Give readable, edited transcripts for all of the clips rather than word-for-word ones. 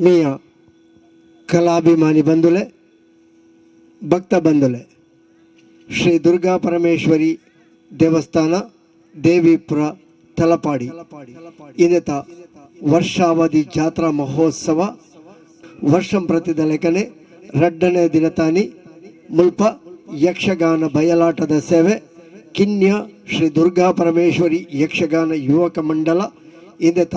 ಆತ್ಮೀಯ ಕಲಾಭಿಮಾನಿ ಬಂಧುಲೆ ಭಕ್ತ ಬಂಧುಲೆ, ಶ್ರೀ ದುರ್ಗಾ ಪರಮೇಶ್ವರಿ ದೇವಸ್ಥಾನ ದೇವಿಪುರ ತಲಪಾಡಿ ಇನ್ನತ ವರ್ಷಾವಧಿ ಜಾತ್ರಾ ಮಹೋತ್ಸವ ವರ್ಷಂ ಪ್ರತಿದ ಲೆಕ್ಕನೆ 2ನೇ ದಿನ ತಾನಿ ಮುಲ್ಪ ಯಕ್ಷಗಾನ ಬಯಲಾಟದ ಸೇವೆ ಕಿನ್ಯ ಶ್ರೀ ದುರ್ಗಾ ಪರಮೇಶ್ವರಿ ಯಕ್ಷಗಾನ ಯುವಕ ಮಂಡಲ ಇನ್ನತ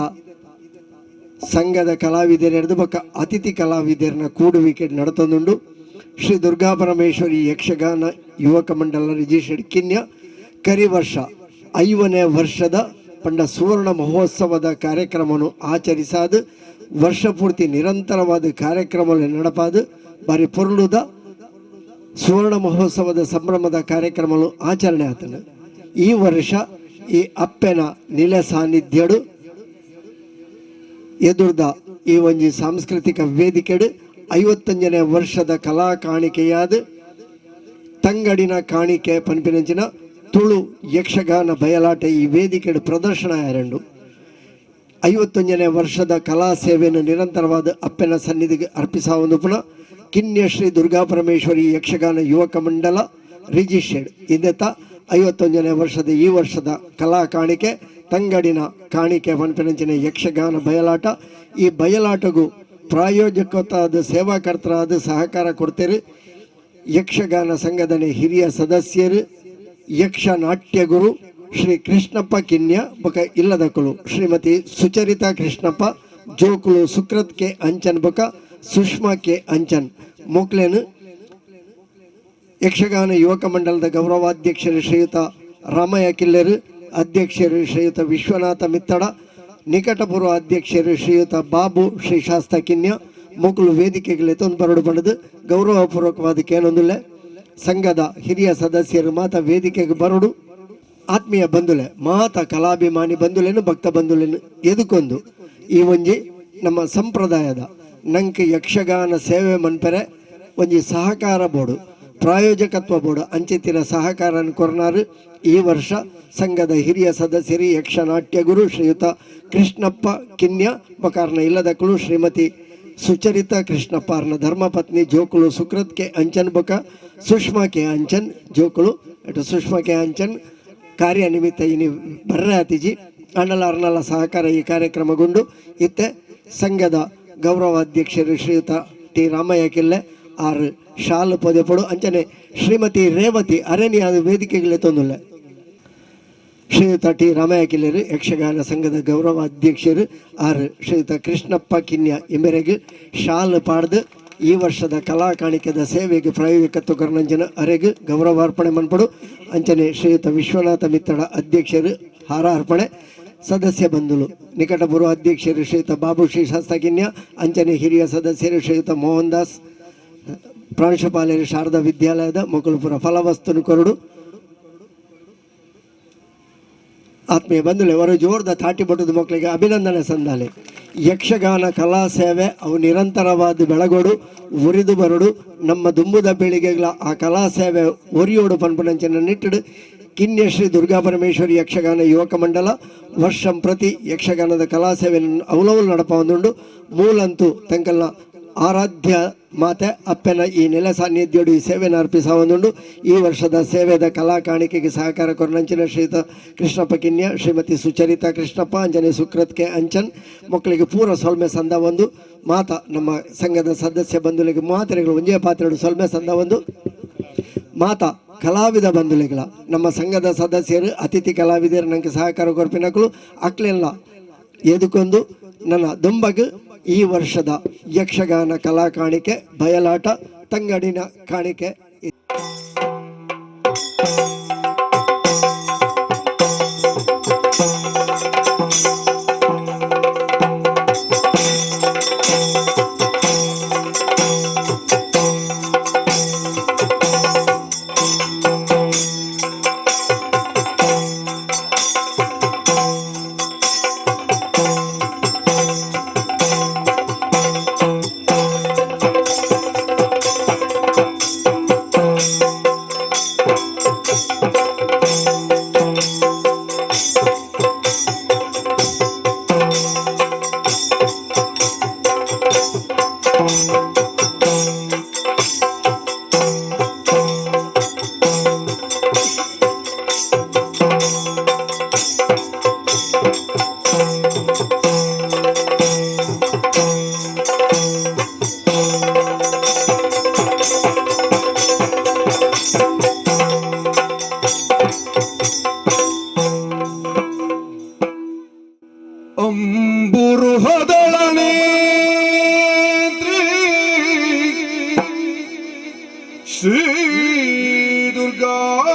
ಸಂಘದ ಕಲಾವಿದರು ಬೊಕ್ಕ ಅತಿಥಿ ಕಲಾವಿದರನ್ನ ಕೂಡುವಿಕೆ ನಡೆತೊಂದುಂಡು. ಶ್ರೀ ದುರ್ಗಾ ಪರಮೇಶ್ವರಿ ಯಕ್ಷಗಾನ ಯುವಕ ಮಂಡಲ ರಿಜಿಸ್ಟರ್ಡ್ ಕಿನ್ಯ ಕರಿ ವರ್ಷ 5ನೇ ವರ್ಷದ ಪಂಡ ಸುವರ್ಣ ಮಹೋತ್ಸವದ ಕಾರ್ಯಕ್ರಮವನ್ನು ಆಚರಿಸಾದು ವರ್ಷ ಪೂರ್ತಿ ನಿರಂತರವಾದ ಕಾರ್ಯಕ್ರಮಗಳು ನಡಪಾದು ಬಾರಿ ಪೊರ್ಲುದ ಸುವರ್ಣ ಮಹೋತ್ಸವದ ಸಂಭ್ರಮದ ಕಾರ್ಯಕ್ರಮಗಳು ಆಚರಣೆ ಆತನು. ಈ ವರ್ಷ ಈ ಅಪ್ಪೆನ ನಿಲ ಸಾನ್ನಿಧ್ಯಡು ಎದುರ್ದ ಈ ಒಂಜಿ ಸಾಂಸ್ಕೃತಿಕ ವೇದಿಕೆಡು 55ನೇ ವರ್ಷದ ಕಲಾ ಕಾಣಿಕೆಯಾದ ತಂಗಡಿನ ಕಾಣಿಕೆ ಪನ್ಪಿನಂಚಿನ ತುಳು ಯಕ್ಷಗಾನ ಬಯಲಾಟ ಈ ವೇದಿಕೆಡು ಪ್ರದರ್ಶನ ಆರಂಡು 51ನೇ ವರ್ಷದ ಕಲಾ ಸೇವೆಯನ್ನು ನಿರಂತರವಾದ ಅಪ್ಪನ ಸನ್ನಿಧಿಗೆ ಅರ್ಪಿಸಾವೊಂದು ಪುನಃ ಕಿನ್ಯ ಶ್ರೀ ದುರ್ಗಾ ಪರಮೇಶ್ವರಿ ಯಕ್ಷಗಾನ ಯುವಕ ಮಂಡಲ ರಿಜಿಸ್ಟರ್ಡ್ ಇಂದೆತ 51ನೇ ವರ್ಷದ ಈ ವರ್ಷದ ಕಲಾ ಕಾಣಿಕೆ ತಂಗಡಿನ ಕಾಣಿಕೆ ಪನ್ಪೆನಂಚಿನ ಯಕ್ಷಗಾನ ಬಯಲಾಟ. ಈ ಬಯಲಾಟಗೂ ಪ್ರಾಯೋಜಕವಾದ ಸೇವಾಕರ್ತರಾದ ಸಹಕಾರ ಕೊಡ್ತೇವೆ ಯಕ್ಷಗಾನ ಸಂಘದನೆ ಹಿರಿಯ ಸದಸ್ಯರು ಯಕ್ಷ ನಾಟ್ಯ ಗುರು ಶ್ರೀ ಕೃಷ್ಣಪ್ಪ ಕಿನ್ಯ ಬೊಕ ಇಲ್ಲದಕ್ಕಳು ಶ್ರೀಮತಿ ಸುಚರಿತಾ ಕೃಷ್ಣಪ್ಪ ಜೋಕುಳು ಸುಕ್ರತ್ ಕೆ ಅಂಚನ್ ಬೊಕ ಸುಷ್ಮಾ ಕೆ ಅಂಚನ್ ಮೊಕ್ಲೇನು ಯಕ್ಷಗಾನ ಯುವಕ ಮಂಡಲದ ಗೌರವಾಧ್ಯಕ್ಷರು ಶ್ರೀಯುತ ರಾಮಯ್ಯ ಕಿಲ್ಲೆರು, ಅಧ್ಯಕ್ಷರು ಶ್ರೀಯುತ ವಿಶ್ವನಾಥ ಮಿತ್ತಡ, ನಿಕಟಪೂರ್ವ ಅಧ್ಯಕ್ಷರು ಶ್ರೀಯುತ ಬಾಬು ಶ್ರೀ ಶಾಸ್ತ ಕಿನ್ಯ ಮೊಕ್ಕಳು ವೇದಿಕೆಗೆ ತೊಂದು ಬರಡು ಬಂದದು ಗೌರವಪೂರ್ವಕವಾದ ಕೇನೊಂದುಲ್ಲೆ ಸಂಘದ ಹಿರಿಯ ಸದಸ್ಯರು ಮಾತ ವೇದಿಕೆಗೆ ಬರಡು. ಆತ್ಮೀಯ ಬಂಧುಲೆ ಮಾತ ಕಲಾಭಿಮಾನಿ ಬಂಧುಲೇನು ಭಕ್ತ ಬಂಧುಲೇನು ಎದುಕೊಂದು ಈ ಒಂಜಿ ನಮ್ಮ ಸಂಪ್ರದಾಯದ ನಂಗೆ ಯಕ್ಷಗಾನ ಸೇವೆ ಮನ್ಪೆರೆ ಒಂಜಿ ಸಹಕಾರ ಬೋರ್ಡು ಪ್ರಾಯೋಜಕತ್ವ ಬೋರ್ಡು ಅಂಚಿತ್ತಿನ ಸಹಕಾರ ಕೊರ್ನಾರು. ಈ ವರ್ಷ ಸಂಘದ ಹಿರಿಯ ಸದಸ್ಯರು ಯಕ್ಷ ನಾಟ್ಯ ಗುರು ಶ್ರೀಯುತ ಕೃಷ್ಣಪ್ಪ ಕಿನ್ಯ ಬಕಾರ್ನ ಇಲ್ಲದಕ್ಕಳು ಶ್ರೀಮತಿ ಸುಚರಿತಾ ಕೃಷ್ಣಪ್ಪ ಅರ್ನ ಧರ್ಮಪತ್ನಿ ಜೋಕುಳು ಸುಕ್ರತ್ ಕೆ ಅಂಚನ್ ಬೊಕ ಸುಷ್ಮಾ ಕೆ ಅಂಚನ್ ಜೋಕುಳು ಸುಷ್ಮಾ ಕೆ ಅಂಚನ್ ಕಾರ್ಯನಿಮಿತ್ತ ಇನಿ ಬರ್ರೆ ಅತಿಜಿ ಅಣ್ಣಲ ಅರ್ನಲ ಸಹಕಾರ ಈ ಕಾರ್ಯಕ್ರಮಗೊಂಡು ಇತ್ತೆ ಸಂಘದ ಗೌರವಾಧ್ಯಕ್ಷರು ಶ್ರೀಯುತ ಟಿ ರಾಮಯ್ಯ ಕಿಲ್ಲೆ ಆರು ಶಾಲು ಪೊದೆ ಪೊಡು ಅಂಚನೆ ಶ್ರೀಮತಿ ರೇವತಿ ಅರಣ್ಯ ವೇದಿಕೆಗಳೇ ತೊಂದುಲ್ಲೆ ಶ್ರೀಯುತ ಟಿ ರಾಮಯ್ಯ ಕಿಲ್ಲೆರು ಯಕ್ಷಗಾನ ಸಂಘದ ಗೌರವಾಧ್ಯಕ್ಷರು ಆರು ಶ್ರೀಯುತ ಕೃಷ್ಣಪ್ಪ ಕಿನ್ಯ ಇಮೆರೆಗೆ ಶಾಲು ಪಾಡ್ದು ಈ ವರ್ಷದ ಕಲಾ ಕಾಣಿಕೆದ ಸೇವೆಗೆ ಪ್ರಾಯೋಜಕತ್ವ ಕರ್ನಂಜನ ಅರೆಗೆ ಗೌರವಾರ್ಪಣೆ ಮನ್ಪಡು ಅಂಚನೆ ಶ್ರೀಯುತ ವಿಶ್ವನಾಥ ಮಿತ್ತಡ ಅಧ್ಯಕ್ಷರು ಹಾರ ಅರ್ಪಣೆ ಸದಸ್ಯ ಬಂಧುಲು ನಿಕಟಪೂರ್ವ ಅಧ್ಯಕ್ಷರು ಶ್ರೀಯುತ ಬಾಬು ಶ್ರೀ ಶಾಸ್ತ್ರಕಿನ್ಯ ಅಂಚನೆ ಹಿರಿಯ ಸದಸ್ಯರು ಶ್ರೀಯುತ ಮೋಹನ್ ದಾಸ್ ಪ್ರಾಂಶುಪಾಲರು ಶಾರದಾ ವಿದ್ಯಾಲಯದ ಮೊಕಲಪುರ ಫಲವಸ್ತುನು ಕೊರಡು. ಆತ್ಮೀಯ ಬಂಧುಲೆ ಅವರು ಜೋರ್ದ ತಾಟಿ ಬಟ್ಟದ ಮಕ್ಕಳಿಗೆ ಅಭಿನಂದನೆ ಸಂದಾಲೆ. ಯಕ್ಷಗಾನ ಕಲಾ ಸೇವೆ ಅವು ನಿರಂತರವಾದ ಬೆಳಗೋಡು ಉರಿದು ಬರಡು ನಮ್ಮ ದುಂಬುದ ಬೆಳಿಗ್ಗೆಗಳ ಆ ಕಲಾ ಸೇವೆ ಒರಿಯೋಡು ಪನ್ಪನಂಚಿನ ನಿಟ್ಟಿಡು ಕಿನ್ಯ ಶ್ರೀ ದುರ್ಗಾ ಪರಮೇಶ್ವರಿ ಯಕ್ಷಗಾನ ಯುವಕ ಮಂಡಲ ವರ್ಷಂ ಪ್ರತಿ ಯಕ್ಷಗಾನದ ಕಲಾ ಸೇವೆಯನ್ನು ಅವಲವಲು ನಡಪೊಂದುಂಡು. ಮೂಲಂತೂ ತಂಕಲ್ನ ಆರಾಧ್ಯ ಮಾತೆ ಅಪ್ಪನ ಈ ನೆಲ ಸಾನ್ನಿಧ್ಯೋಡು ಈ ಸೇವೆಯನ್ನು ಅರ್ಪಿಸೊಂದುಂಡು. ಈ ವರ್ಷದ ಸೇವೆದ ಕಲಾ ಕಾಣಿಕೆಗೆ ಸಹಕಾರ ಕೊರ್ನಂಚಿನ ಶ್ರೀಯುತ ಕೃಷ್ಣಪ್ಪ ಕಿನ್ಯ ಶ್ರೀಮತಿ ಸುಚರಿತಾ ಕೃಷ್ಣಪ್ಪ ಅಂಜನೆ ಸುಕ್ರತ್ ಕೆ ಅಂಚನ್ ಮಕ್ಕಳಿಗೆ ಪೂರ ಸೊಲ್ಮೆ ಸಂದ ಒಂದು ಮಾತ ನಮ್ಮ ಸಂಘದ ಸದಸ್ಯ ಬಂಧುಗಳಿಗೆ ಮಾತ್ರೆಗಳು ಒಂಜೇ ಪಾತ್ರೆಗಳು ಸೊಲ್ಮೆ ಸಂದ ಒಂದು ಮಾತ ಕಲಾವಿದ ಬಂಧುಲೆಗಳ ನಮ್ಮ ಸಂಘದ ಸದಸ್ಯರು ಅತಿಥಿ ಕಲಾವಿದರು ನನಗೆ ಸಹಕಾರ ಕೊರ್ಪಿನಕ್ಕಳು ಅಕ್ಲೆಲ್ಲ ಎದುಕೊಂದು ನನ್ನ ದುಂಬಗೆ ಈ ವರ್ಷದ ಯಕ್ಷಗಾನ ಕಲಾ ಕಾಣಿಕೆ ಬಯಲಾಟ ತಂಗಡಿನ ಕಾಣಿಕೆ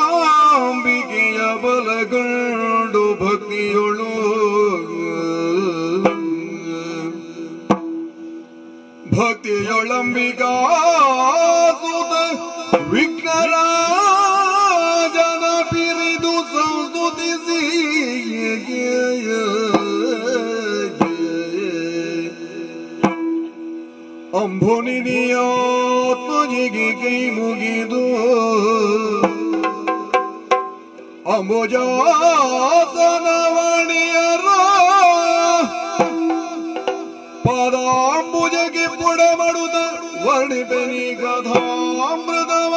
ಅಂಬಿಕೆಯ ಬಲಗೊಂಡು ಭಕ್ತಿಯೊಳು ಭಕ್ತಿಯೊಳಂಬಿಕಾ ಸುತ ವಿಘ್ನರಾಜನ ಪಿರಿದು ಸಂಸ್ತುತಿಸಿ ಅಂಬುನಿಧಿಯಾತ್ಮಜಿಗೆ ಕೈ ಮುಗಿದು ಅಂಬುಜಾಸನವಣಿಯರ ಪಾದಾಂಬುಜಗೆ ಪುಡಮಡುದ ವರ್ಣಿಪೆನಿ ಕಥಾಮೃತವ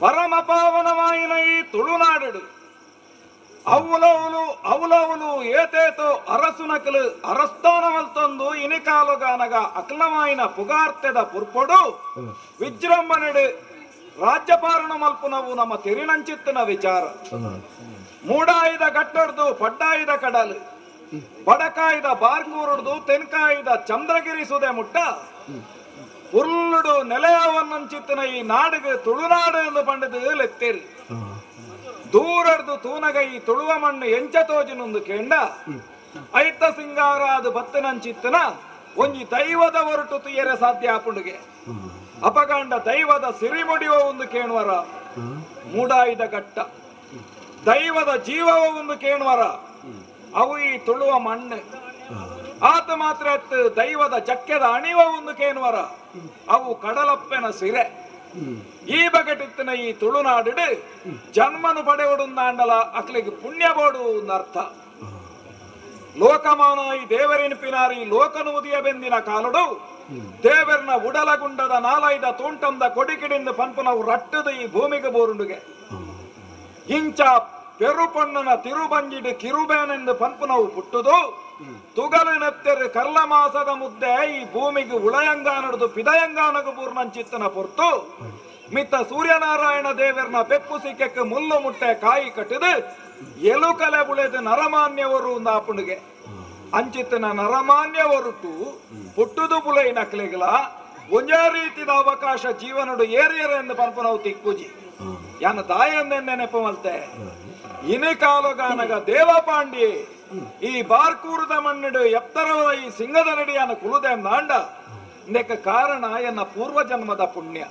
ಪರಮ ಪಾವನವಾಯಿನ ಈ ತುಳುನಾಡು ಅವಲವಲು ಅವಲವಲು ಏತೇತೋ ಅರಸುನಕಲು ಅರಸ್ಥಾನವಲ್ತೊಂದು ಇನಿಕಾಲುಗಾನಗ ಅಕ್ಲಮಾಯಿನ ಪುಗಾರ್ತೆದ ಪುರ್ಪೊಡು ವಿಜೃಂಭಣೆಡು ರಾಜ್ಯಪಾಲನ ಮಲ್ಪುನವು ನಮ್ಮ ತಿರಿನಂಚಿತ್ತಿನ ವಿಚಾರ ಮೂಡಾಯಿದ ಗಟ್ಟೊಡ್ದು ಪಡ್ಡಾಯಿದ ಕಡಲು ಬಡಕಾಯ್ದ ಬಾರ್ಕೂರುಡ್ದು ತೆನ್ಕಾಯ್ದ ಚಂದ್ರಗಿರಿ ಸುದೆ ಮುಟ್ಟ ಉರುಳುಡು ನೆಲೆಯವನ್ನಂಚಿತ್ತಿನ ಈ ನಾಡಿಗೆ ತುಳುನಾಡು ಎಂದು ಪಂಡದು ಲೆತ್ತೇರಿ ದೂರಡ್ದು ತೂನಗ ಈ ತುಳುವ ಮಣ್ಣು ಎಂಚ ತೋಜಿನೊಂದು ಕೇಂಡ ಐತ ಸಿಂಗಾರ ಅದು ಬತ್ತನಂಚಿತ್ತನ ಒಂಜಿ ದೈವದ ಹೊರಟು ತುಯ್ಯರೆ ಸಾಧ್ಯ ಆಪುಂಡುಗೆ ಅಪಗಂಡ ದೈವದ ಸಿರಿಮುಡಿಯುವ ಒಂದು ಕೇಳುವರ ಮೂಡಾಯಿದ ಘಟ್ಟ ದೈವದ ಜೀವವ ಒಂದು ಕೇಳುವರ ಅವು ಈ ತುಳುವ ಮಣ್ಣು ಆತ ಮಾತ್ರ ದೈವದ ಜಕ್ಕೆದ ಅಣಿವ ಒಂದು ಕೇನುವರ ಅವು ಕಡಲಪ್ಪನ ಸಿರೆ ಈ ಬಗೆಟಿತ್ತಿನ ಈ ತುಳುನಾಡು ಜನ್ಮನು ಪಡೆಯುವುದಾಂಡಲ ಅಕ್ಲಿಗೆ ಪುಣ್ಯ ಬೋಡು ಅರ್ಥ ಲೋಕಮಾನ ಈ ದೇವರಿನ ಪಿನಾರಿ ಲೋಕನು ಉದಿಯ ಬೆಂದಿನ ಕಾಲುಡು ದೇವರನ ಉಡಲಗುಂಡದ ನಾಲೈದ ತೂಂಟಂದ ಕೊಡಿಕಿಡಿಂದ ಪಂಪನವು ರಟ್ಟದ ಈ ಭೂಮಿಗೆ ಬೋರುಂಡುಗೆ ಇಂಚ ಪೆರುಪಣ್ಣನ ತಿರುಬಂಜಿಡು ಕಿರುಬೇನೆಂದು ಪಂಪನವು ಪುಟ್ಟುದು ತುಗಲು ನೆತ್ತೆರು ಕರ್ಲ ಮಾಸದ ಮುದ್ದೆ ಈ ಭೂಮಿಗೆ ಉಳಯಂಗಾನಡ್ದು ಪಿದಯಂಗಾನಗು ಪೂರ್ಣಂಚಿತ್ತನ ಪೊರ್ತು ಮಿತ್ತ ಸೂರ್ಯನಾರಾಯಣ ದೇವರನ ಪೆಪ್ಪು ಸಿಕ್ಕಕ್ಕೆ ಮುಲ್ಲು ಮುಟ್ಟೆ ಕಾಯಿ ಕಟ್ಟಿದು ಎಲುಕಲೆ ಬುಳೆದು ನರಮಾನ್ಯವರು ಆಪುಣಿಗೆ ಅಂಚಿತ್ತಿನ ನರಮಾನ್ಯವರುಟ್ಟು ಪುಟ್ಟುದು ಬುಲೈ ನಕ್ಲೆಗಳ ಒಂಜೇ ರೀತಿದ ಅವಕಾಶ ಜೀವನಡು ಏರಿಯರೆ ಎಂದು ಪಂಪನವು ತಿಕ್ಕುಜಿ ಯಾನ ದಾಯಂದೆನ್ನೆ ನೆಪ ಮಲ್ತೆ ಇನಿ ಕಾಲುಗಾನಗ ದೇವಪಾಂಡಿ ಈ ಬಾರ್ಕೂರದ ಮಣ್ಣಿಡು ಎತ್ತರವಾದ ಈ ಸಿಂಗದ ನಡಿಯನ ಕುಲುದೆ ನಾಂಡ ಇಂದಕ್ಕೆ ಕಾರಣ ಎನ್ನ ಪೂರ್ವ ಜನ್ಮದ ಪುಣ್ಯ.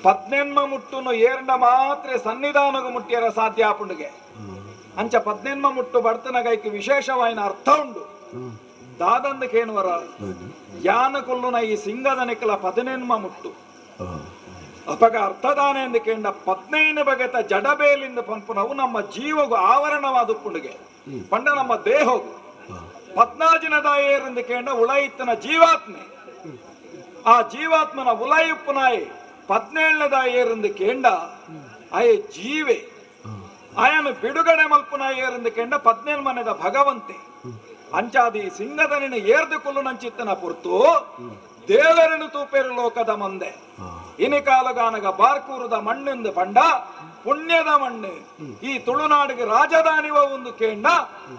ಪದ್ನೆನ್ಮ ಮುಟ್ಟುನು ಏರ್ಂಡ ಮಾತ್ರ ಸನ್ನಿಧಾನಗ ಮುಟ್ಟಿಯರ ಸಾಧ್ಯ ಪುಂಡಿಗೆ ಅಂಚ ಪದ್ನೆನ್ಮ ಮುಟ್ಟು ಬರ್ತನಗೈಕ್ ವಿಶೇಷವಾಯಿನ ಅರ್ಥ ಉಂಡು. ದಾದಂದಕ್ಕೇನುವರ ಯಾನ ಕೊಲ್ಲುನ ಈ ಸಿಂಗದ ನೆಕ್ಕಲ 14 ಮುಟ್ಟು ಅಪಗ ಅರ್ಥದಾನೆ ಎಂದು ಕೇಂಡ 15 ಬಗೆತ ಜಡಬೇಲಿಂದ ಪಂಪುನವು ನಮ್ಮ ಜೀವಗೂ ಆವರಣವಾದ ಪುಂಡಿಗೆ ಪಂಡ ನಮ್ಮ ದೇಹವು 14 ಏರಿಂದ ಕೇಂಡ ಉಳಯಿತ್ತನ ಜೀವಾತ್ಮೆ ಆ ಜೀವಾತ್ಮನ ಉಲಯುಪ್ಪನಾಯಿ 17 ಏರಿಂದ ಕೇಂಡ ಆಯ ಜೀವೆ ಆಯನ ಬಿಡುಗಡೆ ಮಲ್ಪುನ ಏರಿಂದ ಕೇಂಡ 17 ಮನೆದ ಭಗವಂತೆ ಅಂಚಾದಿ ಸಿಂಗದನಿನ ಏರ್ದು ಕೊಲ್ಲು ನಂಚಿತ್ತನ ಪುರ್ತು ದೇವರನ್ನು ತೂಪೇರು ಲೋಕದ ಮಂದೆ ಇನಿ ಕಾಲಗಾನಗ ಬಾರ್ಕೂರದ ಮಣ್ಣಿಂದ ಪಂಡ ಪುಣ್ಯದ ಮಣ್ಣು ಈ ತುಳುನಾಡಿಗೆ ರಾಜಧಾನಿವ ಒಂದು ಕೇಂಡ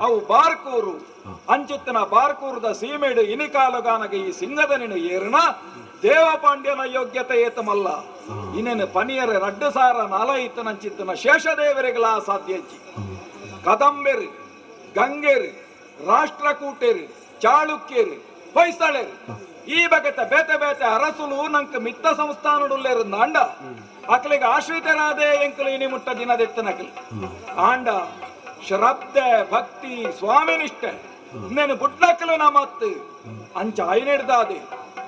ಅವು ಬಾರ್ಕೂರು ಅಂಚಿತ್ತನ ಬಾರ್ಕೂರದ ಸೀಮೆಡು ಇನಿ ಕಾಲಗಾನಗ ಈ ಸಿಂಗದನಿನ ಏರಿನ ದೇವಪಾಂಡ್ಯನ ಯೋಗ್ಯತೆ ಏತಮಲ್ಲ ಇನ್ನೇನು ಪನಿಯರ 2,004 ನಂಚಿತ್ತನ ಶೇಷದೇವರಿಗಳ ಸಾಧ್ಯಜ್ಜಿ ಕದಂಬೆರು ಗಂಗೆರು ರಾಷ್ಟ್ರಕೂಟರು ಚಾಳುಕ್ಯರು ಹೊಯ್ಸಳರು ಈ ಬಗೆತ ಬೇತೆ ಬೇತೆ ಅರಸುಲು ನಂಕ ಮಿತ್ತ ಸಂಸ್ಥಾನಡುಲ್ಲೇರು ಅಂಡ ಅಕ್ಲಿಗೆ ಆಶ್ರಿತರಾದೇ ಎಂಕಲು ಇನಿ ಮುಟ್ಟ ದಿನದೆತ್ತನಕಲಿ ಆಂಡ ಶ್ರದ್ಧೆ ಭಕ್ತಿ ಸ್ವಾಮಿ ನಿಷ್ಠೆ ಇನ್ನೇನು ಬುಡ್ನಕಲು ನಮ್ಮತ್ತು ಅಂಚ ಐನೆಡ್ದಾದೆ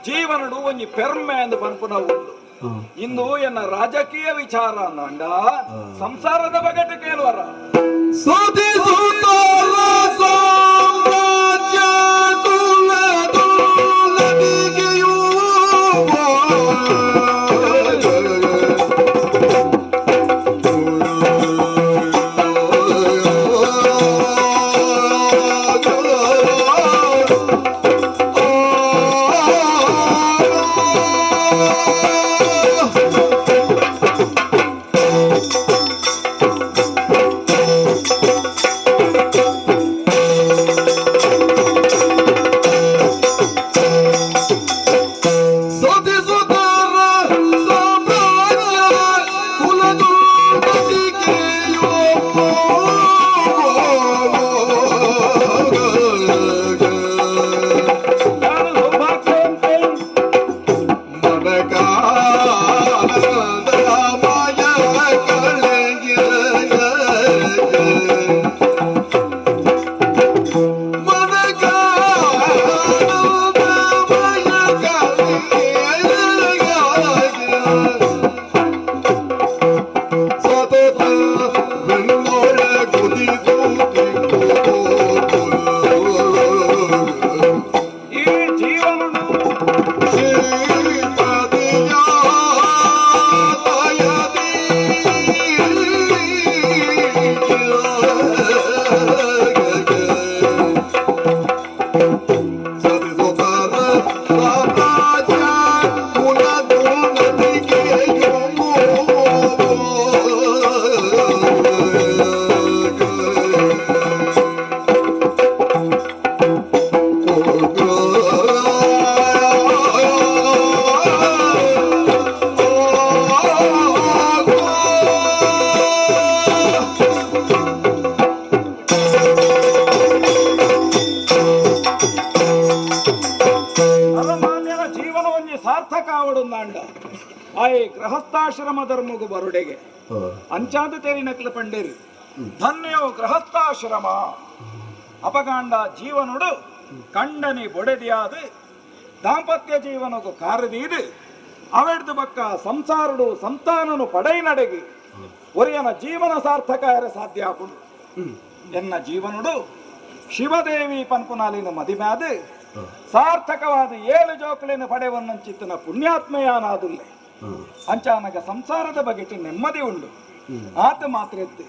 ಜೀವನಡು ಒಂಜಿ ಪೆರ್ಮೆ ಎಂದು ಪನ್ಪುನ ಉಂಡು. ಇಂದು ಎನ್ನ ರಾಜಕೀಯ ವಿಚಾರ ಅಂಡ ಸಂಸಾರದ ಬಗೆಟ್ ಕೇಳುವರ ಗೃಹಸ್ಥಾಶ್ರಮ ಧರ್ಮಗು ಬರುಡೆಗೆ ಅಂಚಾದ ತೇರಿ ನಕ್ಲ ಪಂಡೇರಿ ಧನ್ಯೋ ಗೃಹಸ್ಥಾಶ್ರಮ ಅಪಗಾಂಡ ಜೀವನುಡು ಕಂಡನಿ ಬೊಡೆದಿಯಾದ ದಾಂಪತ್ಯ ಜೀವನಗು ಕಾರದೀದು ಅವೆಡ್ದು ಬಕ್ಕ ಸಂಸಾರಡು ಸಂತಾನನು ಪಡೈ ನಡೆಗಿ ಒರಿಯನ ಜೀವನ ಸಾರ್ಥಕ ಸಾಧ್ಯ ಆಪುಡು ಎನ್ನ ಜೀವನುಡು ಶಿವದೇವಿ ಪನ್ಪುನಾಲಿನ ಮದಿಮ್ಯಾದ ಸಾರ್ಥಕವಾದ 7 ಜೋಕುಲಿನ ಪಡೆವನ್ನಂಚಿತ್ತನ ಪುಣ್ಯಾತ್ಮಯಾನಾದುಲ್ಲೆ ಅಂಚಾನಗ ಸಂಸಾರದ ಬಗೆಟ್ ನೆಮ್ಮದಿ ಉಂಡು ಆತ ಮಾತ್ರ ಎದ್ದು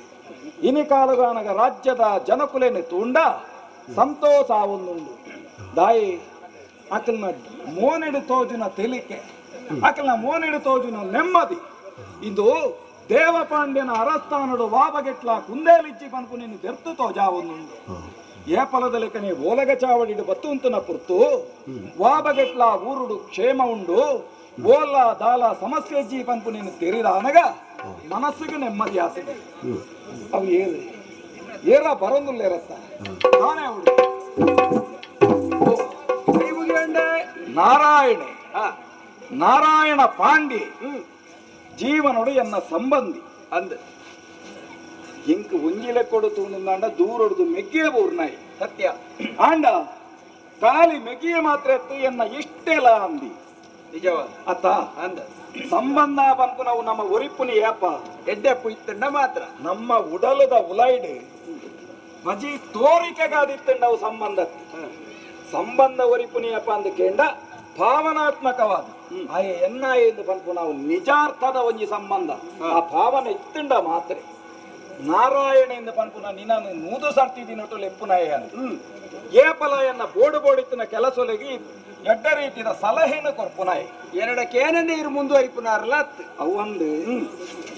ಇನಿ ಕಾಲಗಾನಗ ರಾಜ್ಯದ ಜನಕುಲೆನೆ ತೂಂಡ ಸಂತೋಷ ಆವೊಂದುಂಡು ದಾಯಿ ಅಕಲ್ನ ಮೋನೆಡು ತೋಜುನ ತೆಲಿಕೆ ಅಕಲ್ನ ಮೋನೆಡು ತೋಜುನ ನೆಮ್ಮದಿ ಇದು ದೇವಪಾಂಡ್ಯನ ಅರಸ್ಥಾನಡು ವಾಬಗೆಟ್ಲ ಕುಂದೇಲಿಚ್ಚಿ ಪನ್ಪು ನೀನು ತೆರ್ತು ತೋಜಾವೊಂದುಂಡು ಏ ಫಲದ ಲೆಕ್ಕನೆ ಓಲಗ ಚಾವಡಿಡು ಬತ್ತುಂತನ ಪುರ್ತು ವಾಬಗೆಟ್ಲ ಊರುಡು ಕ್ಷೇಮ ಉಂಡು ಓಲ ದಾಲ ಸಮಸ್ಯೆ ಜೀ ಪನ್ಪು ನೀನು ತೆರಿದ ಅನಗ ಮನಸ್ಸಿಗೆ ನೆಮ್ಮದಿ ಆತದೆ ಅವು ಏರ ಬರೊಂದುಲ್ಲೇರತ್ತ ನಾನೇ ಹುಡುಗ ಕೈ ಮುಗಿಯಂಡೆ ನಾರಾಯಣ ಹಾ ನಾರಾಯಣ ಪಾಂಡೆ ಜೀವನೋಡು ಎನ್ನ ಸಂಬಂಧಿ ಅಂದ್ ಇಂಕ್ ಒಂಜಿಲೆ ಕೊಡುತ್ತು ನಿಂದಾಂಡ ದೂರೊಡ್ದು ಮೆಗ್ಗಿಯ ಬೋರ್ನಾಯಿ ಸತ್ಯ ಆಂಡ ಕಾಲಿ ಮೆಗಿಯ ಮಾತ್ರ ಎತ್ತು ಎನ್ನ ಇಷ್ಟೆಲ್ಲ ಅಂದಿ ನಿಜವಾದ ಅತ್ತ ಅಂದ್ ಸಂಬಂಧ ಬಂತು ನಾವು ನಮ್ಮ ಒರಿಪುನಿ ಏಪ ಎಡ್ಡೆಪ್ಪು ಇತ್ತಂಡ ಮಾತ್ರ ನಮ್ಮ ಉಡಲದ ಉಲೈಡ್ ಮಜಿ ತೋರಿಕೆಗಾದಿತ್ತಂಡ ಅವು ಸಂಬಂಧ ಸಂಬಂಧ ಒರಿಪುನಿಯಪ್ಪ ಅಂದ ಕೇಂಡ ಭಾವನಾತ್ಮಕವಾದ ಆಯ ಎನ್ನ ಎಂದು ಬಂತು ನಾವು ನಿಜಾರ್ಥದ ಒಂಜಿ ಸಂಬಂಧ ಆ ಭಾವನೆ ಇತ್ತಂಡ ಮಾತ್ರ ನಾರಾಯಣ ಎಂದು ಪನ್ಪುನ ನಿನ್ನನ್ನು ನೂದು ಸರ್ತಿದಿನೊಟ್ಟು ಲೆಪ್ಪುನಾಯ ಏಪಲ ಎನ್ನ ಬೋಡು ಬೋಡಿತ್ತಿನ ಕೆಲಸೊಲಗಿ ಎಡ್ಡ ರೀತಿಯ ಸಲಹೆನ ಕೊರ್ಪುನಾಯ ಎರಡಕ್ಕೇನಂದೆ ಇರು ಮುಂದುವರಿಪುನಾರಲ್ಲ ಅತ್ ಅವಂದು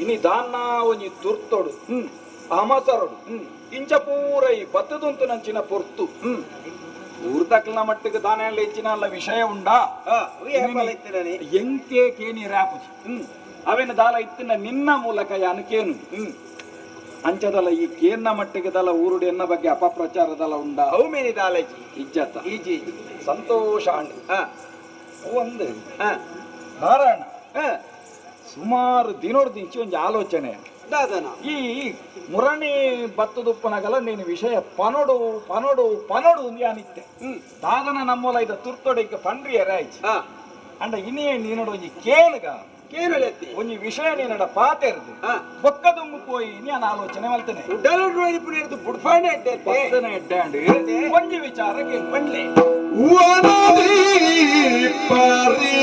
ಇನಿ ದಾನ್ನ ಒಂಜಿ ತುರ್ತೊಡು ಅಮಸರೊಡು ಇಂಚ ಪೂರ ಈ ಬತ್ತದುಂತು ನಂಚಿನ ಪೊರ್ತು ಊರ್ದಕ್ಲ ಮಟ್ಟಿಗೆ ದಾನ ಎಲ್ಲ ಹೆಚ್ಚಿನ ಅಲ್ಲ ವಿಷಯ ಉಂಡಾ ಎಂಕೆ ಕೇನಿ ರ್ಯಾಪುಜಿ ಅವೇನು ದಾಲ ಇತ್ತಿನ ನಿನ್ನ ಮೂಲಕ ಯಾನು ಕೇನು ಅಂಚದಲ್ಲ ಈ ಕೇನ್ನ ಮಟ್ಟಿಗೆ ದಲ ಊರುಡು ಎನ್ನ ಬಗ್ಗೆ ಅಪಪ್ರಚಾರದಲ್ಲ ಉಂಡಾ ಅವು ಮೇನಿ ದಾಲಜಿ ಇಜ್ಜತ್ತ ಈಜಿ ಸಂತೋಷ ಅಂಡ್ ಹಾ ಒಂದು ಹಾ ನಾರಾಯಣ ಹಾ ಸುಮಾರು ದಿನೋಡ್ ದಿಂಚಿ ಒಂದು ಆಲೋಚನೆ ದಾದನ ಈ ಮುರಣಿ ಬತ್ತದುಪ್ಪನಗಲ ನೀನು ವಿಷಯ ಪನೋಡು ಪನೋಡು ಪನೋಡು ಒಂದು ಯಾನಿತ್ತೆ ದಾದನ ನಮ್ಮೂಲ ಇದ ತುರ್ತೊಡಿಗೆ ಪಂಡ್ರಿ ಎರಾಯ್ಚಿ ಹಾ ಅಂಡ ಇನ್ನೇ ನೀನೋಡು ಒಂಜಿ ಕೇನುಗ ಕೇನುಲೆತ್ತಿ ಒಂಜಿ ವಿಷಯ ನೀನಡ ಪಾತೆರ್ದು ಹಾ ಬೊಕ್ಕದುಂಗು ಪೋಯಿ ನಾನು ಆಲೋಚನೆ ಮಲ್ತೇನೆ ಉಡಲು ಬುಡ್ಫಾಣೆ ಎಡ್ಡೆ ಪತ್ತನೆ ಎಡ್ಡಾಂಡ್ ಒಂಜಿ ವಿಚಾರ ಕೇಳ್ಬಂಡ್ಲೆ ವನದಿ ಪರಿಯಂತರ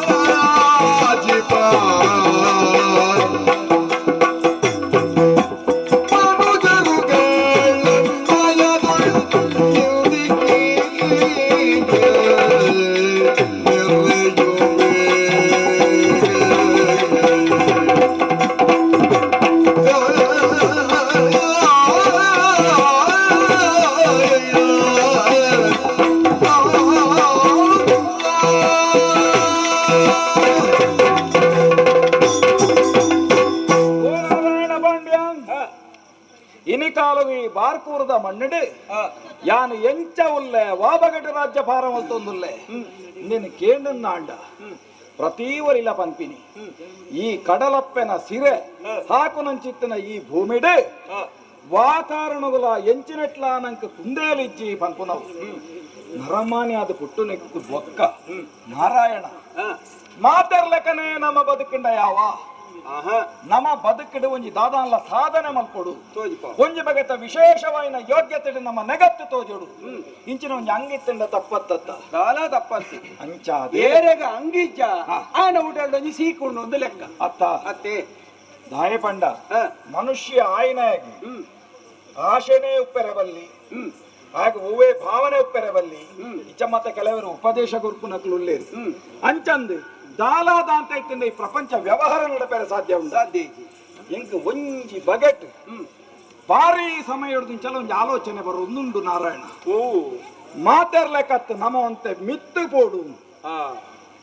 ವಿರಾಜಿಪ ಓ ನಾರಾಯಣ ಬಾರ್ಕೂರದ ಮಣ್ಣಿಡು ಯಾನು ಎಂಚ ಉಲ್ಲೆ ವಾಬಗಡ ರಾಜ್ಯ ಭಾರವಲ್ತೊಂದುಲ್ಲೆ ನಿನ್ನ ಕೇಂದ್ರ ಅಂಡ ಪ್ರತೀವರಿಲ ಪಂಪಿನಿ ಈ ಕಡಲಪ್ಪೆನ ಸಿರೆ ಹಾಕುನಂಚಿತ್ತಿನ ಈ ಭೂಮಿಡು ವಾತಾವರಣಗುಲ ಎಂಚಿನೆಟ್ಲ ನಂಕ ಕುಂದೇಲಿಜ್ಜಿ ಪಂಪುನವು ನರಮಾನ್ಯ ಅದು ಪುಟ್ಟು ನೆಕ್ಕು ಬೊಕ್ಕ ನಾರಾಯಣ ಮಾತೆರ್ಲೆಕ್ಕನೆ ನಮ್ಮ ಬದುಕಿಂಡ ಯಾವ ನಮ್ಮ ಬದುಕಿಡು ಒಂಜಿ ದಾದಾನ್ಲ ಸಾಧನೆ ಮಲ್ಪೊಡು ಒಂಜಿ ಬಗೆತ ವಿಶೇಷವಾಯಿನ ಯೋಗ್ಯತೆ ನಮ್ಮ ನೆಗತ್ತು ತೋಜೋಡು ಇಂಚಿನ ಒಂಜಿ ಅಂಗಿತ್ತಂಡ ತಪ್ಪತ್ತ ಕಾಲ ತಪ್ಪತ್ತಿ ಅಂಚ ಬೇರೆಗ ಅಂಗಿಜ್ಜ ಆನ ಊಟೊಂಜಿ ಸೀಕೊಂಡು ಒಂದು ಲೆಕ್ಕ ಅತ್ತ ಅತ್ತೆ ದಾಯಪಂಡ ಮನುಷ್ಯ ಆಯ್ನಾಗಿ ಆಶೆನೇ ಉಪ್ಪೆರಬಲ್ಲಿ ಹಾಗೆ ಹೂವೇ ಭಾವನೆ ಉಪ್ಪೆರೆ ಬಲ್ಲಿ ಇಚ್ಚ ಮತ್ತೆ ಕೆಲವರು ಉಪದೇಶ ಗುರುಪುನಕ್ಲು ಉಳ್ಳೇರು ಅಂಚಂದು ದಾಲಾದ ಅಂತ ಇತ್ತಿಂದ ಈ ಪ್ರಪಂಚ ವ್ಯವಹಾರ ನಡಪೆರೆ ಸಾಧ್ಯ ಉಂಟು ಸಾಧ್ಯ ಎಂಕ್ ಒಂಜಿ ಬಗೆಟ್ ಭಾರಿ ಸಮಯ ಹಿಡಿದಿಂಚಲ ಒಂಜಿ ಆಲೋಚನೆ ಬರೋ ಒಂದುಂಡು ನಾರಾಯಣ ಓ ಮಾತಾಡ್ಲೆಕ್ಕತ್ತು ನಮ್ಮ ಅಂತೆ ಮಿತ್ತು ಪೋಡು ಹಾ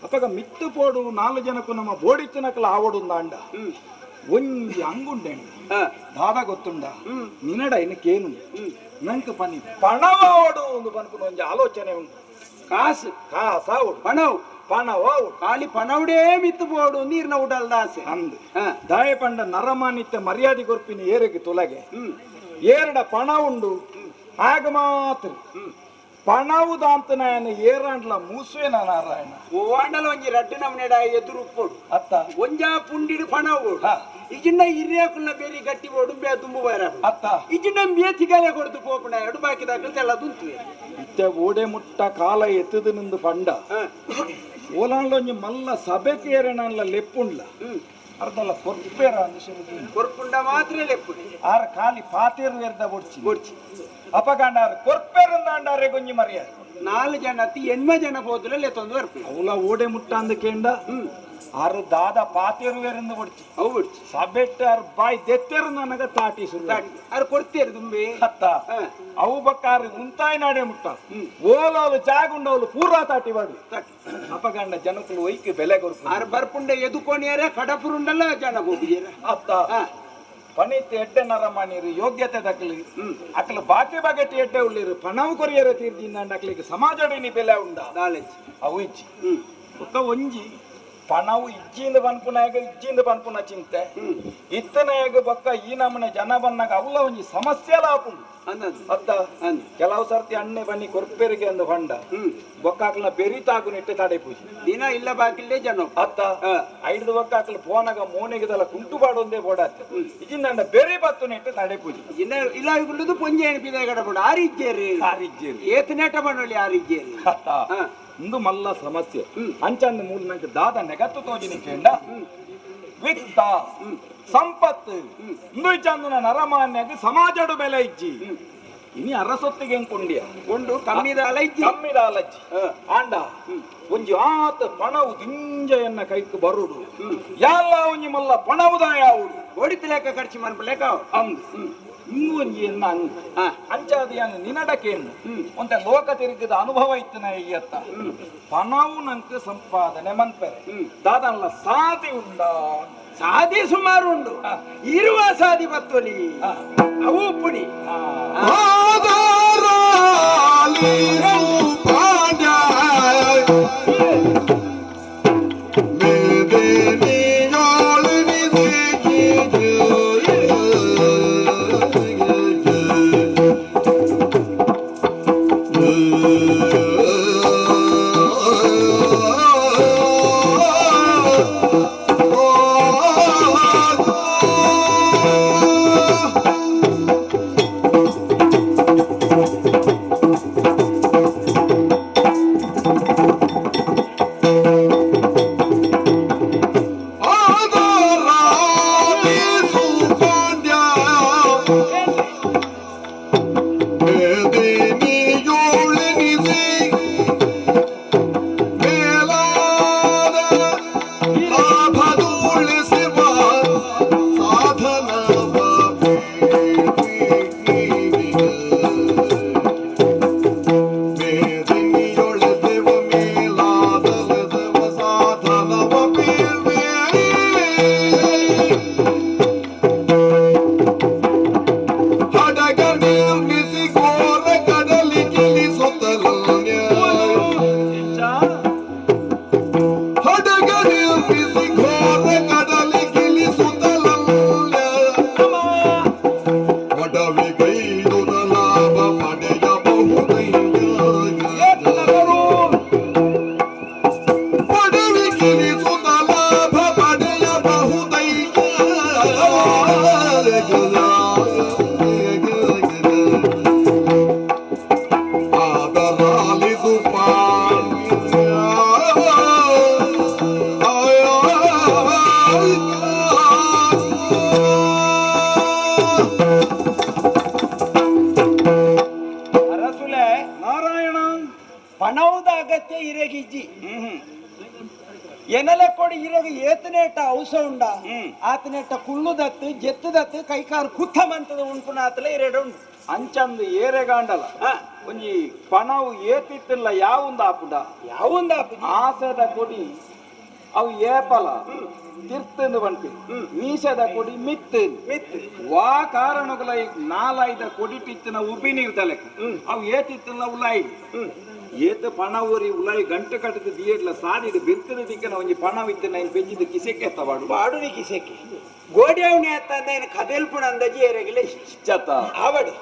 ಅಪ್ಪಗ ಮಿತ್ತು ಪೋಡು 4 ಜನಕ್ಕೂ ನಮ್ಮ ಬೋಡಿತ್ತಿನಕಲ ಆವಡುಂದ ಅಂಡ ಒಂಜಿ ಅಂಗುಂಡೆ ದಾದ ಗೊತ್ತುಂಡ ನಿನಡ ಏನಕ್ಕೇನು ನಂಕ ಪನಿ ಪಣವ ಓಡು ಒಂದು ಬನ್ಕೊಂಡು ಒಂಜಿ ಆಲೋಚನೆ ಉಂಟು ಕಾಸು ಕಾಸ ಓಡು ಪಣವ್ ಪಣವ ಓಡು ಖಾಲಿ ಪಣವಡೇ ಮಿತ್ತು ಬೋಡು ನೀರ್ನ ಉಡಲ್ದ ಆಸೆ ಅಂದು ದಾಯ ಪಂಡ ನರಮಾನಿತ್ಯ ಮರ್ಯಾದೆ ಕೊರ್ಪಿನ ಏರಿಗೆ ತುಲಗೆ ಏರಡ ಪಣ ಉಂಡು ಆಗ ಮಾತ್ರ ಪಣವುದ ಅಂತ ನಾನು ಏರಾಂಡ್ಲ ಮೂಸುವೆನ ನಾರಾಯಣ ಓವಾಂಡಲ ಒಂಜಿ ರಡ್ಡು ನಮ್ಮನೆಡ ಎದುರು ಉಪ್ಪೋಡು ಅತ್ತ ಒಂಜಾ ಪುಂಡಿಡು ಪಣವು ಇಜಿಂಡ ಹಿರಿಯಕುಲ್ನ ಬೇರಿ ಗಟ್ಟಿ ಓಡು ಬೇ ತುಂಬು ಬರ ಅತ್ತ ಇಜಿಂಡ ಮೇತಿಗಾಲೆ ಕೊಡ್ದು ಪೋಪುಣ ಎಡು ಬಾಕಿದಾಗ ತೆಲ್ಲ ದುಂತುವೆ ಇತ್ತೆ ಓಡೆ ಮುಟ್ಟ ಕಾಲ ಎತ್ತದು ನಿಂದು ಪಂಡ ಓಲಾಂಡ್ಲ ಒಂಜಿ ಮಲ್ಲ ಸಭೆಗೆ ಏರಣಲ್ಲ ಲೆಪ್ಪುಂಡ್ಲ ಅರ್ಧಲ್ಲ ಕೊರ್ಪೇರ ಕೊರ್ಪುಂಡ ಮಾತ್ರ ಲೆಪ್ಪುಡಿ ಆರ ಖಾಲಿ ಪಾತೇರು ಎರ್ದ ಬೊಡ್ಚಿ ಬೊಡ್ಚಿ ಅಪಗಂಡಾರ ಕೊರ್ಪೇರಂದ ಅಂಡಾರೆ ಗೊಂಜಿ ಮರ್ಯಾದೆ 4 ಜನ ಅತಿ 8 ಜನ ಹೋದ್ರೆ ತೊಂದು ಬರ್ಪಿ ಅವಳ ಓಡೆ ಮುಟ್ಟ ಅಂದಕೇಂಡ ಆರು ದಾದ ಪಾತೇರು ಬೇರೆಂದು ಬೊಡ್ಚಿ ಅವು ಬಿಡ್ಚಿ ಸಬೆಟ್ಟ ಆರು ಬಾಯಿ ದೆತ್ತೇರು ನನಗ ತಾಟಿ ಸುರು ಅವ್ರು ಕೊಡ್ತೀರಿ ತುಂಬಿ ಹತ್ತ ಅವು ಬಕ್ಕಾರು ಮುಂತಾಯಿ ನಾಡೆ ಮುಟ್ಟ ಓಲೋಲು ಜಾಗುಂಡವಲು ಪೂರಾ ತಾಟಿ ಬಾಡು ಅಪಗಂಡ ಜನಕ್ಕಳು ಒಯ್ಕೆ ಬೆಲೆ ಕೊಡ್ತಾರೆ ಆರು ಬರ್ಪುಂಡೆ ಎದುಕೋಣಿಯಾರೆ ಕಡಪುರುಂಡಲ್ಲ ಜನ ಹೋಗಿದ್ದೀರ ಅತ್ತ ಪಣಿತೆ ಎಡ್ಡೆ ನರಮಾಣಿರು ಯೋಗ್ಯತೆ ದಕ್ಕಲಿ ಅಕ್ಲ ಬಾಕಿ ಬಗೆಟ್ ಎಡ್ಡೆ ಉಳ್ಳಿರು ಪಣವು ಕೊರಿಯರ ತೀರ್ಜಿಂದ ಅಕ್ಲಿಗೆ ಸಮಾಜಡಿ ಬೆಲೆ ಉಂಡ ನಾಲೆಜ್ ಅವು ಇಚ್ಚಿ ಒಕ್ಕ ಒಂಜಿ ಪಣವು ಇಜ್ಜಿಂದ ಬನ್ಪುನಾಗ ಇಜ್ಜಿಂದ ಬನ್ಪುನ ಚಿಂತೆ ಇತ್ತನಾಗ ಬೊಕ್ಕ ಈ ನಮ್ಮನೆ ಜನ ಬಂದಾಗ ಅವಲ್ಲ ಒಂಜಿ ಸಮಸ್ಯೆ ಲಾಪುಂಡು ಅತ್ತ ಕೆಲವು ಸರ್ತಿ ಅಣ್ಣೆ ಬನ್ನಿ ಕೊರ್ಪೆರಿಗೆ ಅಂದು ಹೊಂಡ ಬೊಕ್ಕಾಕ್ಲ ಬೆರಿತಾಗು ನೆಟ್ಟೆ ತಡೆ ಪೂಜೆ ದಿನ ಇಲ್ಲ ಬಾಕಿಲ್ಲೇ ಜನ ಅತ್ತ ಐದು ಬೊಕ್ಕಾಕ್ಲ ಫೋನಾಗ ಮೋನೆಗೆದಲ್ಲ ಕುಂಟು ಬಾಡೊಂದೇ ಬೋಡಾತ್ತೆ ಇಜಿಂದ ಬೆರಿ ಬತ್ತು ನೆಟ್ಟೆ ತಡೆ ಪೂಜೆ ಇನ್ನ ಇಲ್ಲ ಇಗುಳ್ಳದು ಪೊಂಜೆ ಎಣಿಪಿದ ಗಡಬಡ ಆರಿಜ್ಜೇರಿ ಏತನೇಟ ಬಣ್ಣಲಿ ಆರಿಜ್ಜೇರಿ ಇಂದು ಮಲ್ಲ ಸಮಸ್ಯೆ ಅಂಚಂದ ಮೂಲ ನಂಗೆ ದಾದ ನೆಗತ್ತು ತೋಜಿನಿ ಕೇಂಡ ವಿತ್ತ ಸಂಪತ್ತು ಇಂದು ಚಂದನ ನರಮಾನ್ಯಾಗ ಸಮಾಜಡು ಬೆಲೆ ಇಜ್ಜಿ ಇನಿ ಅರಸೊತ್ತಿಗೆ ಕೊಂಡಿಯ ಕೊಂಡು ಕಮ್ಮಿದ ಅಲಜ್ಜಿ ಆಂಡ ಒಂಜಿ ಆತ ಪಣವು ದಿಂಜೆಯನ್ನ ಕೈಕ್ ಬರುಡು ಎಲ್ಲ ಒಂಜಿ ಮಲ್ಲ ಪಣವುದ ಯಾವುದು ಓಡಿತ ಲೆಕ್ಕ ಖರ್ಚು ಮಾಡ್ಬೇಕು ಅಂದು ಇಂಗು ಒಂಜಿ ಎನ್ನ ಅಂಚಾದಿಯನ್ನು ನಿನಡಕೇನು ಒಂತ ಲೋಕ ತಿರುಗಿದ ಅನುಭವ ಇತ್ತನ ಅತ್ತ ಪಣವು ನಂಗೆ ಸಂಪಾದನೆ ಮನ್ಪೆರೆ ದಾದಲ್ಲ ಸಾಧಿ ಉಂಡ ಸಾಧಿ ಸುಮಾರು ಉಂಡು ಇರುವ ಸಾಧಿ ಬತ್ತೊಲಿ ಅವು ಪುಡಿ Oh ಎನಲೆ ಕೊಡಿ ಇರೋಗ ಏತನೇಟ ಔಷ ಉಂಡ ಆತನೇಟ ಕುಳ್ಳುದತ್ತು ಜೆತ್ತದತ್ತು ಕೈಕಾರು ಕುತ್ತ ಮಂತದ ಉಂಟು ಆತಲ ಎರಡು ಉಂಟು ಅಂಚಂದು ಏರೆಗಾಂಡಲ ಒಂಜಿ ಪಣವು ಏತಿತ್ತಿಲ್ಲ ಯಾವುಂದ ಆಪುಡ ಆಸೆದ ಕೊಡಿ ಅವು ಏಪಲ ತಿರ್ತಂದು ಬಂಟಿ ಮೀಸದ ಕೊಡಿ ಮಿತ್ತು ವಾ ಕಾರಣಗಳ ನಾಲೈದ ಕೊಡಿ ಟಿತ್ತಿನ ಉಬಿ ನೀರ್ತಲೆ ಅವು ಏತಿತ್ತಿಲ್ಲ ಉಲಾಯಿ ಏತ ಪಣ ಊರಿ ಉಲಾಯಿ ಗಂಟೆ ಕಟ್ಟದ ದಿಯಡ್ಲ ಸಾಡಿಡು ಬಿರ್ತದ ದಿಕ್ಕನ ಒಂಜಿ ಪಣ ವಿತ್ತಿನ ಬೆಂಜಿದ ಕಿಸೆಕ್ಕೆ ಎತ್ತವಾಡು ಬಾಡುನಿ ಕಿಸೆಕ್ಕೆ ಗೋಡೆಯವನೇ ಅತ್ತ ಕದಲ್ಪುಣ ಅಂದಾಜಿ ಏರೆಗಲೇ ಚತ್ತ ಆವಡು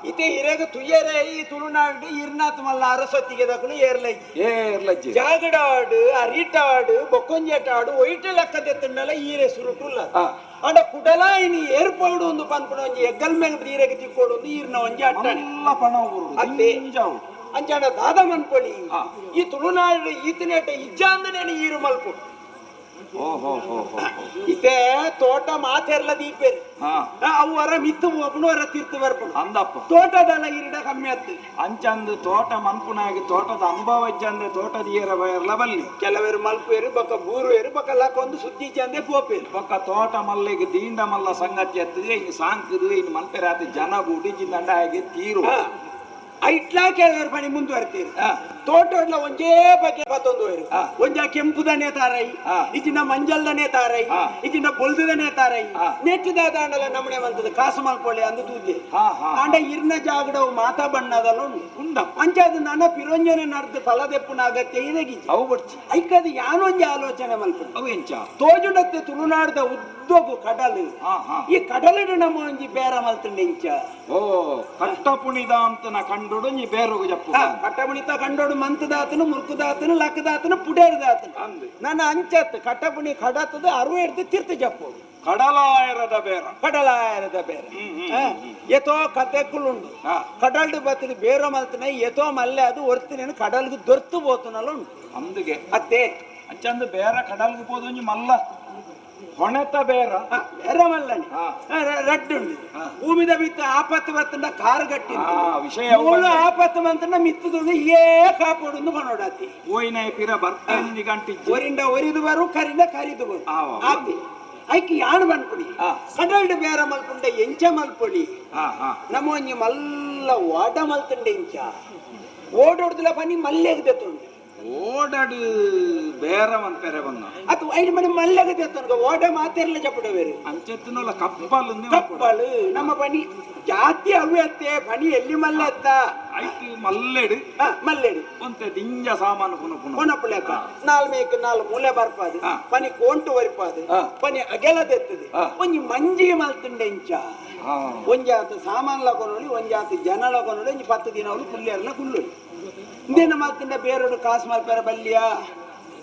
ಇತೆ ಇರೆಗ ತುಯ್ಯರೆ ಈ ತುಳುನಾಡು ಇರ್ನಾತ್ ಮಲ್ಲ ಅರಸೊತ್ತಿಗೆ ದಕ್ಕಲು ಏರ್ಲಜ್ಜಿ ಜಾಗಡಾಡು ಅರಿಟಾಡು ಬೊಕ್ಕೊಂಜೆಟಾಡು ಒಯ್ಟ ಲೆಕ್ಕದೆತ್ತಂಡಲ ಈರೆ ಸುರುಟುಲ್ಲ ಅಂಡ ಕುಡಲ ಇನಿ ಏರ್ಪಾಡು ಒಂದು ಪನ್ಪುಣ ಒಂಜಿ ಎಗ್ಗಲ್ ಮೇಲೆ ಈರೆಗೆ ತಿಕ್ಕೋಡು ಒಂದು ಈರ್ನ ಒಂಜಿ ಅಟ್ಟಾಣಿ ಪಣ ಅತ್ತೆ ಅಂಚಾಡ ದಾದ ಮನ್ಪೊಳಿ ಈ ತುಳುನಾಡು ಈತನೇಟ ಇಜ್ಜಾಂದನೇನು ಈರು ಮಲ್ಪು ಇತೆ ತೋಟ ಮಾತೆರ್ಲ ದೀಪೇರು ಅವು ವರ ಮಿತ್ತು ಒಬ್ಬನು ವರ ತೀರ್ಥ ಬರ್ಪುಣ ಅಂದಪ್ಪ ತೋಟದಲ್ಲ ಇರಿಡ ಕಮ್ಮಿ ಆತು ಅಂಚಂದು ತೋಟ ಮನ್ಪುನಾಗಿ ತೋಟದ ಅನುಭವ ಇಜ್ಜಂದೆ ತೋಟದ ಏರ ಬಯರ್ಲ ಬಲ್ಲಿ ಕೆಲವರು ಮಲ್ಪೇರು ಬೊಕ್ಕ ಬೂರುವೇರು ಬೊಕ್ಕ ಲಕ್ಕೊಂದು ಸುದ್ದಿ ಚಂದೆ ಪೋಪೇರು ಬೊಕ್ಕ ತೋಟ ಮಲ್ಲಿಗೆ ದೀಂಡ ಮಲ್ಲ ಸಂಗತಿ ಎತ್ತದೆ ಇನ್ನು ಸಾಂಕದು ಇನ್ನು ಮಲ್ಪೇರ ಆತ ಜನ ಬುಡಿಜಿ ದಂಡ ಹಾಗೆ ತೀರು ಐಟ್ಲಾ ಕೆಲವರು ಪಣಿ ಮುಂದುವರ್ತೀರಿ ತೋಟಡ್ಲ ಒಂಜೇ ಬಗ್ಗೆ ಮತ್ತೊಂದು ಒಂಜ ಕೆಂಪುದನೇ ತಾರೈ ಇಜಿನ ಮಂಜಲ್ದನೇ ತಾರೈ ಇಜಿನ ಬೊಲ್ದನೇ ತಾರೈ ನೆಚ್ಚಿದ ದಾಂಡಲ ನಮ್ಮನೆ ಬಂತದ ಕಾಸು ಮಲ್ಕೊಳ್ಳಿ ಅಂದು ತೂದ್ದೆ ಆಂಡ ಇರ್ನ ಜಾಗಡವು ಮಾತಾ ಬಣ್ಣದಲ್ಲ ಉಂಡ ಅಂಚಾದ ನನ್ನ ಪಿರಂಜನೆ ನಡೆದು ಫಲದೆಪ್ಪುನ ಅಗತ್ಯ ಇರಗಿ ಅವು ಬರ್ಚಿ ಐಕದು ಯಾನೊಂಜಿ ಆಲೋಚನೆ ಮಲ್ಕೊಂಡು ಅವು ಎಂಚ ತೋಜುಡತ್ತೆ ತುಳುನಾಡದ ಉದ್ದೋಗು ಕಡಲು ಈ ಕಡಲಿನ ನಮ್ಮ ಒಂಜಿ ಬೇರ ಮಲ್ತಂಡೆ ಇಂಚ ಓ ಕಟ್ಟಪುಣಿದ ಅಂತ ನಾ ಕಂಡೋಡು ನೀ ಬೇರೋಗು ಜಪ್ಪು ಕಟ್ಟಪುಣಿತ ಕಂಡೋಡು ಮಂತದಾತನು ಮುರ್ಕುದಾತನು ಲಕ್ಕದಾತನು ಪುಡೇರ್ದಾತನು ನನ್ನ ಅಂಚತ್ ಕಟ್ಟಪುಣಿ ಕಡತದ ಅರು ಹಿಡ್ದು ತೀರ್ಥ ಜಪ್ಪು ಕಡಲಾಯರದ ಬೇರ ಎತೋ ಕತೆಕ್ಕುಳುಂಡು ಕಡಲ್ಡು ಬತ್ತದು ಬೇರೋ ಮಲ್ತನ ಎತೋ ಮಲ್ಲೆ ಅದು ಒರ್ತಿನೇನು ಕಡಲ್ಗೆ ದೊರ್ತು ಬೋತನಲ್ಲ ಉಂಟು ಅಂದಿಗೆ ಅತ್ತೆ ಅಂಚಂದು ಬೇರ ಕಡಲ್ಗೆ ಹೋದು ಮಲ್ಲ ಹೊಣೆತ ಬೇರ ಬೇರೆ ಮಲ್ಲನಿ ರಡ್ಡುಂಡು ಭೂಮಿದ ಬಿತ್ತ ಆಪತ್ತು ಬತ್ತಂಡ ಕಾರು ಗಟ್ಟಿ ವಿಷಯ ಆಪತ್ತು ಬಂತಂಡ ಮಿತ್ತದು ಏ ಕಾಪಾಡು ಬನೋಡಾತಿ ಓಯ್ನ ಪಿರ ಬರ್ತಾನಿ ಗಂಟಿ ಒರಿಂದ ಒರಿದು ಬರು ಕರಿಂದ ಕರಿದು ಬರು ಆತಿ ಐಕಿ ಯಾಣ್ ಬನ್ಪುಡಿ ಕಡಲ್ಡು ಬೇರೆ ಮಲ್ಪುಂಡ ಎಂಚ ಮಲ್ಪುಡಿ ನಮ್ಮ ಒಂಜಿ ಮಲ್ಲ ಓಡ ಮಲ್ತಂಡೆ ಎಂಚ ಓಡೋಡ್ದಿಲ್ಲ ಬನ್ನಿ ಮಲ್ಲೆಗ್ದೆತ್ತುಂಡು ಓಡಾಡು ಬೇರೆ ಮಂಪೆರೆ ಬಂದ ಅದು ಐದು ಮನೆ ಮಲ್ಲೆಗ್ದೆತ್ತುಂಡು ಓಡ ಮಾತೆರ್ಲ ಚಪ್ಪಡವೇರು ಅಂಚೆತ್ತಿನಲ್ಲ ಕಪ್ಪಲು ಕಪ್ಪಲು ನಮ್ಮ ಬನಿ ಜಾತಿ ಅವ್ಯತ್ತೆ ಬನಿ ಎಲ್ಲಿ ಮಲ್ಲೆತ್ತ ಐಟಿ ಮಲ್ಲೆಡು ಒಂತೆ ದಿಂಜ ಸಾಮಾನು ಪುನಃ ನಾಲ್ ಮೂಲೆ ಬರ್ಪಾದು ಪನಿ ಕೋಂಟು ಒರಿಪಾದು ಪನಿ ಅಗೆಲದೆತ್ತದೆ ಒಂಜಿ ಮಂಜಿಗೆ ಮಲ್ತುಂಡೆ ಇಂಚ ಒಂಜಾತ ಸಾಮಾನ್ಲ ಕೊನೊಳಿ ಒಂಜಾತ ಜನಲ ಕೊನೊಳಿ ಒಂಜಿ 10 ದಿನ ಅವಳು ಕುಲ್ಲೇರ್ಲ ಕುಲ್ಲುಳಿ ಇಂದೇನ ಮಲ್ತುಂಡ ಬೇರೋಡು ಕಾಸು ಮಲ್ಪೆರ ಬಲ್ಲಿಯ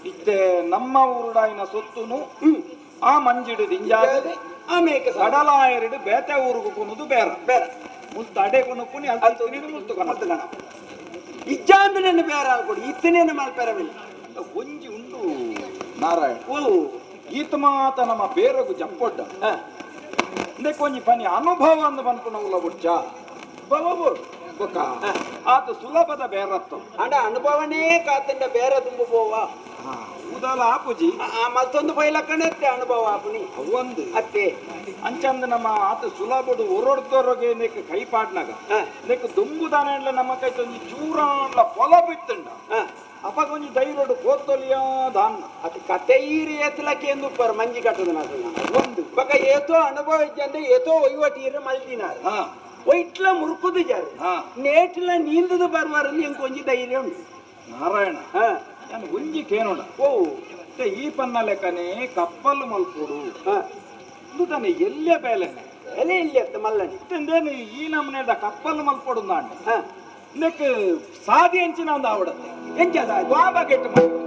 ಇತ್ತೆ ನಮ್ಮ ಊರುಡಾಯಿನ ಸೊತ್ತುನು ಆ ಮಂಜಿಡು ದಿಂಜಾಗದೆ ಆಮೇಲೆ ಕಡಲಾಯರಿಡು ಬೇತೆ ಊರುಗು ಕುನುದು ಬೇರೆ ಮುಲ್ತ ಅಡೆ ಕೊನುಕುನಿ ಅಂತ ಮುಲ್ತು ಕಣ ಇಜ್ಜಾಂದು ಬೇರೆ ಅಲ್ಕೊಡಿ ಇತ್ತನೇನು ಮಲ್ಪೆರವಿಲ್ಲ ಒಂಜಿ ಉಂಡು ನಾರಾಯಣ ಈತ ಮಾತ ನಮ್ಮ ಬೇರಗು ಜಪ್ಪೊಡ್ಡ ಕೊಂಜಿ ಪನಿ ಅನುಭವ ಅಂದು ಬನ್ಪುಣವುಲ ಬುಡ್ಚ ಬೊಕ್ಕ ಆತ ಸುಲಭದ ಬೇರತ್ತು ಅಂಡ ಅನುಭವನೇ ಕಾತಂಡ ಬೇರೆ ತುಂಬು ಬೋವ ಉದಲ ಆಪುಜಿ ಮತ್ತೊಂದು ಬೈಲಕ್ಕಣತ್ತೆ ಅನುಭವ ಆಪುನಿ ಒಂದು ಅತ್ತೆ ಅಂಚಂದ ನಮ್ಮ ಆತ ಸುಲಭಡು ಹೊರಡ್ದೋರಗೆ ನೆಕ್ ಕೈ ಪಾಡ್ನಾಗ ನೆಕ್ ದುಂಬುದಾನ ನಮ್ಮ ಕೈ ತಂದು ಚೂರಾಂಡ್ಲ ಪೊಲ ಬಿತ್ತಂಡ ಅಪ್ಪ ಒಂಜಿ ಧೈರ್ಯಡು ಕೋತ್ತೊಲಿಯ ದಾನ್ನ ಅದು ಕತೆ ಈರಿ ಎತ್ತಲಕ್ಕೆ ಎಂದು ಬರ್ ಮಂಜಿ ಕಟ್ಟದ ಒಂದು ಬಕ ಏತೋ ಅನುಭವ ಇದ್ದಂದ್ರೆ ಏತೋ ಒಯ್ವಟೀರ ಮಲ್ದಿನಾರ ಒಯ್ಟ್ಲ ಮುರುಕುದು ಜಾರು ನೇಟ್ಲ ನೀಂದದು ಬರ್ವಾರಲ್ಲಿ ಹೆಂಗ್ ಒಂಜಿ ಧೈರ್ಯ ಉಂಟು ನಾರಾಯಣ ನಾನು ಒಂಜಿ ಕೇನೋಡ ಈ ಪನ್ನ ಲೆಕ್ಕನೆ ಕಪ್ಪಲು ಮಲ್ಪುಡು ತಾನೆ ಎಲ್ಲೇ ಬೇಲೆನೆ ಎಲೆ ಇಲ್ಲಿ ಅತ್ತ ಮಲ್ಲನಿ ಇತ್ತಂದೇನು ಈ ನಮ್ಮನೆದ ಕಪ್ಪಲು ಮಲ್ಪೊಡು ನಾಂಡ ನೆಕ್ ಸಾದಿ ಹೆಂಚಿನ ಒಂದು ಆವಡತ್ತೆ ಎಂಚದ ಬಾಬಾ ಕೆಟ್ಟು ಬಲ್ಲ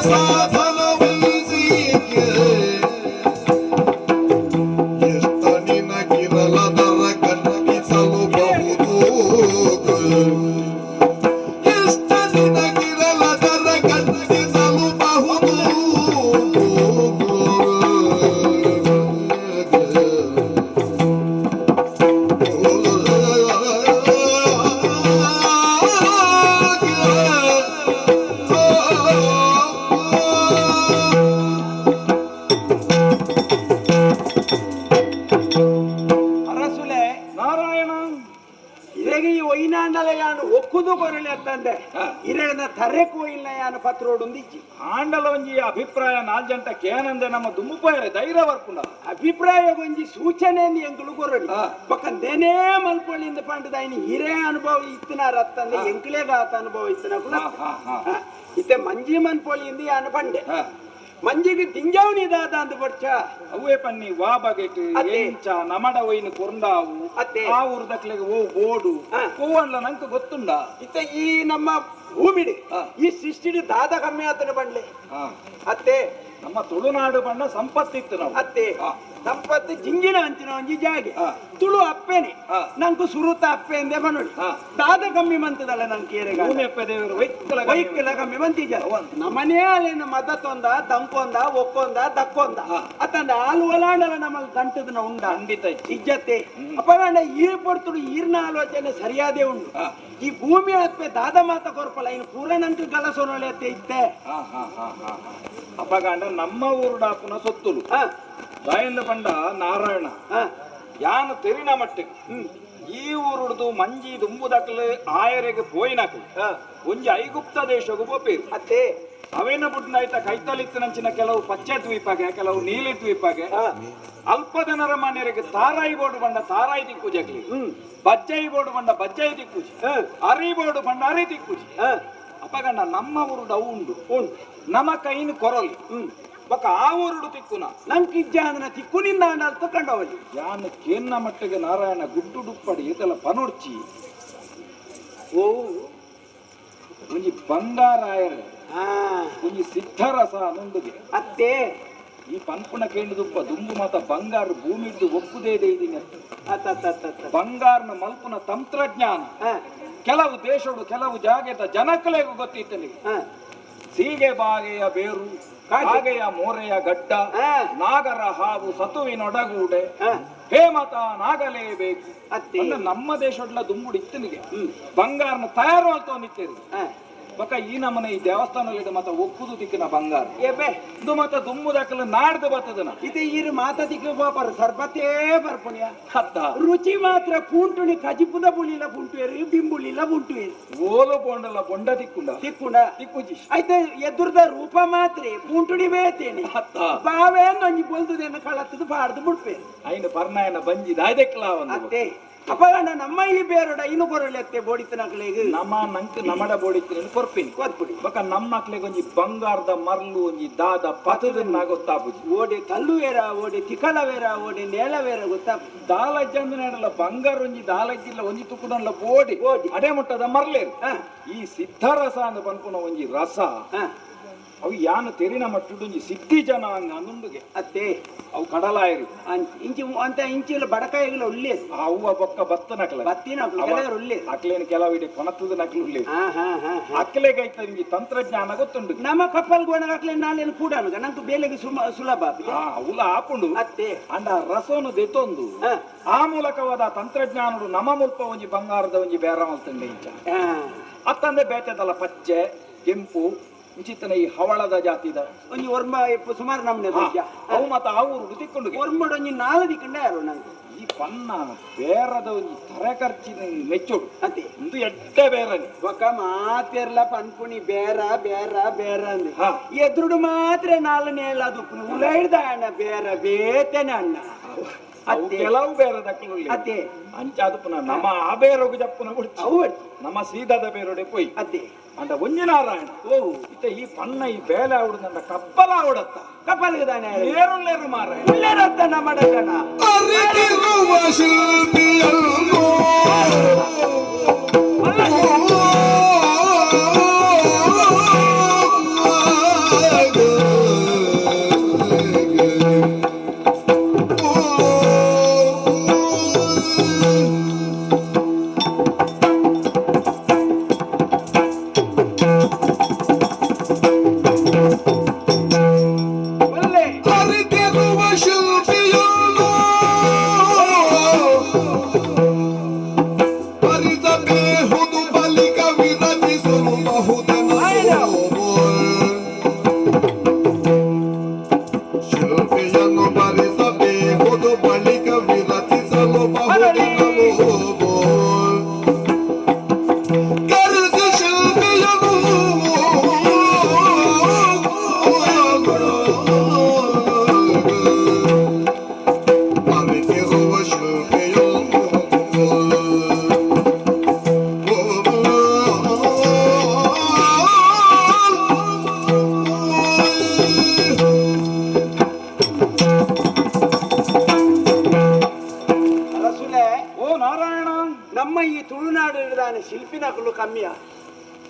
ಸಾಧನವೀಸಿಕೆ ಎಷ್ಟ ನಿನಗಿರಲದರ ಕಣ್ಣಿಸಲಬಹುದು ಎಷ್ಟ ನಿನಗಿರಲದರ ಕಣ್ಣಿಸಲಬಹುದು ಅರಸುಲೆ ನಾರಾಯಣ ಇರೆಗೆ ಈ ಒಯ್ನಾಂಡಲ ಯಾನು ಒಕ್ಕುದು ಕೊರಳೆ ಅಂತಂದೆ ಇರೆಗನ ತರೆಕು ಇಲ್ಲ ಯಾನು ಪತ್ರೋಡುಂದಿಚ್ಚಿ ಆಂಡಲ ಒಂಜಿ ಅಭಿಪ್ರಾಯ ನಾಲ್ಜಂಟ ಕೇನಂದೆ ನಮ್ಮ ದುಮ್ಮುಪಾಯರೆ ಧೈರ್ಯ ಬರ್ಪುಂಡ ಅಭಿಪ್ರಾಯ ಒಂಜಿ ಸೂಚನೆ ಎಂಕುಲು ಕೊರಡು ಪಕ್ಕಂದೇನೇ ಮಲ್ಪೊಳ್ಳಿಂದ ಪಂಡದ ಇನ್ನು ಹಿರೇ ಅನುಭವ ಇತ್ತಿನಾರ ಅತ್ತಂದೆ ಎಂಕ್ಲೇಗಾತ ಅನುಭವ ಇತ್ತಿನ ಕೂಡ ಇತ್ತೆ ಮಂಜಿ ಮನ್ಪೊಳ್ಳಿಂದ ಯಾನು ಪಂಡೆ ಮಂಜಿಗೆ ತಿಂಜಾವಣಿ ದಾದ ಅಂದು ಬರ್ಚ ಅವೇ ಪನ್ನಿ ವಾ ಬಗೆಟ್ ಅತ್ತೆ. ಎಂಚ ನಮಡ ಒಯ್ನು ಕೊರ್ಂದಾವು ಅತ್ತೆ. ಆ ಊರ್ದಕ್ಲೆಗೆ ಓ ಬೋಡು ಕೋವನ್ಲ ನಂಗೆ ಗೊತ್ತುಂಡ ಇತ್ತೆ ಈ ನಮ್ಮ ಭೂಮಿಡಿ ಈ ಸೃಷ್ಟಿಡಿ ದಾದ ಕಮ್ಮಿ ಆತನ ಬಂಡ್ಲೆ ಅತ್ತೆ ನಮ್ಮ ತುಳುನಾಡು ಬಣ್ಣ ಸಂಪತ್ತಿತ್ತು ನಾವು ಅತ್ತೆ ಸಂಪತ್ತು ಜಿಂಗಿನ ಅಂಚಿನ ಒಂಜಿ ಜಾಗೆ ತುಳು ಅಪ್ಪೇನೆ ನಂಕು ಸುರುತ ಅಪ್ಪೆ ಎಂದೇ ಬನ್ನೋಡಿ ದಾದ ಕಮ್ಮಿ ಮಂತದಲ್ಲ ನನ್ ಕೇರೆಗ ಭೂಮಿಯಪ್ಪ ದೇವರು ವೈಕ್ಕೆಲ್ಲ ಕಮ್ಮಿ ಮಂತಿಜ ನಮ್ಮನೇ ಅಲ್ಲೇನ ಮದತ್ತೊಂದ ದಂಕೊಂದ ಒಕ್ಕೊಂದ ದಕ್ಕೊಂದ ಅತ್ತಂದ ಹಾಲು ಒಲಾಂಡಲ ನಮ್ಮಲ್ಲಿ ದಂಟದನ ಉಂಡ ಖಂಡಿತ ಇಜ್ಜತ್ತೆ ಅಪ್ಪಗಂಡ ಈರ್ ಪಡ್ತುಡು ಈರ್ನ ಆಲೋಚನೆ ಸರಿಯಾದೇ ಉಂಡು ಈ ಭೂಮಿ ಅಪ್ಪೆ ದಾದ ಮಾತ ಕೊರ್ಪಲ್ಲ ಇನ್ನು ಪೂರ ನಂಕು ಗಲಸೊನೊಳೆ ಅತ್ತೆ ಇತ್ತೆ ಅಪಗಾಂಡ ನಮ್ಮ ಊರುಡಾಪುನ ಸೊತ್ತುಲು ದಾಯಂದ ಪಂಡ ನಾರಾಯಣ ಯಾನ ತೆರಿನ ಮಟ್ಟಿಗೆ ಈ ಊರುಡ್ದು ಮಂಜಿ ದುಂಬುದಕ್ಲು ಆಯರೆಗೆ ಪೋಯಿನಕ್ಲು ಒಂಜಿ ಐಗುಪ್ತ ದೇಶಗೂ ಬೋಪೇರು ಅತ್ತೆ ಅವೇನ ಬುಡ್ನಾಯ್ತ ಕೈತಲಿತ್ತಿನಂಚಿನ ಕೆಲವು ಪಚ್ಚೆ ದ್ವೀಪಗೆ ಕೆಲವು ನೀಲಿ ದ್ವೀಪಗೆ ಅಲ್ಪ ಜನರ ಮನೆಯರಿಗೆ ತಾರಾಯಿ ಬೋರ್ಡು ಬಂಡ ತಾರಾಯಿ ದಿಕ್ಕುಜಗ್ಲಿ ಬಜ್ಜಾಯಿ ಬೋರ್ಡು ಬಂಡ ಬಜ್ಜಾಯಿ ದಿಕ್ಕುಜಿ ಅರಿ ಬೋರ್ಡು ಬಂಡ ಅರಿ ದಿಕ್ಕುಜಿ ಅಪಗಂಡ ನಮ್ಮ ಊರುಡು ಅವು ಉಂಡು ನಮ್ಮ ಕೈನು ಕೊರಲಿ ಬೊಕ್ಕ ಆ ಊರುಡು ತಿಕ್ಕುನ ನಂಗೆ ಇಜ್ಜಾಂದನ ತಿಕ್ಕುನಿಂದ ಅಂಡಲ್ ತಕೊಂಡವಲ್ಲಿ ಯಾನು ಕೇನ್ನ ಮಟ್ಟಿಗೆ ನಾರಾಯಣ ಗುಡ್ಡು ಡುಪ್ಪಡಿ ಇದೆಲ್ಲ ಪನೋಡ್ಚಿ ಓ ಒಂಜಿ ಬಂಗಾರಾಯರೆ ಒಂಜಿ ಸಿದ್ಧರಸ ನೊಂದುಗೆ ಅತ್ತೆ ಈ ಪಂಪುನ ಕೇಂದ್ರದುಪ್ಪ ದುಂಬು ಮಾತ ಬಂಗಾರ ಭೂಮಿಡ್ದು ಒಪ್ಪುದೇ ಇದೀನಿ ಬಂಗಾರನ ಮಲ್ಪುನ ತಂತ್ರಜ್ಞಾನ ಕೆಲವು ದೇಶಡು ಕೆಲವು ಜಾಗೆದ ಜನಕಲೆಗೂ ಗೊತ್ತಿತ್ತು ಸೀಗೆ ಬಾಗೆಯ ಬೇರು ಕಾಗೆಯ ಮೋರೆಯ ಗಡ್ಡ ನಾಗರ ಹಾವು ಸತುವಿನೊಡಗೂಡೆ ಹೇಮತ ನಾಗಲೇಬೇಕು ಅಂದ್ರೆ ನಮ್ಮ ದೇಶಡ್ಲ ದುಂಬುಡು ಇತ್ತನಿಗೆ ಬಂಗಾರನ ತಯಾರು ಅಂತ ನಿತ್ತೇರಿ ಬೊಕ್ಕ ಈ ನಮ್ಮನೆ ಈ ದೇವಸ್ಥಾನದಲ್ಲಿ ಮತ್ತ ಒಕ್ಕುದು ದಿಕ್ಕಿನ ಬಂಗಾರ ಏಬೆ ಇದು ಮತ್ತ ದುಂಬುದಕ್ಕಲು ನಾಡ್ದು ಬರ್ತದನ ಇದು ಈರು ಮಾತದಿಕ್ಕೆ ಬಾಪರ್ ಸರ್ಬತ್ತೇ ಬರ್ಪುಣ್ಯ ಅತ್ತ ರುಚಿ ಮಾತ್ರ ಪೂಂಟುಣಿ ಕಜಿಪುದ ಬುಳಿಲ ಪುಂಟುವೇರು ಬಿಂಬುಳಿಲ ಬುಂಟುವೇರು ಓಲು ಬೋಂಡಲ್ಲ ಬೊಂಡ ದಿಕ್ಕುಂಡ ತಿಕ್ಕುಂಡ ದಿಕ್ಕುಜಿ అయితే ಎದುರ್ದ ರೂಪ ಮಾತ್ರ ಪೂಂಟುಡಿ ಬೇತೇನೆ ಅತ್ತ ಬಾವೇ ನೊಂಜಿ ಬೊಲ್ದುದೇನ ಕಳತ್ತದು ಬಾಡ್ದು ಬಿಡ್ಪೇರು ಐನು ಪರ್ನಾಯನ ಬಂಜಿ ದಾಯ್ದೆಕ್ಲ ಅತ್ತೆ ಅಪ್ಪಗಂಡ ನಮ್ಮ ಈ ಬೇರೋಡ ಇನ್ನು ಕೊರಳೆ ಅತ್ತೆ ಬೋಡಿತ ನಕ್ಲೆಗೆ ನಮ್ಮ ನಂಕ್ ನಮಡ ಬೋಡಿತ್ತು ಕೊರ್ಪಿನಿ ಕೊರ್ಪುಡಿ ಬೊಕ್ಕ ನಮ್ಮ ಮಕ್ಳಿಗೆ ಒಂಜಿ ಬಂಗಾರದ ಮರ್ಲು ಒಂಜಿ ದಾದ ಪತದನ್ನ ಗೊತ್ತಾಪುಜಿ ಓಡೆ ಕಲ್ಲುವೇರ ಓಡೆ ತಿಕಲವೇರ ಓಡೆ ನೇಳವೇರ ಗೊತ್ತಾ ದಾಲಜ್ಜಂದು ನೆಡಲ್ಲ ಬಂಗಾರ ಒಂಜಿ ದಾಲಜ್ಜಿಲ್ಲ ಒಂಜಿ ತುಕ್ಕುಡಲ್ಲ ಬೋಡಿ ಅಡೆ ಮುಟ್ಟದ ಮರ್ಲೇರು ಈ ಸಿದ್ಧರಸ ಅಂದ ಪನ್ಪುನ ಒಂಜಿ ರಸ ಅವು ಯಾನು ತೆರಿನ ಮಟ್ಟುಡು ಒಂಜಿ ಸಿದ್ಧಿ ಜನ ಹಂಗ ಅನ್ನುಂಡುಗೆ ಅತ್ತೆ ಅವು ಕಡಲಾಯರು ಇಂಚಿ ಅಂತ ಇಂಚಿಲ ಬಡಕಾಯಿಗಳ ಉಳ್ಳಿ ಅವ್ವ ಬೊಕ್ಕ ಬತ್ತ ನಕ್ಲ ಬತ್ತಿನ ಉಳ್ಳಿ ಅಕ್ಲೇನು ಕೆಲವಿಡೆ ಕೊನತದ ನಕ್ಲು ಉಳ್ಳಿ ಅಕ್ಲೆಗೈತ ನಿಮ್ಗೆ ತಂತ್ರಜ್ಞಾನ ಗೊತ್ತುಂಡು ನಮ್ಮ ಕಪ್ಪಲ್ ಗೋಣಗಾಕ್ಲೆ ನಾಲೇನು ಕೂಡ ನಂಗೆ ಬೇಲೆಗೆ ಸುಲಭ ಅವಲ ಆಪುಂಡು ಅತ್ತೆ ಅಂಡ ರಸವನ್ನು ದೆತ್ತೊಂದು ಆ ಮೂಲಕವಾದ ತಂತ್ರಜ್ಞಾನಡು ನಮ್ಮ ಮುಲ್ಪ ಒಂಜಿ ಬಂಗಾರದ ಒಂಜಿ ಬೇರ ಮಲ್ತಂಡೆ ಇಂಚ ಅತ್ತಂದೆ ಬೇತದಲ್ಲ ಪಚ್ಚೆ ಕೆಂಪು ಉಚಿತನ ಈ ಹವಳದ ಜಾತಿದ ಒಂಜಿ ವರ್ಮ ಸುಮಾರು ನಮ್ನೆ ಅವು ಮತ್ತ ಆ ಊರು ತಿಕ್ಕೊಂಡು ವರ್ಮಡ್ ಒಂಜಿ ನಾಲ್ ದಿಕ್ಕಂಡ ಯಾರು ನಂಗೆ ಈ ಪನ್ನ ಬೇರದ ಒಂಜಿ ತರೆ ಖರ್ಚಿನ ಮೆಚ್ಚೋಡು ಅತ್ತೆ ಒಂದು ಎಡ್ಡೆ ಬೇರನಿ ಒಕ್ಕ ಮಾತೆರ್ಲ ಪನ್ಪುಣಿ ಬೇರ ಬೇರ ಬೇರ ಅಂದೆ ಎದುರುಡು ಮಾತ್ರ ನಾಲ್ನೇ ಅದು ಉಳೈಡ್ದ ಅಣ್ಣ ಬೇರ ಬೇತೇನೆ ಅಣ್ಣ ಕೆಲವು ಬೇರೆ ದಕ್ಕಲು ಅತ್ತೆ ಅಂಚಾದು ಪುನಃ ನಮ್ಮ ಆ ಬೇರೋಗ ಜಪ್ಪುನ ಬಿಡ್ತು ಅವು ನಮ್ಮ ಸೀದಾದ ಬೇರೋಡೆ ಪೋಯ್ ಅತ್ತೆ ಅಂಡ ಒಂಜಿನಾರಾಯಣ ಓ ಇತ್ತ ಈ ಪನ್ನ ಈ ಬೇಲೆ ಆವಡು ನನ್ನ ಕಪ್ಪಲ ಆವಡತ್ತ ಕಪಲ್ಗೆ ತಾನೆ ಏರುಳ್ಳೇರು ಮಾರ ಉಳ್ಳೇರತ್ತ ನಮ್ಮ ಜನ ಅರಿತಿರುವ ಶಿಲ್ಪಿಯನ್ನು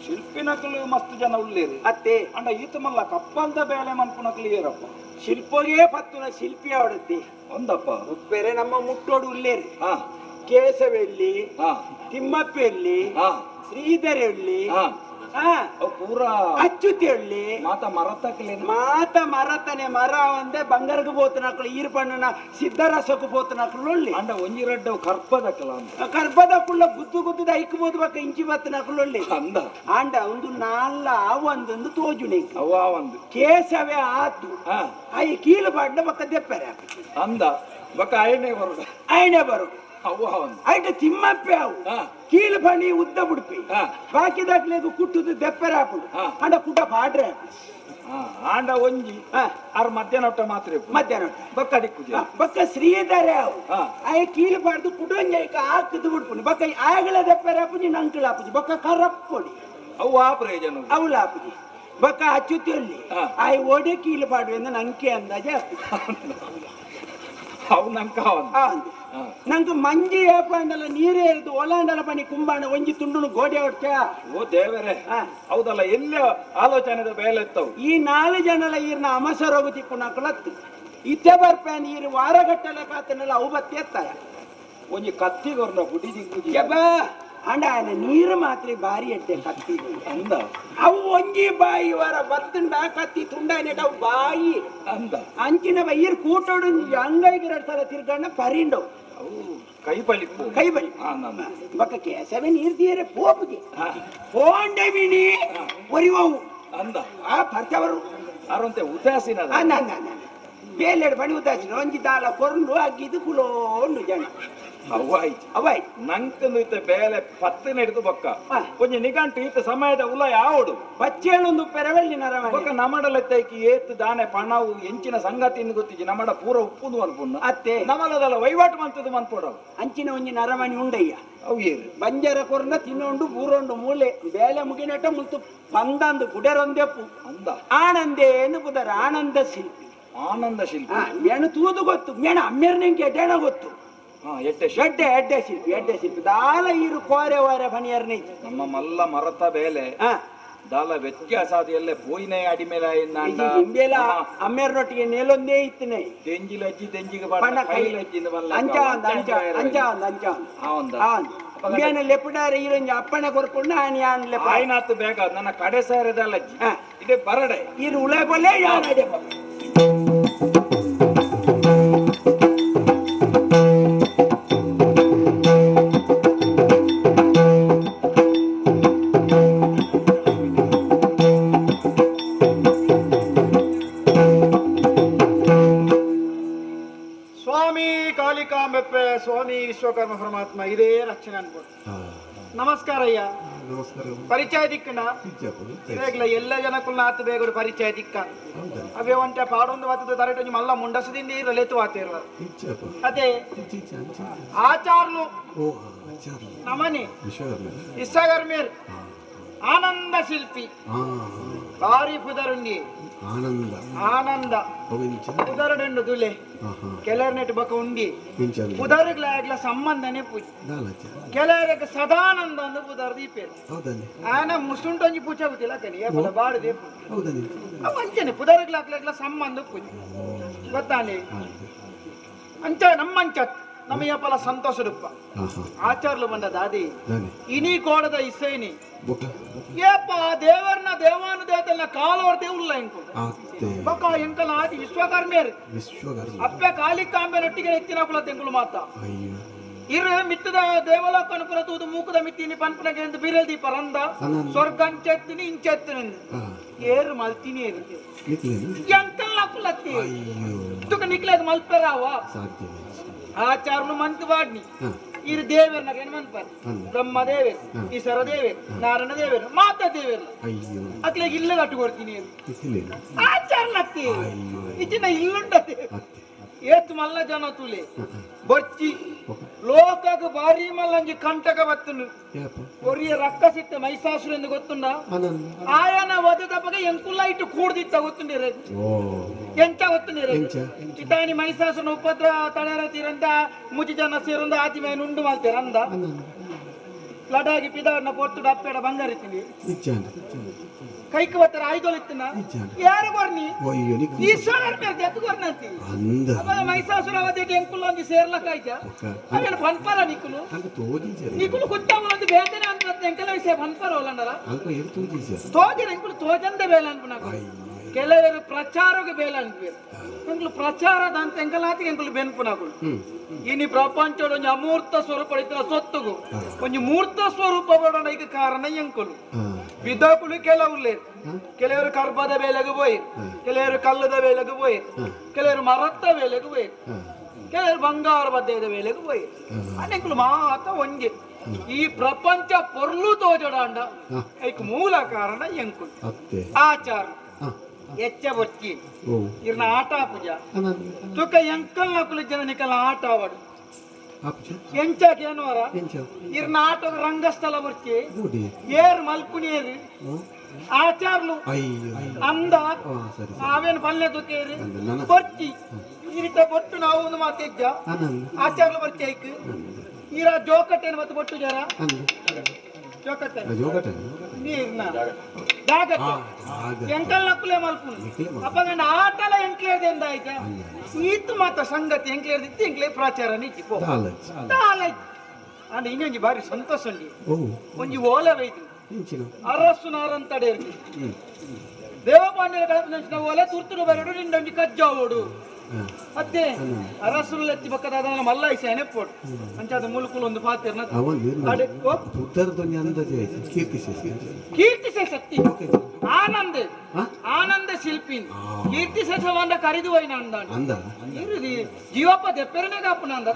ಶಿಲ್ಪಿನಕಲು ಮಸ್ತ್ ಜನ ಉಳ್ಳೇರಿ ಅತ್ತೆ ಅಂಡ ಈತ ಮಲ್ಲ ಕಪ್ಪಂತ ಬೇಲೆ ಮನ್ಪುನಕಲು ಏರಪ್ಪ ಶಿಲ್ಪಗೆ ಪತ್ತುನ ಶಿಲ್ಪಿ ಆವಡತ್ತಿ ಒಂದಪ್ಪ ಬೇರೆ ನಮ್ಮ ಮುಟ್ಟೋಡು ಉಳ್ಳೇರಿ ಹಾ ಕೇಶವೆಲ್ಲಿ ಹಾ ತಿಮ್ಮಪ್ಪೆಲ್ಲಿ ಹಾ ಶ್ರೀಧರೆಳ್ಳಿ ಹಾ ಹಾ ಅವು ಪೂರಾ ಅಚ್ಚುತಿಳ್ಳಿ ಮಾತ ಮರತಕ್ಲೇನು ಮಾತ ಮರತನೆ ಮರ ಒಂದೇ ಬಂಗಾರಕ್ಕೆ ಬೋತನಕ್ಳು ಈರ್ಪಣ್ಣನ ಸಿದ್ದರಸಕ್ಕೂ ಬೋತನಕ್ಳು ಒಳ್ಳಿ ಅಂಡ ಒಂಜಿ ರಡ್ಡ ಕರ್ಪದಕ್ಕಲ ಅಂತ ಕರ್ಬದ ಕುಳ್ಳ ಗುದ್ದು ಗುದ್ದದ ಐಕ್ಬೋದು ಬಕ್ಕ ಇಂಚಿ ಬತ್ತನಕ್ಳು ಒಳ್ಳಿ ಅಂದ ಆಂಡ ಒಂದು ನಾಲ್ಲ ಒಂದೊಂದು ತೋಜುಣಿ ಅವ್ವ ಒಂದು ಕೇಸವೇ ಆತು ಹಾ ಅಯ್ಯ ಕೀಲು ಬಾಡ್ಡ ಬಕ್ಕ ದೆಪ್ಪರೆ ಅಂದ ಬಕ್ಕ ಐನೇ ಬರೋಡ ಐನೆ ಬರು ಅವ್ವ ಒಂದು ಐಟ ತಿಮ್ಮಪ್ಪೆ ಅವು ಹಾ ಕೀಲು ಬಣಿ ಉದ್ದ ಬಿಡ್ಪಿ ಹಾ ಬಾಕಿ ದಾಟ್ಲೆಗು ಕುಟ್ಟುದು ದೆಪ್ಪರೆ ಹಾಕುದು ಹಾ. ಅಂಡ ಕುಟ ಬಾಡ್ರೆ ಹಾ ಆಂಡ ಒಂಜಿ ಹಾ ಆರ್ ಮಧ್ಯಾಹ್ನ ಊಟ ಮಾತ್ರ ಮಧ್ಯಾಹ್ನ ಬಕ್ಕ ಅಡಿಕ್ಕುಜಿ ಬಕ್ಕ ಶ್ರೀಧರೆ ಅವು ಹಾ ಆಯ ಕೀಲು ಬಾಡ್ದು ಕುಟುಂಜೈಕ ಹಾಕಿದು ಬಿಡ್ಪುನಿ ಬಕ್ಕ ಆಗಲ ದೆಪ್ಪರೆ ಹಾಪುಜಿ ನಂಕಳ ಹಾಪುಜಿ ಬಕ್ಕ ಕರಪ್ಪೊಡಿ ಅವ್ವ ಪ್ರಯೋಜನ ಅವಳು ಹಾಪುಜಿ ಬಕ್ಕ ಅಚ್ಚುತ್ತಿಯಲ್ಲಿ ಹಾ. ಆಯ್ ಒಡೆ ಕೀಲು ಬಾಡುವೆಂದು ನಂಗೆ ಅಂದಾಜೆ ಹಾಪುಜಿ ಅವು ನಂಕ ಒಂದು ಆ ಅಂದೆ. ನಂಗೆ ಮಂಜಿ ಏಪಂಡಲ ನೀರೇ ಇರುದು ಒಲಾಂಡಲ ಪಣಿ ಕುಂಬಾಣ ಒಂಜಿ ತುಂಡುನು ಗೋಡೆ ಹೊಡ್ತ ಓ ದೇವರೇ ಹೌದಲ್ಲ ಎಲ್ಲ ಆಲೋಚನೆದ ಬೇಲೆ ಇತ್ತವು ಈ 4 ಜನಲ ಈರ್ನ ಅಮಸರೋಗು ತಿಕ್ಕು ನಕಲತ್ತು ಇತ್ತೆ ಬರ್ಪೇನ್ ಈರು ವಾರಗಟ್ಟಲೆ ಕಾತನಲ್ಲ ಅವು ಬತ್ತಿ ಎತ್ತಾಯ ಒಂಜಿ ಕತ್ತಿಗೊರ್ನ ಗುಡಿ ದಿಕ್ಕುಜಿ ಯಬ್ಬ ಅಂಡ ನೀರು ಮಾತ್ರ ಬಾರಿ ಎಡ್ಡೆ ಕತ್ತಿ ಅಂದ ಅವು ಒಂಜಿ ಬಾಯಿ ವರ ಬತ್ತುಂಡ ಕತ್ತಿ ತುಂಡ ಅವು ಬಾಯಿ ಅಂದ ಅಂಚಿನ ಬೈರ್ ಕೂಟೋಡು ಅಂಗೈಗೆ 2 ಸಲ ತಿರ್ಗಣ್ಣ ಪರಿಂಡು ಅವು ಕೈ ಬಲಿಪ್ಪು ಕೈ ಬಳಿ ಬಕ್ಕ ಕೇಸವೆ ನೀರು ತೀರೆ ಪೋಪುಗೆ ಪೋಂಡೆ ಬಿನಿ ಒರಿವವು ಅಂದ ಆ ಪರ್ಚವರು ಅರಂತೆ ಉದಾಸೀನ ಬೇಲೆಡು ಬಣಿ ಉದಾಸೀನ ಒಂಜಿ ದಾಲ ಕೊರ್ಲು ಅಗ್ಗಿದು ಕುಲೋಂಡು ಜನ ಅವಾಯ್ತು ಅವಾಯ್ತು ನಂಕಂದು ಇತ್ತ ಬೇಲೆ ಪತ್ತು ನಡೆದು ಬೊಕ್ಕ ಹಾ. ಒಂಜಿ ನಿಘಂಟು ಇತ್ತ ಸಮಯದ ಉಲ ಯಾವಡು ಬಚ್ಚೇಳೊಂದು ಪೆರವೆಳ್ಳಿ ನರವ ಬೊಕ್ಕ ನಮಡಲೆತ್ತೈಕಿ ಏತ್ ದಾನೆ ಪಣವು ಎಂಚಿನ ಸಂಗತಿಯನ್ನು ಗೊತ್ತಿಜಿ ನಮಡ ಪೂರ ಉಪ್ಪುದು ಅನ್ಪುಣ್ಣ ಅತ್ತೆ ನಮಲದಲ್ಲ ವಹಿವಾಟು ಮಂತದ್ದು ಮನ್ಪೋಡವು ಅಂಚಿನ ಒಂಜಿ ನರಮಣಿ ಉಂಡಯ್ಯ ಅವು ಏರು ಬಂಜರ ಕೊರ್ನ ತಿನ್ನೊಂಡು ಬೂರೊಂಡು ಮೂಲೆ ಬೇಲೆ ಮುಗಿನಟ ಮುಲ್ತು ಪಂದಂದು ಗುಡೆರೊಂದೆಪ್ಪು ಅಂದ ಆನಂದೇನು ಬುದರ ಆನಂದ ಶಿಲ್ಪಿ ಆನಂದ ಶಿಲ್ಪ ಮೇಣ ತೂದು ಗೊತ್ತು ಮೇಣ ಅಮ್ಮೇರ್ ನಿಂಗೆ ಎಡ್ಡೆಣ ಗೊತ್ತು ಹಾ ಎಟ್ಟೆ ಎಡ್ಡೆ ಶಿಲ್ಪಿ ದಾಲ ಈರು ಕೋರೆ ವಾರೆ ಪಣಿಯರ್ನಿ ನಮ್ಮ ಮಲ್ಲ ಮರತ ಬೇಲೆ ದಾಲ ವ್ಯತ್ಯಾಸ ಅದು ಎಲ್ಲೇ ಪೋಯಿನೇ ಅಡಿಮೇಲೆ ಇಂಬೇಲ ಅಮ್ಮೇರ್ನೊಟ್ಟಿಗೆ ನೇಲೊಂದೇ ಇತ್ತನೆ ತೆಂಜಿಲಜ್ಜಿ ತೆಂಜಿಗೆ ಪಣ ಕೈಲಜ್ಜಿಂದ ಅಂಚ ಮೇನ ಲೆಪ್ಪಡಾರೆ ಈರೊಂಜಿ ಅಪ್ಪಣೆ ಕೊರ್ಕೊಂಡು ಆನಿ ಆನ್ ಲೆಪ್ಪ ಆಯ್ನಾತು ಬೇಗ ನನ್ನ ಕಡೆ ಸೇರಿದಲ್ಲಜ್ಜಿ ಇದೇ ಬರಡೆ ಈರು ಉಳೆ ಕೊಲೆ ಯಾನಡೆ ಸ್ವಾಮಿ ಕಾಳಿಕಾಂಬೆಪ್ಪೆ ಸ್ವಾಮಿ ವಿಶ್ವಕರ್ಮ ಪರಮಾತ್ಮ ಇದೇ ರಕ್ಷಣೆ ಅನ್ಬೋದು ನಮಸ್ಕಾರ ಅಯ್ಯ ಪರಿಚಯ ದಿಕ್ಕಣ ಇದಾಗ್ಲ ಎಲ್ಲ ಜನಕ್ಕುಲ್ಲ ಆತು ಬೇಗಡು ಪರಿಚಯ ದಿಕ್ಕ ಅವೇ ಒಂಟೆ ಪಾಡೊಂದು ವಾತದ ತರಟೊಂಜಿ ಮಲ್ಲ ಮುಂಡಸದಿಂದ ಇರಲೆತ್ತು ವಾತಿರುವ ಅದೇ ಆಚಾರ್ಲು ನಮನಿ ವಿಶ್ವಕರ್ಮೇರ್ ಆನಂದ ಶಿಲ್ಪಿ ಭಾರಿ ಪುದರುಂಡಿ ಆನಂದ ಪುದರುಡು ದುಲೆ ಕೆಲರ್ ನೆಟ್ ಬಕ ಉಂಡಿ ಪುದರ್ಗ್ಲ ಸಂಬಂಧನೆ ಪೂಜೆ ಕೆಲವರಿಗೆ ಸದಾನಂದ ಅಂದು ಪುದರ್ ದೀಪೇರು ಆನ ಮುಸುಂಟೊಂಜಿ ಪೂಜೆ ಗೊತ್ತಿಲ್ಲ ಕನಿ ಬಲ ಬಾಡದೆ ಅಂಚನೆ ಪುದರ್ಗ್ಲ ಸಂಬಂಧ ಪೂಜೆ ಗೊತ್ತಾನೆ ಅಂಚ ನಮ್ಮಂಚ ನಮಗೆ ಪಲ ಸಂತೋಷ ಡುಪ್ಪ ಆಚಾರ್ಲು ಬಂದ ದಾದಿ ಇನಿ ಕೋಡದ ಇಸೇನಿ ಏಪ ದೇವರ್ನ ದೇವಾನು ದೇವತೆಲ್ಲ ಕಾಲವರ್ತೆ ಉಲ್ಲ ಇಂಕು ಬಕ ಎಂಕಲ ಆದಿ ವಿಶ್ವಕರ್ಮೇರ್ ಅಪ್ಪೆ ಕಾಳಿಕಾಂಬೆನೊಟ್ಟಿಗೆ ಎತ್ತಿನ ಕುಲ ತೆಂಗುಲು ಮಾತ ಇರು ಮಿತ್ತದ ದೇವಲೋಕ ಅನುಕೂಲ ತೂದು ಮೂಕದ ಮಿತ್ತಿನಿ ಪನ್ಪನಗೆ ಎಂದು ಬೀರಲ್ ದೀಪ ರಂದ ಸ್ವರ್ಗ ಅಂಚೆತ್ತಿನಿ ಇಂಚೆತ್ತಿನಿ ಏರು ಮಲ್ತಿನಿ ಇರುತ್ತೆ ಎಂಕಲ್ಲ ಕುಲತ್ತಿ ತುಕ ನಿಕ್ಲೇದು ಮಲ್ಪೆರಾವ ಆಚಾರ್ನು ಮಂತ್ ಬಾಡ್ನಿ ಇರು ದೇವೇರ್ ನಗೇನು ಮನ್ಪಾರ್ ಬ್ರಹ್ಮ ದೇವೇರ್ ಈಶ್ವರ ದೇವೇರ್ ನಾರಾಯಣ ದೇವೇರ್ ಮಾತಾ ದೇವೇರ್ ಅಕ್ಲೆ ಇಲ್ಲ ಕಟ್ಟು ಕೊಡ್ತೀನಿ ಆಚಾರ್ನತ್ತಿ ಇಚ್ಚಿನ ಇಲ್ಲುಂಡತೆ ಏತ್ ಮಲ್ಲ ಜನ ತುಲೆ ಬೊಚ್ಚಿ ಲೋಕಗ ಬಾರಿ ಮಲ್ಲಂಜಿ ಕಂಟಕ ಬತ್ತನು ಒರಿಯ ರಕ್ಕ ಸಿತ್ತ ಮೈಸಾಸುರ ಎಂದು ಗೊತ್ತುಂಡ ಆಯನ ವದದ ಬಗ್ಗೆ ಎಂಕುಲ್ಲ ಇಟ್ಟು ಕೂಡ್ದಿತ್ತ ಗೊತ್ತುಂಡಿರ ಎಂಚ ಗೊತ್ತುಂಡಿರ ಇತಾನಿ ಮೈಸಾಸುರನ ಉಪದ್ರ ತಳೆರ ತೀರಂತ ಮುಜಿ ಜನ ಸೇರೊಂದು ಆತಿ ಮೇಲೆ ಉಂಡು ಮಾಡ್ತೀರ ಅಂದ ಲಡಾಗಿ ಪಿದವನ್ನ ಪೊರ್ತುಡು ಅಪ್ಪೆಡ ಬಂಗಾರ ಇತ್ತೀನಿ ನಿಜಾನ ಕೈಕ್ ಬರ್ತಾರೆ ಐದೋಲ್ ಇತ್ತಿನ ಯಾರು ಬರ್ನಿ ಅಯ್ಯೋ ನಿಕ್ ಈ ಸೋನರ್ ಮೇಲೆ ಜತ್ತು ಬರ್ನಂತಿ ಅಂದ ಅವಾಗ ಮೈಸಾಸುರ ಅವಧಿಗೆ ಎಂಕುಲು ಒಂದು ಸೇರ್ಲಕ್ಕ ಆಯ್ತಾ ಅವೇನು ಪನ್ಪರ ನಿಕ್ಕುಲು ಅಂಕ ತೋದಿ ಸರ್ ನಿಕ್ಕುಲು ಕುತ್ತಾಮ ಒಂದು ಬೇತನೆ ಅಂತ ಎಂಕಲ ವಿಷಯ ಪನ್ಪರ ಹೋಲಂಡರ ಅಂಕ ಏನು ತೋದಿ ಸರ್ ತೋದಿನ ಎಂಕುಲು ತೋಜಂದ ಬೇಲ ಅನ್ಪುನಾಗ ಕೆಲವರು ಪ್ರಚಾರಕ್ಕೆ ಬೇಲ ಅನ್ಪೇರು ಎಂಕುಲು ಪ್ರಚಾರದ ಅಂತ ಎಂಕಲಾತಿಗೆ ಎಂಕುಲು ಬೆನ್ಪುನಾಗುಳು ಇನಿ ಪ್ರಪಂಚದ ಒಂದು ಅಮೂರ್ತ ಸ್ವರೂಪ ಇತ್ತಿನ ಸೊತ್ತುಗು ಒಂದು ಮೂರ್ತ ಸ್ವರೂಪ ಬರೋಣ ಈಗ ಕಾರಣ ಎಂಕುಲು ವಿಧಕುಲು ಕೆಲವು ಕೆಲವರು ಕರ್ಬದ ಬೇಲೆಗೆ ಹೋಯ್ ಕೆಲವರು ಕಲ್ಲದ ಬೇಲೆಗೆ ಹೋಯ್ ಕೆಲವರು ಮರತ್ತ ಬೇಲೆಗೆ ಹೋಯ್ ಕೆಲವರು ಬಂಗಾರ ಬದ್ದೆದ ಬೇಲೆಗೆ ಹೋಯ್ ಅನೆಂಕುಲು ಮಾತ ಒಂಜೆ ಈ ಪ್ರಪಂಚ ಪೊರ್ಲು ತೋಜಡಾಂಡ ಐಕ್ ಮೂಲ ಕಾರಣ ಎಂಕುಲು ಆಚಾರ ಎಚ್ಚ ಬರ್ತಿ ಇರ್ನ ಆಟ ಪೂಜ ತುಕ ಎಂಕಲ್ ನಕುಲು ಜನ ನಿಕಲ್ ಆಟ ಆವಡು ಎಂಚಾಕ ಏನೋರ ಇರ್ನ ಆಟದ ರಂಗಸ್ಥಳ ಬರ್ತಿ ಏರ್ ಮಲ್ಪುಣಿಯರು ಆಚಾರ್ಲು ಅಂದ ಅವೇನು ಪಲ್ಲೆ ತುಕೇರಿ ಬರ್ತಿ ಇರಿತ ಬೊಟ್ಟು ನಾವು ಒಂದು ಮಾತೆಜ್ಜ ಆಚಾರ್ಲು ಬರ್ತಿ ಐಕ್ ಈರ ಜೋಕಟ್ಟೇನು ಮತ್ತೆ ಬೊಟ್ಟು ಜರ ಜೋಕಟ್ಟೆ ನೀರ್ನ ಜಾಗತ್ತೆ ಎಂಕಲ್ ನಕ್ಕುಲೆ ಮಲ್ಪುನು ಅಪ್ಪಗಂಡ ಆಟಲ ಎಂಕ್ಲೇರ್ದೆ ಎಂದ ಆಯ್ತಾ ಈತು ಮಾತ ಸಂಗತಿ ಎಂಕ್ಲೇರ್ದಿತ್ತು ಎಂಕ್ಲೇ ಪ್ರಚಾರ ನೀತಿ ಪೋ ಅಂದ ಇನ್ನೊಂಜಿ ಬಾರಿ ಸಂತೋಷ ಉಂಡಿ ಒಂಜಿ ಓಲವೈದು ಅರಸುನಾರಂತಡೆ ದೇವಪಾಂಡ್ಯ ಕಳಪನ ಓಲೆ ತುರ್ತುಡು ಬರಡು ನಿಂಡೊಂಜಿ ಕಜ್ಜಾವೋಡು ಮತ್ತೆ ಅರಸುಲ್ ಎತ್ತಿ ಪಕ್ಕದ ಅದನ್ನ ಮಲ್ಲಾಯಿಸಿ ಎನೆಪ್ಪೋಡು ಅಂಚಾದ ಮುಳುಕುಲು ಒಂದು ಪಾತಿರ್ನ ಕೀರ್ತಿಸೆ ಶಕ್ತಿ ಆನಂದ ಆನಂದ ಶಿಲ್ಪಿನ್ ಕೀರ್ತಿಸೆ ಸವಂದ ಕರಿದು ಹೋಯ್ನ ಅಂದ ಇರುದಿ ಜೀವಪ್ಪ ದೆಪ್ಪೆರನೆ ಕಾಪುನ ಅಂದ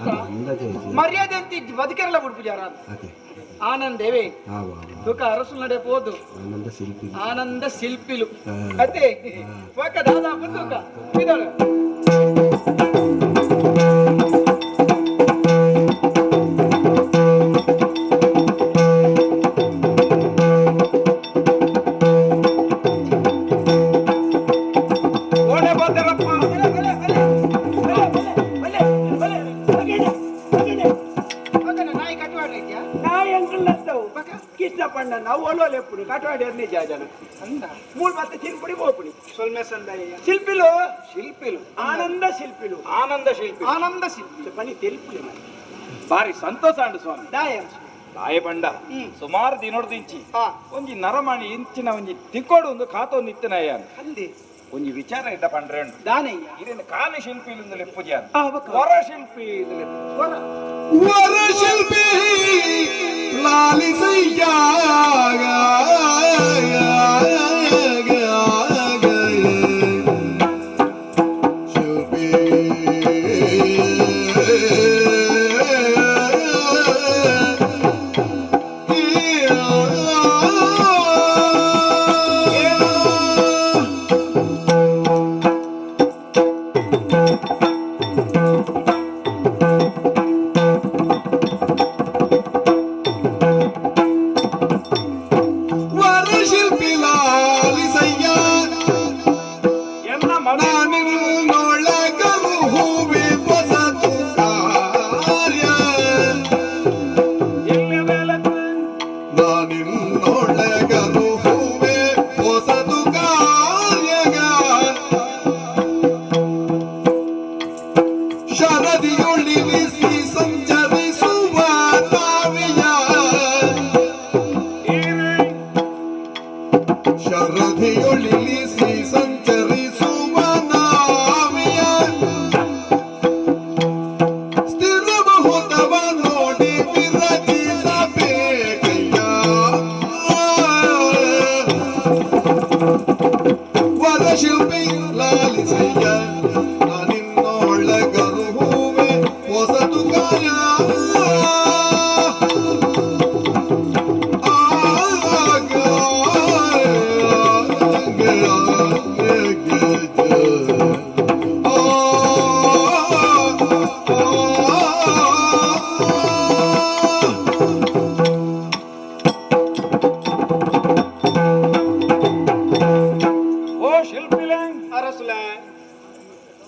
ಮರ್ಯಾದೆ ಅಂತ ಬದುಕೆರಲ್ಲ ಬಿಡ್ಪು ಜಾರ ಆನಂದೇವೇ ತುಕ ಅರಸುಲ್ ನಡೆ ಪೋದು ಆನಂದ ಶಿಲ್ಪಿಲು ಅದೇ ಪಕ್ಕ ದಾದಾ ತುಕ ಇದಾಳೆ ಶಿಲ್ಪಿಲು ಶಿಲ್ಪಿಲು ಆನಂದ ಶಿಲ್ಪಿಲು ಆನಂದ ಶಿಲ್ಪಿ ಆನಂದ ಶಿಲ್ಪಿ ಪನಿ ತೆಲ್ಪುಲೆ ಬಾರಿ ಸಂತೋಷ ಅಂಡು ಸ್ವಾಮಿ ದಾಯ ಬಂಡ ಸುಮಾರು ದಿನೋಡ್ದಿಂಚಿ ಒಂಜಿ ನರಮಣಿ ಇಂಚಿನ ಒಂಜಿ ತಿಕ್ಕೋಡು ಒಂದು ಖಾತ ಒಂದು ಇತ್ತನಯ್ಯ ಅಂದೆ ಒಂಜಿ ವಿಚಾರ ಇದ್ದ ಪಂಡ್ರೆ ಉಂಡು ದಾನಯ್ಯ ಇದನ್ನು ಕಾಲ ಶಿಲ್ಪಿ ಲೆಪ್ಪುಜಿ ವರ ಶಿಲ್ಪಿ ವರ ಶಿಲ್ಪಿ ಲಾಲಿಸಯ್ಯ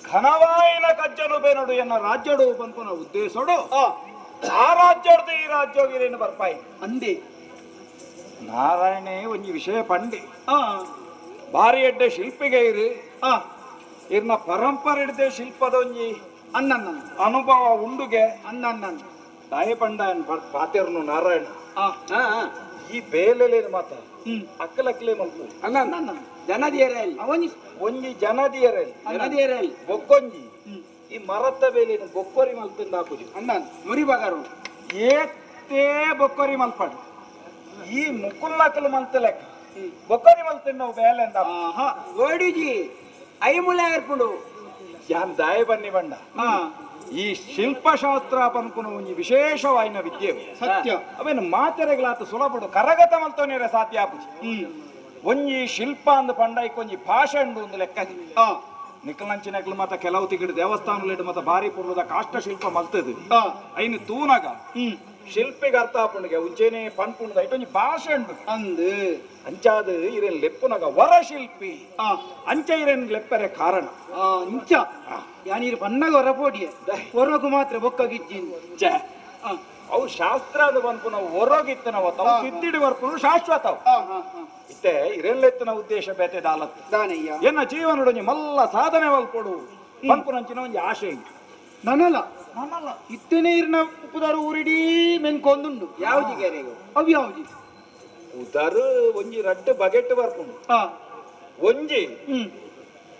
ಘನವಾಯಿನ ಕಜ್ಜನು ಬೇನಡು ಎನ್ನ ರಾಜ್ಯಡು ಪಂಪನ ಉದ್ದೇಶಡು ಆ ರಾಜ್ಯದ ಈ ರಾಜ್ಯೋಗಿರೇನು ಬರ್ಪಾಯಿ ಅಂದೆ ನಾರಾಯಣೇ ಒಂಜಿ ವಿಷಯ ಪಂಡಿ ಆ ಬಾರಿ ಎಡ್ಡೆ ಶಿಲ್ಪಿಗೆ ಇರು ಆ ಇರ್ನ ಪರಂಪರೆ ಹಿಡ್ದೆ ಶಿಲ್ಪದ ಒಂಜಿ ಅನ್ನನ್ನ ಅನುಭವ ಉಂಡುಗೆ ಅನ್ನನ್ನ ತಾಯಿ ಪಂಡ ಪಾತಿರ್ನು ನಾರಾಯಣ ಆ ಆ ಈ ಬೇಲೆಲೇನು ಮಾತ ಹ್ಮ್ ಅಕ್ಕಲಕ್ಕಲೇ ಮಲ್ಪು ಅನ್ನನ್ನ ಜನದಿಯರಲ್ಲಿ ಅವನಿ ಒಂಜಿ ಜನದಿಯರಲ್ಲಿ ಜನದಿಯರಲ್ಲಿ ಬೊಕ್ಕೊಂಜಿ ಹ್ಮ್ ಈ ಮರತ್ತ ಬೇಲೇನು ಬೊಕ್ಕೊರಿ ಮಲ್ತಂದ ಹಾಕುಜಿ ಅನ್ನನ್ ಮುರಿ ಬಗಾರು ಏತೇ ಬೊಕ್ಕೊರಿ ಮಲ್ಪಡು ಈ ಮುಕುಲ್ಲಕ್ಕಲು ಮಲ್ತ ಲೆಕ್ಕ ಬೊಕ್ಕೊರಿ ಮಲ್ತಿನ ಬೇಲೆ ಅಂತ ಆಹಾ ಗೋಡಿಜಿ ಐಮುಳೆ ಏರ್ಪುಂಡು ಯಾನ್ ದಾಯ ಬನ್ನಿ ಬಂಡ ಆ ಈ ಶಿಲ್ಪಶಾಸ್ತ್ರ ಪನ್ಪುನ ಒಂಜಿ ವಿಶೇಷವಾಯಿನ ವಿದ್ಯೆ ಸತ್ಯ ಅವೇನು ಮಾತೆರೆಗಳಾತ ಸುಲಭಡು ಕರಗತ ಮಲ್ತೋನೇರೆ ಸಾಧ್ಯ ಆಪುಜಿ ಹ್ಮ್ ಒಂಜಿ ಶಿಲ್ಪ ಅಂದ್ ಪಂಡೈಕ್ ಒಂಜಿ ಭಾಷೆ ಉಂಡು ಒಂದು ಲೆಕ್ಕದಿ ಆ ನಿಖಲಂಚಿನಕ್ಲು ಮತ್ತ ಕೆಲವು ತಿಂಗಳು ದೇವಸ್ಥಾನಗಳು ಮತ್ತ ಬಾರಿ ಪೂರ್ವದ ಕಾಷ್ಟ ಶಿಲ್ಪ ಮಲ್ತದ ಆ ಐನು ತೂನಗ ಹ್ಮ್ ಶಿಲ್ಪಿಗೆ ಅರ್ಥ ಆಪುಂಡಿಗೆ ಉಂಚೆನೆ ಪನ್ಪುಂಡದ ಐಟು ಒಂಜಿ ಭಾಷೆ ಉಂಡು ಅಂದು ಅಂಚಾದ ಇರೇನ್ ಲೆಪ್ಪುನಗ ವರ ಶಿಲ್ಪಿ ಆ ಅಂಚ ಇರೇನ್ ಲೆಪ್ಪರೆ ಕಾರಣ ಆ ಇಂಚ ಯಾನೀರು ಬಣ್ಣಗ ಹೊರಪೋಡಿಯ ಹೊರಗು ಮಾತ್ರ ಬೊಕ್ಕಗಿಜ್ಜಿಂದು ಛೆ, ಆ ಅವು ಶಾಸ್ತ್ರ ಅದು ಬಂದ್ಪು ನಾವು ಹೊರಗಿತ್ತನವತ್ತು ಅವು ಸಿದ್ದಿಡಿ ಬರ್ಪುನು ಶಾಶ್ವತ ಅವು. ಆ ಹಾ ಹಾ ಇತ್ತೆ ಇರೆಲ್ಲೆತ್ತಿನ ಉದ್ದೇಶ ಬೇತೆ ದಾಲತ್ ದಾನಯ್ಯ ಎನ್ನ ಜೀವನೊಡನೆ ಮಲ್ಲ ಸಾಧನೆ ಮಲ್ಕೊಡು ಪನ್ಪುನಂಚಿನ ಒಂಜಿ ಆಶೆ ಉಂಟು ನನಲ ನನ್ನಲ್ಲ ಇತ್ತೇನೆ ಇರ್ನ ಉಪ್ಪುದಾರು ಊರಿಡೀ ಮೆನ್ಕೊಂದುಂಡು ಯಾವ್ದಿಗೆ ಅವು ಯಾವ್ದು ಉದಾರು ಒಂಜಿ ರಡ್ಡು ಬಗೆಟ್ ಬರ್ಪುನು ಆ ಒಂಜಿ ಹ್ಮ್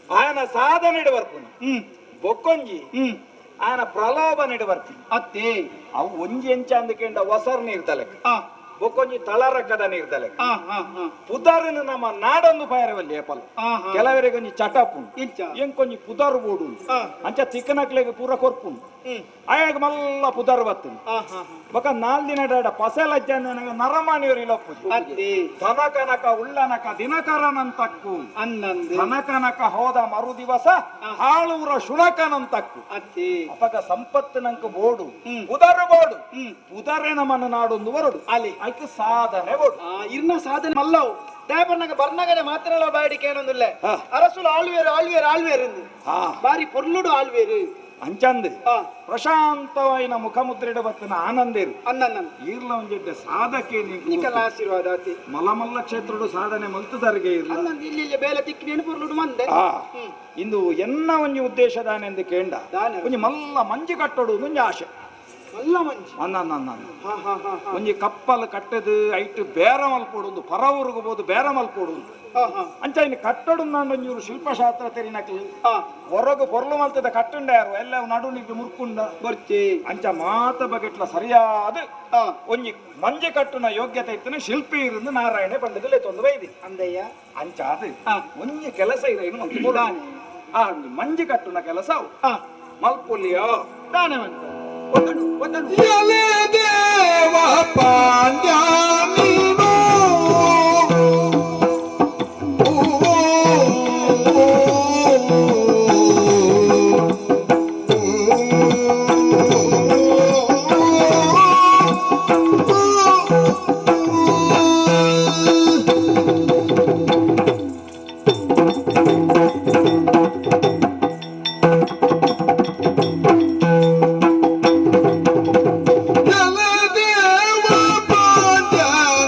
ಆಯನ ಸಾಧನೆ ಬರ್ಪುನು ಹ್ಮ್ ಬೊಕ್ಕೊಂಜಿ ಹ್ಮ್ ಆಯನ ಪ್ರಲೋಭನೆ ಬರ್ತೀನಿ ಅತ್ತೆ ಅವು ಒಂಜಿ ಎಂಚ ಅಂದಕೆಂಡ ಹೊಸರ್ ನೀರ್ತಲೆ ಆ ಬೊಕ್ಕೊಂಜಿ ತಳರಕ್ಕದ ನೀರ್ತಲೆ ಆ ಹಾ ಹಾ ಪುದರ್ನು ನಮ್ಮ ನಾಡೊಂದು ಪೈರವಲ್ಲಿ ಏಪಲ್ ಆ ಹಾ ಕೆಲವರಿಗೆ ಒಂಜಿ ಚಟಪು ಇಂಚ ಎಂಕೊಂಜಿ ಪುದರ್ ಬೋಡು ಆ ಅಂಚ ತಿಕ್ಕನಕ್ಲೆಗೆ ಪೂರ ಕೊರ್ಪುಂಡು ಹ್ಮ್ ಆಯಾಗ ಮಲ್ಲ ಪುದರ್ ಬತ್ತನು ಆ ಹಾ ಹಾ ಬೊಕ 4 ದಿನ ಡಾಡ ಪಸೆಲಜ್ಜ ನನಗೆ ನರಮಾಣಿಯವರು ಇಲ್ಲಪ್ಪು ಅತ್ತೆ ತನಕನಕ ಉಳ್ಳನಕ ದಿನಕರನಂತಕ್ಕು ಅನ್ನಂದು ತನಕನಕ ಹೋದ ಮರು ದಿವಸ ಹಾಳೂರ ಶುನಕನಂತಕ್ಕು ಅತ್ತೆ ಅಪಗ ಸಂಪತ್ತಿನಂಕ ಬೋಡು ಹ್ಮ್. ಪುದರ್ ಬೋಡು ಹ್ಮ್ ಪುದರೇ ನಮ್ಮನ್ನು ನಾಡೊಂದು ಹೊರಡು ಅಲ್ಲಿ ಆಯ್ಕೆ ಸಾಧನೆ ಬೋಡು ಆ ಇರ್ನ ಸಾಧನೆ ಮಲ್ಲವು ದೇವರ್ನಗ ಬರ್ನಗನೆ ಮಾತ್ರಲ ಬಾಡಿಕೆ ಏನೊಂದಿಲ್ಲ ಹಾ. ಅರಸುಲು ಆಳ್ವೇರು ಎಂದು ಹಾ ಬಾರಿ ಪೊರ್ಲುಡು ಆಳ್ವೇರು ಅಂಚಂದ್ ಆ ಪ್ರಶಾಂತವಾಯಿನ ಮುಖಮುದ್ರೆಡ ಬತ್ತಿನ ಆನಂದೇರು ಅನ್ನನ್ನ ಈರ್ಲ ಒಂಜೆಡ್ಡೆ ಸಾಧಕೆ ನಿಕಲ ಆಶೀರ್ವಾದ ಅತ್ತೆ ಮಲಮಲ್ಲ ಕ್ಷೇತ್ರಡು ಸಾಧನೆ ಮಲ್ತದರಿಗೆ ಇರ್ಲ ಅನ್ನಂದು ಇಲ್ಲಿ ಬೇಲೆ ತಿಕ್ಕಿನೇನು ಪೊರ್ಲುಡು ಮಂದೆ ಆ ಇಂದು ಎನ್ನ ಒಂಜಿ ಉದ್ದೇಶದಾನೆಂದು ಕೇಂಡ ದಾನ. ಒಂಜಿ ಮಲ್ಲ ಮಂಜಿ ಕಟ್ಟೋಡು ಒಂಜಿ ಆಶೆ ಮಲ್ಲ ಮಂಜಿ ಅನ್ನ ಹಾ ಹಾ ಹಾ ಹಾ ಒಂಜಿ ಕಪ್ಪಲ್ ಕಟ್ಟದು ಐಟ್ ಬೇರ ಮಲ್ಪೋಡು ಒಂದು ಪರ ಊರುಗಬಹುದು ಬೇರ ಮಲ್ಪೋಡು ಹಾ ಹಾ ಅಂಚ ಇನ್ನು ಕಟ್ಟಡು ನಾನು ಒಂಜೂರು ಶಿಲ್ಪಶಾಸ್ತ್ರ ತೆರಿನಕ್ಲಿ ಹಾ ಹೊರಗು ಪೊರ್ಲು ಮಲ್ತದ ಕಟ್ಟುಂಡ ಯಾರು ಎಲ್ಲ ನಡುನಿಗೆ ಮುರ್ಕುಂಡ ಬರ್ತಿ ಅಂಚ ಮಾತ ಬಗೆಟ್ಲ ಸರಿಯಾದ ಹಾ ಒಂಜಿ ಮಂಜಿ ಕಟ್ಟುನ ಯೋಗ್ಯತೆ ಇತ್ತನ ಶಿಲ್ಪಿ ಇருந்து ನಾರಾಯಣೆ ಬಂಡದಲ್ಲೇ ತೊಂದು ಬೈದಿ ಅಂದಯ್ಯ ಅಂಚ ಅದು ಹಾ ಒಂಜಿ ಕೆಲಸ ಇರೇನು ಮಲ್ಪೋಡು ಆ ಮಂಜಿ ಕಟ್ಟುನ ಕೆಲಸ ಅವು ಹಾ ಮಲ್ಪೊಲ್ಲಿಯೋ ದಾನವಂತ ಒತ್ತಡು ಎಲೆ ದೇವ ಪಾಂಡ್ಯ ನೀನು ಎಲೆ ದೇವ ಪಾಂಡ್ಯ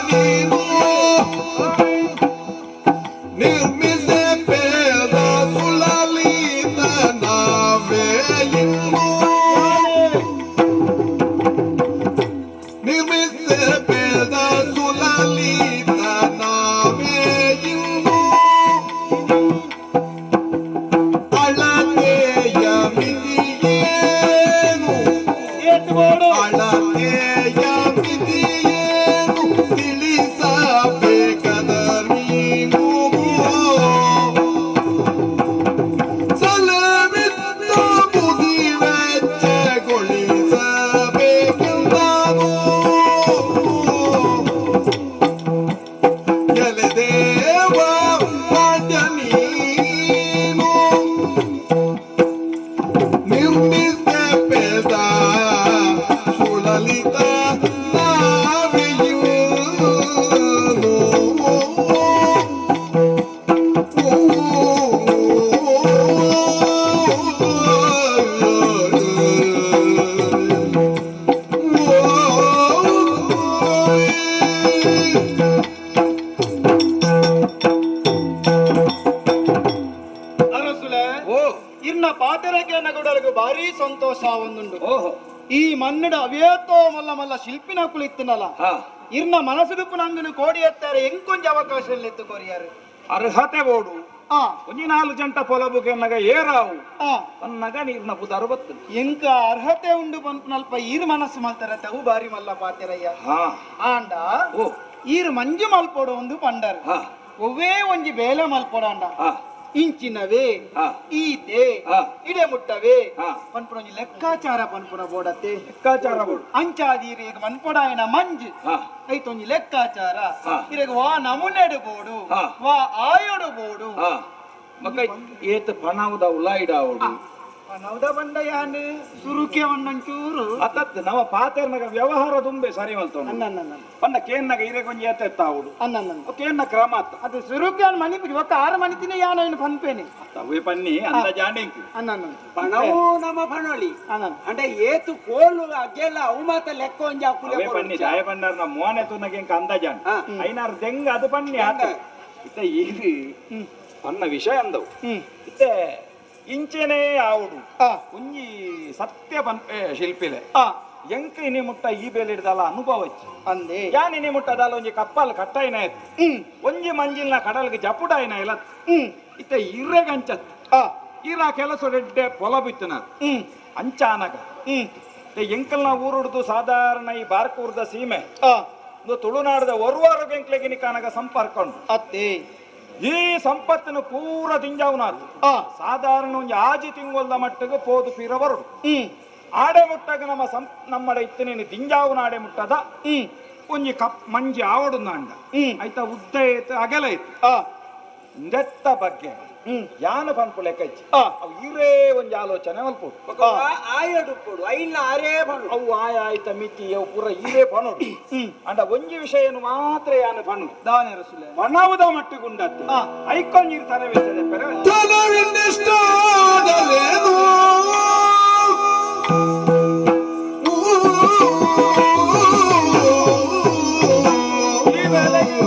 ನೀನು ನಿರ್ಮಿಸೆ ಪೇದ ಸುಲಲಿತ ನಾವೇ ಇನ್ನು ನಿರ್ಮಿಸೆ ಪೇದ ಸುಲಲಿತ ನಾವೇ ಇನ್ನು ಅಳತೆಯ ಮಿತಿಯೇನು ಅಳತೆಯ ಮಿತಿಯೇನು ತಿಳಿಸಬೇಕದ ನೀನು ಸಲವಿದ್ದ ಮುಗಿ ವೆಚ್ಚಗೊಳಿಸಬೇಕೆಂದಾನು ಎಲೆ ದೇವ ಪಾಂಡ್ಯ ನೀನು ನಿರ್ಮಿಸ ಪೇದ ಸುಲಲಿತ ನಾವೆಯೂ ಓ ಪಾತೆರಕ್ಕೆ ನಗುಡಲಿಗೂ ಭಾರಿ ಸಂತೋಷ ಒಂದುಂಡು. ಓಹೋ ಈ ಮನ್ನಡ ಅವೇತೋ ಮಲ್ಲ ಮಲ್ಲ ಶಿಲ್ಪಿನ ಕುಳಿತಿನಲ್ಲ ಇರ್ನ ಮನಸ್ಸುಡುಪ್ಪು ನಂಗನು ಕೋಡಿ ಎತ್ತಾರೆ ಎಂಕೊಂಜಿ ಅವಕಾಶ ಎತ್ತು ಕೊರಿಯಾರು ಅರ್ಹತೆ ಓಡು ಆ ಒಂಜಿ 4 ಜಂಟ ಪೊಲಬುಗೆ ಅನ್ನಗ ಏರಾವು ಆ ಅನ್ನಗ ನೀರ್ನ ಬುದಾರು ಬತ್ತು ಎಂಕ ಅರ್ಹತೆ ಉಂಡು ಬಂಪನಲ್ಪ ಈರ್ ಮನಸ್ಸು ಮಾಡ್ತಾರೆ ತವು ಬಾರಿ ಮಲ್ಲ ಪಾತೆರಯ್ಯ ಹಾ ಆಂಡ ಓ ಈರ್ ಮಂಜು ಮಲ್ಪೋಡು ಒಂದು ಪಂಡರ್ ಹಾ ಒವ್ವೇ ಒಂಜಿ ಬೇಲೆ ಮಲ್ಪೋಡ ಅಂಡ ಹಾ ಇಂಚಿನವೇ ಹಾ ಈತೆ ಹಾ ಇಡೆ ಮುಟ್ಟವೇ ಹಾ ಪನ್ಪುರ ಒಂಜಿ ಲೆಕ್ಕಾಚಾರ ಪನ್ಪುರ ಬೋಡತ್ತೆ ಲೆಕ್ಕಾಚಾರ ಓಡು ಅಂಚಾದೀರಿ ಈಗ ಮನ್ಪೊಡಾಯನ ಮಂಜು ಹಾ ಐತೊಂಜಿ ಲೆಕ್ಕಾಚಾರ ಹಾ. ಇರೆಗ ವಾ ನಮುನೆಡು ಬೋಡು ಹಾ. ವಾ ಆಯೋಡು ಬೋಡು ಹಾ ಮಗ ಏತ್ ಪಣಾವುದ ಉಲಾಯಿಡ ಓಡು ನವದ ಬಂಡ ಯಾನ್ ಸುರುಕೆ ಒಂದೊಂಚೂರು ಅತ್ತತ್ ನವ ಪಾತೆರ್ನಗ ವ್ಯವಹಾರ ತುಂಬೆ ಸರಿ ಮಲ್ತೋಣ ಅನ್ನ ಪಂಡ ಕೇನ್ನಗ ಇರೆಗೊಂಜಿ ಏತ ಆವುಡು ಅನ್ನ ಕೇನ್ನ ಕ್ರಮ ಅತ್ತ ಅದು ಸುರುಕೆ ಅನ್ ಮನಿ ಒಕ್ಕ 6 ಮನಿ ತಿನ್ನ ಯಾನ ಏನು ಪನ್ಪೇನೆ ತವೆ ಪನ್ನಿ ಅಂದ ಜಾಂಡೆಂಕ್ ಅನ್ನ ಪಣವು ನಮ್ಮ ಪಣೋಳಿ ಅನ್ನ ಅಂದ್ರೆ ಏತು ಕೋಲು ಅಜ್ಜೆಲ್ಲ ಅವು ಮಾತ ಲೆಕ್ಕ ಒಂಜಿ ಹಾಕುಲೆ ಅವೇ ಪನ್ನಿ ದಾಯ ಪಂಡರ್ನ ಮೋನೆ ತುನಗೆ ಅಂದ ಜಾಂಡ್ ಹಾ. ಐನಾರು ದೆಂಗ ಅದು ಪನ್ನಿ ಆತ ಇತ್ತ ಈರಿ ಪನ್ನ ವಿಷಯ ಅಂದವು ಇತ್ತೆ ಇಂಚೆನೆ ಆವುಡು ಆ ಒಂಜಿ ಸತ್ಯ ಪನ್ಪೆ ಶಿಲ್ಪಿಲೆ ಆ ಎಂಕ ಇನಿ ಮುಟ್ಟ ಈ ಬೇಲೆ ಹಿಡ್ದಲ್ಲ ಅನುಭವ ಇಚ್ಚಿ ಅಂದೆ ಯಾನ್ ಇನಿ ಮುಟ್ಟದಲ್ಲ ಒಂಜಿ ಕಪ್ಪಲ್ ಕಟ್ಟಾಯಿನ ಎತ್ತು ಒಂಜಿ ಮಂಜಿಲ್ನ ಕಡಲ್ಗೆ ಜಪುಡಾಯಿನ ಇಲತ್ ಇತ್ತ ಇರ್ರೆ ಗಂಚತ್ ಆ ಈರ ಕೆಲಸ ರೆಡ್ಡೆ ಪೊಲ ಬಿತ್ತನ ಅಂಚಾನಗ ಎಂಕಲ್ನ ಊರುಡ್ದು ಸಾಧಾರಣ ಈ ಬಾರ್ಕೂರ್ದ ಸೀಮೆ ಆ ಒಂದು ತುಳುನಾಡದ ಒರುವಾರು ಬೆಂಕ್ಲೆಗೆ ನಿಕಾನಗ ಸಂಪರ್ಕ ಉಂಟು ಅತ್ತೆ ಈ ಸಂಪತ್ತನ್ನು ಪೂರ ತಿಂಜಾವನಾತು ಆ ಸಾಧಾರಣ ಒಂಜಿ ಆಜಿ ತಿಂಗೊಲ್ದ ಮಟ್ಟಿಗೆ ಪೋದು ಪೀರ ಬರುಡು ಆಡೆ ಮುಟ್ಟಾಗ ನಮ್ಮಡ ಇತ್ತನೇನು ದಿಂಜಾವನ ಆಡೆ ಮುಟ್ಟದ ಒಂಜಿ ಕಪ್ ಮಂಜಿ ಆವಡು ನಾಂಡ ಆಯ್ತಾ ಉದ್ದ ಐತೆ ಅಗಲ ಐತೆ ಆ ನೆತ್ತ ಬಗ್ಗೆ ಯಾನ ಪನ್ಪು ಲೆಕ್ಕಚ್ಚಿ ಅವು ಇರೇ ಒಂಜಿ ಆಲೋಚನೆ ಮಲ್ಪುಡು ಆಯೋಡು ಕೊಡು ಐಲ್ಲ ಆರೇ ಪಣು ಅವು ಆಯ ಆಯ್ತ ಮಿತಿ ಅವು ಪೂರ ಇರೇ ಪಣೋಡು ಅಂಡ ಒಂಜಿ ವಿಷಯನು ಮಾತ್ರ ಯಾನ ಪಣ್ಣು ದಾನೆ ರಸುಲೆ ಪಣವುದ ಮಟ್ಟಿಗುಂಡದ್ದು ಐಕೊಂಜಿರ್ತಾರೆ ವೆಚ್ಚದ ಪೆರ ತನವಿನ್ನಿಷ್ಟಾದಲೇನು ಈ ವೇಳೆಗೆ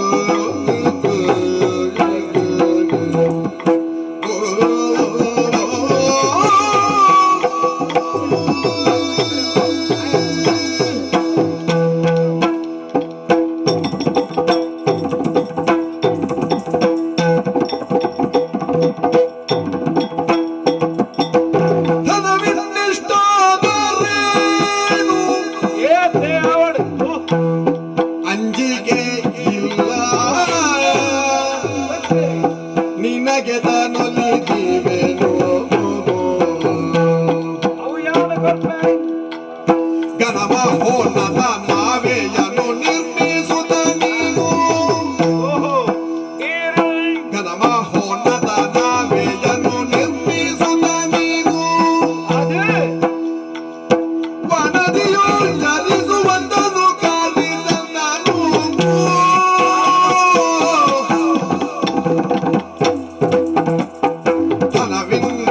ತನವಿನ್ನಿಷ್ಟಾದಲೇನು ಏತೆ ಆವಡು ಅಂಜಿಕೆ ಇಲ್ಲ ನಿನಗೆ ತನೊಲಿದಿವೆನು ಅವು ಯಾನ ಕೊಟ್ರೆ ಗಣಮ ಹೋನದ ನಾವೆಯನ್ನು ನಿರ್ಮಿಸುತ್ತ ನೀನು ಓಹೋ ಏರು ಗಣಮ ಹೋನದ ನಾವೆಯನ್ನು ನಿರ್ಮಿಸುತ್ತ ನೀನು ಅದು ವನದಿಯೋ ಚಲಿಸುವಂತನು ಕಾಲಿದನು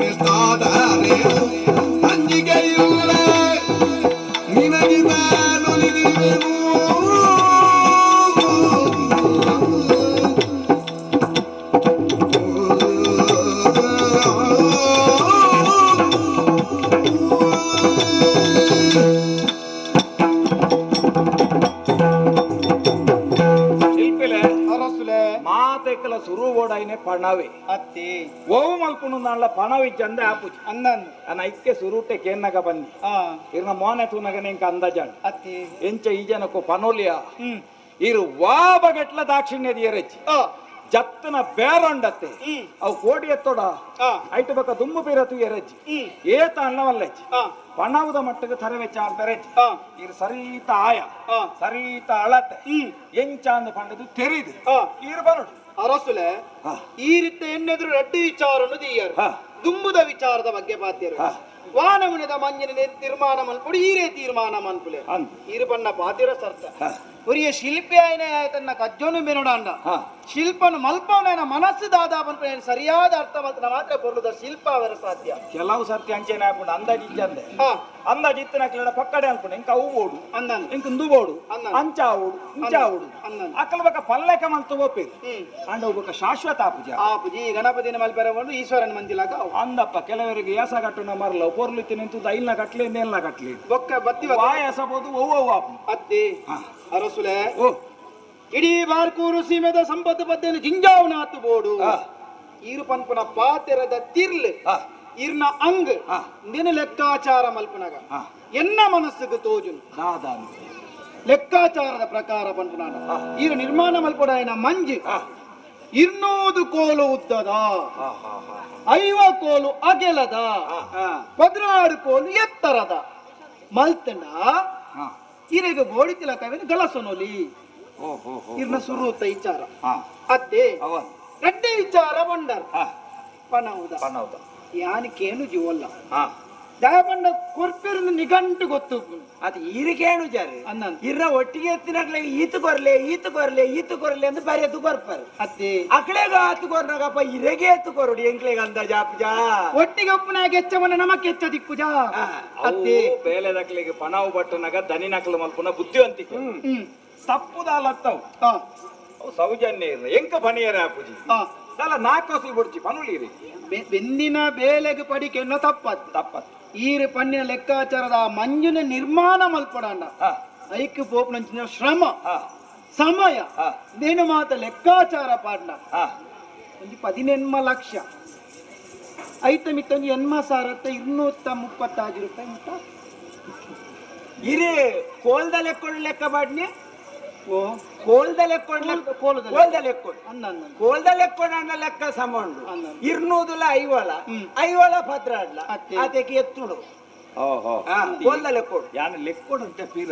ತನವಿನ್ನಿಷ್ಟಾದರೇನು ಅಂಜಿಕೆ ಇಲ್ಲ ನಿನಗೆ ತಾನೊಲಿದಿವೆನು ಶಿಲ್ಪಿಲೆ ರಸುಲೆ ಮಾತೆಕ್ಕಲ ಸುರು ಓಡಾಯಿನೆ ಪಣವೆ ಅತ್ತೆ ಓವು ಮಲ್ಪುನು ನಾಳ ಪಣವಿಚ್ಚಂದೆ ಆಪುಜಿ ಅನ್ನನ್ ಅನ್ನ ಇಕ್ಕೆ ಸುರುಟೆ ಕೇನ್ನಗ ಬನ್ನಿ ಆ ಇರ್ನ ಮೋನೆ ತೂನಗ ನಿಂಕ ಅಂದಜಾಡ್ ಅತ್ತೆ ಎಂಚ ಈ ಜನಕ್ಕೂ ಪನೋಲಿಯ ಇರು ವಾ ಬಗೆಟ್ಲ ದಾಕ್ಷಿಣ್ಯದ ಎರಚ್ಚಿ ಆ ಜತ್ತನ ಬೇರೊಂಡತ್ತೆ ಅವು ಕೋಡಿ ಎತ್ತೋಡ ಆ ಐಟು ಬಕ ದುಮ್ಮು ಬೀರತು ಎರಜ್ಜಿ ಏತ ಅನ್ನವಲ್ಲಚ್ಚಿ ಆ ಪಣವುದ ಮಟ್ಟಿಗೆ ತರವೆಚ್ಚ ಬೆರಜ್ಜಿ ಆ ಇರು ಸರೀತ ಆಯ ಆ ಸರೀತ ಅಳತೆ ಎಂಚ ಅಂದ ಪಂಡದು ತೆರಿದು ಆ ಇರು ಬರೋಡು ಅರಸುಲೆ ಈ ರೀತಿ ಎನ್ನೆದುರು ರೆಡ್ಡಿ ವಿಚಾರನು ದೀಯರು ಹಾ. ದುಂಬುದ ವಿಚಾರದ ಬಗ್ಗೆ ಪಾತ್ಯರು ಹಾ. ವಾನಮುನಿದ ಮಂಜಿನ ತೀರ್ಮಾನ ಮನ್ಪುಡು ಈರೇ ತೀರ್ಮಾನ ಮನ್ಪುಲೆ ಅಂದ್ ಈರು ಬಣ್ಣ ಪಾತಿರ ಸರ್ತ ಒರಿಯ ಶಿಲ್ಪಿ ಆಯ್ನ ಆಯ್ತನ್ನ ಕಜ್ಜೋನು ಬೆನೋಡಾಂಡ ಹಾ. ಶಿಲ್ಪನು ಮಲ್ಪವನ ಮನಸ್ಸು ದಾದಾಪನ ಸರಿಯಾದ ಅರ್ಥ ಮಾಡ್ತಾನೆ ಮಾತ್ರ ಬರುದ ಶಿಲ್ಪ ಅವರ ಸಾಧ್ಯ ಕೆಲವು ಸರ್ತಿ ಅಂಚೆನೆ ಹಾಕೊಂಡು ಅಂದಾಜಿಚ್ಚಂದೆ ಹಾ ಅಂದಾಜಿತ್ತಿನ ಕೆಲ ಪಕ್ಕಡೆ ಅನ್ಕೊಂಡು ಇಂಕ ಅವು ಓಡು ಅಂದನ್ ಇಂಕ ದುಬೋಡು ಅಂದನ್. ಅಂಚ ಓಡು ಇಂಚ ಓಡು ಅಂದನ್. ಅಕ್ಕಲ ಬಕ್ಕ ಪಲ್ಲೆಕ ಮಲ್ತು ಒಪ್ಪೇರು ಹ್ಮ್ ಅಂಡ ಒಬ್ಬ ಶಾಶ್ವತ ಪೂಜ ಆ ಪೂಜಿ ಗಣಪತಿನ ಮಲ್ಪೆರ ಬಂದು ಈಶ್ವರನ ಮಂದಿಲಾಗ ಅವು. ಅಂದಪ್ಪ ಕೆಲವರಿಗೆ ಏಸ ಕಟ್ಟುನ ಮರಲ ಪೊರ್ಲಿತ್ತಿ ನಿಂತು ಐಲ್ನ ಕಟ್ಲಿ ನೇಲ್ನ ಕಟ್ಲಿ ಬೊಕ್ಕ ಬತ್ತಿ ವಾಯ ಎಸಬಹುದು ಅವ್ವ ಅತ್ತಿ ಅರಸುಲೆ ಓ ಇಡೀ ಬಾರ್ಕೂರು ಸೀಮೆದ ಸಂಪತ್ತು ಬದ್ದೆನು ಜಿಂಜಾವನಾತು ಬೋಡು ಈರು ಪನ್ಪುನ ಪಾತೆರದ ತಿರ್ಲ್ ಇರ್ನ ಅಂಗ್ ನಿನ್ನ ಲೆಕ್ಕಾಚಾರ ಮಲ್ಪನಗ ಎನ್ನ ಮನಸ್ಸಿಗೆ ತೋಜುನು ದಾದಾನು ಲೆಕ್ಕಾಚಾರದ ಪ್ರಕಾರ ಪನ್ಪುನಾಡ ಈರು ನಿರ್ಮಾಣ ಮಲ್ಪಡಾಯನ ಮಂಜು 200 ಕೋಲು ಉದ್ದದ 5 ಕೋಲು ಅಗೆಲದ 16 ಕೋಲು ಎತ್ತರದ ಮಲ್ತಂಡ ಇರೆಗೆ ಬೋಡಿ ತಿಲಕವೇನು ಗಲಸನೋಲಿ ಇರ್ನ ಸುರುತ್ತ ವಿಚಾರ ಅತ್ತೆ ಗಡ್ಡೆ ವಿಚಾರ ಬಂಡರ್ ಪನೌದ ಯಾನಿಕೇನು ಜೀವಲ್ಲ ದಯಪಂಡ ಕೊರ್ಪೆರನ್ನು ನಿಘಂಟು ಗೊತ್ತು ಅದು ಈರಿಗೇನು ಜಾರಿ ಅನ್ನನ್ ಇರ್ರ ಒಟ್ಟಿಗೆ ಎತ್ತಿನಾಗ್ಲೇ ಈತು ಕೊರ್ಲೆ ಅಂತ ಬರೆದು ಕೊರ್ಪಾರು ಅತ್ತೆ ಅಕಳೆಗ ಆತು ಕೊರ್ನಾಗಪ್ಪ ಇರೆಗೆ ಎತ್ತು ಕೊರಡಿ ಎಂಕ್ಲೆಗ ಅಂದ ಜಾಪುಜಾ ಒಟ್ಟಿಗೆ ಒಪ್ಪನಾಗ ಹೆಚ್ಚವನ್ನ ನಮಕ್ಕೆ ಹೆಚ್ಚ ದಿಕ್ಕುಜ ಅತ್ತೆ ಬೇಲೆ ದಕ್ಲಿಗೆ ಪಣಾವು ಬಟ್ಟನಾಗ ದನಿ ನಕಲು ಮಲ್ಪುನ ಬುದ್ಧಿವಂತಿಕೆ ತಪ್ಪುದಾಲತ್ತವು ಅವು ಸೌಜನ್ಯ ಇರ ಎಂಕ ಪಣಿಯರ ಪೂಜಿ ಅಲ್ಲ ನಾಕೋಸಿ ಬುಡ್ಚಿ ಪನುಲಿರಿ ಬೆನ್ನಿನ ಬೇಲೆಗೆ ಪಡಿಕೆನ್ನು ತಪ್ಪತ್ ಈರು ಪನ್ನಿನ ಲೆಕ್ಕಾಚಾರದ ಮಂಜುನ ನಿರ್ಮಾಣ ಮಲ್ಪಡಾಂಡ ಐಕ್ಯ ಪೋಪ್ನಂಚಿನ ಶ್ರಮ ಸಮಯ ನೇನು ಮಾತ ಲೆಕ್ಕಾಚಾರ ಪಾಡ್ನ ಒಂದು 18 ಲಕ್ಷ ಐತ ಮಿತ್ತೊಂದು ಎನ್ಮ ಸಾರತ್ತ 236 ರೂಪಾಯಿ ಮುಟ್ಟ ಇರಿ ಕೋಲ್ದ ಲೆಕ್ಕೊಂಡು ಲೆಕ್ಕ ಬಾಡ್ನಿ ಓ ಕೋಲ್ದ ಲೆಕ್ಕೊಂಡು ಕೋಲ್ದ ಲೆಕ್ಕೊಂಡು ಅನ್ನ ಕೋಲ್ದ ಲೆಕ್ಕೊಂಡು ಅನ್ನ ಲೆಕ್ಕ ಸಮ ಉಂಡು ಅನ್ನ. ಇರ್ನೂದುಲ ಐವಲ ಪದ್ರಾಡ್ಲ ಅತ್ತೆ. ಅದಕ್ಕೆ ಎತ್ತುಡು ಕೋಲ್ದ ಲೆಕ್ಕೊಂಡು ಯಾನು ಲೆಕ್ಕೊಡಂತೆ ಪೀರ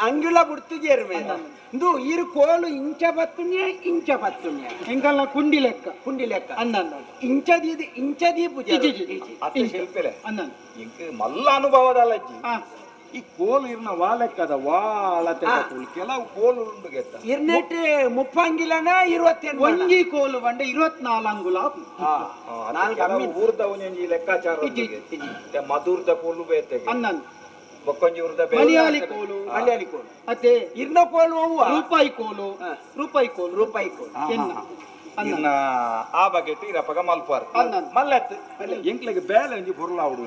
ಅಂಗುಲ ಬುಡ್ತಿಜೇರ್ ಮೇಲೆ ಇದು ಇರು ಕೋಲು ಇಂಚ ಬತ್ತುಣ್ಯ ಎಂಕಲ್ನ ಕುಂಡಿ ಲೆಕ್ಕ ಅನ್ನ ಇಂಚದಿ ಪೂಜೆ ಅತ್ತೆ ಶಿಲ್ಪಿಲೆ ಅನ್ನ ಇಂಕ ಮಲ್ಲ ಅನುಭವದಲ್ಲ ಅಜ್ಜಿ ಈ ಕೋಲು ಇರ್ನ ವಾಲೆಕ್ಕದ ವಾಳತೆ ಕೆಲವು ಕೋಲು ಉಂಡು ಗೆತ್ತ ಇರ್ನೆಟ್ ಮುಪ್ಪಂಗಿಲನ 28 ಒಂಜಿ ಕೋಲು ಬಂಡ 24 ಅಂಗುಲ ಊರ್ದ ಒಂಜಿ ಲೆಕ್ಕಾಚಾರ ಮಧುರ್ದ ಕೋಲು ಬೇತೆ ಅನ್ನನ್ ಬೊಕ್ಕೊಂಜಿ ಊರ್ದ ಮಲಯಾಳಿ ಕೋಲು ಅತ್ತೆ ಇರ್ನ ಕೋಲು ರೂಪಾಯಿ ಕೋಲು ಎನ್ನ ಇನ್ನ ಆ ಬಗ್ಗೆ ತೀರಪಗ ಮಲ್ಪಾರ್ ಮಲ್ಲೆತ್ ಎಂಕ್ಲೆಗೆ ಬೇಲೆ ಒಂಜಿ ಬುರ್ಲಾವುಡು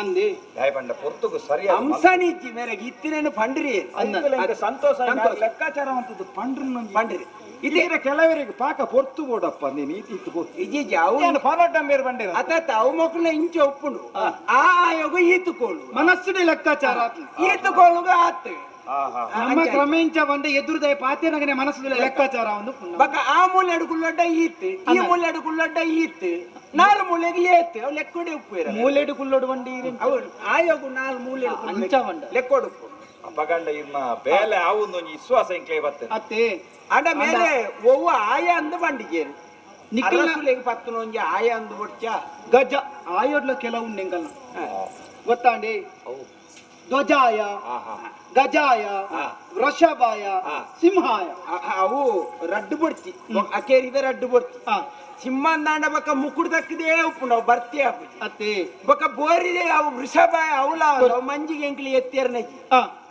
ಅಂದೆ ದಾಯಪಂಡ ಪೊರ್ತುಗು ಸರಿಯಾದ ಅಂಸನಿಜ್ಜಿ ಮೇರೆಗೆ ಇತ್ತಿನೇನು ಪಂಡ್ರಿ ಸಂತೋಷ ಲೆಕ್ಕಾಚಾರ ಅಂತದ್ದು ಪಂಡ್ರಿ ಇದೀರ ಕೆಲವರಿಗೆ ಪಾಕ ಪೊರ್ತು ಬೋಡಪ್ಪ ನೀನು ಈತಿತ್ತು ಇಜ್ಜಿ ಅವು ಫಾಲೋಟಂಬೇರ್ ಬಂದಿರ ಅತ್ತ ಅವು ಮಕ್ಕಳ ಇಂಚ ಒಪ್ಪುಂಡು ಆ ಆಯೋಗ ಈತುಕೋಳು ಮನಸ್ಸಿನ ಲೆಕ್ಕಾಚಾರ ಈತುಕೋಳುಗ ಆತ್ ನಮ್ಮ ಕ್ರಮೇಂಚ ಬಂದ ಎದುರುದಯ ಪಾತ್ಯನಗನೆ ಮನಸ್ಸಿನ ಲೆಕ್ಕಾಚಾರ ಒಂದು ಬಕ ಆ ಮೂಲೆ ಅಡುಕುಲ್ಲಡ್ಡ ಈತ್ ಈ ಮೂಲೆ ಅಡುಕುಲ್ಲಡ್ಡ ಈತ್ 4 ಮೂಲೆಗೆ ಏತ್ ಅವು ಲೆಕ್ಕೊಡೆ ಉಪ್ಪು ಮೂಲೆಡು ಕುಲ್ಲೋಡು ಬಂಡಿ ಅವ್ರು ಆಯೋಗ 4 ಮೂಲೆ ಅಂಚ ಬಂಡ ಲೆಕ್ಕೊಡು ಅಪಗಂಡ ಇರ್ನ ಬೇಲೆ ಆವೊಂದು ವಿಶ್ವಾಸ ಇಂಕ್ಲೆ ಬರ್ತದೆ ಅತ್ತೆ ಅಡ ಮೇಲೆ ಒವ್ವ ಆಯ ಅಂದು ಬಂಡಿಜೇರು ನಿಖಿಲಗೆ 10 ಒಂಜಿ ಆಯ ಅಂದು ಬೊಚ್ಚ ಗಜ ಆಯೋಡ್ಲ ಕೆಲವು ನೆಂಗಲ್ಲ ಗೊತ್ತಾಂಡಿ ಧ್ವಜಾಯ ಗಜಾಯ ವೃಷಭಾಯ ಸಿಂಹಾಯ ಅವು ರಡ್ಡು ಬಡ್ತಿ ಅಕೇರಿದ ರಡ್ಡು ಬಡ್ತಿ ಸಿಂಹಂದಾಂಡ ಬಕ್ಕ ಮುಕ್ಕುಡು ದಕ್ಕದೇ ಉಪ್ಪು ನಾವು ಬರ್ತೀಯ ಅತ್ತೆ ಬೊಕ್ಕ ಬೋರಿದೆ ಅವು ವೃಷಭ ಅವಳ ಮಂಜಿಗೆ ಎಂಕ್ಲಿ ಎತ್ತೇರ್ನಜಿ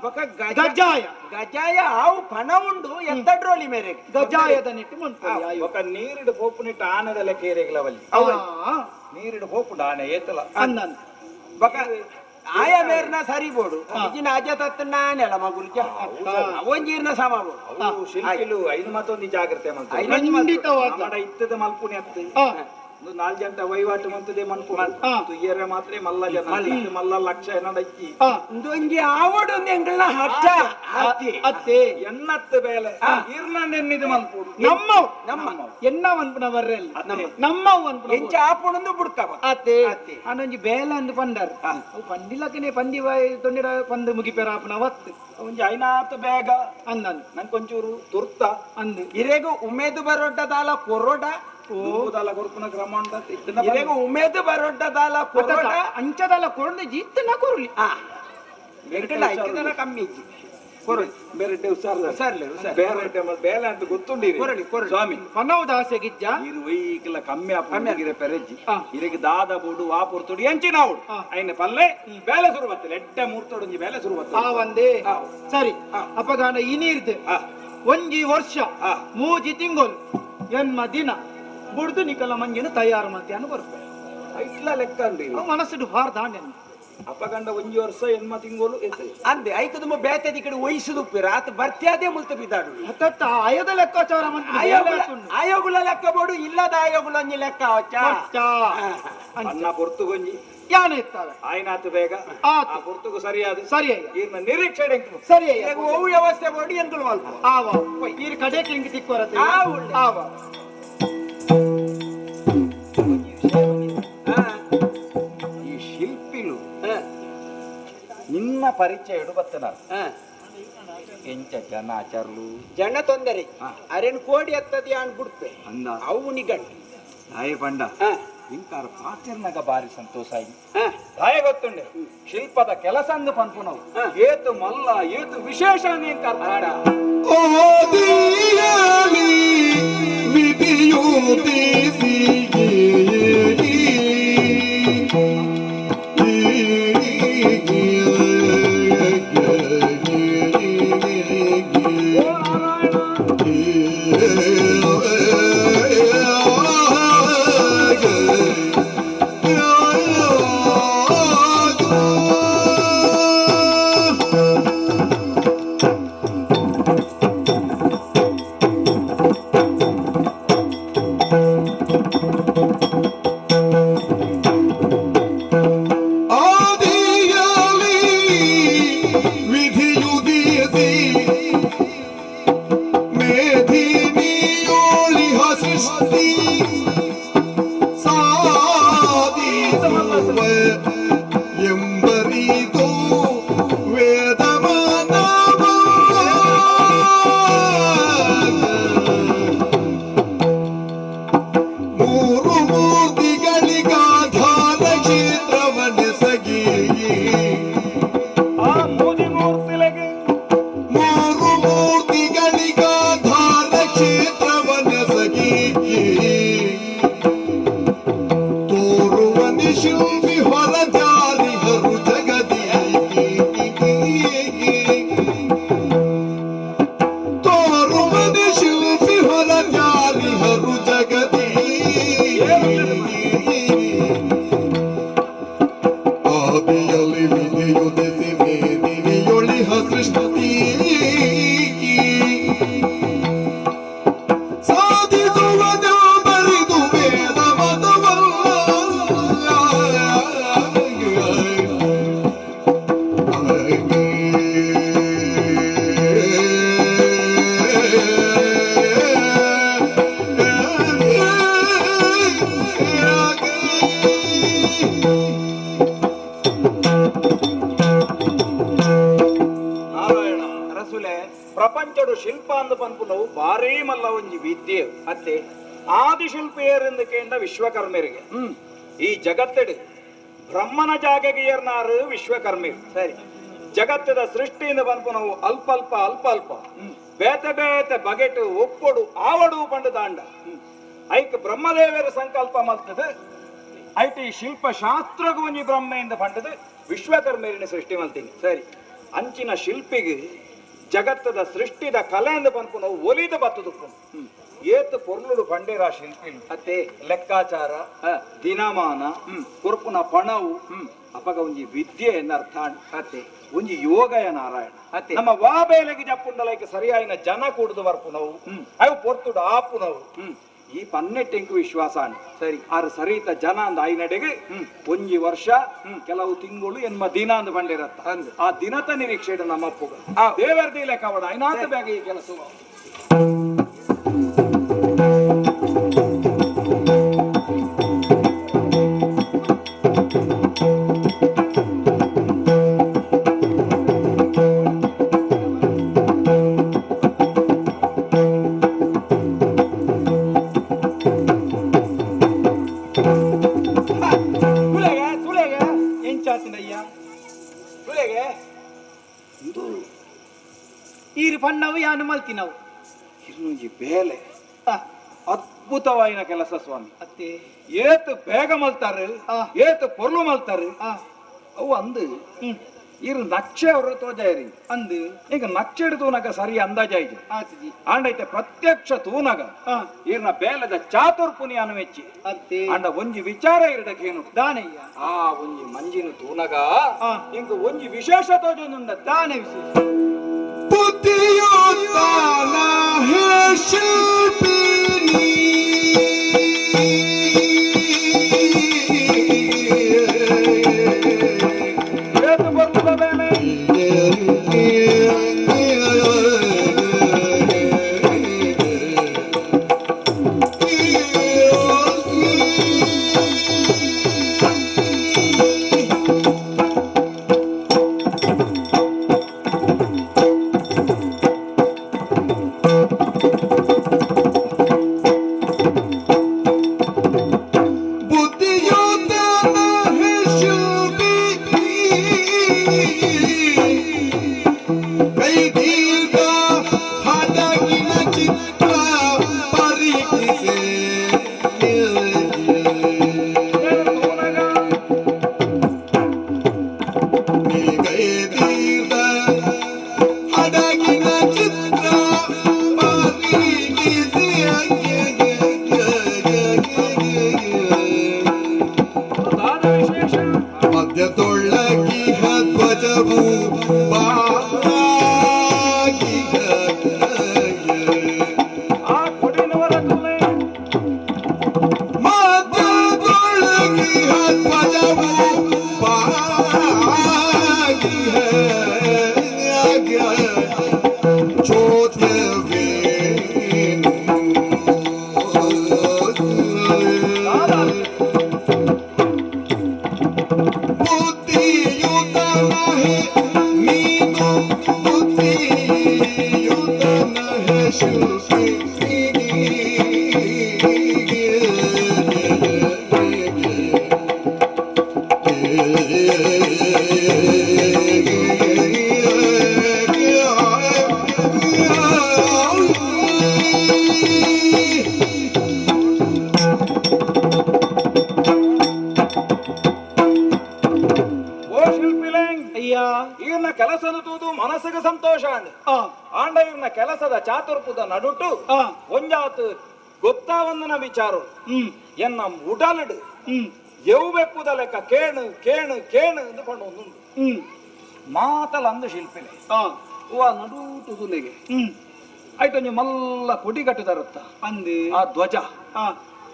ಬೊಕ್ಕ ಗಜಾಯ ಅವು ಪಣ ಉಂಡು ಎತ್ತಡ್ರೋಲಿ ಮೇರೆ ಗಜಾಯದ ನಿಟ್ಟು ఒక నీరుడు పోపునిట్టు ఆనదల కేరేగలవల్లి నీరుడు పోపుండు ఆన ఏతల అన్నన్ బక ಆಯ ಮೇರ್ನ ಸರಿ ಬೋಡು ಇಜಿನ ಅಜ ತತ್ತನ ನೆಲ ಮಗುಲ್ಜ ಒಂಜೀರ್ನ ಸಮ ಬೋಡು ಅವು ಶಿಲ್ಪಿಲು ಐದು ಮತ್ತೊಂದು ಜಾಗ್ರತೆ ಮಾಡ್ತಾರೆ ಖಂಡಿತವಾದ ಇತ್ತದ ಮಲ್ಪುನಿ ಅತ್ತೆ ಒಂದು 4 ಜಂಟ ವಹಿವಾಟು ಮಂತದೆ ಮನ್ಪು ತುಯ್ಯರೆ ಮಾತ್ರ ಮಲ್ಲ ಜನ ಮಲ್ಲ ಲಕ್ಷ ಏನಡಚ್ಚಿ ಒಂಜಿ ಆವಡು ಎಂಗಳ ಹಟ್ಟ ಅತ್ತೆ ಎನ್ನತ್ತು ಬೇಲೆ ಇರ್ನ ನೆನ್ನಿದು ಮಲ್ಪುಡು ನಮ್ಮ ಎನ್ನ ಅನ್ಪುನ ಬರ್ರಲ್ಲಿ ನಮ್ಮ ಅನ್ಪುನ ಎಂಚ ಆಪುಣಂದು ಬುಡ್ಕವ ಅತ್ತೆ ಅನ್ನೊಂಜಿ ಬೇಲೆ ಅಂದು ಪಂಡರ್ ಅವು ಪಂಡಿಲಕನೆ ಪಂದಿ ತೊಂಡಿರ ಪಂದು ಮುಗಿಪೆರ ಆಪುನ ವತ್ತು ಒಂಜಿ ಐನಾತು ಬೇಗ ಅಂದನ್ ನಂಗೊಂಚೂರು ತುರ್ತ ಅಂದು ಇರೆಗು ಉಮೇದು ಬರೋಡ್ಡದಾಲ ಕೊರೋಡ ಓದಲ್ಲ ಕೊರ್ಪುನ ಕ್ರಮ ಉಂಟ ಇರೆಗು ಉಮೇದು ಬರೋಡ್ಡದಾಲ ಕೊರೋಡ ಅಂಚದಲ್ಲ ಕೊರೊಂದು ಜಿತ್ತನ ಕೊರ್ಲಿ ವೆಂಕಟ ಐಕ್ಯದನ ಕಮ್ಮಿ ಇಜ್ಜಿ ಬೇರೆ ಬೇಲೆ ಅಂತ ಗೊತ್ತುಂಡಿರಿ ಸ್ವಾಮಿ ಪನ್ನವು ದಾಸೆ ಗಿಜ್ಜ ಇರುವೈಕಲ ಕಮ್ಮಿ ಆಪಿರ ಪೆರಜ್ಜಿ ಇರಿಗೆ ದಾದ ಬೋಡು ವಾಪುರ್ ತೊಡಿ ಎಂಚಿ ನಾವು ಐನ ಪಲ್ಲೆ ಬೇಲೆ ಶುರು ಬರ್ತದೆ ಎಡ್ಡೆ ಮೂರ್ತೊಡಂಜಿ ಬೇಲೆ ಶುರು ಬರ್ತದೆ ಆ ಒಂದೇ ಸರಿ ಅಪಗಾನ ಇನಿರ್ದೆ ಒಂಜಿ ವರ್ಷ ಮೂಜಿ ತಿಂಗಳು ಎನ್ಮ ದಿನ ಬುಡ್ದು ನಿಕಲ ಮಂಜಿನ ತಯಾರು ಮಧ್ಯಾಹ್ನ ಬರ್ಬೇಕು ಐಟ್ಲ ಲೆಕ್ಕ ಅಂದ್ರಿ ಮನಸ್ಸು ಹಾರ್ ದಾಂಡೆ ಅಪ್ಪಗಂಡ ಒಂಜಿ ವರ್ಷ ಎನ್ಮ ತಿಂಗಳು ಅಂದೆ ಐಕ ತುಂಬ ಬೇತದಿ ಕಡೆ ವಯಸ್ಸು ಉಪ್ಪಿರ ಆತ ಬರ್ತ್ಯಾದೆ ಮುಲ್ತ ಬಿದ್ದಾಡು ಹತ್ತತ್ತ ಆಯದ ಲೆಕ್ಕಾಚಾರ ಆಯೋಗುಲ ಲೆಕ್ಕ ಬೋಡು ಇಲ್ಲದ ಆಯೋಗುಲ ಒಂಜಿ ಲೆಕ್ಕ ಅನ್ನ ಪೊರ್ತುಗೊಂಜಿ ಯಾನೆ ಇರ್ತಾವೆ ಆಯ್ನಾತು ಬೇಗ ಆ ಪೊರ್ತುಗು ಸರಿಯಾದ ಸರಿ ಇನ್ನ ನಿರೀಕ್ಷೆ ಸರಿ ಓ ವ್ಯವಸ್ಥೆ ಬೋಡಿ ಎಂಕುಲು ಮಲ್ಪ ಆವ ಈ ಕಡೆ ಕಿಂಗ್ ತಿಕ್ಕೋರತ್ತೆ ಆವ ಈ ಶಿಲ್ಪಿಲು ನಿನ್ನ ಪರಿಚಯ ಬತ್ತನ ಎಂಚ ಜನ ಆಚಾರಲು ಜನ ತೊಂದರೆ ಅರೆನ್ ಕೋಡಿ ಹತ್ತದಿ ಅನ್ಬಿಡ್ಪೆ ಅಂದ ಅವು ನಿಗಂಡು ನಾಯಿ ಪಂಡ ಇಂಕಾರ ಪಾತಿರ್ನಾಗ ಬಾರಿ ಸಂತೋಷ ಆಗಿ ದಾಯ ಗೊತ್ತುಂಡೆ ಶಿಲ್ಪದ ಕೆಲಸ ಅಂದು ಪನ್ಪು ನಾವು ಏತು ಮಲ್ಲ ಏತು ವಿಶೇಷ ನೀನ್ ಕರ್ನಾಡ ಓದಿಯಲಿ ವಿಧಿಯು ಪ್ರಪಂಚಡು ಶಿಲ್ಪ ಅಂದ ಪನ್ಪು ನಾವು ಬಾರಿ ಮಲ್ಲ ಒಂಜಿ ವಿದ್ಯೆ ಅತ್ತೆ ಆದಿಶಿಲ್ಪಿಯರಿಂದ ಕೇಂದ್ರ ವಿಶ್ವಕರ್ಮರಿಗೆ ಈ ಜಗತ್ತಡು ಬ್ರಹ್ಮನ ಜಾಗೆಗೆ ಏರ್ನಾರು ವಿಶ್ವಕರ್ಮಿರು ಸರಿ ಜಗತ್ತದ ಸೃಷ್ಟಿಯಿಂದ ಪನ್ಪು ನಾವು ಅಲ್ಪ ಅಲ್ಪ ಅಲ್ಪ ಅಲ್ಪ ಬೇತೆ ಬೇತೆ ಬಗೆಟು ಒಪ್ಪೊಡು ಆವಡು ಪಂಡು ದಾಂಡ ಐಕ್ ಬ್ರಹ್ಮದೇವರ ಸಂಕಲ್ಪ ಮಲ್ತದ ಐಟ್ ಈ ಶಿಲ್ಪ ಶಾಸ್ತ್ರಗೂ ಒಂಜಿ ಬ್ರಹ್ಮೆಯಿಂದ ಪಂಡದು ವಿಶ್ವಕರ್ಮೇರಿನ ಸೃಷ್ಟಿ ಮಲ್ತೀನಿ ಸರಿ ಅಂಚಿನ ಶಿಲ್ಪಿಗೆ ಜಗತ್ತದ ಸೃಷ್ಟಿದ ಕಲೆಯಿಂದ ಪನ್ಪು ನಾವು ಒಲಿದ ಬತ್ತದು ಏತ್ ಪೊರ್ಲುಡು ಪಂಡೇರ ಶಿಲ್ಪಿ ಅತ್ತೆ ಲೆಕ್ಕಾಚಾರ ದಿನಮಾನ ಕುರ್ಪುನ ಪಣವು ಅಪಗ ಒಂಜಿ ವಿದ್ಯೆ ಎನ್ನರ್ಥ ಅತ್ತೆ ಒಂಜಿ ಯೋಗಯ ನಾರಾಯಣ ಅತ್ತೆ ನಮ್ಮ ವಾಬೇಲೆಗೆ ಜಪ್ಪುಂಡಲೈಕೆ ಸರಿಯಾಯಿನ ಜನ ಕೂಡುದು ಬರ್ಪು ನಾವು ಅವು ಪೊರ್ತುಡು ಆಪು ನಾವು ಈ ಪನ್ನೆಟ್ಟೆಂಕು ವಿಶ್ವಾಸ ಸರಿ ಆರು ಸರಿತ ಜನ ಅಂದ ಐನಡೆಗೆ ಒಂಜಿ ವರ್ಷ ಕೆಲವು ತಿಂಗಳು ಎನ್ಮ ದಿನ ಅಂದ ಬಂಡಿರತ್ತ ಆ ದಿನದ ನಿರೀಕ್ಷೆ ನಮ್ಮಪ್ಪುಗ ದೇವರದಿ ಲೆಕ್ಕ ಅವಡ ಐನಾತ ಬ್ಯಾಗ ಈ ಕೆಲಸ ನಾನು ಮಲ್ತಿ ನಾವು ಇನ್ನು ಈ ಬೇಲೆ ಆ, ಅದ್ಭುತವಾಯಿನ ಕೆಲಸ ಸ್ವಾಮಿ. ಅತ್ತೆ ಏತು ಬೇಗ ಮಲ್ತಾರೆ, ಆ. ಏತು ಪೊರ್ಲು ಮಲ್ತಾರೆ. ಆ, ಅವು ಅಂದು ಹ್ಮ್ ಇರು ನಕ್ಷೆ ಅವ್ರ ತೋಜಾಯಿರಿ ಅಂದು ಈಗ ನಕ್ಷೆಡ್ ತೂನಗ ಸರಿ ಅಂದಾಜಾಯ್ತು ಆತಜಿ ಆಂಡೈತೆ ಪ್ರತ್ಯಕ್ಷ ತೂನಗ ಆ, ಇರ್ನ ಬೇಲದ ಚಾತುರ್ಪುನಿ ಅನುವೆಚ್ಚಿ ಅತ್ತೆ ಅಂಡ ಒಂಜಿ ವಿಚಾರ ಇರದಕ್ಕೇನು ದಾನಯ್ಯ ಆ ಒಂಜಿ ಮಂಜಿನ ತೂನಗ ಆ. ಇಂಕ ಒಂಜಿ ವಿಶೇಷ ತೋಜೊಂದುಂಡ ದಾನ ವಿಶೇಷ ಬುದ್ಧಿಯುತ್ತಾನ ಹೇ ಶಿಲ್ಪಿನಿ ಏತು ಬರ್ತದ ಬೇಲೆ ಬುದ್ಧಿಯುತ್ತಾನ ಹೇ ಶಿಲ್ಪಿನಿ ಕೈದೀರ್ಘ ಹಡಗಿನ ಚಿತ್ರ ಪರೀಕ್ಷಿಸೆ ಕೈದೀರ್ಘ ಹಡಗಿನ ಚಿತ್ರ ಪರೀಕ್ಷಿಸೆ ದಾನ ವಿಶೇಷ ಮಧ್ಯದೊಳಗಿಹ ಧ್ವಜವು ಬಾಗಿಹ ಆ ಕೊಡಿನವರ ತುಲೆ ಮಧ್ಯದೊಳಗಿಹ ಧ್ವಜವು ಬಾಗಿಹ ಚೋದ್ಯವೇ ಬುದ್ಧಿಯುತನ ಹೇ ನೀನು ಬುದ್ಧಿಯುತನ ಹೇ ಶಿಲ್ಪಿನಿ ಓ ಶಿಲ್ಪಿಲೆಂಗ್ ಅಯ್ಯ ಇವ್ನ ಕೆಲಸದ ತೂದು ಮನಸ್ಸಿಗೆ ಸಂತೋಷ ಅಂಡ್ ಆ, ಆಂಡ ಇವ್ನ ಕೆಲಸದ ಚಾತುರ್ಪುದ ನಡುಟು ಆ, ಒಂಜಾತು ಗೊತ್ತಾವಂದನ ವಿಚಾರ ಹ್ಮ್ ಎನ್ನ ಉಡಲಡು ಹ್ಮ್ ಎವು ಬೆಪ್ಪುದ ಲೆಕ್ಕ ಕೇಣು ಕೇಣು ಕೇಣು ಅಂದುಕೊಂಡು ಒಂದುಂಟು ಹ್ಮ್ ಮಾತಲ ಅಂದು ಶಿಲ್ಪಿಲೆ ಆ, ಹೂವ ನಡುಟು ತುಲೆಗೆ ಹ್ಮ್ ಆಯ್ತು ನೀವು ಮಲ್ಲ ಕೊಡಿ ಕಟ್ಟುದಾರತ್ತ ಅಂದು ಆ ಧ್ವಜ ಆ,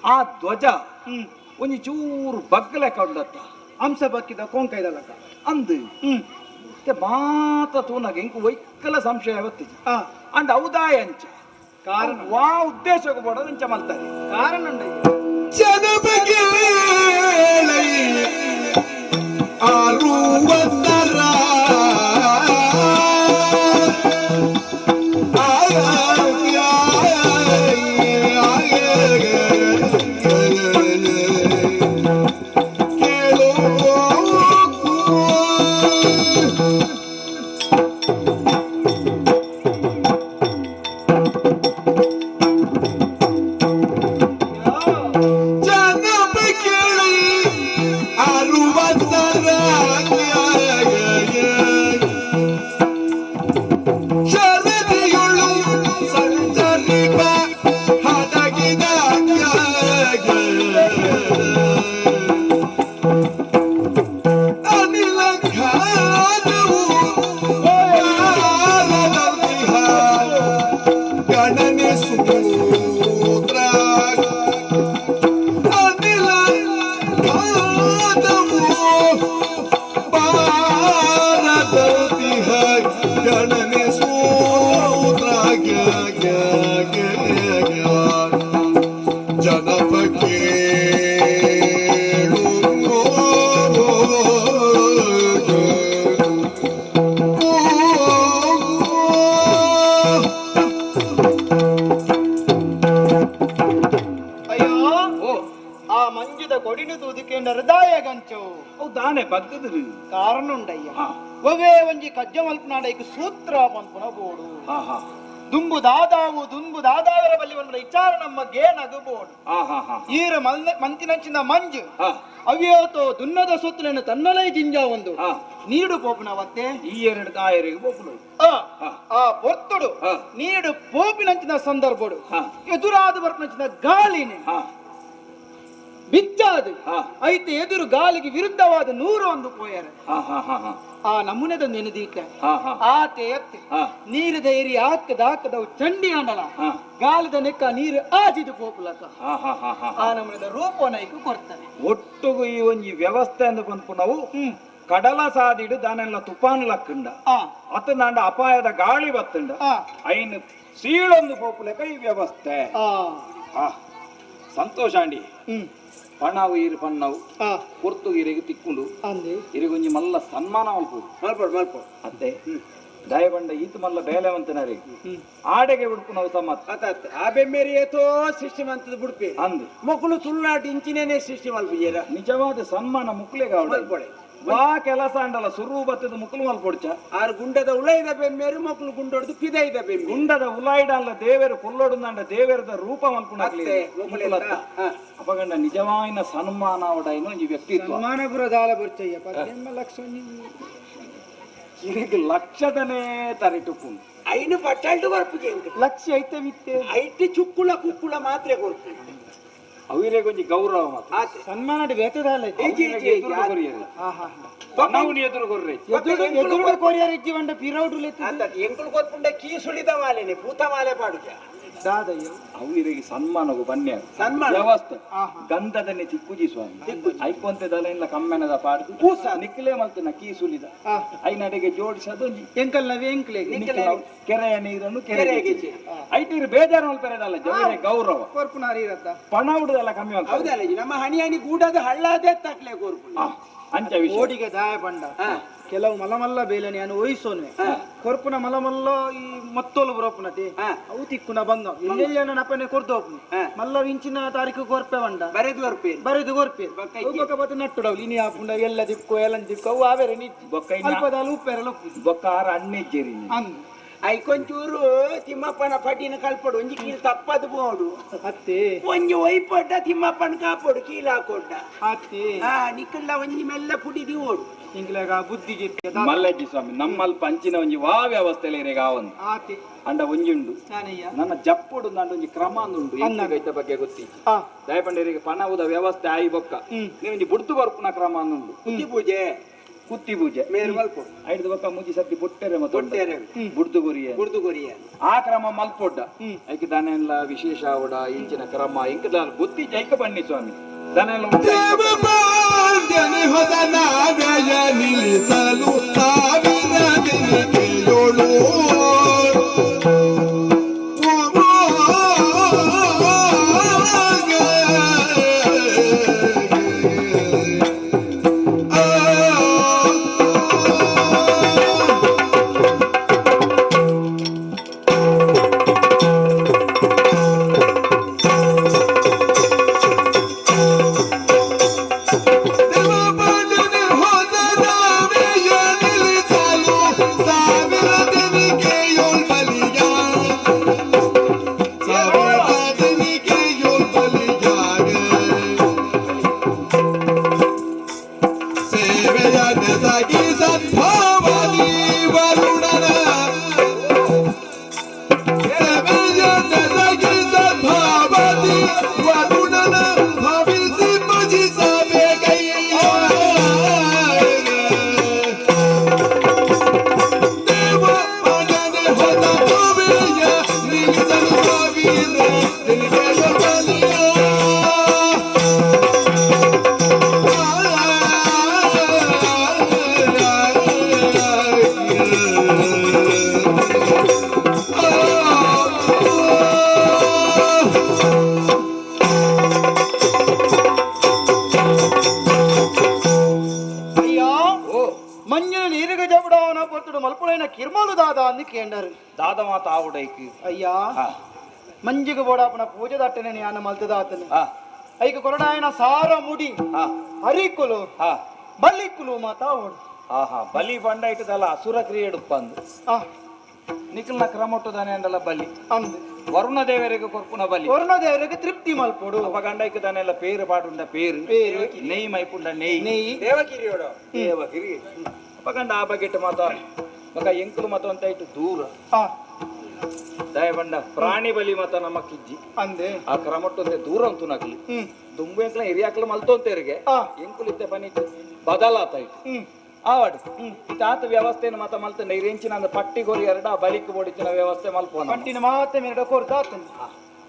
ಆ ಧ್ವಜ ಹ್ಮ್ ಒಂಜಿ ಚೂರು ಬಗ್ಗಲೆಕ್ಕ ಉಂಡತ್ತ ಹಂಸ ಬಕ್ಕಿದ ಕೊಂಕೈದಲಕ ಅಂದು ಹ್ಮ್ ಮತ್ತೆ ಮಾತ ತೂನಗ ಇಂಕು ವೈಕ್ಕಲ ಸಂಶಯ ಬತ್ತಿಜಿ ಆ, ಅಂಡ್ ಔದಾಯ ಅಂಚ ಕಾರಣ ವಾ ಉದ್ದೇಶಕ್ಕೆ ಬೋಡೋದು ಅಂಚ ಮಲ್ತಾರೆ ಕಾರಣ ಉಂಡಯ್ಯ ಜನಪಗೆ ಆರುವತ್ತರ ಹೌದಾನೆ ಬಗ್ಗದ್ರಿ ಕಾರಣ ಉಂಡಯ್ಯ ಹಾ. ಒವೇ ಒಂಜಿ ಕಜ್ಜ ಮಲ್ಪನಾಡೈಕ್ ಸೂತ್ರ ಪನ್ಪುನ ಬೋಡು ಹಾ ಹಾ ದುಂಬು ದಾದಾವರ ಬಲ್ಲಿ ಒಂದು ವಿಚಾರ ನಮ್ಮ ಗೇನಗಬಹುದು ಈರ ಮಂತಿನಂಚಿನ ಮಂಜು ಅವ್ಯೋತೋ ದುನ್ನದ ಸೊತ್ತುలను ತನ್ನಲೈ ಜಿಂಜ ಒಂದು ನೀಡು ಪೋಪಿನವತ್ತೆ ಈ ಎರಡು ಕಾಯರಿಗೆ ಬೋಪುಲು ಆ ಒತ್ತುಡು ನೀಡು ಪೋಪಿನಂಚಿನ ಸಂದರ್ಭಡು ಎದುರಾದ ಬರ್ಪನಂಚಿನ ಗಾಳಿನೇ ಬಿಚ್ಚಾದು ಐತೆ ಎದುರು ಗಾಳಿಗೆ ವಿರುದ್ಧವಾದ 101 ಪೋಯರೆ ಆ ನಮೂನೆದ ನೆನೆದೀಕ ಆತೆ ಎತ್ತೆ ನೀರು ಧೈರ್ಯ ಹಾಕದವು ಚಂಡಿ ಅಂಡಲ ಗಾಲದ ನೆಕ್ಕ ನೀರು ಆಜಿದು ಪೋಪುಲಕ ಆ ನಮೂನೆದ ರೂಪನೈಕು ಕೊಡ್ತಾನೆ ಒಟ್ಟುಗು ಈ ಒಂಜಿ ವ್ಯವಸ್ಥೆ ಅಂದು ಬಂದ್ಪು ನಾವು ಕಡಲ ಸಾದಿಡು ದಾನೆಲ್ಲ ತುಫಾನ್ ಲಕ್ಕಂಡ ಅತಂದಾಂಡ ಅಪಾಯದ ಗಾಳಿ ಬತ್ತಂಡ ಐನು ಸೀಳೊಂದು ಪೋಪುಲಕ ಈ ವ್ಯವಸ್ಥೆ ಸಂತೋಷ ಅಂಡಿ ಪಣ್ಣವು ಈರು ಪಣ್ಣವು ಪೊರ್ತುಗಿರಿಗೆ ತಿಕ್ಕೊಂಡು ಇರಿಗೊಂಜಿ ಮಲ್ಲ ಸನ್ಮಾನ ಮಲ್ಪೋಡು ಅತ್ತೆ ದಯಬಂಡ ಈತ ಮಲ್ಲ ಬೇಲೆವಂತನರಿ ಆಡೆಗೆ ಬಿಡ್ಪು ನಾವು ಸಮ್ಮತ್ ಆ ಬೆಮ್ಮೆರಿಯೇತೋ ಸೃಷ್ಟಿ ಮಂತದ ಬಿಡ್ಪಿ ಅಂದು ಮಕ್ಕಳು ತುಳುನಾಡು ಇಂಚಿನೇನೆ ಸೃಷ್ಟಿ ಮಲ್ಪಿಯರ ನಿಜವಾದ ಸನ್ಮಾನ ಮುಕ್ಲೆಗ ಮಲ್ಪೊಡೆ ವಾ ಕೆಲಸ ಅಂಡಲ್ಲ ಸುರು ಬತ್ತದ ಮುಕ್ಲು ಮಲ್ಪೊಡ್ಚ ಆರು ಗುಂಡದ ಉಳೈದ ಬೆಮ್ಮೇರು ಮಕ್ಕಳು ಗುಂಡೊಡ್ದು ಪಿದೈದ ಬೆಮ್ಮೆ ಗುಂಡದ ಉಲಾಯ್ಡ ಅಲ್ಲ ದೇವರು ಕೊಲ್ಲೊಡುಂದಂಡ ದೇವರದ ರೂಪ ಮಲ್ಪುಣಾಗ್ಲಿ ಅಪಗಂಡ ನಿಜವಾಯಿನ ಸನ್ಮಾನ ಅವಡೈನು ಈ ವ್ಯಕ್ತಿತ್ವ ಸನ್ಮಾನಪುರ ದಾಲ ಬರ್ಚಯ್ಯ 18 ಲಕ್ಷ ಇದಕ್ಕೆ ಲಕ್ಷದನೇ ತರಿಟುಪು ಐನು ಪಟ್ಟಾಲ್ಡು ಬರ್ಪಿಗೆ ಲಕ್ಷ ಐತೆ ಮಿತ್ತೆ ಐಟಿ ಚುಕ್ಕುಳ ಕುಕ್ಕುಳ ಮಾತ್ರ ಕೊಡ್ತೀನಿ ಅವರೇ ಕೊಂಚ ಗೌರವ ಮಾತ್ರ ಸನ್ಮಾನ ಬೇತದಾಲ ಎದುರು ಕೊರ್ರೆ ಎದುರು ಕೊರಿಯರ್ ಇಜ್ಜಿ ಬಂಡ ಪಿರೌಡು ಎಂಕುಳು ಕೊರ್ಪುಂಡ ಕೀ ಸುಳಿದ ಮಾಲೆನೆ ಪೂತ ಮಾಲೆ ಪಾಡುಜ ದಾದಯ್ಯ ಅವರಿಗೆ ಸನ್ಮಾನವು ಬನ್ಯ ಸನ್ಮಾನ ವ್ಯವಸ್ಥೆ ಗಂಧದನ್ನೇ ತಿಕ್ಕುಜಿ ಸ್ವಾಮಿ ಐಕೊಂತೆದಲ್ಲ ಇಲ್ಲ ಕಮ್ಮೆನದ ಪಾಡ್ದು ಪೂಸ ನಿಕ್ಲೆ ಮಲ್ತನ ಕೀ ಸುಲಿದ ಐನಡೆಗೆ ಜೋಡಿಸದು ಎಂಕಲ್ ನವಿ ಎಂಕ್ಲೆಗೆ ಕೆರೆಯ ನೀರನ್ನು ಕೆರೆಗೆ ಐಟಿರು ಬೇಜಾರು ಮಲ್ಪೆರದಲ್ಲ ಜವರೆ ಗೌರವ ಕೊರ್ಪುನಾರಿ ಇರತ್ತ ಪಣ ಹುಡುದಲ್ಲ ಕಮ್ಮಿ ಅಂತ ಹೌದಲ್ಲ ನಮ್ಮ ಹಣಿ ಗೂಡದ ಹಳ್ಳಾದೆ ತಕ್ಲೆ ಕೋರ್ಪುಣ ಅಂಚ ವಿಷಯ ಓಡಿಗೆ ದಾಯ ಬಂಡ ಕೆಲವು ಮಲಮಲ್ಲ ಬೇಲನೆ ಅನು ಒಯ್ಸೋನೆ ಕೊರ್ಪುನ ಮಲಮಲ್ಲ ಈ ಮತ್ತೋಲು ಬರೋಪುನತೆ ಅವು ತಿಕ್ಕುನ ಬಂಗ ಎಲ್ಲೆಲ್ಲ ನಪನೆ ಕೊರ್ದೋಪುನ ಮಲ್ಲ ವಿಂಚಿನ ತಾರೀಕು ಕೊರ್ಪೆ ಬಂಡ ಬರೆದು ಕೊರ್ಪೆ ಬೊಕ್ಕ ನಟ್ಟುಡವು ಇನಿ ಆಪುಂಡ ಎಲ್ಲ ದಿಕ್ಕು ಎಲ್ಲ ದಿಕ್ಕು ಅವು ಆವೇರೆ ನಿಚ್ಚಿ ಅಲ್ಪದಾಲು ಉಪ್ಪೆರಲ್ಲ ಬೊಕ್ಕ ಆರ ಅಣ್ಣೆಜ್ಜೇರಿ ಅಂದ್ ಐಕೊಂಚೂರು ತಿಮ್ಮಪ್ಪನ ಪಟ್ಟಿನ ಕಲ್ಪಡು ಒಂಜಿ ಕೀಲ್ ತಪ್ಪದು ಬೋಡು ಅತ್ತೆ ಒಂಜಿ ಒಯ್ಪಡ್ಡ ತಿಮ್ಮಪ್ಪನ ಕಾಪಡು ಕೀಲ್ ಹಾಕೊಡ್ಡ ಅತ್ತೆ ನಿಕ್ಕಲ್ಲ ಒಂಜಿ ಮೆಲ್ಲ ಪುಡಿದಿ ಓಡು ಇಂಗ್ಲಾಗ ಬುದ್ಧಿ ಮಲ್ಲಜ್ಜಿ ಸ್ವಾಮಿ ನಮ್ಮಲ್ಲಿ ಪಂಚಿನ ಒಂಜಿ ವಾ ವ್ಯವಸ್ಥೆಲೆ ಇರೇಗ ಒಂದು ಆತೆ ಅಂಡ ಒಂಜುಂಡು ನನ್ನ ಜಪ್ಪುಡು ನಂಡು ಒಂಜಿ ಕ್ರಮ ಅಂದುಂಡು ಇತ್ತ ಬಗ್ಗೆ ಗೊತ್ತಿ ದಯಪಂಡರಿಗೆ ಪಣವುದ ವ್ಯವಸ್ಥೆ ಆಯಿ ಬೊಕ್ಕ ನೀನು ಬುಡ್ತು ಬರ್ಪುನ ಕ್ರಮ ಅಂದುಂಡು ಕುತ್ತಿ ಪೂಜೆ ಐದು ಬೊಕ್ಕ ಮುಜಿ ಸತ್ತಿ ಬುಟ್ಟೆರೆ ಮತ್ತೆ ಬುಡ್ದು ಗೊರಿಯ ಆ ಕ್ರಮ ಮಲ್ಪೊಡ್ಡ ಐಕೆ ದನೆಲ್ಲ ವಿಶೇಷ ಅವಡ ಇಂಚಿನ ಕ್ರಮ ಇಂಕದ ಗೊತ್ತಿ ಜೈಕ ಬನ್ನಿ ಸ್ವಾಮಿ ದನೆಲ್ಲ ನಿಲ್ಲಿಸಲು ಸಾವಿರ ದಿನತೆಯೋಳು దాద మాత ఆవుడైకి అయ్యా మంజిగ బోడాపన పూజ దట్టనే జ్ఞాన మల్తదాతను ఐక కొరడాయన సార ముడి హరికులు బలికులు మాత ఓడు ఆహా బలి బండ ఇటుదల అసుర క్రియేడు పందు ನಿಖಲ್ನ ಕ್ರಮೊಟ್ಟದಾನೆ ಅಂದಲ್ಲ ಬಲಿ ಅಂದೆ ವರುಣ ದೇವರಿಗೆ ಕೊರ್ಪುನ ಬಲಿ ವರುಣ ದೇವರಿಗೆ ತೃಪ್ತಿ ಮಲ್ಪೋಡು ಅಪಗಂಡಕ್ಕೆ ತಾನೆಲ್ಲ ಪೇರು ಪಾಡುಂಡ ಪೇರು ಪೇರು. ನೆಯ್ ಮೈಪುಂಡ ನೆಯ್ ನೆಯ್. ದೇವಗಿರಿಯೋಡು ದೇವಗಿರಿ ಅಪಗಂಡ ಆ ಬಗೆಟ್ ಮಾತ ಮಗ ಎಂಕುಲು ಮತ ಅಂತ ಇಟ್ಟು ದೂರ ಆ ದಯಬಂಡ ಪ್ರಾಣಿ ಬಲಿ ಮತ ನಮ್ಮ ಕಿಜ್ಜಿ ಅಂದೆ ಆ ಕ್ರಮಟ್ಟೊಂದೆ ದೂರ ಅಂತೂ ನಕಲಿ ಹ್ಮ್ ದುಂಬು ಎಂಕ್ಲ ಹಿರಿಯಾಕ್ಲ ಮಲ್ತೋಂತೇರಿಗೆ ಆ ಎಂಕುಲಿತ್ತೆ ಪನಿತ್ತು ಬದಲಾತ ಇಟ್ಟು ಹ್ಮ್ ಆವಾಡು ಇತಾತ ವ್ಯವಸ್ಥೆಯನ್ನು ಮತ ಮಲ್ತ ನೈರೆಂಚಿನ ಪಟ್ಟಿಗೋರಿ ಎರಡ ಬಲಿಕ್ ಬೋಡಿಚಿನ ವ್ಯವಸ್ಥೆ ಮಲ್ಪೋನ ಪಟ್ಟಿನ ಮಾತೆ ಮೇಡ ಕೊರ್ದಾತನ್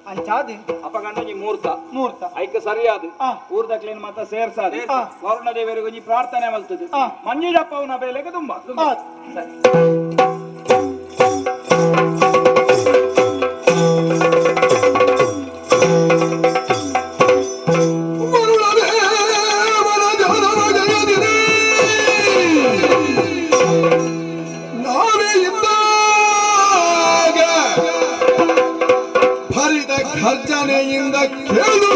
ಅಂಚಾದೆ ಅಪಗಂಡ ಮೂರ್ತ ಮೂರ್ತ ಐಕ ಸರಿಯಾದ ಆ. ಊರ್ದಕ್ಲೇನ್ ಮತ ಸೇರ್ಸಾದೆ ಆ. ವರುಣ ದೇವರಿಗೆ ಒಂಜಿ ಪ್ರಾರ್ಥನೆ ಮಲ್ತದೆ ಆ. ಮಂಜುಳಪ್ಪವನ ಬೇಲೆಗೆ ತುಂಬಾ ಆ ಭರಿತ ಖರ್ಜನೆಯಿಂದ ಕೇಳುವುದು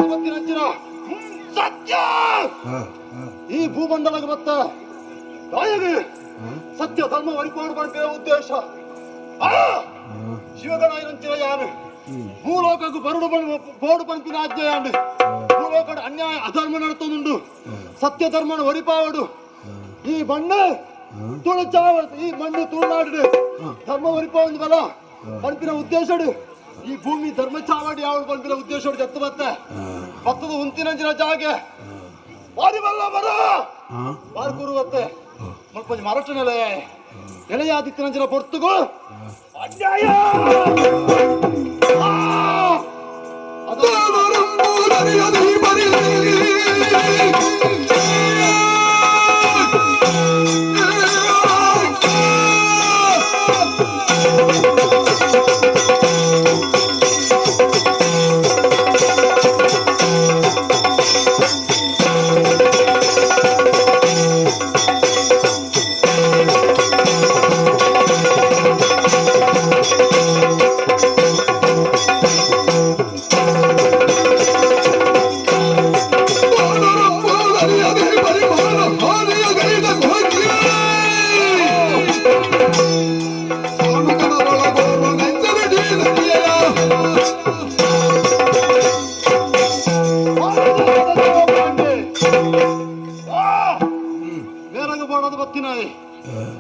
ಗೊತ್ತಿನ ಸತ್ಯ ಈ ಭೂಮಂಡಲಕ್ಕೆ ಮತ್ತೆ ತಾಯಿಗೆ ಸತ್ಯ ಧರ್ಮ ವರಿಪಾಡು ಪಂಪಿನ ಉದ್ದೇಶ ಶಿವಗಣಾಯಂಚಿನ ಯಾನು ಭೂಲೋಕಕ್ಕೂ ಬೋಡು ಪಂಪಿನ ಆಜ್ಞೆಯಾಂಡು ಭೂಲೋಕ ಅನ್ಯಾಯ ಅಧರ್ಮ ನಡತೊಂದುಂಡು ಸತ್ಯ ಧರ್ಮನ ವರಿಪಾವಡು ಈ ಮಣ್ಣು ತುಳುಚಾವ ಈ ಮಣ್ಣು ತುಳುನಾಡು ಧರ್ಮ ವರಿಪಾವೊಂದು ಬಲ ಪಂಪಿನ ಉದ್ದೇಶಡು ಈ ಭೂಮಿ ಧರ್ಮ ಚಾವಡಿ ಯಾವ ಪಂಪಿನ ಉದ್ದೇಶಡು ಜತ್ತು ಬತ್ತೆ ಭತ್ತದ ಉಂತಿನಂಚಿನ ಜಾಗೆ ಬಾರಿ ಬಲ್ಲ ಮರ ಬಾರಿ ಕೂರುವತ್ತೆ ಸ್ವಲ್ಪ ಮರಟ ನೆಲೆ ಎಳೆಯಾದಿತ್ಯನಂಚಿನ ಪೊರ್ತುಗು ಅನ್ಯಾಯ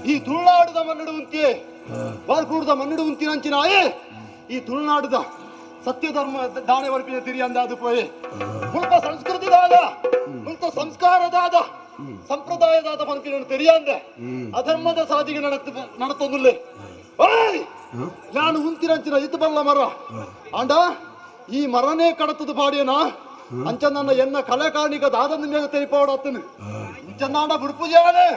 ಈ ತುಳುನಾಡುದ ಮನ್ನಡು ಉಂತಿ ಬಾರ್ಕೂಡ್ದ ಮನ್ನಡು ಉಂತಿನಂಚಿನಾಯೆ ಈ ತುಳುನಾಡುದ ಸತ್ಯ ಧರ್ಮ ದಾಣೆ ವರ್ಪಿನ ತಿರಿ ಅಂದಾದು ಪೋಯೆ ಮುಲ್ಪ ಸಂಸ್ಕೃತಿದಾದ ಮುಲ್ಪ ಸಂಸ್ಕಾರದಾದ ಸಂಪ್ರದಾಯದಾದ ಪಂಪಿನ ತೆರಿಯಂದೆ ಅಧರ್ಮದ ಸಾಧಿಗೆ ನಡತೊಂದುಲ್ಲೆ ಓಯ್ ನಾನು ಉಂತಿನಂಚಿನ ಇತ್ತು ಬಲ್ಲ ಮರ ಆಂಡ ಈ ಮರನೇ ಕಡತದ ಪಾಡಿಯನ ಅಂಚ ನನ್ನ ಎನ್ನ ಕಲೆ ಕಾಣಿಕ ದಾದಂದ ಮೇಲೆ ತೆರಿಪಾಡತ್ತನು ಇಂಚನ್ನಾಡ ಬುಡ್ಪುಜಾನೆ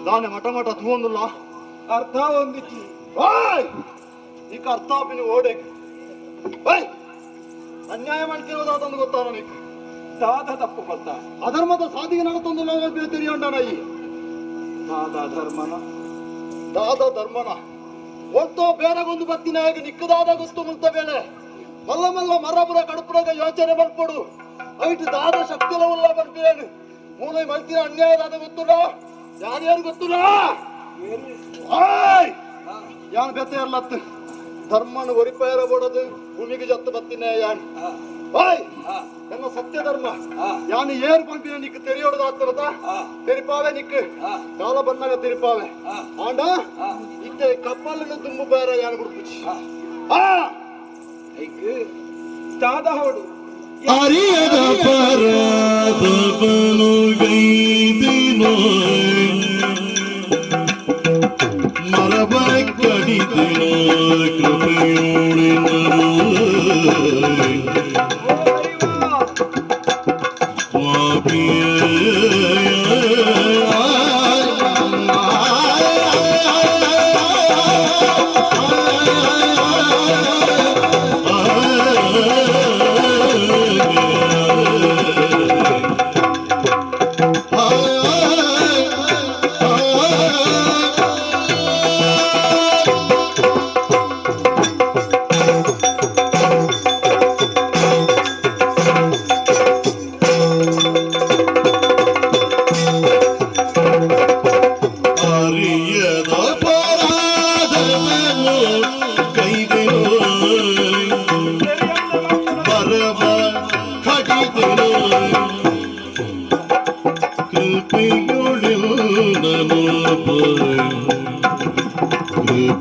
ದಾನೆ ಮಠ ಮಠ ತೂಂದುಲ್ಲ ಅರ್ಥ ಹೊಂದಿಚ್ಚಿ ಈಗ ಅರ್ಥ ಆಪಿನ ಓಡೆ ಅನ್ಯಾಯ ಮಾಡ್ತಿರೋದಾದಂದು ಗೊತ್ತಾನ ನೀ ದಾದ ತಪ್ಪು ಬದ್ದ ಅಧರ್ಮದ ಸಾಧಿಗೆ ನಡತೊಂದು ತಿರಿಯೊಂಡನ ಈ ದಾದ ಧರ್ಮನ ದಾದ ಧರ್ಮನ ಒಟ್ಟು ಬೇರೆಗೊಂದು ಬತ್ತಿನ ಹೇಗೆ ನಿಕ್ಕದಾದ ಗೊತ್ತು ಮುಕ್ತ ಬೇಳೆ ಮಲ್ಲ ಮಲ್ಲ ಮರಬುರ ಕಡುಪುರಾಗ ಯೋಚನೆ ಬರ್ಕೊಡು ಐಟು ದಾದ ಶಕ್ತಿಲ ಉಲ್ಲ ಬರ್ಬೇನು ಮೂಲೆ ಮಲ್ತಿನ ಅನ್ಯಾಯದಾದ ಗೊತ್ತುಲ್ಲ ಯಾರ್ಯಾರು ಗೊತ್ತುಲ್ಲ ಯಾನ್ ಬೆತ್ತ ಎಲ್ಲತ್ತು ಧರ್ಮನ ಒರಿಪೇರ ಬೋಡದು ಭೂಮಿಗೆ ಜತ್ತು ಬತ್ತಿನ ಯಾನ್ ನನ್ನ ಸತ್ಯ ಧರ್ಮ ಯಾನು ಏರು ಪಂಪಿನ ನಿಕ್ಕು ತೆರಿಯೋಡದ ಆಗ್ತದ ತೆರಿಪಾವೆ ನಿಕ್ಕು ಕಾಲ ಬಂದಾಗ ತೆರಿಪಾವೆ ಆಂಡ ಇತ್ತೆ ಕಪ್ಪಲಿನ ತುಂಬು ಬೇರೆ ಯಾನು ಬಿಡ್ಪುಚ್ಚಿ ದಾದ ಹೊಡು ಅರಿಯದ ಪರದವನು ಗೈದಿನೋ ಮರಬರ ಕಡಿದಿನೋ ಕೃಪೆಯೋಳಿನರು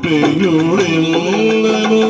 ಪೆಯುಳೆಲ್ಲನು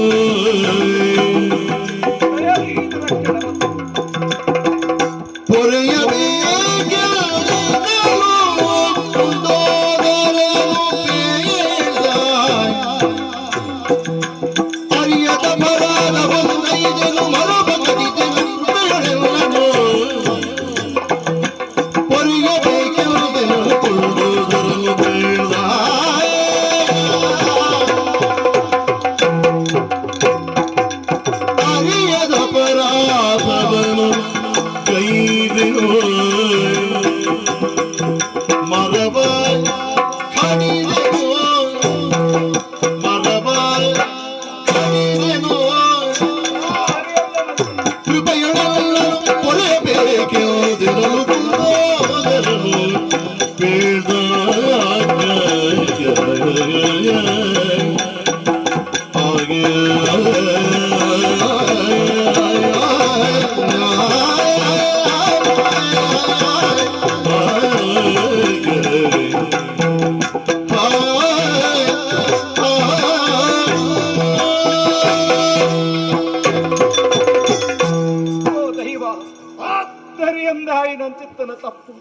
ಚಿತ್ತನ ತಪ್ಪು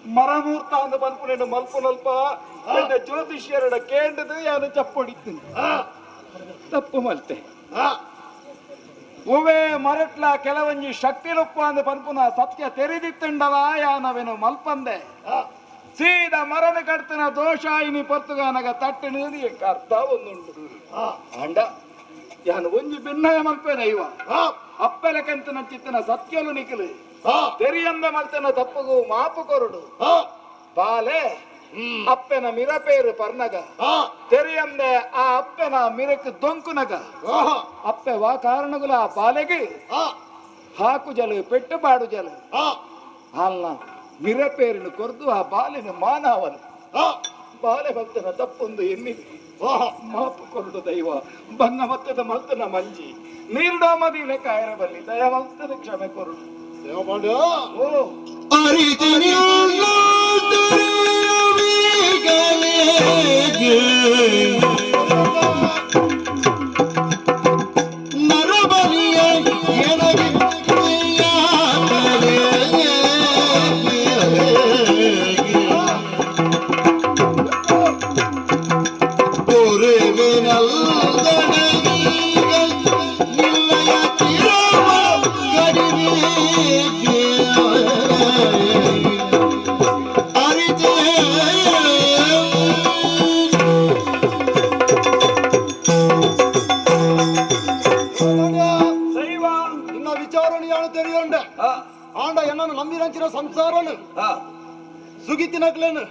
ಮರಮೂರ್ತ ಅಂದ ಬನ್ಪುನೇನು ಮಲ್ಪು ನಲ್ಪ ಎನ್ನ ಜ್ಯೋತಿಷ್ಯರಡ ಕೇಂದ್ರದ ಯಾನು ಚಪ್ಪೊಡಿತೀನಿ ತಪ್ಪು ಮಲ್ತೆ ಉವೇ ಮರಟ್ಲ ಕೆಲವಂಜಿ ಶಕ್ತಿ ಲೊಪ್ಪ ಅಂದ ಪನ್ಪುನ ಸತ್ಯ ತೆರೆದಿತ್ತಂಡಲ ಯಾನವೇನು ಮಲ್ಪಂದೆ ಸೀದಾ ಮರನ ಕಡ್ತನ ದೋಷಾಯಿನಿ ಪರ್ತುಗಾನಗ ತಟ್ಟನು ಅರ್ಥ ಒಂದುಂಟು ಅಂಡ ಯಾನು ಒಂಜಿ ಭಿನ್ನಯ ಮಲ್ಪೇನ ಇವ ಅಪ್ಪೆಲಕಂತನ ಚಿತ್ತನ ಸತ್ಯಲು ನಿಖಲು ತೆರಿಯಂದ ಮಲ್ತನ ತಪ್ಪುಗು ಮಾಪು ಕೊರಡು ಬಾಲೆ ಅಪ್ಪೆನ ಮಿರಪೇರು ಪರ್ನಗ ತೆರಿಯಂದೆ ಆ ಅಪ್ಪೆನ ಮಿರಕ್ ದೊಂಕುನಗ ಅಪ್ಪೆ ವಾ ಕಾರಣಗುಲ ಆ ಬಾಲೆಗೆ ಹಾಕು ಜಲು ಪೆಟ್ಟು ಪಾಡು ಜಲು ಅಲ್ಲ ಮಿರಪೇರಿನ ಕೊರ್ದು ಆ ಬಾಲಿನ ಮಾನವನು ಬಾಲೆ ಭಕ್ತನ ತಪ್ಪೊಂದು ಎನ್ನಿದೆ ಮಾಪು ಕೊರಡು ದೈವ ಬಂಗ ಮತ್ತದ ಮಲ್ತನ ಮಂಜಿ ನೀರ್ಡೋಮದಿ ಲೆಕ್ಕ ಇರಬಲ್ಲಿ ದಯವಂತದ ಕ್ಷಮೆ ಕೊರಡು ಸಂಸಾರನು ಸುಗಿತಿನಕ್ಲೇನು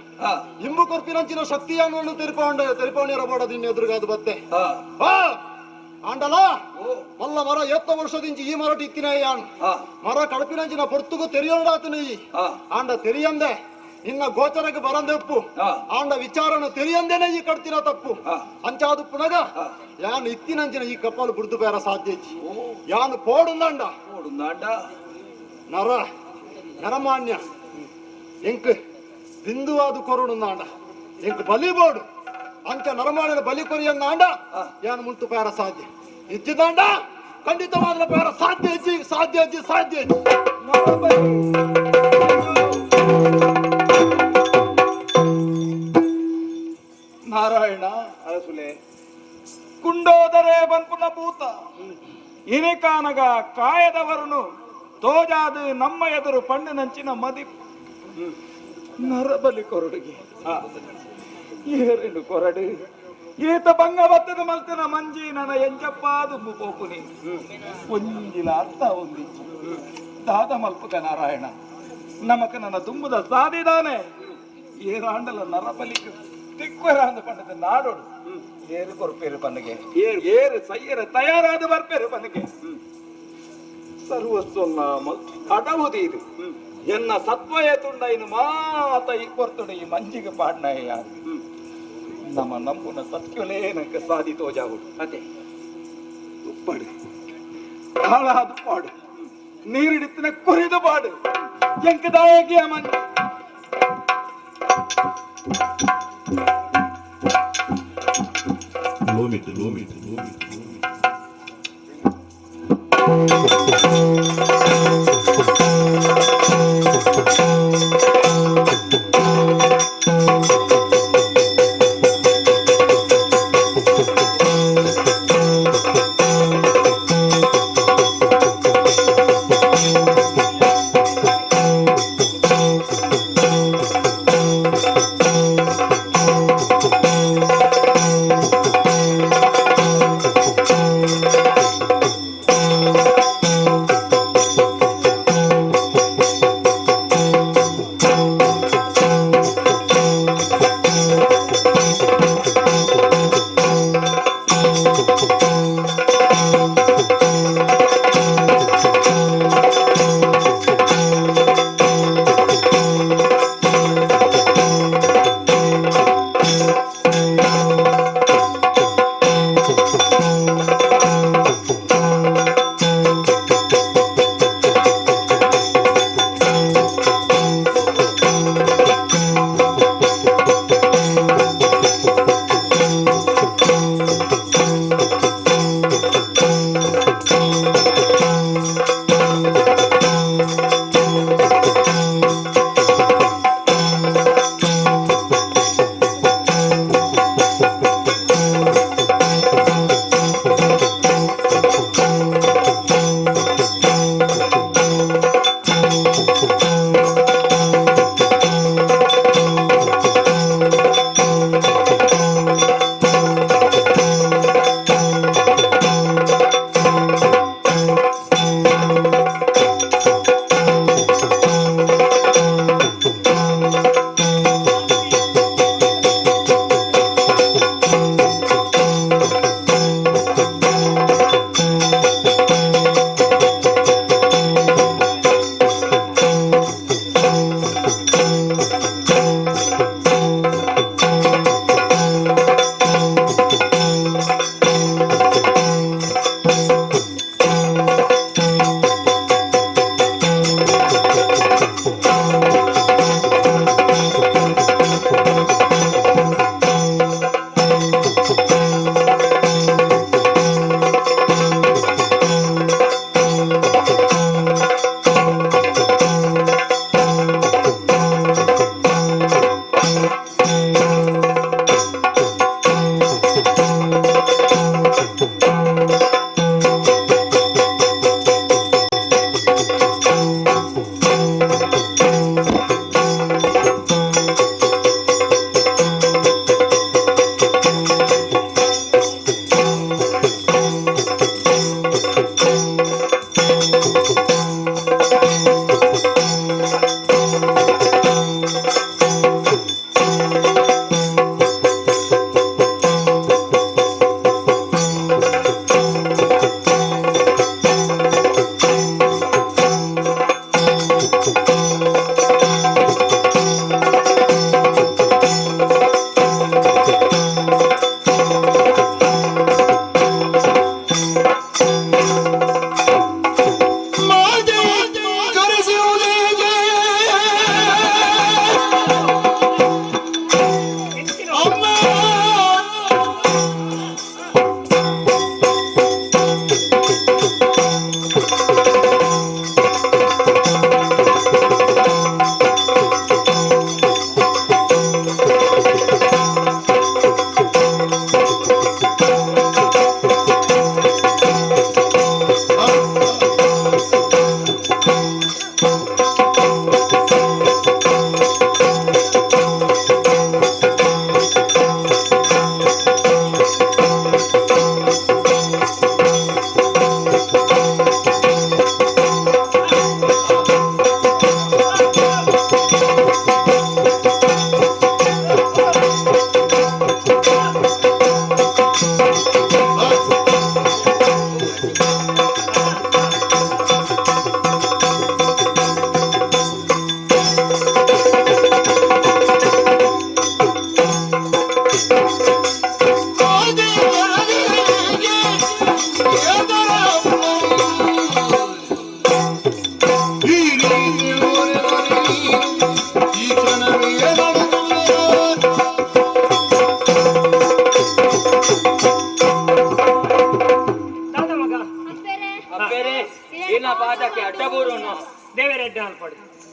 ಇಂಬು ಕೊರ್ಪಿನಂಚಿನ ಶಕ್ತಿಯನ್ನು ತೆರಿಪವಣಿರಬಾರದು ಇನ್ನು ಎದುರುಗಾದು ಬತ್ತೆ ಆಂಡಲ ಮಲ್ಲ ಮರ ಎತ್ತ ವರ್ಷದಿಂಚಿ ಈ ಮರಟಿ ಇತ್ತಿನ ಯಾನ್ ಮರ ಕಡಪಿನಂಚಿನ ಪೊರ್ತುಗು ತೆರಿಯೋಡಾತನು ಆಂಡ ತೆರಿಯಂದೆ ಇನ್ನ ಗೋಚರಕ್ಕೆ ಬರಂದೆಪ್ಪು ಆಂಡ ವಿಚಾರನ ತೆರಿಯಂದೇನೆ ಈ ಕಡ್ತಿನ ತಪ್ಪು ಅಂಚಾದು ಪುನಗ ಯಾನು ಇತ್ತಿನಂಚಿನ ಈ ಕಪ್ಪಲು ಬುಡ್ದು ಬೇರ ಸಾಧ್ಯ ಯಾನು ಪೋಡುಂದಾಂಡ ನರ ನರಮಾನ್ಯ ಎಂಕ್ ಬಿಂದುವಾದು ಕೊರುಡುಂದಾಂಡ ಎಂಕ್ ಬಲಿಬೋಡು ಅಂಚ ನರಮಾನ್ಯನ ಬಲಿ ಕೊರಿಯಂದಾಂಡ ಯಾನು ಮುಂತು ಬೇರ ಸಾಧ್ಯ ಇಚ್ಚಿದಾಂಡ ಖಂಡಿತವಾದ ಬೇರ ಸಾಧ್ಯ ಇಜ್ಜಿ ಸಾಧ್ಯ ಅಜ್ಜಿ ಸಾಧ್ಯ ನಾರಾಯಣ ಅರಸುಲೆ ಕುಂಡೋದರೆ ಬನ್ಪುನ ಭೂತ ಇನಿಕಾನಗ ಕಾಯದವರನು ತೋಜಾದು ನಮ್ಮ ಎದುರು ಪಣ್ಣಿನಂಚಿನ ಮದಿ ನರಬಲಿ ಕೊರಡುಗೆ ಏರೆಂಡು ಕೊರಡು ಈತ ಭಂಗ ಬತ್ತದ ಮಲ್ತನ ಮಂಜಿ ನನ್ನ ಎಂಜಪ್ಪಾದು ಪೋಪುನಿ ಒಂಜಿಲ ಅರ್ಥ ಒಂದಿಂಚು ದಾದ ಮಲ್ಪಕ ನಾರಾಯಣ ನಮಕ ನನ್ನ ತುಂಬದ ಸಾಧಿದಾನೆ ಏರಾಂಡಲ ನರಬಲಿ ತಿಕ್ವರ ಅಂದ ಪಂಡದ ನಾಡೋಡು ಏರು ಕೊರ್ಪೇರು ಪನ್ನಿಗೆ ಏರು ಸಯ್ಯರ ತಯಾರಾದ ಬರ್ಪೇರು ಪನ್ನಿಗೆ ಸರ್ವಸ್ವಲ್ಲ ಅಡವುದಿ ಇದು ಎನ್ನ ಸತ್ವಯ ತುಂಡ ಇನ್ನು ಮಾತ ಈ ಕೊರ್ತುಡ ಈ ಮಂಜಿಗೆ ಪಾಡ್ನ ಯಾರು ನಮ್ಮ ನಂಬುನ ಸತ್ಯಲೇನಕ್ಕೆ ಸಾಧಿ ತೋಜಾವುಡು ಅದೇ ಉಪ್ಪಡು ಹಾಳಾದು ಪಾಡು ನೀರಿಡಿತ್ತಿನ ಕೊರಿದು ಪಾಡು ಎಂಕದಾಯಕಿಯ ಮಂಜಿ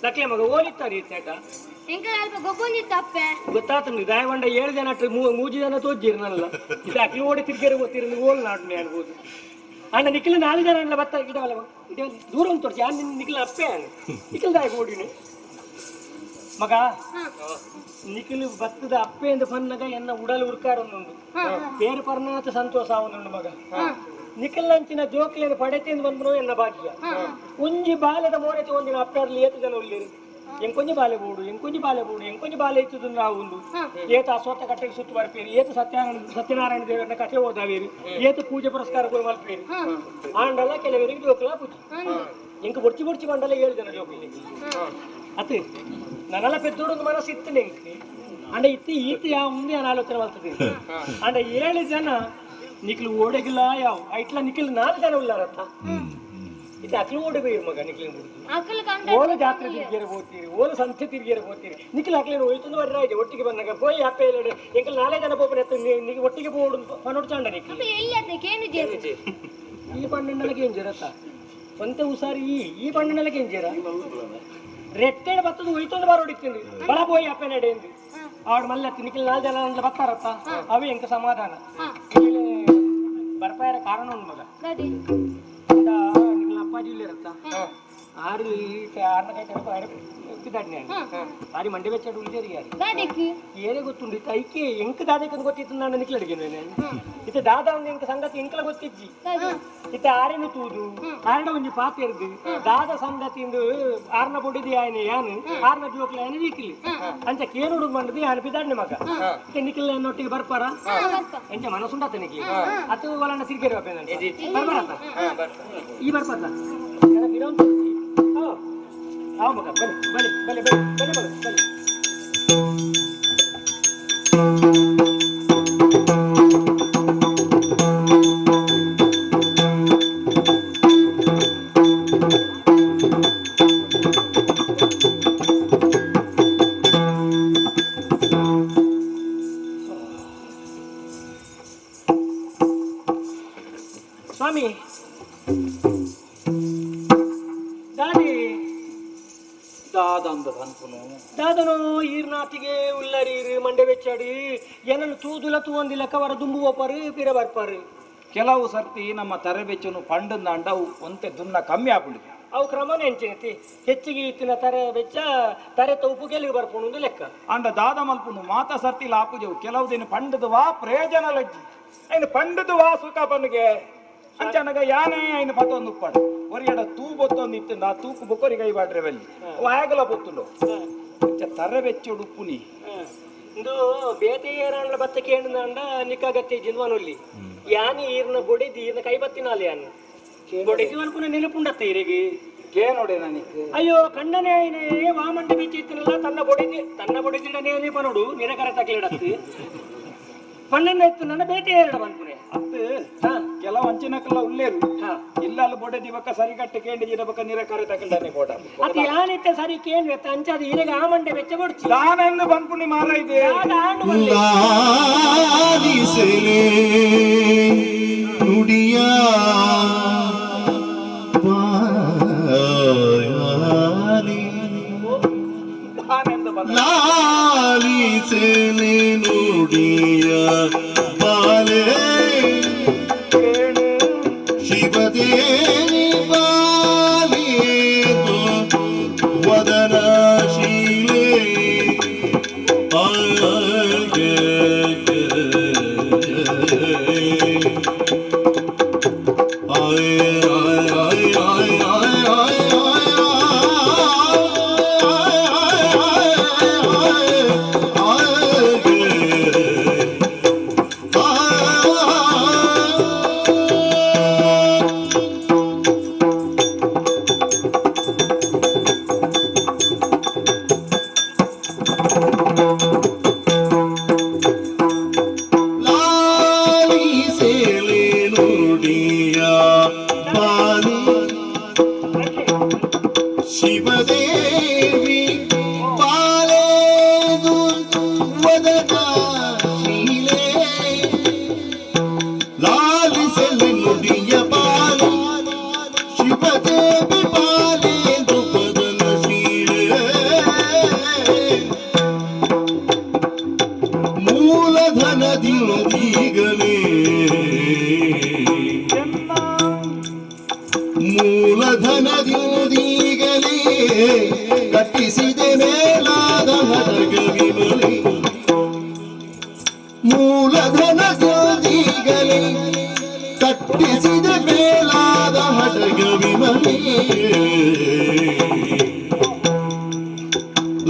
ಸಕ್ಲೆ ಮಗ ಓಲಿತ್ತಾರೆ ಸೇಟ ಎಂಕ ಅಲ್ಪ ಗೊಬ್ಬೊಂದಿತ್ತು ಅಪ್ಪೆ ಗೊತ್ತಾತಂದು ದಾಯವಂಡ 7 ಜನ ಅಟ್ರೆ 3 ಜನ ತೋಜ್ಜಿರ್ನಲ್ಲ ಇದು ಅಕ್ಲಿ ಓಡಿ ತಿರ್ಗೇರಿ ಗೊತ್ತಿರಲಿ ಓಲ್ ನಾಟ್ನೆ ಅನ್ಬೋದು ಅಣ್ಣ ನಿಖಿಲ್ 4 ಜನ ಎಲ್ಲ ಬತ್ತ ಇಡವಲ್ಲ ಇದೆಲ್ಲ ದೂರ ಒಂದು ತೋರಿಸಿ ಯಾರು ನಿಖಿಲ್ ಅಪ್ಪೆ ನಿಖಿಲ್ ದಾಯ ಓಡಿನಿ ಮಗ ನಿಖಿಲ್ ಬತ್ತದ ಅಪ್ಪೆ ಎಂದು ಪನ್ನಗ ಎನ್ನ ಉಡಲು ಉರ್ಕಾರೊಂದುಂಡು ಬೇರೆ ಪರ್ನಾಥ ಸಂತೋಷ ಅವನುಂಡು ಮಗ ನಿಖಿಲ್ ಅಂಚಿನ ಜೋಕ್ಲೇನು ಪಡೆತೆಂದು ಬಂದ್ರು ಎನ್ನ ಭಾಗ್ಯ ಒಂಜಿ ಬಾಲ್ಯದ ಮೋರೆತಿ ಒಂದಿನ ಅಪ್ಪರಲ್ಲಿ ಏತು ಜನ ಉಳ್ಳಿರು ಎಂಕೊಂಜಿ ಬಾಲೆ ಬೋಡು ಎಂಕೊಂಜಿ ಬಾಲೆ ಇತ್ತು ನಾವು ಒಂದು ಏತ ಅಸ್ವತ್ತ ಕಟ್ಟೆಗೆ ಸುತ್ತು ಬರ್ಪೇರಿ ಏತು ಸತ್ಯನಾರಾಯಣ ದೇವರನ್ನ ಕಥೆ ಓದಾವೇರಿ ಏತು ಪೂಜೆ ಪುರಸ್ಕಾರಗಳು ಮಲ್ಪೇರಿ ಆಂಡಲ್ಲ ಕೆಲವರಿಗೆ ಜೋಕ್ಲ ಪೂಜೆ ಎಂಕ ಬೊಡ್ಚಿ ಮಂಡಲ 7 ಜನ ಜೋಕ್ಲಿ ಅತ್ತೆ ನನ್ನೆಲ್ಲ ಪೆದ್ದೋಡೊಂದು ಮನಸ್ಸು ಇತ್ತು ನೆಂಕಿ ಅಂಡ ಈತ ಯಾವ ಮುಂದೆ ನಾನು ಆಲೋಚನೆ ಮಾಡ್ತದೆ ಅಂಡ 7 ಜನ ನಿಖಿಲ್ ಓಡಗಿಲ್ಲ ಯಾವ ಐಟ್ಲ ನಿಖಿಲ್ 4 ಜನ ಉಳ್ಳಾರತ್ತ ಇದು ಅಕ್ಲು ಓಡಬೇಕು ಮಗ ನಿಖಿಲ್ ಓಲ ಜಾತ್ರೆ ತಿರುಗಿಯರೆ ಹೋಗ್ತೀರಿ ಓಲ ಸಂತೆ ತಿರುಗಿಯರೆ ಹೋಗ್ತೀರಿ ನಿಖಿಲ್ ಅಕ್ಲೇನು ಹೋಯ್ತು ಬರ್ರ ಇದೆ ಒಟ್ಟಿಗೆ ಬಂದಾಗ ಪೋಯಿ ಅಪ್ಪೆ ಇಲ್ಲ ಎಂಕಲ್ 4 ಜನ ಪೋಪನೆ ಒಟ್ಟಿಗೆ ಪೋಡು ಪನೋಡ್ ಚಾಂಡ ನಿಖಿಲ್ ಈ ಪಣ್ಣೆಣ್ಣಲಕ್ಕೆ ಏನ್ ಜರತ್ತ ಸ್ವಂತ ಉಸಾರಿ ಈ ಪಣ್ಣೆಣ್ಣಲಕ್ಕೆ ಏನ್ ಜರ ರೆಟ್ಟೆಡ್ ಬತ್ತದು ಹೋಯ್ತೊಂದು ಬಾರ್ ಹೊಡಿತೀನಿ ಬಳ ಪೋಯಿ ಅಪ್ಪೆ ನಡೆ ಎಂದು ಆಡ್ ಮಲ್ಲ ನಿಖಿಲ್ 4 ಜನ ಬರ್ತಾರತ್ತ ಅವೇ ಎಂಕ ಸಮಾಧಾನ ಬರ್ಪಾಯರ ಕಾರಣ ಒಂದು ಮಗ ನಿಖಿಲ್ ಅಪ್ಪಾಜಿ ಇಲ್ಲಿರತ್ತ ಆರು ಆರಿ ಮಂಡೆ ಬೆಚ್ಚಾಡು ಉಳಿದೇರಿ ಏನೇ ಗೊತ್ತುಂಡು ಇತ್ತ ಐಕೆ ಎಂಕ ದಾದಕ್ಕೆ ಗೊತ್ತಿತ್ತು ನಾನು ನಿಖಿಲ್ ಅಡಿಗೆ ಇತ್ತ ದಾದ ಒಂದು ಎಂಕ ಸಂಗತಿ ಎಂಕಲ ಗೊತ್ತಿಜ್ಜಿ ಇತ್ತ ಆರೇನು ತೂದು ಆರಣ ಒಂಜಿ ಪಾತ ಇರ್ದು ದಾದ ಸಂಗತಿಂದು ಆರ್ನ ಬೊಡಿದಿ ಆಯ್ನೆ ಯಾನು ಆರ್ನ ಜೋಕ್ಲ ಆಯ್ನೆ ನಿಖಿಲ್ ಅಂಚ ಕೇನುಡು ಬಂಡದಿ ಆಯ್ನ ಬಿದ್ದಾಡ್ನೆ ಮಗ ಇತ್ತ ನಿಖಿಲ್ ನೊಟ್ಟಿಗೆ ಬರ್ಪಾರ ಎಂಚ ಮನಸ್ಸುಂಡತ್ತ ನಿಖಿಲ್ ಅತ್ತು ಒಲಣ್ಣ ತಿರ್ಗೇರಿ ಬಾಪೆ ಬರ್ಬಾರತ್ತ ಈ ಬರ್ಬಾರ್ದ ಮಗ ಬಲೆ ಸ್ವಾಮಿ ದಾದನು ಈರ್ನಾತಿಗೆ ಉಲ್ಲರೀರು ಮಂಡೆ ಬೆಚ್ಚಾಡಿ ಏನನ್ನು ತೂದುಲ ತೂವೊಂದಿ ಲೆಕ್ಕವರ ದುಂಬುವ ಪರು ಪಿರ ಬರ್ಪಾರು ಕೆಲವು ಸರ್ತಿ ನಮ್ಮ ತರೆ ಬೆಚ್ಚನು ಪಂಡದ ಅಂಡ ಒಂತೆ ದುನ್ನ ಕಮ್ಮಿ ಆಗ್ಬಿಡುತ್ತೆ ಅವು ಕ್ರಮನೇ ಹೆಂಚಿನತಿ ಹೆಚ್ಚಿಗೆ ಇತ್ತಿನ ತರೆ ಬೆಚ್ಚ ತರೆ ತೌಪು ಗೆಲ್ಲಿಗೆ ಬರ್ಕೊಂಡು ಲೆಕ್ಕ ಅಂಡ ದಾದ ಮಲ್ಪುನು ಮಾತಾ ಸರ್ತಿ ಲಾಪುಜವು ಕೆಲವು ದಿನ ಪಂಡದ ವಾ ಪ್ರಯೋಜನ ಲಜ್ಜಿ ಐನು ಪಂಡದ ವಾ ಸುಖ ಬನ್ನಿಗೆ ಅಂಚನಗ ಯಾನೇ ಐನು ಪತ್ತೊಂದು ಉಪ್ಪಡು ಒರಿಯಡ ತೂ ಬೊತ್ತೊಂದು ಇತ್ತು ನಾ ತೂಕು ಬೊಕ್ಕೊರಿ ಕೈ ಬಾಡ್ರೆ ಬಲ್ಲಿ ವಾಯಗಲ ಬೊತ್ತುಂಡು ತರೆ ಬೆಚ್ಚ ಉಪ್ಪುನಿ ಇದು ಬೇತೆ ಏರಾಣ ಬತ್ತ ಕೇಂದ್ರ ನಿಕ್ಕಾಗತ್ತೆ ಜಿನ್ವಾನೊಲ್ಲಿ ಯಾನಿ ಈರ್ನ ಬೊಡಿದಿ ಈರ್ನ ಕೈ ಬತ್ತಿನಾಲಿ ಯಾನು ಬೊಡಿದಿ ಮಲ್ಪುನ ನೆನಪುಂಡತ್ತ ಇರೆಗೆ ಕೇನೋಡೆ ನನಗೆ ಅಯ್ಯೋ ಕಣ್ಣನೇ ವಾಮಂಡ ಬೆಚ್ಚ ಇತ್ತಿನಲ್ಲ ತನ್ನ ಬೊಡಿದಿಡನೇ ಪನೋಡು ನಿರಕರ ತಕ್ಲಿಡತ್ತಿ ಪಣ್ಣನ್ನ ಇತ್ತು ನನ್ನ ಬೇಟೆ ಏರಡ ಬಂದ್ಪುನೆ ಕೆಲವು ಅಂಚಿನಕ್ಕೆಲ್ಲ ಉಳ್ಳೇರು ಇಲ್ಲ ಬೊಡೆ ದಿವಕ್ಕ ಸರಿ ಕಟ್ಟ ಕೇಂಡಿ ಇರಬೇಕ ನಿರಕಾರ ತಗೊಂಡಾನೆ ಬೋಟ ಅದು ಯಾನಿತ್ತೆ ಸರಿ ಕೇಂದ್ರ ಅಂಚಾದ ಇರೆಗೆ ಆ ಮಂಡೆ ಬೆಚ್ಚ ಕೊಡ್ಚಿ ನಾನೆಂದು ಬಂದ್ಪುಣಿ ಮಾರ ಇದೆ ಲಾಲಿಸೆಲೆ ನುಡಿಯ ಲಾಲಿಸೆಲೆ ನುಡಿಯ ಬಾಲೆ ಶಿವದೇವಿ ಬಾಲೆ ವದನಶೀಲೆ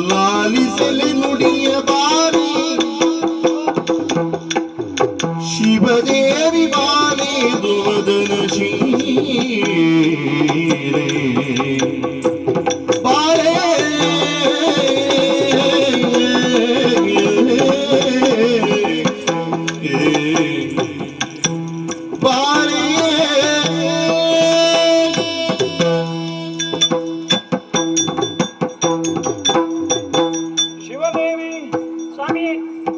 ಲಾಲಿಸಲೆ ನುಡಿಯ ಬಾರಿ ಶಿವದೇವಿ ಬಾಲೆ ದುವದನ ಶೀರೆ ಬಾಲೆ ಶಿವದೇವಿ ಸ್ವಾಮಿ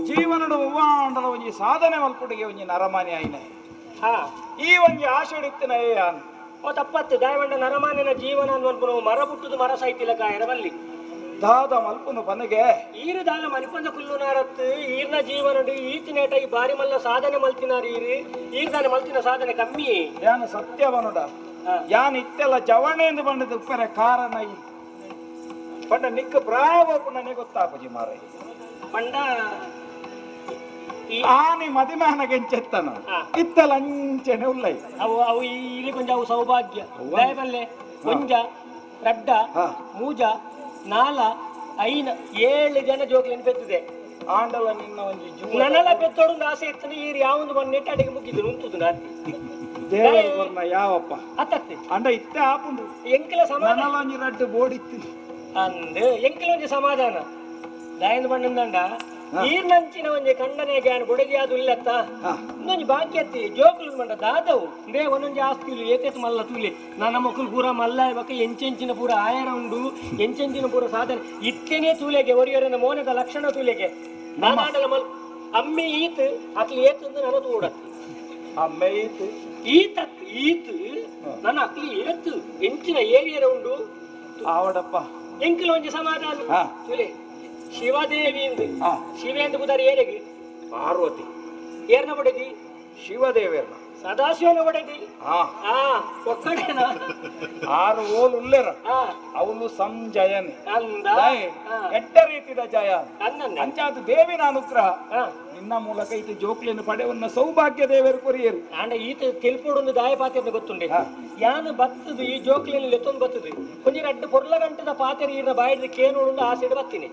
ಜೀವನದ ಹೂವಾಂಡಲ ಒಂಜಿ ಸಾಧನೆ ಮಲ್ಪುಡಿಗೆ ಒಂಜಿ ನರಮಾನಿ ಆಯ್ನೆ ಹಾ ಈ ಒಂಜಿ ಆಷಾಢಿತ್ತಿನ ಏನ್ ಓ ತಪ್ಪತ್ತು ದಾಯವಂಡ ನರಮಾನ್ಯನ ಜೀವನ ಅನ್ವನ್ಪುನು ಮರ ಬುಟ್ಟುದು ಮರ ಸಾಯ್ತಿಲ್ಲ ಕಾಯರ ಬಲ್ಲಿ ದಾದ ಮಲ್ಪುನು ಬನಗೆ ಈರು ದಾಲ ಮನಿಪಂದ ಕುಲ್ಲುನಾರತ್ತು ಈರ್ನ ಜೀವನ ಈತಿನೇಟ ಈ ಬಾರಿ ಮಲ್ಲ ಸಾಧನೆ ಮಲ್ತಿನಾರಿ ಈರ್ ದಾನೆ ಮಲ್ತಿನ ಸಾಧನೆ ಕಮ್ಮಿ ಯಾನ ಸತ್ಯವನುಡ ಯಾನ್ ಇತ್ತೆಲ್ಲ ಜವಣೆಂದು ಬಂಡದ ಉಪ್ಪರೆ ಕಾರಣ ಈ ಪಂಡ ನಿಕ್ಕ ಪ್ರಾಯವಾಪು ನನಗೆ ಗೊತ್ತಾಪುಜಿ ಮಾರೈ ಪಂಡ ಈ ಆನೆ ಮದಿಮಾನಗೆಂಚೆತ್ತನ ಹಾ. ಇತ್ತಲ ಅಂಚೆನೆ ಉಲ್ಲೈ ಅವು ಅವು ಇಲ್ಲಿ ಕೊಂಚ ಅವು ಸೌಭಾಗ್ಯ ದಯಬಲ್ಲೆ ಕೊಂಜ ರಡ್ಡ ಹಾ. ಮೂಜ ನಾಲ ಐನ 7 ಜನ ಜೋಗ್ಲಿನ ಬೆತ್ತಿದೆ ಆಂಡಲ ನಿನ್ನ ಒಂಜಿ ಜೀವ ನನ್ನೆಲ್ಲ ಬೆತ್ತೋಡು ಆಸೆ ಇರ್ತನೆ ಈರು ಯಾವೊಂದು ಬಂದು ನೆಟ್ಟಾಡಿಗೆ ಮುಗಿದ್ರು ಉಂಟುದು ನಾನು ದೇವರ ಯಾವಪ್ಪ ಅತ್ತತ್ತೆ ಅಂಡ ಇತ್ತೆ ಆಪುಂಡು ಎಂಕಲ ಸಮಾಧಾನ ನನಲ ಒಂಜಿ ರಡ್ಡು ಬೋಡಿತ್ತಿ ಅಂದ್ ಎಂಕಲ ಒಂಜಿ ಸಮಾಧಾನ ದಾಯಂದು ಬಂದಂಡ ಈರ್ನಂಚಿನ ಒಂಜಿ ಖಂಡನೆ ಜ್ಞಾನ ಬೊಡಗಿ ಅದು ಇಲ್ಲತ್ತ ಇನ್ನೊಂಜಿ ಬಾಕಿ ಅತ್ತಿ ಜೋಕುಲು ಮಂಡ ದಾದವು ದೇ ಒಂದೊಂಜಿ ಆಸ್ತಿ ಏಕೈತು ಮಲ್ಲ ತೂಲೆ ನನ್ನ ಮಕ್ಕಳು ಪೂರ ಮಲ್ಲ ಇವಾಗ ಎಂಚೆಂಚಿನ ಪೂರ ಆಯರ ಉಂಡು ಎಂಚೆಂಚಿನ ಪೂರ ಸಾಧನೆ ಇತ್ತೇನೆ ತೂಲೆಗೆ ಒರಿಯರನ ಮೋನದ ಲಕ್ಷಣ ತೂಲೆಗೆ ನಾನಾಡಲ ಮಲ್ ಅಮ್ಮೆ ಈತ್ ಅಕ್ಲಿ ಏತ್ ಅಂತ ನನ್ನ ತೂಡತ್ತಿ ಅಮ್ಮೆ ಈತು ಈತ್ ನನ್ನ ಅಕ್ಲಿ ಏತ್ ಎಂಚಿನ ಏರಿಯರ ಉಂಡು ಆವಡಪ್ಪ ಎಂಕಲ ಒಂಜಿ ಸಮಾಧಾನ ಹಾ. ತೂಲೆ ಶಿವದೇವಿ ಹಾ. ಶಿವೇಂದು ಬುದಾರಿ ಏರೆಗಿ ಪಾರ್ವತಿ ಏರ್ನ ಬಡದಿ ಶಿವದೇವೇರ್ನ ಸದಾಶಿವನ ಬಡದಿ ಹಾ ಒಕ್ಕಡೇನ ಆರು ಓಲು ಉಲ್ಲೆರ ಹಾ ಅವಳು ಸಂಜಯನ್ ಅಂದ ಎಡ್ಡ ರೀತಿದ ಜಯ ಅನ್ನನ್ನ ಅಂಚಾದು ದೇವಿನ ಅನುಗ್ರಹ ಹಾ ನಿನ್ನ ಮೂಲಕ ಇದು ಜೋಕ್ಲಿಯನ್ನು ಪಡೆವನ್ನ ಸೌಭಾಗ್ಯ ದೇವರು ಕೊರಿಯರು ಆಂಡ ಈತ ತಿಳ್ಪೋಡೊಂದು ದಾಯಪಾತ್ರೆ ಗೊತ್ತುಂಡೆ ಯಾನು ಬತ್ತದು ಈ ಜೋಕ್ಲಿಯಲ್ಲಿ ಎತ್ತೊಂದು ಬತ್ತದು ಕೊಂಚ ಅಡ್ಡ ಪೊರ್ಲ ಗಂಟದ ಪಾತ್ರೆ ಈರ್ನ ಬಾಯಿದ ಕೇನೋಡು ಆಸೆಡ್ ಬತ್ತೀನಿ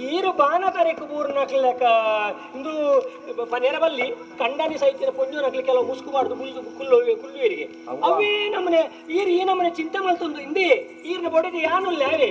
ಈರು ಬಾನ ತರೆಕು ಬೂರ್ ನಕ್ಲೆಕ ಇಂದು ಪನೇರ ಬಲ್ಲಿ ಕಂಡನಿ ಸೈತಿನ ಪೊಂಜು ನಕ್ಲಿ ಕೆಲವು ಮುಸ್ಕು ಮಾಡುದು ಕುಲ್ಲುವರಿಗೆ ಅವೇ ನಮ್ಮನೆ ಈರ್ ಈ ನಮ್ಮನೆ ಚಿಂತೆ ಮಲ್ತೊಂದು ಹಿಂದೆ ಈರ್ನ ಬೊಡೆದು ಯಾನುಲ್ಲ ಅವೇ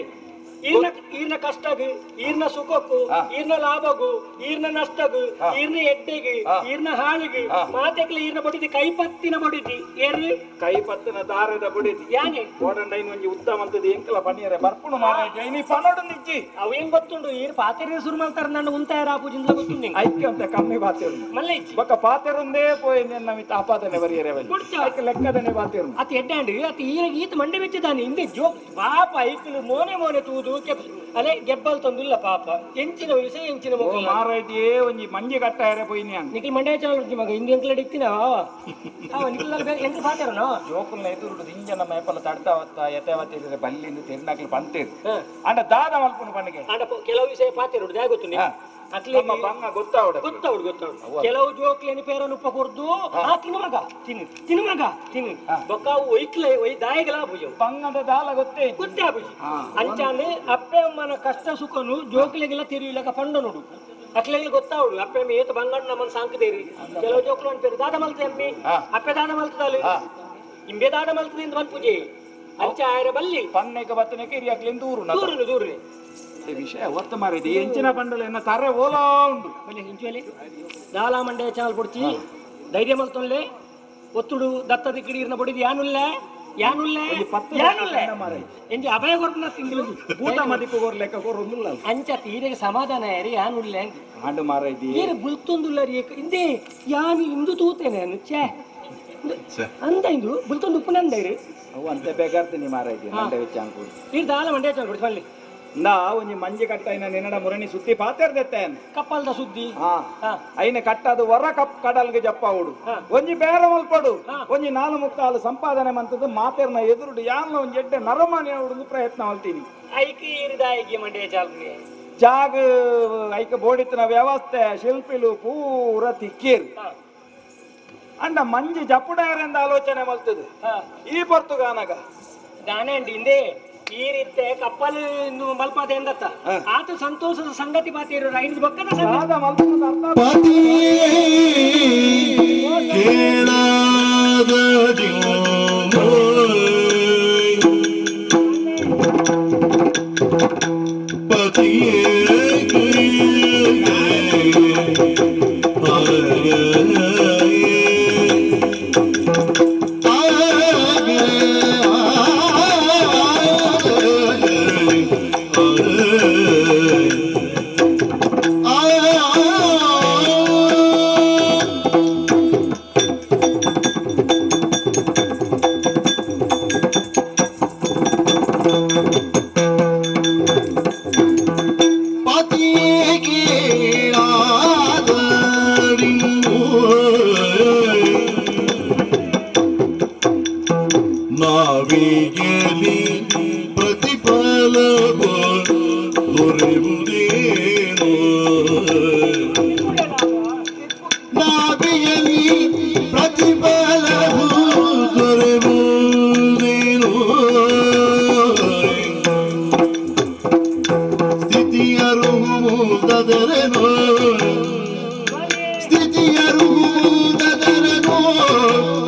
ಈರ್ನ ಕಷ್ಟಗು ಈರ್ನ ಸುಖಕ್ಕೂ ಈರ್ನ ಲಾಭಗು ಈರ್ನ ನಷ್ಟಗು ಈರ್ನ ಎಡ್ಡೆಗು ಈರ್ನ ಹಾಳಿಗು ಮಾತೆಗ್ಲ ಈರ್ನ ಬಡಿದಿ ಕೈಪತ್ತಿನ ಬಡಿದಿ ಏರು ಕೈಪತ್ತಿನ ದಾರದ ಬುಡಿದಿ ಯಾನೆ ಓಡಂಡೈನ್ ಒಂಜಿ ಉತ್ತಮಂತದ ಎಂಕಲ ಪನಿಯರೆ ಬರ್ಪುಣು ಮಾರಾಯ ನೀ ಪನೋಡು ನಿಜ್ಜಿ ಅವು ಹೆಂಗ್ ಗೊತ್ತುಂಡು ಈರ್ ಪಾತೆರೆ ಸುರು ಮಾಡ್ತಾರ ನನ್ನ ಉಂತಾಯ ರಾಪುಜಿಂದ ಗೊತ್ತುಂಡು ಐಕ್ಯ ಅಂತ ಕಮ್ಮಿ ಬಾತಿರು ಮಲ್ಲ ಇಜ್ಜಿ ಬೊಕ್ಕ ಪಾತೆರೊಂದೇ ಪೋಯಿ ನಿನ್ನ ಮಿತ್ತ ಆಪಾದನೆ ಬರಿಯರೆ ಲೆಕ್ಕದನೆ ಬಾತಿರು ಅತಿ ಎಡ್ಡಾಂಡು ಅತಿ ಈತ ಮಂಡೆ ಬೆಚ್ಚಿದಾನೆ ಹಿಂದೆ ಜೋ ಪಾಪ ಐಕಲು ಮೋನೆ ತೂದು ಅದೇ ಗೆಬ್ಬಲ್ ತಂದಿಲ್ಲ ಪಾಪ ಎಂಚಿನ ವಿಷಯ ಎಂಚಿನ ಮಗು ಮಾರಾಯ್ತಿಯೇ ಒಂಜಿ ಮಂಜಿ ಕಟ್ಟಾಯರೆ ಪೋಯಿ ನಿಖಿಲ್ ಮಂಡ್ಯ ಚಾಲು ಮಗ ಹಿಂದೆ ಎಂಕ್ಲ ಇಕ್ತಿನ ನಿಖಿಲ್ ಎಂತ ಪಾತಾರನೋ ಜೋಕುಲ್ನ ಎದುರುಡು ಇಂಜನ ಮೇಪಲ ತಡ್ತಾವತ್ತ ಎತ್ತವತ್ತಿದ್ರೆ ಬಲ್ಲಿಂದ ತಿರ್ನಾಕ್ಲಿ ಬಂತೇರು ಅಂಡ ದಾದ ಮಲ್ಪುನು ಪಣಿಗೆ ಅಂಡ ಕೆಲವು ವಿಷಯ ಪಾತಿರುಡು ದಾಗ ಗೊತ್ತು ಅಕ್ಲಿ ಬಂಗ ಗೊತ್ತಾವಡ ಗೊತ್ತಾವ್ಡು ಕೆಲವು ಜೋಕ್ಲೇನಿ ಪೇರನ್ನು ಉಪ್ಪ ಕೊರ್ದು ತಿನ್ನು ಮಗ ತಿನ್ನು ಮಗ ತಿನ್ನು ಬೊಕ್ಕ ಒಯ್ಕ್ಲೆ ಒಯ್ ದಾಯಗಲ ಬುಜು ಬಂಗದ ದಾಲ ಗೊತ್ತೇ ಗೊತ್ತೇ ಆಬುಜಿ ಅಂಚಾನೆ ಅಪ್ಪೆ ಅಮ್ಮನ ಕಷ್ಟ ಸುಖನು ಜೋಕ್ಲೆಗೆಲ್ಲ ತಿರುವಿಲಕ ಪಂಡ ನೋಡು ಅಕ್ಲೆಗೆ ಗೊತ್ತಾವಡು ಅಪ್ಪೆ ಅಮ್ಮ ಏತ ಬಂಗಣ್ಣ ನಮ್ಮನ್ನ ಸಾಂಕದೇರಿ ಕೆಲವು ಜೋಕ್ಲು ಅನ್ಪೇರು ದಾದ ಮಲ್ತೆ ಅಮ್ಮಿ ಅಪ್ಪೆ ದಾದ ಮಲ್ತದಲ್ಲ ಇಂಬೆ ದಾದ ಮಲ್ತದೆ ಅಂತ ಬಂದ್ಪೂಜೆ ಅಂಚ ಆಯರ ಬಲ್ಲಿ ಪನ್ನೆಗೆ ಬತ್ತನೆಗೆ ಇರಿಯಾಕ್ಲಿ ದೂರು ದೂರನೆ ವಿಷಯ ಒತ್ತು ಮಾರಿದೆ ಎಂಚಿನ ಬಂಡಲು ಎನ್ನ ತರೆ ಓಲಾ ಉಂಡು ಹಿಂಚುವಲೆ ದಾಲ ಮಂಡೆ ಚಾಲ್ ಪೊಡ್ಚಿ ಧೈರ್ಯ ಮಲ್ತೊನ್ಲೆ ಒತ್ತುಡು ದತ್ತ ದಿಕ್ಕಡಿ ಇರ್ನ ಬಡಿದು ಯಾನುಲ್ಲೆ ಎಂಜಿ ಅಭಯ ಕೊರ್ಪನ ತಿಂಗಳು ಊಟ ಮದಿಪ್ಪು ಲೆಕ್ಕ ಕೊರೊಂದಿಲ್ಲ ಅಂಚ ತೀರೆಗೆ ಸಮಾಧಾನ ಯಾರಿ ಯಾನುಲ್ಲೆ ಆಂಡು ಮಾರೈತಿ ಏರು ಬುಲ್ತೊಂದುಲ್ಲ ರೀ ಹಿಂದೆ ಯಾನು ಇಂದು ತೂತೇನೆ ಅನ್ನು ಛೇ ಅಂದ ಇಂದು ಬುಲ್ತೊಂದು ಉಪ್ಪು ನಂದೈರು ಅವು ಅಂತ ಬೇಕಾರ್ತೀನಿ ಮಾರೈತಿ ಮಂಡೆ ವೆಚ್ಚ ಅನ್ಕೊಂಡು ಈ ದಾಲ ಮಂಡೆ ಚಾಲ್ ಪೊಡ್ಚಿ ಮಲ್ಲಿ ನಾ ಒಂಜಿ ಮಂಜಿ ಕಟ್ಟಾಯಿನ ನಿನ್ನಡ ಮುರಣಿ ಸುತ್ತಿ ಪಾತೆರ್ದೆತ್ತೇನ್ ಕಪ್ಪಲ್ದ ಸುದ್ದಿ ಐನ ಕಟ್ಟದು ಹೊರ ಕಪ್ ಕಡಲ್ಗೆ ಜಪ್ಪ ಹುಡು ಒಂಜಿ ಬೇರ ಮಲ್ಪಡು ಒಂಜಿ 4 ಸಂಪಾದನೆ ಮಂತದ್ದು ಮಾತೆರ್ನ ಎದುರುಡು ಯಾನ್ಲ ಒಂಜಿ ಎಡ್ಡೆ ನರಮಾನಿ ಹುಡುಗ ಪ್ರಯತ್ನ ಮಲ್ತೀನಿ ಐಕಿ ಇರಿದಾಯಿಗೆ ಮಂಡೆ ಚಾಲ್ಗೆ ಜಾಗ ಐಕ ಬೋಡಿತನ ವ್ಯವಸ್ಥೆ ಶಿಲ್ಪಿಲು ಪೂರ ತಿಕ್ಕೇರು ಅಂಡ ಮಂಜಿ ಜಪ್ಪುಡಾರೆಂದ ಆಲೋಚನೆ ಮಲ್ತದೆ ಈ ಪೊರ್ತುಗಾನಗ ದಾನೆ ಹಿಂದೆ ಈ ರೀತಿ ಕಪ್ಪಲ್ ಮಲ್ಪದೆ ಎಂದತ್ತ ಆತ ಸಂತೋಷದ ಸಂಗತಿ ಬಾತಿರು ಐದು ಬಕ್ಕದ ಸಂಗತಿ ಪತಿಯೇ ಕೇಳಾದ ಪತಿಯೇ ನಾವಿಗೆಲಿ ಪ್ರತಿಫಲ ದೊರೆಯುವುದೇನೋ ನಾವಿಗೆಲಿ ಪ್ರತಿಫಲವು ದೊರೆಯುವುದೇನೋ ಸ್ಥಿತಿಯರು ದದರನೋ ಸ್ಥಿತಿಯರು ದದರನೋ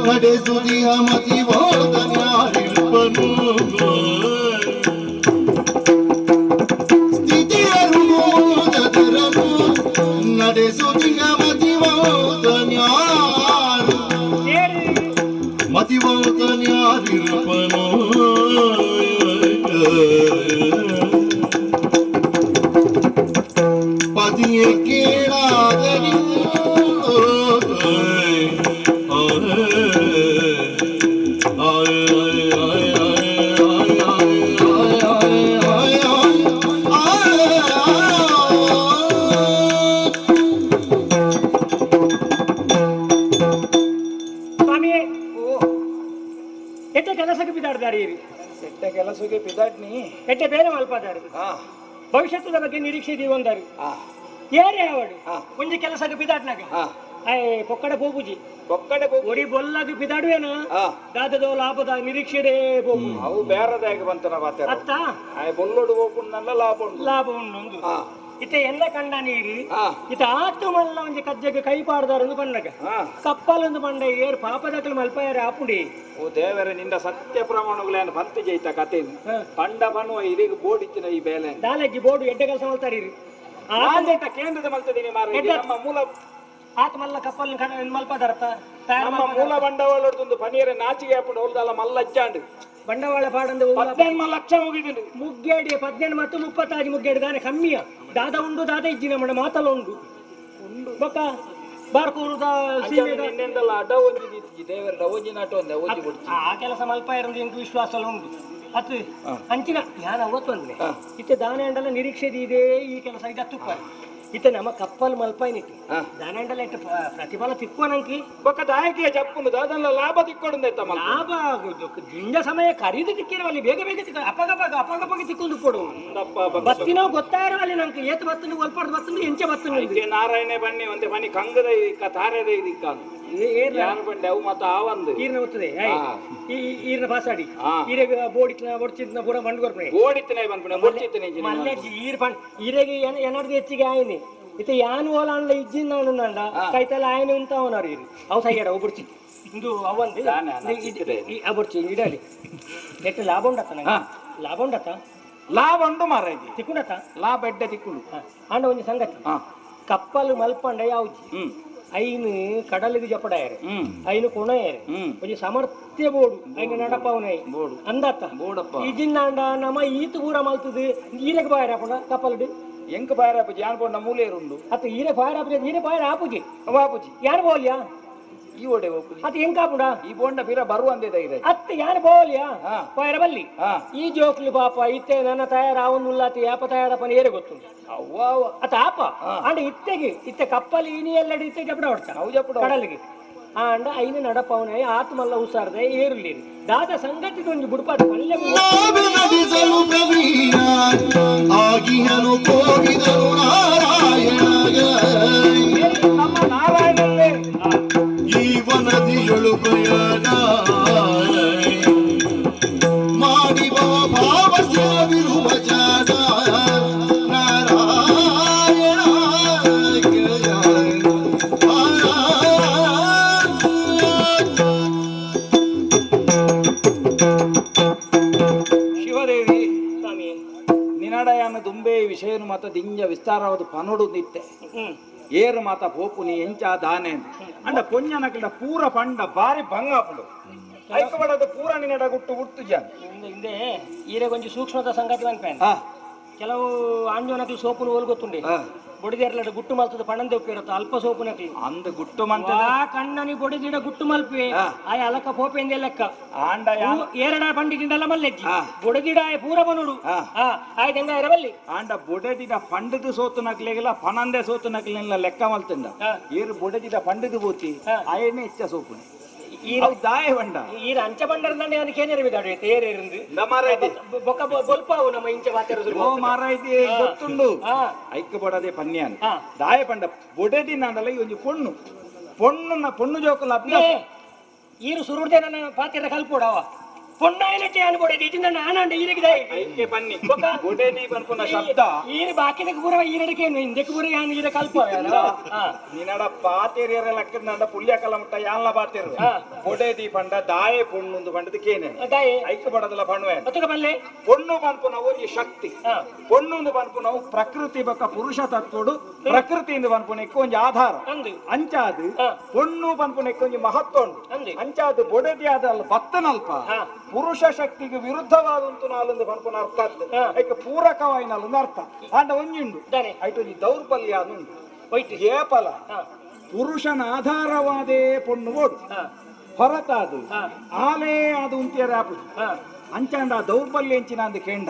ನಡೆಸುದಿಯ ಮತಿ ಸ್ಥಿತಿಯರು ದದರನು ನಡೆಸುದಿಯ ಮತಿವೌತನ್ಯಾರಿರ್ಪನು ಪತಿಯ ಕೇಳಾದರಿ ಎಟ್ಟೆ ಕೆಲಸಕ್ಕೆ ಬಿದ್ದಾಡ್ದಾರಿ ಕೆಟ್ಟ ಕೆಲಸಕ್ಕೆ ಬಿದ್ದಾಡ್ನಿ ಎಟ್ಟೆ ಬೇರೆ ಮಲ್ಪದಾರಿ ಭವಿಷ್ಯದ ಬಗ್ಗೆ ನಿರೀಕ್ಷೆ ಇದೀವಂದಾರಿ ಏರೇ ಅವಡು ಮುಂಜಿ ಕೆಲಸಕ್ಕೆ ಬಿದ್ದಾಡ್ನಾಗ ಪೊಕ್ಕಡ ಹೋಗುಜಿ ಒಕ್ಕಡೆ ಒಡಿ ಬೊಲ್ಲದು ಬಿದ್ದಾಡುವೇನ ದಾದದ ಲಾಭದ ನಿರೀಕ್ಷೆ ಹೋಗು ಅವು ಬೇರೆದಾಗ ಬಂತನ ಮಾತಾಡ ಅತ್ತ ಬೊಲ್ಲೋಡು ಹೋಗುಣ್ಣಲ್ಲ ಲಾಭ ಉಂಡು ಇತ್ತೆ ಎಲ್ಲ ಕಂಡ ನೀರು ಇತ ಆತು ಮಲ್ಲ ಒಂಜಿ ಕಜ್ಜಗೆ ಕೈ ಪಾಡ್ದಾರೊಂದು ಬಣ್ಣಗ ಕಪ್ಪಲೊಂದು ಬಂಡ ಏರು ಪಾಪದಕಲು ಮಲ್ಪಾಯರ ಆಪುಡಿ ಓ ದೇವರ ನಿಂದ ಸತ್ಯ ಪ್ರಮಾಣಗಳೇನು ಬಂತು ಜೈತ ಕತೆ ಪಂಡ ಬನ್ನುವ ಇದೀಗ ಬೋರ್ಡ್ ಈ ಬೇಲೆ ದಾಲಜ್ಜಿ ಬೋರ್ಡು ಎಡ್ಡೆ ಕೆಲಸ ಮಾಡ್ತಾರೀರಿ ಕೇಂದ್ರದ ಮಲ್ತದೀನಿ ಮಾರ ನಮ್ಮ ಮೂಲ ಆತ ಮಲ್ಲ ಕಪ್ಪಲ್ ಮಲ್ಪದಾರತ್ತ ನಮ್ಮ ಮೂಲ ಬಂಡವಾಳದೊಂದು ಪನೀರ ನಾಚಿಗೆ ಹಾಕೊಂಡು ಹೋಲ್ದಲ್ಲ ಮಲ್ಲಜ್ಜಾಂಡು ಬಂಡವಾಳ ಪಾಡಂದು 18 ಲಕ್ಷ ಮುಗಿದಿದ್ದು ಮುಗ್ಗೇಡಿ 18 ಮತ್ತು 30 ಮುಗ್ಗೇಡಿ ದಾನೆ ಕಮ್ಮಿಯ ದಾದ ಉಂಡು ದಾದ ಇಜ್ಜಿನ ಮಡ ಮಾತಲ್ಲ ಉಂಡು ಬೊಕ್ಕ ಬಾರ್ಕೂರುದ ಇನ್ನೆಂದಲ್ಲ ಅಡ್ಡ ಒಂಜಿ ದೇವರ ಒಂಜಿ ನಾಟ ಒಂದೆ ಓದಿ ಬಿಡ್ತಿ ಆ ಕೆಲಸ ಮಲ್ಪ ಇರೋದು ಎಂಟು ವಿಶ್ವಾಸ ಎಲ್ಲ ಉಂಟು ಅತ್ತು ಅಂಚಿನ ನಾನು ಅವತ್ತು ಬಂದ್ರೆ ಇತ್ತೆ ದಾನೆ ಅಂಡಲ ನಿರೀಕ್ಷೆ ಇದೆ ಈ ಕೆಲಸ ಇದು ತುಪ್ಪ ಇತ್ತೆ ನಮ್ಮ ಕಪ್ಪಲ್ ಮಲ್ಪಾಯ್ನಿಟ್ಟು ದಾನೆ ಅಂಡಲ ಇಟ್ಟು ಪ್ರತಿಫಲ ತಿಕ್ಕೋನಂಕಿ ಬೊಕ್ಕ ದಾಯಕಿಯ ಚಪ್ಪುನು ಅದನ್ನ ಲಾಭ ತಿಕ್ಕೊಡುಂದೈತಮ್ಮ ಲಾಭ ದಿಂಡ ಸಮಯ ಖರೀದಿ ತಿಕ್ಕಿರವಲ್ಲಿ ಬೇಗ ಬೇಗ ತಿಕ್ಕ ಅಪಗಪಗ ತಿಕ್ಕೊಂಡು ಕೊಡು ಬತ್ತಿನ ಗೊತ್ತಾಯಿರವಲ್ಲಿ ನಂಗೆ ಏತ್ ಬತ್ತನು ಒಲ್ಪಾಡ್ದು ಬತ್ತನು ಎಂಚೆ ಬತ್ತನು ನಾರಾಯಣ ಬನ್ನಿ ಒಂದೇ ಬನ್ನಿ ಕಂಗದ ತಾರದ ಇದಕ್ಕ ಯಾರು ಬಂಡೆ ಅವು ಮತ್ತ ಆವಂದು ಈರ್ನ ಹೋಗ್ತದೆ ಈರ್ನ ಪಾಸಾಡಿ ಈರೆಗ ಬೋಡಿನ ಪೂರ ಮಂಡು ಕೊರ್ಪಣೆ ಓಡಿತನೆ ಬಂದ್ಬಿಡ ಓಡ್ತಿತ್ತನೆ ಮಲ್ಲೆಜ್ಜಿ ಈರ್ ಪಂಡ್ ಈರೆಗೆ ಏನಾರ್ದು ಹೆಚ್ಚಿಗೆ ಆಯ್ನಿ ಇತ್ತೆ ಯಾನು ಓಲ ಅಂಡ್ಲ ಇಜ್ಜಿನ ನಾನು ನಂಡ ಕೈತಲ್ಲ ಆಯ್ನೆ ಉಂಟ ಅವನವ್ರು ಇರು ಅವು ಸೈಗಡ ಒಬ್ಬರ್ಚಿ ಇಂದು ಅವಂದು ಅಬ್ಬರ್ಚಿ ಇಡಲಿ ಎಷ್ಟು ಲಾಭ ಉಂಡತ್ತ ನಂಗೆ ಲಾಭ ಉಂಡತ್ತ ಲಾಭ ಉಂಟು ಮಾರ ತಿಕ್ಕೊಂಡತ್ತ ಲಾಭ ಎಡ್ಡೆ ತಿಕ್ಕೊಂಡು ಅಂಡ ಒಂದು ಸಂಗತಿ ಕಪ್ಪಲು ಮಲ್ಪಂಡ ಯಾವ್ದು ಐನು ಕಡಲಿಗೆ ಜಪಡಾಯರೆ ಐನು ಕೊಣಯರೆ ಒಂದು ಸಮರ್ಥ್ಯ ಬೋಡು ಐನು ನಡಪವನೈ ಬೋಡು ಅಂದತ್ತ ಬೋಡಪ್ಪ ಇಜಿನ್ನಾಂಡ ನಮ್ಮ ಈತು ಪೂರ ಮಲ್ತದು ಈರೆಗೆ ಬಾಯರ ಹಾಕೊಂಡ ಕಪ್ಪಲ್ಡು ಎಂಕ ಬಾಯರ ಆಪುಜಿ ಯಾನ್ ಬೋಡ ಮೂಲೇರುಂಡು ಅತ್ತ ಈರೆ ಬಾಯರ ಆಪುಜಿ ಈರೆ ಬಾಯರ ಆಪುಜಿ ಆಪುಜಿ ಯಾರು ಬೋಲ್ಯಾ ಈ ಓಡೆ ಹೋಗುದು ಅತ್ತ ಎಂಕ ಆಪುಡ ಈ ಬೋಂಡ ಬೀರ ಬರುವಂದಿದೆ ಇದೆ ಅತ್ತ ಯಾರು ಬೋಲ್ಯಾ ಬಾಯರ ಬಲ್ಲಿ ಈ ಜೋಕ್ಲು ಪಾಪ ಇತ್ತೆ ನನ್ನ ತಯಾರ ಅವನುಲ್ಲಾತಿ ಯಾಪ ತಯಾರಪ್ಪನ ಏರೆ ಗೊತ್ತು ಅವ್ವ ಅತ್ತ ಆಪ ಅಂಡ ಇತ್ತೆ ಕಪ್ಪಲಿ ಇನಿ ಎಲ್ಲ ಇತ್ತೆ ಜಪಡ ಹೊಡ್ತಾನ ಅವು ಜಪಡ ಕಡಲಿಗೆ ಅಂಡ ಐನ ನಡಪವನ ಆತ್ಮಲ್ಲ ಉಸಾರ್ದ ಏರುಲಿ ದಾದ ಸಂಗತಿ ಒಂದು ಬುಡ್ಪಾದ ನಡೆಸಲು ಪ್ರವೀಣ ಆಗಿಹನು ಕೋಗಿದರು ನಾರಾಯಣ ನಮ್ಮ ನಾರಾಯಣಲ್ಲೇ ಜೀವನದಿಯೊಳು ಪ್ರಯಾಣ ಮಾಡಿ ಏನು ಮತ ದಿಂಜ ವಿಸ್ತಾರವಾದ ಪನೋಡು ನಿತ್ತೆ ಏರು ಮಾತ ಪೋಪುನಿ ಎಂಚ ದಾನೆ ಅಂಡ ಪೊಂಜನಕಡ ಪೂರ ಪಂಡ ಬಾರಿ ಬಂಗಾಪುಡು ಐಕಬಡದ ಪೂರ ನಿನಡ ಗುಟ್ಟು ಹುಟ್ಟು ಜಾಗ ಹಿಂದೆ ಈರೆ ಕೊಂಚ ಸೂಕ್ಷ್ಮದ ಸಂಗತಿ ಅನ್ಪೇನ್ ಕೆಲವು ಆಂಜೋನಕಲು ಸೋಪುನು ಓಲ್ ಗೊತ್ತುಂಡೆ ಬೊಡಿದೇರ್ಲಡ ಗುಟ್ಟು ಮಲ್ತದ ಪಣಂದೆ ಉಪ್ಪಿರತ್ತ ಅಲ್ಪ ಸೋಪುನಕಲಿ ಅಂದ ಗುಟ್ಟು ಮಂತ ಕಣ್ಣನಿ ಬೊಡಿದಿಡ ಗುಟ್ಟು ಮಲ್ಪೆ ಆಯ ಅಲಕ ಪೋಪೆಂದೆ ಲೆಕ್ಕ ಆಂಡ ಏರಡ ಪಂಡಿದಿಂದಲ್ಲ ಮಲ್ಲೆಜ್ಜಿ ಬೊಡಿದಿಡ ಪೂರ ಬನುಡು ಆಯ್ತು ಹೆಂಗ ಇರಬಲ್ಲಿ ಆಂಡ ಬೊಡೆದಿಡ ಪಂಡದು ಸೋತು ನಕ್ಲೆಗಿಲ್ಲ ಪಣಂದೆ ಸೋತು ನಕ್ಲೆಲ್ಲ ಲೆಕ್ಕ ಮಲ್ತಂಡ ಏರು ಬೊಡೆದಿಡ ಪಂಡದು ಬೋತಿ ಆಯನೇ ಇಚ್ಚ ಸೋಪುನೆ ದಾಯ ಬಂಡ ಈರ ಅಂಚ ಬಂಡರದಂಡೆ ಅದಕ್ಕೆ ಏನೇರು ಬಿದ್ದಾಡು ತೇರೆ ಇருந்து ಬೊಕ್ಕ ಬೊಲ್ಪಾವು ನಮ್ಮ ಇಂಚ ಮಾತಾಡಿದ್ರು ಓ ಮಾರಾಯ್ತಿ ಗೊತ್ತುಂಡು ಐಕ್ಕ ಬೊಡದೆ ಪನ್ಯಾನ್ ದಾಯ ಬಂಡ ಬೊಡೆದಿ ನಾನಲ್ಲ ಈ ಒಂದು ಪೊಣ್ಣು ಜೋಕಲ್ಲ ಈರು ಸುರುಡ್ದೆ ನನ್ನ ಪಾತ್ರದ ಕಲ್ಪೋಡವ ಪೊಣ್ಣಾಯಿನಟ್ಟಿ ಅನ್ಬೋಡಿ ಇದನ್ನ ನಾನಂಡ ಈರಿಗೆ ಐಕ್ಕೆ ಪನ್ನಿ ಬೊಡೆದಿ ಬನ್ಪುನ ಶಬ್ದ ಈರು ಬಾಕಿದಕ್ಕೆ ಪೂರ ಈರಡಿಕೆ ಹಿಂದಕ್ಕೆ ಪೂರ ಯಾನು ಈರ ಕಲ್ಪ ನಿನ್ನಡ ಪಾತೇರಿಯರ ಲೆಕ್ಕ ನಂಡ ಪುಲ್ಯ ಕಲಮಟ್ಟ ಯಾನ್ಲ ಪಾತೇರು ಬೊಡೆದಿ ಪಂಡ ದಾಯ ಪೊಣ್ಣು ಪಂಡದಕ್ಕೇನೆ ಐಕ್ಕ ಬಡದಲ್ಲ ಪಣ್ಣುವೆ ಬಲ್ಲೆ ಪೊಣ್ಣು ಪನ್ಪು ನಾವು ಈ ಶಕ್ತಿ ಪೊಣ್ಣು ಪನ್ಪು ನಾವು ಪ್ರಕೃತಿ ಬಕ್ಕ ಪುರುಷ ತತ್ವಡು ಪ್ರಕೃತಿಯಿಂದ ಪನ್ಪುನ ಒಂದು ಆಧಾರ ಅಂಚಾದು ಪೊಣ್ಣು ಪನ್ಪುನ ಒಂದು ಮಹತ್ವ ಉಂಟು ಅಂಚಾದು ಬೊಡೆದಿ ಆದಲ್ಲ ಭಕ್ತನಲ್ಪ ಪುರುಷ ಶಕ್ತಿಗೆ ವಿರುದ್ಧವಾದಂತು ನಾಲೊಂದು ಪನ್ಪುನ ಅರ್ಥ ಆಗ್ತದೆ ಐಕೆ ಪೂರಕವಾಯಿ ನಾಲೊಂದು ಅರ್ಥ ಅಂಡ ಒಂಜುಂಡು ಐಟು ದೌರ್ಬಲ್ಯ ಅನ್ನುಂಡು ಏಪಲ ಪುರುಷನ ಆಧಾರವಾದೇ ಪೊಣ್ಣು ಓಡು ಹೊರತಾದು ಆಲೇ ಅದು ಉಂತಿಯರ ಆಪುದು ಅಂಚಾಂಡ ದೌರ್ಬಲ್ಯ ಎಂಚಿನ ಅಂದ ಕೇಂಡ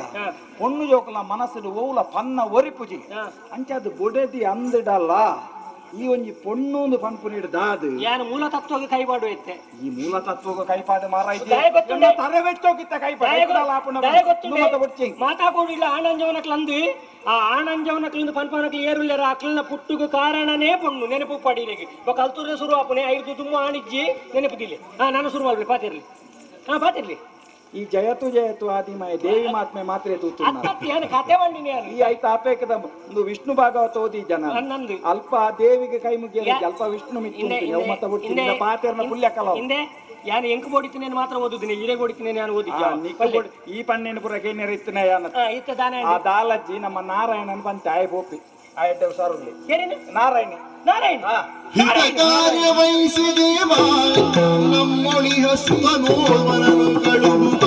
ಪೊಣ್ಣು ಜೋಕಲ ಮನಸ್ಸು ಓಲ ಪನ್ನ ಒರಿಪುಜಿ ಅಂಚಾದು ಬೊಡೆದಿ ಅಂದಿಡಲ್ಲ ಈ ಒಂಜಿ ಪೊಣ್ಣು ಪನ್ಪುನಿಡು ದಾದು ಯಾನು ಮೂಲ ತತ್ವಕ್ಕೆ ಕೈಪಾಡು ಐತೆ ಈ ಮೂಲ ತತ್ವಕ್ಕೆ ಕೈಪಾಡು ಮಾರಾಯ್ತಿ ಮಾತಾಡೋದಿಲ್ಲ ಆನಂಜವನಕ್ಲಂದು ಆ ಆನಂಜವನಕ್ಲಿಂದು ಪನ್ಪನಕ್ಲಿ ಏರುಲ್ಲೆರ ಅಕ್ಲನ ಪುಟ್ಟುಗು ಕಾರಣನೇ ಪೊಣ್ಣು ನೆನಪು ಪಡೀರಿಗೆ ಕಲ್ತೂರ ಶುರು ಆಪನೆ ಐದು ತುಂಬ ಆಣಿಜ್ಜಿ ನೆನಪುದಿಲ್ಲ ನಾನು ಶುರು ಮಾಡ್ಲಿ ಪಾತಿರ್ಲಿ ಪಾತಿರ್ಲಿ ಈ ಜಯತು ಆದಿಮಯ ದೇವಿ ಮಾತ್ಮೆ ಮಾತ್ರ ಕತೆ ಬಂದಿನಿ ಈ ಆಯ್ತು ಆಪೇಕದ ಒಂದು ವಿಷ್ಣು ಭಾಗವತ ಓದಿ ಜನ ಅಲ್ಪ ದೇವಿಗೆ ಕೈ ಮುಗಿಯ ಅಲ್ಪ ವಿಷ್ಣು ಮಿತ್ರ ಪಾತೆರ್ನ ಪುಲ್ಯ ಕಲ ಹಿಂದೆ ಯಾನು ಎಂಕು ಬೋಡಿತೀನಿ ಮಾತ್ರ ಓದುದಿನಿ ಹಿರೇ ಬೋಡಿತೀನಿ ನಾನು ಓದಿದ್ದೆ ಈ ಪನ್ನೇನು ಪುರ ಕೇನ್ಯರ ಇತ್ತನ ಆ ದಾಲಜ್ಜಿ ನಮ್ಮ ನಾರಾಯಣನ್ ಬಂತ ಆಯ್ ಬೋಪಿ ಆಯ್ತು ಸಾರುಲಿ ನಾರಾಯಣ ಹಿತ ಕಾರ್ಯ ವಹಿಸಿದೆ ನಮ್ಮೊಳಿಹ ಸುತನೋರ್ವನನು ಕಳುಹುವ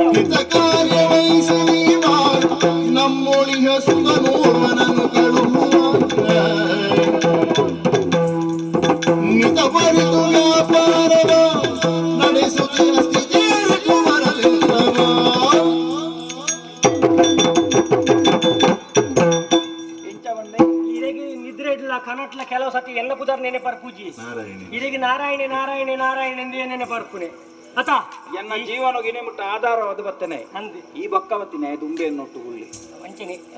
ಹಿತ ಕಾರ್ಯ ವಹಿಸಿದೆ ನಮ್ಮೊಳಿಹ ಸುತನೋರ್ವನನು ಕಳುಹುವ ಮಿತ ಬರಿದು ವ್ಯಾಪಾರವ ನಡೆಸುತ್ತಿನ ಸ್ಥಿತಿಯರಿಗೂ ಬರಲಿಲ್ಲವ ಕನಟ್ಲ ಕೆಲವು ಸತಿ ಎಲ್ಲ ಪುದರ್ ನೆನೆ ಪರ್ಪುಜಿ ಇದೀಗ ನಾರಾಯಣ ನಾರಾಯಣ ನಾರಾಯಣ ಎಂದು ನೆನೆ ಪರ್ಪುನೆ ಅತ ಎನ್ನ ಜೀವನಗಿನೇ ಮುಟ್ಟ ಆಧಾರವಾದ ಬರ್ತನೆ ಈ ಬಕ್ಕವತ್ತಿನ ದುಂಬೆಯನ್ನು ಒಟ್ಟು ಹುಳ್ಳಿ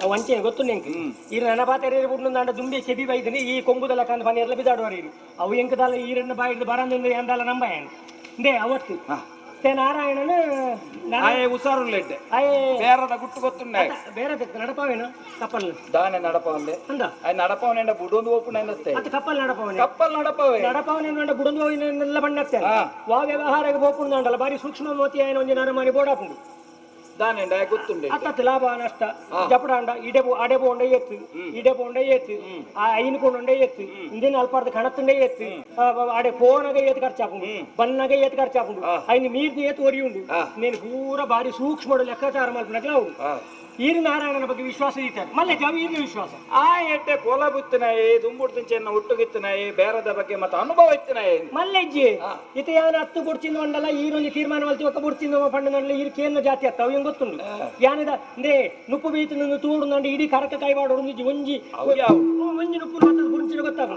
ವಂಚನೆ ಗೊತ್ತು ನಿಂಗೆ ಈ ನನ್ನ ಪಾತ್ರೆ ಬಿಟ್ಟು ದುಂಬೆ ಚೆಬಿ ಬೈದನಿ ಈ ಕೊಂಬುದಲ್ಲ ಕಂದು ಬನ್ನಿ ಎಲ್ಲ ಬಿದ್ದಾಡುವರಿ ಅವು ಎಂಕದಲ್ಲ ಈರನ್ನ ಬಾಯಿಡ್ ಬರಂದ್ರೆ ಎಂದಲ್ಲ ನಂಬ ದೇ ಅವತ್ತು ನಾರಾಯಣನ ಉಸಾರುಲ್ಲೆಡ್ಡೆ ಬೇರದ ಗುಟ್ಟು ಗೊತ್ತುಂಡ ಬೇರೆ ನಡಪಾವೇನು ಕಪ್ಪಲ್ ದಾನೆ ನಡಪವನ್ನೇ ನಡಪವನೆಂಡ ಬುಡೊಂದು ಓಪುಣ ಅದು ಕಪ್ಪಲ್ ನಡಪವನೆ ಕಪ್ಪಲ್ ನಡಪವೇ ನಡಪವನೆ ಬುಡೊಂದು ಹೋಗಿನೆಲ್ಲ ಬಣ್ಣತ್ತೆ ವಾ ವ್ಯವಹಾರಕ್ಕೆ ಹೋಗ್ಕೊಂಡು ಅಂಡಲ್ಲ ಬಾರಿ ಸೂಕ್ಷ್ಮ ಮೋತಿ ಏನೋ ಒಂದು ನರಮನೆ ಬೋಡಾಪುಂಡು ದಾನೆ ಗೊತ್ತುಂಡೆ ಅತ್ತ ಲಾಭ ನಷ್ಟ ಜಪಡಾಂಡ ಅಡೆ ಬೋಂಡ ಎತ್ತು ಇಡೆ ಬೋಂಡ ಎತ್ತು ಆ ಐನ್ಕೊಂಡ ಎತ್ತು ಇಂದಿನ ಅಲ್ಪಾರ್ದ ಕಣತ್ತಂಡೆ ಎತ್ತು ಅಡೆ ಫೋನಾಗ ಏತ್ ಖರ್ಚಾಪುಂಡು ಬನ್ನಾಗ ಏತ್ ಖರ್ಚಾಪುಂಡು ಐನು ಮೀರ್ದು ಏತ್ ಒರಿಯುಂಡು నేను ಪೂರ ಬಾರಿ ಸೂಕ್ಷ್ಮ ಲೆಕ್ಕಾಚಾರ ಮಾಡ್ಕೊಂಡಾಗ್ಲ ಅವನು ಈರು ನಾರಾಯಣನ ಬಗ್ಗೆ ವಿಶ್ವಾಸ ಇರ್ತಾರೆ ಮಲ್ಲೆ ಜಾವ ಈರಿನ ವಿಶ್ವಾಸ ಆ ಎಟ್ಟೆ ಪೊಲ ಬಿತ್ತನಾಯೇ ದುಂಬುಡ್ತಿನ ಚೆನ್ನ ಹುಟ್ಟುಗಿತ್ತನಾಯೇ ಬೇರದ ಬಗ್ಗೆ ಮತ್ತೆ ಅನುಭವ ಇತ್ತನಾಯೇ ಮಲ್ಲೆಜ್ಜಿ ಇತ ಯಾನ ಹತ್ತು ಬುಡ್ಚಿಂದ ಒಂದಲ್ಲ ಈರೊಂದು ತೀರ್ಮಾನ ಮಲ್ತಿ ಒಕ್ಕ ಬುಡ್ಚಿಂದ ಪಂಡನಲ್ಲಿ ಈರು ಕೇನ್ನ ಜಾತಿ ಆಗ್ತಾವ ಹೆಂಗ್ ಗೊತ್ತುಂಡು ಯಾನದ ಅಂದ್ರೆ ನುಪ್ಪು ಬೀತ ತೂಡು ನಂಡು ಇಡೀ ಕರಕ ಕೈವಾಡೋಡು ಒಂಜಿ ಒಂಜಿ ನುಪ್ಪು ಗುರುಂಚಿನ ಗೊತ್ತಾಗ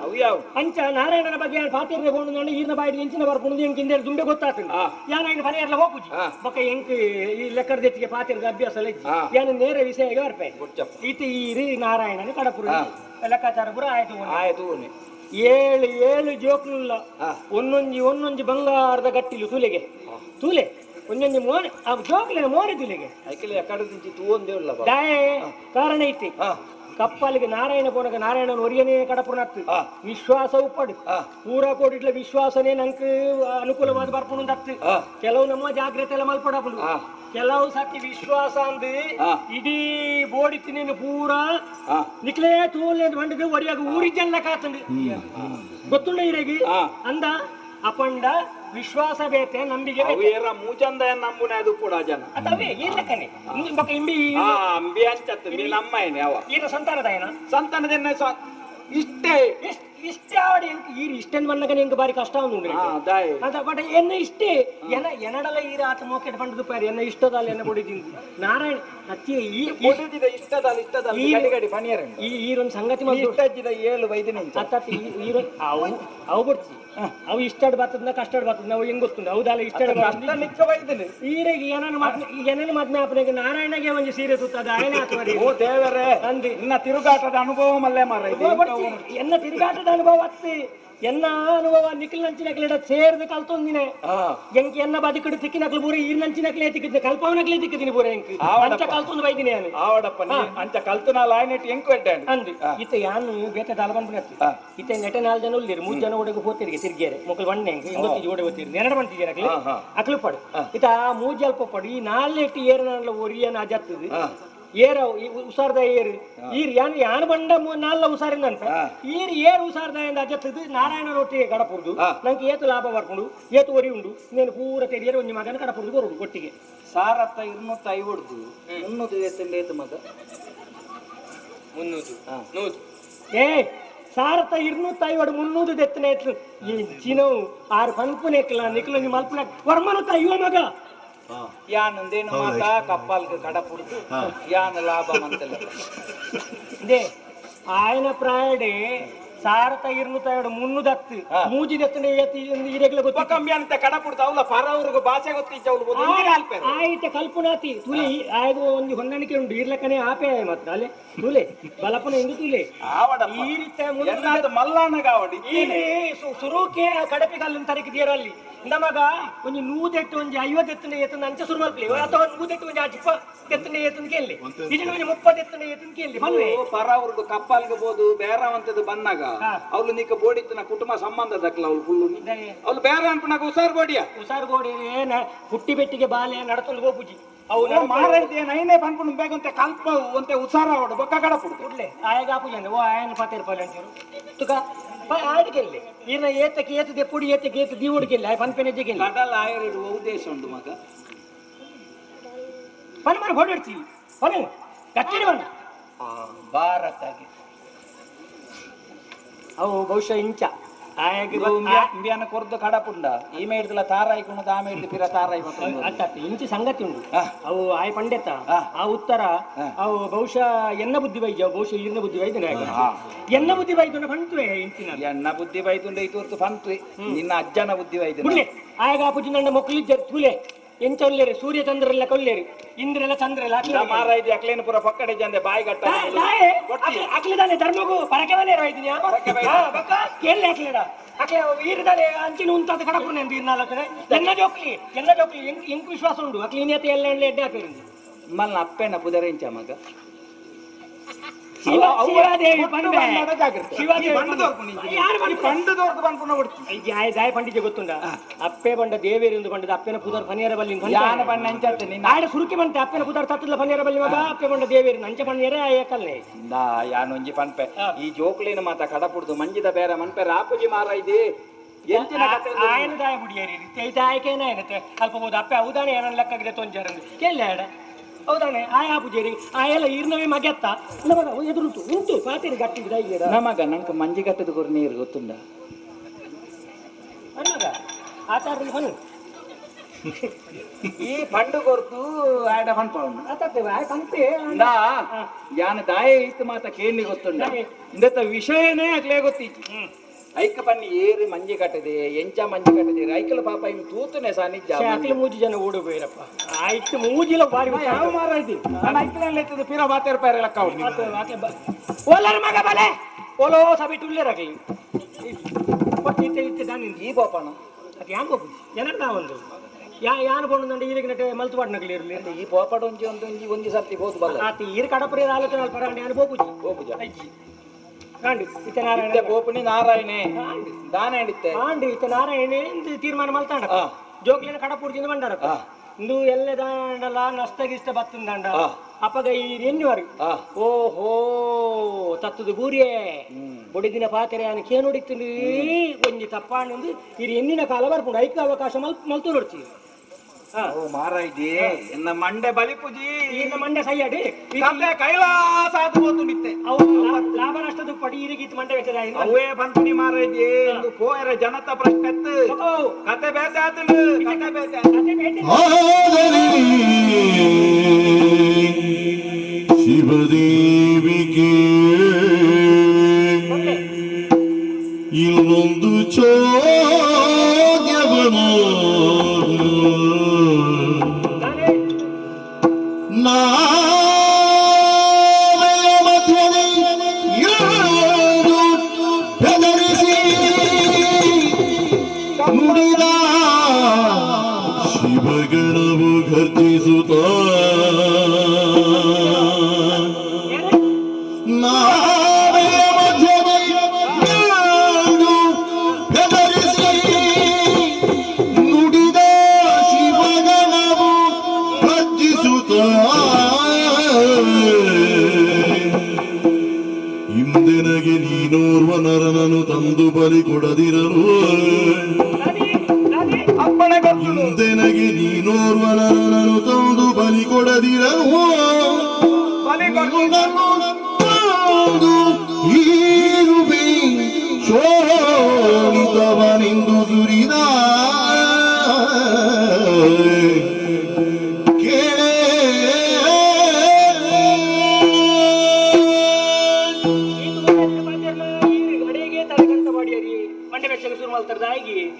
ಅಂಚ ನಾರಾಯಣನ ಬಗ್ಗೆ ಪಾತಿರ್ರೆ ಕೊಂಡು ನಂಡು ಈರಿನ ಬಾಯಿಗೆ ಎಂಚಿನ ಬರ್ಕೊಂಡು ಹೆಂಗ್ ಹಿಂದೆ ದುಂಬೆ ಗೊತ್ತಾಗ್ತದೆ ಯಾನ ಇನ್ನು ಪರಿಹಾರ ಹೋಗುಜಿ ಬೊಕ್ಕ ಹೆಂಗ್ ಈ ಲೆಕ್ಕದ ದೆತ್ತಿಗೆ ಪಾತಿರದ ಅಭ್ಯಾಸ ಲೆಜ್ಜಿ ಯಾನ ನೇರ ವಿಷಯ ಬರ್ಪೆ ಈತ ಈರಿ ನಾರಾಯಣನ ಕಡಪುರ ಲೆಕ್ಕಾಚಾರ ಪುರ ಆಯ್ತು ಏಳು ಜೋಕ್ನುಲ್ಲ ಒಂದೊಂಜಿ ಬಂಗಾರದ ಗಟ್ಟಿಲು ತೂಲೆ ಒಂದೊಂದು ಮೋನೆ ಆ ಜೋಕ್ಲಿನ ಮೋನೆ ತುಲೆಗೆ ಕಾರಣ ಐತಿ ಕಪ್ಪಲಿಗೆ ನಾರಾಯಣ ಪೋನಕ ನಾರಾಯಣನ ಒರಿಯನೇ ಕಡಪುನತ್ತು ವಿಶ್ವಾಸ ಉಪ್ಪಡು ಪೂರ ಕೋಟಿಟ್ಲ ವಿಶ್ವಾಸನೇ ನಂಕ ಅನುಕೂಲವಾದ ಬರ್ಪುಣು ದತ್ತು ಕೆಲವು ನಮ್ಮ ಜಾಗ್ರತೆ ಎಲ್ಲ ಮಲ್ಪಡಪುಡು ಕೆಲವು ಸತಿ ವಿಶ್ವಾಸ ಅಂದ್ ಇಡೀ ಬೋಡಿತ್ತು ನೀನು ಪೂರ ನಿಕ್ಲೇ ತೋಲೆ ಬಂಡಿದ್ದು ಒರಿಯಾಗ ಊರಿ ಜಲ್ಲ ಕಾತಂಡು ಗೊತ್ತುಂಡ ಇರಗಿ ಅಂದ ಅಪಂಡ ವಿಶ್ವಾಸ ಬೇತೆ ನಂಬಿಕೆ ಮೂಚಂದ ನಂಬುನೆ ಅದು ಕೂಡ ಜನ ಅದವೇ ಏನ್ಲಕ್ಕನೆ ಇಂಬಿ ಅಂಬಿ ಅಂಚತ್ತು ನಮ್ಮ ಏನೇ ಅವ ಈರ ಸಂತಾನದಾಯನ ಸಂತಾನದ ಇಷ್ಟೇ ಇಷ್ಟೇ ಆಡಿ ಈರು ಇಷ್ಟೆನ್ ಬಣ್ಣಗ ನಿಂಗೆ ಬಾರಿ ಕಷ್ಟ ಅದ ಬಟ್ ಎನ್ನ ಇಷ್ಟೇ ಎನಡಲ ಈರ ಆತ ಮೋಕೆಟ್ ಬಂಡದು ಪಾರಿ ಎನ್ನ ಇಷ್ಟದಲ್ಲಿ ಎನ್ನ ಬಡಿದಿಂದು ನಾರಾಯಣ ಅತ್ತಿ ಈ ಇಷ್ಟದಲ್ಲಿ ಗಡಿ ಫಣಿಯರ ಈ ಈರೊಂದು ಸಂಗತಿ ಇಷ್ಟಜ್ಜಿದ 7 5 ನಿಮಿಷ ಅತ್ತಿ ಈರ ಅವು ಬಿಡ್ತಿ ಅವು ಇಷ್ಟಡ್ ಬರ್ತದ ಕಷ್ಟಡ್ ಬರ್ತದ ನಾವು ಹೆಂಗ್ ಗೊತ್ತುಂಡು ಹೌದಲ್ಲ ಇಷ್ಟಡ್ ಈರಿಗೆ ಏನೇನು ಮದ್ಮೆ ಆಪನೆಗೆ ನಾರಾಯಣಗೆ ಒಂದು ಸೀರೆ ಸುತ್ತದ ಆಯನ ಹಾಕುವರಿ ಓ ದೇವರೇ ಅಂದಿ ಇನ್ನ ತಿರುಗಾಟದ ಅನುಭವ ಮಲ್ಲೆ ಮಾರ ಎನ್ನ ತಿರುಗಾಟದ ಅನುಭವ ಅತ್ತಿ ಎನ್ನ ಅನುಭವ ನಿಖಿಲ್ ನಂಚಿನಕ್ಲೆಡ ಸೇರ್ದು ಕಲ್ತೊಂದಿನ ಎಂಕ್ ಎನ್ನ ಬದುಕಡು ತಿಕ್ಕಿನಕ್ಲು ಬೂರ ಈರ್ ನಂಚಿನಕ್ಲೆ ತಿಕ್ಕಿದ್ದೆ ಕಲ್ಪವನಕ್ಲೆ ತಿಕ್ಕಿದ್ದೀನಿ ಬೂರ ಎಂಕ್ ಅಂಚ ಕಲ್ತೊಂದು ಬೈದಿನಿ ನಾನು ಆವಡಪ್ಪ ಅಂಚ ಕಲ್ತು ನಾ ಲಾಯ್ನೆಟ್ ಎಂಕ್ ಎಡ್ಡಾನು ಅಂದಿ ಇತ್ತೆ ಯಾನು ಬೇತೆ ದಾಲ ಬಂದ್ಬಿಡತ್ತಿ ಇತ್ತೆ ನೆಟೆ 4 ಜನ ಉಳ್ಳಿರು 3 ಜನ ಒಡೆಗೆ ಹೋತಿರಿಗೆ ತಿರ್ಗೇರೆ ಮಕ್ಕಳು ಬಣ್ಣ ಎಂಕ್ ಇಂಗೊತ್ತಿ ಓಡೆ ಹೋತಿರಿ ನೆರಡು ಬಂತಿದ್ದೀರ ಅಕ್ಲಿ ಅಕ್ಲು ಪಡು ಇತ್ತ 3 ಜಲ್ಪ ಪಡು ಈ 4 ಎಟ್ಟು ಏರು ನಾನು ಒರಿಯನ ಅಜತ್ತದು ಏರ ಉಸಾರ್ದ ಏರು ಈರ್ ಯಾನ್ ಬಂಡ 4 ಉಸಾರಿಂದ ಅಂತ ಏರು ಉಸಾರ್ದ ಎಂದು ಅಜತ್ತದು ನಾರಾಯಣ ರೊಟ್ಟಿಗೆ ಕಡಪುರ್ದು ನಂಗೆ ಏತು ಲಾಭ ಬರ್ಕೊಂಡು ಏತು ಒರಿ ಉಂಡು ನೀನು ಪೂರ ತೆರಿಯರು ಒಂಜಿ ಮಗನ ಕಡಪುರ್ದು ಬರುದು ಒಟ್ಟಿಗೆ ಸಾರತ್ತ 205 ಹೊಡ್ದು 300 ಎತ್ತಂಡ ಏತು ಮಗ 300 ಏ ಸಾರತ್ತ 250 300 ಎತ್ತನೆ ಎತ್ತು ಈ ಚಿನವು 6 ಪಂಪುನೆಕ್ಲ ನಿಕ್ಲ ನಿ ಮಲ್ಪನ ವರ್ಮನತ ಇವ ಮಗ ಯಾನಂದೇನು ಮಾತಾ ಕಪ್ಪಲ್ಗೆ ಕಡಪುಡ್ದು ಯಾನ ಲಾಭ ಮಂತಲ್ಲ ದೇ ఆయన ప్రాయడే ಸಾರತ 250 300 ಮೂಜಿದೆತ್ತನೆ ಇರೆಗ್ಲ ಗೊತ್ತ ಕಮ್ಮಿ ಅಂತ ಕಡಪುಡ್ದು ಅವಲ ಪರವ್ರಿಗೆ ಭಾಷೆ ಗೊತ್ತಿದ್ದವಳು ಆಯ್ತ ಕಲ್ಪನಾತಿ ತುಲಿ ಆಯ್ದು ಒಂದು ಹೊಂದಾಣಿಕೆ ಉಂಟು ಇರ್ಲಕ್ಕನೆ ಆಪೆ ಮಾತ್ರ ಅಲ್ಲೇ ತುಲೆ ಬಲಪನ ಎಂದು ತುಲೆ ಈ ರೀತಿ ಮಲ್ಲಾನಗ ಅವಡಿ ಸುರುಕೆ ಕಡಪೆ ಕಲ್ಲಿನ ತರಕಿದೀರ ಅಲ್ಲಿ ನಮಗ ಒಂದು 100 ಎಟ್ಟು ಒಂದು 50 ಎತ್ತನೆ ಎತ್ತನ ಅಂಚೆ ಶುರು ಮಾಡ್ಲಿ ಅಥವಾ 100 ಎಟ್ಟು ಒಂದು 20 ಎತ್ತನೆ ಎತ್ತನ ಕೇಳಿ ಇದನ್ನ ಒಂದು 30 ಎತ್ತನೆ ಎತ್ತನ ಕೇಳಿ ಬನ್ನಿ ಪರವ್ರದ್ದು ಕಪ್ಪಲ್ಗೆ ಬೋದು ಬೇರವಂತದ್ದು ಬಂದಾಗ ಅವಳು ನಿಕ್ಕ ಬೋಡಿತ್ತು ನಾ ಕುಟುಂಬ ಸಂಬಂಧ ದಕ್ಲ ಅವಳು ಫುಲ್ಲು ಅವಳು ಬೇರೆ ಅನ್ಪನಾಗ ಉಸಾರ್ ಗೋಡಿ ಏನ ಹುಟ್ಟಿ ಬೆಟ್ಟಿಗೆ ಬಾಲೆ ನಡತೊಂದು ಹೋಗುಜಿ ಅವನು ಮಾರೈತೆ ನೈನೇ ಪನ್ಪುಣ್ ಬೇಕಂತೆ ಕಲ್ಪ ಒಂತೆ ಉಸಾರ ಅವಡು ಬೊಕ್ಕ ಕಡಪುಡು ಕೊಡ್ಲೆ ಆಯಗ ಆಪುಜಂದೆ ಓ ಆಯನ 40 ರೂಪಾಯಿ ಅಂಚೂರು ತುಕ ಆಡಿಗೆಲ್ಲಿ ಈನ ಏತಕ್ಕೆ ಏತದೆ ಪುಡಿ ಏತಕ್ಕೆ ಏತ ದೀವುಡಿಗೆಲ್ಲ ಪನ್ಪೆನೆಜ್ಜೆಗೆ ಕಡಲ ಆಯರಿಡುವ ಉದ್ದೇಶ ಉಂಟು ಮಗ ಪನ್ ಮರ ಹೊಡಿಡ್ತೀವಿ ಹೊನೆ ಕಚ್ಚಿಡಿ ಬಂದು ಭಾರತಾಗಿ ಅವು ಬಹುಶಃ ಇಂಚ ಇಂಬಿಯಾನ ಕೊರ್ದು ಕಡಪುಂಡ ಈ ಮೇಡ್ದಲ್ಲ ತಾರಾಯಿ ಕುಣದ ಆ ಮೇಡ್ದು ಪಿರ ತಾರಾಯಿ ಅತ್ತ ಇಂಚಿ ಸಂಗತಿ ಉಂಟು ಅವು ಆಯ್ ಪಂಡೆತ ಆ ಉತ್ತರ ಅವು ಬಹುಶಃ ಎನ್ನ ಬುದ್ಧಿ ವೈದ್ಯ ಬಹುಶಃ ಈರ್ನ ಬುದ್ಧಿ ವೈದ್ಯನ ಎನ್ನ ಬುದ್ಧಿ ವೈದ್ಯನ ಪಂತ್ವೆ ಇಂಚಿನ ಎನ್ನ ಬುದ್ಧಿ ವೈದ್ಯುಂಡ ಇದು ಪಂತ್ವೆ ನಿನ್ನ ಅಜ್ಜನ ಬುದ್ಧಿ ವೈದ್ಯ ಆಗ ಪುಜಿ ನನ್ನ ಮಕ್ಕಳಿದ್ದ ತುಲೆ ಎಂಚೊಲ್ಲೇರಿ ಸೂರ್ಯ ಚಂದ್ರೆಲ್ಲ ಕೊಲ್ಲೇರಿ ಇಂದ್ರೆಲ್ಲ ಚಂದ್ರೆಲ್ಲ ಮಾರಾಯ್ದು ಅಕ್ಲೇನು ಪುರ ಪಕ್ಕಡೆ ಜಂದೆ ಬಾಯಿ ಗಟ್ಟ ಅಕ್ಲಿದಾನೆ ಧರ್ಮಗೂ ಪರಕೆ ಮನೆ ಇದ್ದೀನಿ ಕೇಳಿ ಅಕ್ಲೇಡ ಅಕ್ಲೆ ಈರ್ದಾನೆ ಅಂಚಿನ ಉಂಟಾದ ಕಡಪುನೆ ಅಂತ ಇರ್ನಾಲ್ಕಡೆ ಎನ್ನ ಜೋಕ್ಲಿ ಎಂಕ್ ವಿಶ್ವಾಸ ಉಂಟು ಅಕ್ಲಿ ಇನ್ನತೆ ಎಲ್ಲ ಎಡ್ಡೆ ಹಾಕಿರಿ ಮಲ್ನ ಅಪ್ಪೆನ ಪುದರೆಂಚ ಮಗ ಪಂಡಿತ ಗೊತ್ತುಂಡ ಅಪ್ಪೆ ಬಂಡ ದೇವೇರಿ ಒಂದು ಬಂಡದ ಅಪ್ಪನ ಪುದರ್ ಪನಿಯರ ಬಲ್ಲಿ ಆಡ ಸುರುಕಿ ಬಂತೆ ಅಪ್ಪನ ಪುದರ್ ತಟ್ಟದ ಪನಿಯರ ಬಲ್ಲಿ ಮಗ ಅಪ್ಪೆ ಬಂಡ ದೇವೇರಿ ನಂಚ ಪನಿಯರೇ ಆಯಕಲ್ಲೆ ಯಾನೊಂಜಿ ಪನ್ಪೆ ಈ ಜೋಕ್ಲಿನ ಮಾತ ಕಡಪುಡ್ದು ಮಂಜಿದ ಬೇರೆ ಮನ್ಪೆ ರಾಪುಜಿ ಮಾರ ಇದೆ ఆయన దాయ ముడియారి దాయకైనా ఆయన కల్పబోదు అప్పే అవుదానే ఏమన్నా లెక్కగిరే తొంజారండి కేళ్ళాడ అవుదానే ఆయా పూజేరి ఆయల ఈర్నవే మగెత్త ನಮಗ ಎದುರುಂಟು ಉಂಟು ಪಾತಿರಿ ಗಟ್ಟಿಗೆ ದೈಗೆಡ ನಮಗ ನಂಕ ಮಂಜಿ ಗಟ್ಟದ ಗುರು ನೀರು ಗೊತ್ತುಂಡ ಅನ್ನಗ ಆಚಾರ್ಯ ಬನ್ನು ಈ ಪಂಡು ಕೊರ್ತು ಆಡ ಪನ್ಪವನು ಅತತ್ತೆ ಆಯ ಕಂತೆ ಅಂದ ಯಾನ ದಾಯ ಇತ್ತು ಮಾತ ಕೇಳಿ ಗೊತ್ತುಂಡ ಇಂದತ್ತ ವಿಷಯನೇ ಆಗ್ಲೇ ಗೊತ್ತಿತ್ತು ಐಕ ಪನ್ನಿ ಏರಿ ಮಂಜಿ ಕಟ್ಟದೆ ಎಂಚ ಮಂಜಿ ಕಟ್ಟದೆ ಐಕಲ ಪಾಪ ಇನ್ನು ತೂತನೆ ಸಾನಿಜ್ಜ ಅಕ್ಲ ಮೂಜಿ ಜನ ಓಡೋಬೇರಪ್ಪ ಆಯ್ತು ಮೂಜಿಲ ಬಾರಿ ಯಾವ ಮಾರಾಯ್ತಿ ನಾನು ಐಕಲಲ್ಲಿ ಎತ್ತದ ಪಿರ 40 ರೂಪಾಯಿ ಲೆಕ್ಕ ಓಲರ ಮಗ ಬಲೆ ಓಲೋ ಸಬಿ ಟುಲ್ಲೆ ರಗಲಿ ಕೊಟ್ಟಿತ್ತೆ ಇತ್ತೆ ದಾನಿ ಈ ಪಾಪನ ಅದು ಹ್ಯಾಂಗ ಹೋಗುದು ಜನರ ಒಂದು ಯಾನು ಕೊಂಡಂದ್ರೆ ಈರಿಗೆ ನಟೆ ಮಲ್ತು ಪಾಡ್ನಗ್ಲಿ ಇರಲಿ ಈ ಪೋಪಡ ಒಂಜಿ ಒಂಜಿ ಸರ್ತಿ ಹೋದ್ ಬಲ್ಲ ಆತ ಈರು ಕಡಪುರಿ ಆಲೋಚನೆ ಪರಾಂಡಿ ನಾನು ಬೋಪುಜಿ ಅಜ್ಜಿ ಕಾಂಡಿ ಇತ್ತ ನಾರಾಯಣ ಗೋಪುನಿ ನಾರಾಯಣೆ ದಾನ ಹಿಡಿತೆ ಕಾಂಡಿ ಇತ್ತ ನಾರಾಯಣೆ ಎಂದು ತೀರ್ಮಾನ ಮಲ್ತಾಂಡ ಜೋಕ್ಲಿನ ಕಡಪುರ್ಜಿಂದ ಬಂಡಾರ ಇಂದು ಎಲ್ಲ ದಾಂಡಲ ನಷ್ಟಗಿಷ್ಟ ಬತ್ತಿನ ದಾಂಡ ಅಪ್ಪಗ ಈ ಎನ್ನುವರು ಓಹೋ ತತ್ತದು ಬೂರಿಯೇ ಬೊಡಿದಿನ ಪಾತ್ರೆ ಅನ್ನ ಕೇನು ಹೊಡಿತೀನಿ ಒಂಜಿ ತಪ್ಪಾಂಡು ಈ ಎನ್ನಿನ ಕಾಲ ಬರ್ಕೊಂಡು ಐಕ್ಯ ಅವಕಾಶ ಮಲ್ತು ನೋಡ್ತಿ ಓ ಮಾರಾಯ್ಜಿ ಎನ್ನ ಮಂಡೆ ಬಲಿಪುಜಿ ಇನ್ನ ಮಂಡೆ ಸೈಯಡಿ ಕೈಲಾಸ ಆದು ಹೋತು ನಿತ್ತೆ ಅವು ಲಾಭ ನಷ್ಟ ದುಪ್ಪಡಿ ಈರಿಗೀತ್ ಮಂಡೆ ವೆಚ್ಚದ ಅವೇ ಬಂತುನಿ ಮಾರಾಯ್ಜಿ ಎಂದು ಪೋಯರ ಜನತಾ ಪ್ರಶ್ನೆತ್ತು ಕತೆ ಬೇತೆ ಆತನು ಕತೆ ಬೇತೆ ಆದರಿ ಶಿವದೇವಿಗೆ ಇಲ್ಲೊಂದು ಚೋದ್ಯವನು ನಾವೆಯ ಮಧ್ಯದಲ್ಲಿ ಯಾವುದು ಬೆದರಿಸಿ ನುಡಿದ ಶಿವಗಣವು ಘರ್ಜಿಸುತ್ತ ನಾವೆಯ ಮಧ್ಯದಲ್ಲಿ ಯಾವುದು ಬೆದರಿಸಿ ನುಡಿದ ಶಿವಗಣವು ಘರ್ಜಿಸುತ್ತ ಇಂದೆನಗೆ ನೀನೋರ್ವ ನರನನ್ನು ತಂದು ಬಲಿ ಕೊಡದಿರಲು ಇಂದೆನಗೆ ನೀನೋರ್ವ ನರನನ್ನು ತಂದು ಬಲಿ ಕೊಡದಿರಲು ಈರುಬಿ ಶೋಣಿತವನೆಂದು ಸುರಿದ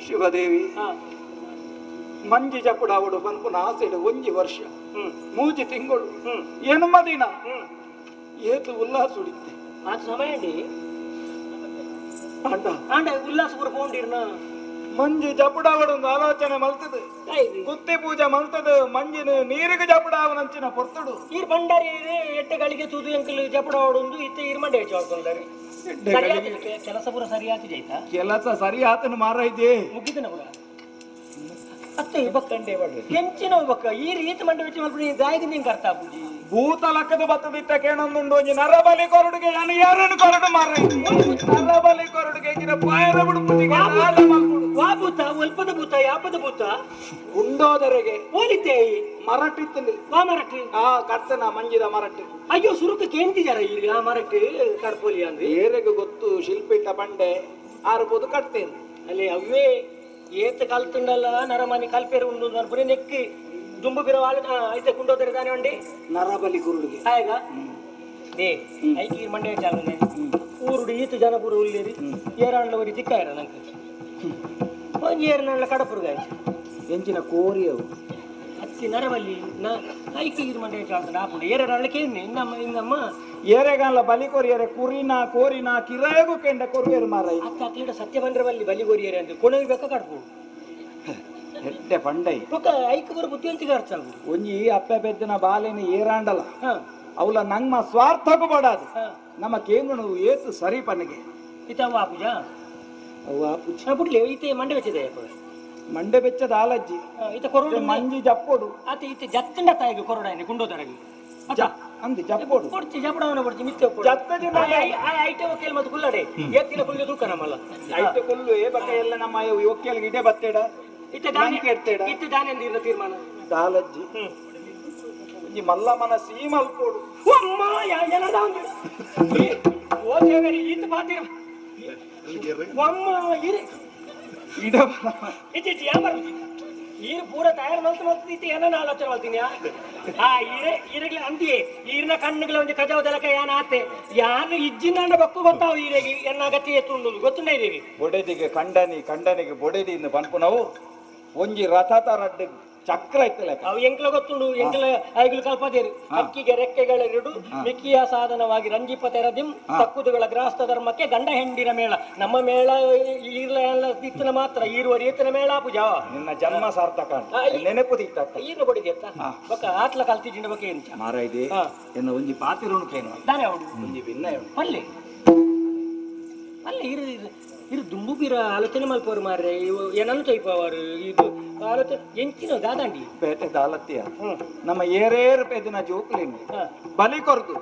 ಶಿವದೇವಿ ಮಂಜಿ ಜಪುಡಾವಡು ಪನ್ಪುನ ಆಸೆಡು ಒಂಜಿ ವರ್ಷ ಮೂಜಿ ತಿಂಗಳು ಎನ್ನುಮ ದಿನ ಏತು ಉಲ್ಲಾಸ ಉಡಿತೆ ಆ ಸಮಯ ಅಂಡ ಆಂಡ ಉಲ್ಲಾಸ ಪೂರ ಪೋಂಡಿರ್ನ ಮಂಜಿ ಜಪುಡಾವಡೊಂದು ಆಲೋಚನೆ ಮಲ್ತದೆ ಗುತ್ತಿ ಪೂಜೆ ಮಲ್ತದೆ ಮಂಜಿನ ನೀರಿಗೆ ಜಪುಡಾವನಂಚಿನ ಪೊರ್ತುಡು ಈರ್ ಬಂಡಾರಿ ಎಟ್ಟೆಗಳಿಗೆ ತೂದು ಎಂಕಲ್ ಜಪಡಾವಡೊಂದು ಇತ್ತೆ ಈರ್ ಮಂಡೆ ಹೆಚ್ಚಾಡ್ಕೊಂಡಾರೆ ಕೆಲಸ ಪೂರ ಸರಿಯಾಗಿ ಆಯ್ತಾ ಕೆಲಸ ಸರಿ ಆತನು ಮಾರಾಯ್ದೆ ಮುಗಿದನ ಪೂರ ಅತ್ತೆ ಬಕ್ಕಂಡೆ ಬಡ್ರೆ ಕೆಂಚಿನ ಬಕ್ಕ ಈ ರೀತಿ ಮಂಡೆ ವೆಚ್ಚ ಮಾಡ್ಬಿಡಿ ದಾಯಿಗೆ ನಿಂಗೆ ಅರ್ಥ ಆಗುಜಿ ಭೂತ ಲಕ್ಕದ ಬತ್ತದಿತ್ತ ಕೇಳೊಂದುಂಡು ಒಂಜಿ ನರಬಲಿ ಕೊರಡುಗೆ ನಾನು ಯಾರನ್ನು ಕೊರಡು ಮಾರಾಯ್ದೆ ನರಬಲಿ ಕೊರಡುಗೆ ಇರ ಪಾಯರ ಬಿಡುಪುದಿಗೆ ವಾಭೂತ ಒಲ್ಪದ ಭೂತ ಯಾಪದ ಭೂತ ಉಂಡೋದರೆಗೆ ಹೋಲಿತೆ ಮರಟ್ಟಿತ್ತು ವಾ ಮರಟ್ಟು ಕರ್ತನ ಮಂಜಿದ ಮರಟ್ಟು ಅಯ್ಯೋ ಸುರುಕ ಕೇಂತಿದಾರ ಈಗ ಆ ಮರಟ್ಟು ಕಡ್ಪೋಲಿ ಅಂದ್ರೆ ಏರೆಗೆ ಗೊತ್ತು ಶಿಲ್ಪಿಟ್ಟ ಬಂಡೆ ಆರ್ಬೋದು ಕಟ್ತೇನೆ ಅಲ್ಲಿ ಅವೇ ಏತ ಕಲ್ತುಂಡಲ್ಲ ನರಮನಿ ಕಲ್ಪೇರು ಉಂಡು ಅನ್ಪುರಿ ನೆಕ್ಕಿ ದುಂಬು ಬಿರೋ ಐತೆ ಕುಂಡೋದರೆ ತಾನೆ ಒಂಡಿ ನರಬಲಿ ಕುರುಡಿಗೆ ಆಯ್ಗ ದೇ ಐಕಿ ಮಂಡ್ಯ ಚಾಲನೆ ಊರುಡು ಈತು ಜನಪುರ ಉಳ್ಳೇರಿ ಏರಾಂಡ್ಲವರಿ ತಿಕ್ಕಾಯಿರ ನಂಗೆ ಒಂಜಿ ಏರನಾಂಡ್ಲ ಕಡಪುರ್ಗಾಯ ಎಂಚಿನ ಕೋರಿಯವು ಅತ್ತಿ ನರಬಲಿ ಐಕಿ ಮಂಡ್ಯ ಚಾಲನೆ ಆಪುಂಡು ಏರಾಂಡ್ಲಕ್ಕೆ ಇನ್ನಮ್ಮ ಏರೆಗಾಲ ಬಲಿ ಕೊರಿಯರೆ ಕುರಿನ ಕೋರಿನ ಕಿರಾಯಗೂ ಕೆಂಡ ಕೊರುವೇರು ಮಾರಾಯಿ ಅತ್ತ ಅಕ್ಲಿಡ ಸತ್ಯ ಬಂದ್ರೆ ಬಲ್ಲಿ ಬಲಿ ಕೊರಿಯರೆ ಅಂತ ಕೊನೆಗೆ ಬೆಕ್ಕ ಕಡ್ಪು ಎಡ್ಡೆ ಪಂಡೈ ಒಕ್ಕ ಐಕ ಬರ ಬುದ್ಧಿವಂತಿಗೆ ಅರ್ಥ ಆಗುದು ಒಂಜಿ ಅಪ್ಪೆ ಬೆದ್ದನ ಬಾಲೆನ ಏರಾಂಡಲ ಅವಳ ನಮ್ಮ ಸ್ವಾರ್ಥಕ್ಕೂ ಬಡಾದು ನಮ್ಮ ಕೇಂದ್ರ ಏತು ಸರಿ ಪನ್ನಿಗೆ ಇತ ವಾಪುಜ ಬಿಡ್ಲಿ ಈತೆ ಮಂಡೆ ವೆಚ್ಚದೆ ಮಂಡೆ ಬೆಚ್ಚದ ಆಲಜ್ಜಿ ಈತ ಕೊರೋಡು ಮಂಜಿ ಜಪ್ಪೋಡು ಆತ ಈತೆ ಜತ್ತಂಡ ತಾಯಿಗೆ ಕೊರೋಡಾಯ್ನೆ ಕುಂಡೋದರಗಿ ಅಂದಿ ಜಪ್ಪೋಡು ಕೊಡ್ಚಿ ಜಪಡವನ ಕೊಡ್ಚಿ ಮಿತ್ತೆ ಜತ್ತಜಿ ಐಟೆ ಒಕ್ಕೇಲ್ ಮತ್ತು ಕುಲ್ಲಡೆ ಎತ್ತಿನ ಕುಲ್ಲು ತೂಕ ನಮ್ಮಲ್ಲ ಐಟೆ ಕುಲ್ಲು ಏ ಬಕ್ಕ ಎಲ್ಲ ನಮ್ಮ ಒಕ್ಕೇಲ್ಗೆ ಇಡೆ ಬತ್ತೇಡ ಇತ್ತೆ ದಾನೆ ಇತ್ತೆ ದಾನೆ ಅಂದಿರ ತೀರ್ಮಾನ ದಾಲಜ್ಜಿ ಈ ಮಲ್ಲಮ್ಮನ ಸೀಮಲ್ಪೋಡು ಅಮ್ಮ ಏನದ ಓದೇವರಿ ಈತ ಬಾತಿರ ಅಮ್ಮ ಇರೆ ಇಡ ಇತ್ತೆ ಯಾಮರ್ ಈರು ಪೂರ ತಯಾರು ಮಲ್ತು ಇತ್ತೆ ಏನನ್ನ ಆಲೋಚನೆ ಮಾಡ್ತೀನಿ ಈರೆಗ್ಲಿ ಅಂತೀಯೇ ಈರಿನ ಕಣ್ಣುಗಳ ಒಂದು ಕಜಾವದಲಕ ಏನ ಆತೆ ಯಾರು ಇಜ್ಜಿನ ಬಕ್ಕು ಗೊತ್ತಾವು ಈರೆಗೆ ಎನ್ನ ಅಗತ್ಯ ಎತ್ತುಂಡು ಗೊತ್ತುಂಡ ಈರೆಗೆ ಬೊಡೆದಿಗೆ ಕಂಡನಿಗೆ ಬೊಡೆದಿಯಿಂದ ಪನ್ಪು ನಾವು ಒಂಜಿ ರಥ ತರಡ್ಡೆ ಚಕ್ರ ಇತ್ತಲ್ಲ ಅವು ಎಂಕ್ಲ ಗೊತ್ತುಂಡು ಎಂಕ್ಲ ಐಗಳು ಕಲ್ಪದೇರು ಅಕ್ಕಿಗೆ ರೆಕ್ಕೆಗಳೆರಡು ಮಿಕ್ಕಿಯ ಸಾಧನವಾಗಿ ರಂಜಿಪತೆರದಿಂ ತಕ್ಕುದುಗಳ ಗ್ರಾಸ್ತ ಧರ್ಮಕ್ಕೆ ಗಂಡ ಹೆಂಡಿರ ಮೇಳ ನಮ್ಮ ಮೇಳ ಈರ್ಲ ಇತ್ತನ ಮಾತ್ರ ಈರುವ ರೀತಿನ ಮೇಳ ಪೂಜಾ ನಿನ್ನ ಜನ್ಮ ಸಾರ್ಥಕ ನೆನಪು ತಿತ್ತ ಈರ್ನ ಕೊಡಿದೆ ಅಂತ ಬೊಕ್ಕ ಆತ್ಲ ಕಲ್ತಿಜಿನ ಬಗ್ಗೆ ಎಂಚ ಮಾರಾಯ್ದೆ ಎನ್ನ ಒಂಜಿ ಪಾತಿರೋನು ಕೇನು ದಾನೆ ಅವಡು ಒಂಜಿ ಭಿನ್ನ ಅಲ್ಲೇ ಅಲ್ಲೇ ಇರು ದುಂಬು ಬೀರ ಆಲೋಚನೆ ಮಲ್ಪವರು ಮಾರ್ರೆ ಇವು ಏನನ್ನು ತೈಪವರು ಇದು ಆಲೋಚನೆ ಎಂಚಿನ ದಾದಾಂಡಿ ಬೇಟೆ ದಾಲತ್ಯ ನಮ್ಮ ಏರೇರು ಪೆದಿನ ಜೋಕ್ಲೇನು ಬಲಿ ಕೊರ್ದು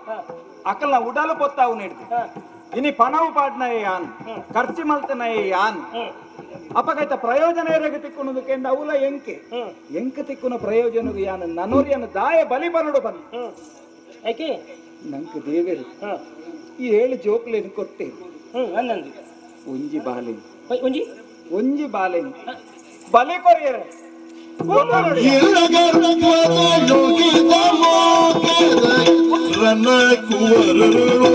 ಅಕಲ್ನ ಉಡಲು ಪೊತ್ತಾವು ನೀಡ್ದು ಇನಿ ಪಣವು ಪಾಡ್ನಯೇ ಯಾನ್ ಖರ್ಚು ಮಲ್ತನಯೇ ಯಾನ್ ಅಪಗೈತ ಪ್ರಯೋಜನ ಏರಾಗ ತಿಕ್ಕುನದಕ್ಕೆ ಅವಲ ಎಂಕ ತಿಕ್ಕುನ ಪ್ರಯೋಜನ ಯಾನ್ ನನೋರಿಯನ್ನು ದಾಯ ಬಲಿ ಬರಡು ಬನ್ನಿ ಯಾಕೆ ನಂಗೆ ದೇವರು ಈ 7 ಜೋಕ್ಲೇನು ಕೊಟ್ಟೆ ಅನ್ನಂದು ಒಂಜಿ ಬಾಲೆ ಒಂಜಿ ಬಲಿ ಕೊರಿಯರೆ ರನ್ನ ಕುವರರು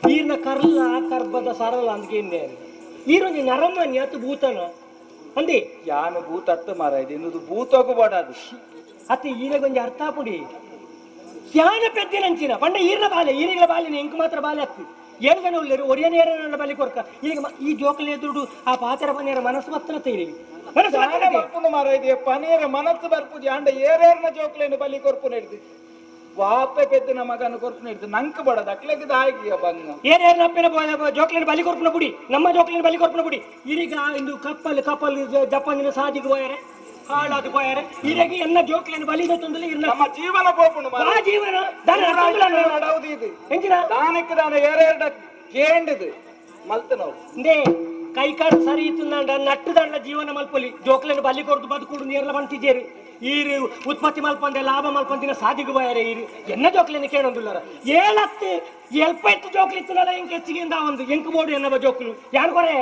ಈರ್ನ ಕರ್ಲ ಕರ್ಬದ ಸರಳ ಅಂದ್ಕೇಂದೆ ಈರೊಂದು ನರಮನ್ಯ ಅತ್ತು ಭೂತನ ಅಂದಿ ಯಾನು ಭೂತ ಅತ್ತ ಮಾರ ಇದೆ ಇನ್ನದು ಭೂತೋಗಬಾಡದು ಅತ್ತೆ ಈರಗೊಂದು ಅರ್ಥ ಪುಡಿ ಯಾನ ಪೆದ್ದಿನಂಚಿನ ಪಂಡ ಈರ್ನ ಬಾಲೆ ಈರಿಗಳ ಬಾಲಿನ ಎಂಕ್ ಮಾತ್ರ ಬಾಲೆ ಹತ್ತು 7 ಜನ ಉಳ್ಳರು ಒಡಿಯ ನೇರ ಬಲಿ ಕೊರ್ಕ ಈಗ ಈ ಜೋಕಲಿ ಎದುರು ಆ ಪಾತ್ರ ಪನೇರ ಮನಸ್ಸು ಮತ್ತನ ತೈರಿ ಬರ್ಪುನು ಮಾರ ಇದೆ ಪನೇರ ಮನಸ್ಸು ಬರ್ಪುಜಿ ಅಂಡ ಏರೇರ್ನ ಜೋಕ್ಲೇನು ಬಲಿ ಕೊರ್ಪು ನಡೆದು ವಾಪೆ ಪೆದ್ದಿನ ಮಗನ ಕೊರ್ಪು ನಡೆದು ನಂಕ ಬಡದ ಅಕ್ಲೆಗೆ ದಾಯಿಯ ಬಂಗ ಏನೇರ್ ನಪ್ಪಿನ ಜೋಕ್ಲಿನ ಬಲಿ ಕೊರ್ಪುನ ಬುಡಿ ನಮ್ಮ ಜೋಕ್ಲಿನ ಬಲಿ ಕೊರ್ಪುನ ಬುಡಿ ಈಗ ಇಂದು ಕಪ್ಪಲ್ ಜಪಾನಿನ ಸಾದಿಗೆ ಹೋಯಾರೆ ಹಾಳಾದ ಹೋಯಾರೆ ಈಗ ಎನ್ನ ಜೋಕ್ಲಿನ ಬಲಿ ತೊಂದರೆ ನಮ್ಮ ಜೀವನ ಪೋಪುನು ಆ ಜೀವನ ನಡವುದು ಇದು ಎಂಚಿನ ದಾನಕ್ಕೆ ದಾನ ಏರೇರ್ಡ ಕೇಂಡದು ಮಲ್ತನವು ಇಂದೇ ಕೈ ಕಾಡು ಸರಿ ಇತ್ತು ನಟ್ಟು ದಂಡ ಜೀವನ ಮಲ್ಪಲಿ ಜೋಕ್ಲಿನ ಬಲಿ ಕೊಡ್ದು ಬದುಕುಡು ನೀರ್ಲ ಬಂತಿದ್ದೇರು ಈರು ಉತ್ಪತ್ತಿ ಮಲ್ಪಂದೆ ಲಾಭ ಮಲ್ಪಂದಿನ ಸಾದಿಗೆ ಹೋಯಾರೆ ಈರು ಎನ್ನ ಜೋಕ್ಲಿನ ಕೇಳೊಂದಿಲ್ಲಾರ 7 ಜೋಕ್ಲಿ ಇತ್ತಲ್ಲ ಎಂಕ್ ಹೆಚ್ಚಿಗೆ ಒಂದು ಎಂಕ್ ಬೋಡು ಎನ್ನ ಜೋಕ್ಲು ಯಾರು ಕೊರೆ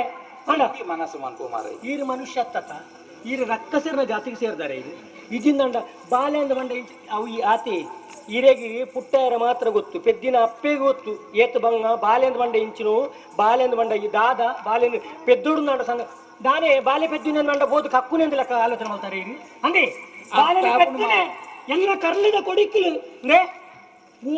ಅಲ್ಲ ಮನಸ್ಸು ಮನ್ಪು ಮಾರ ಈರು ಮನುಷ್ಯ ಅತ್ತ ಈರು ರಕ್ಕಸೇರ್ನ ಜಾತಿಗೆ ಸೇರ್ದಾರೆ ಇದು ಇದಿಂದಂಡ ಬಾಲೆ ಅಂದ ಬಂಡ ಅವು ಆತೆ ಈರೆಗಿ ಪುಟ್ಟಾಯರ ಮಾತ್ರ ಗೊತ್ತು ಪೆದ್ದಿನ ಅಪ್ಪೆಗೆ ಗೊತ್ತು ಏತ್ ಬಂಗ ಬಾಲೆಂದ ಬಂಡ ಇಂಚಿನು ಬಾಲೆಂದ ಬಂಡ ಈ ದಾದ ಬಾಲೆಂದು ಪೆದ್ದೋಡು ನಾಡ ಸಂಘ ದಾನೆ ಬಾಲೆ ಪೆದ್ದಿನ ಬಂಡ ಬೋದು ಕಕ್ಕುನೆಂದು ಲೆಕ್ಕ ಆಲೋಚನೆ ಮಾಡ್ತಾರೆ ಇಲ್ಲಿ ಅಂದೆ ಬಾಲೆ ಪೆದ್ದಿನೆ ಎಲ್ಲ ಕರ್ಲಿದ ಕೊಡಿಕ್ಲು ಅಂದ್ರೆ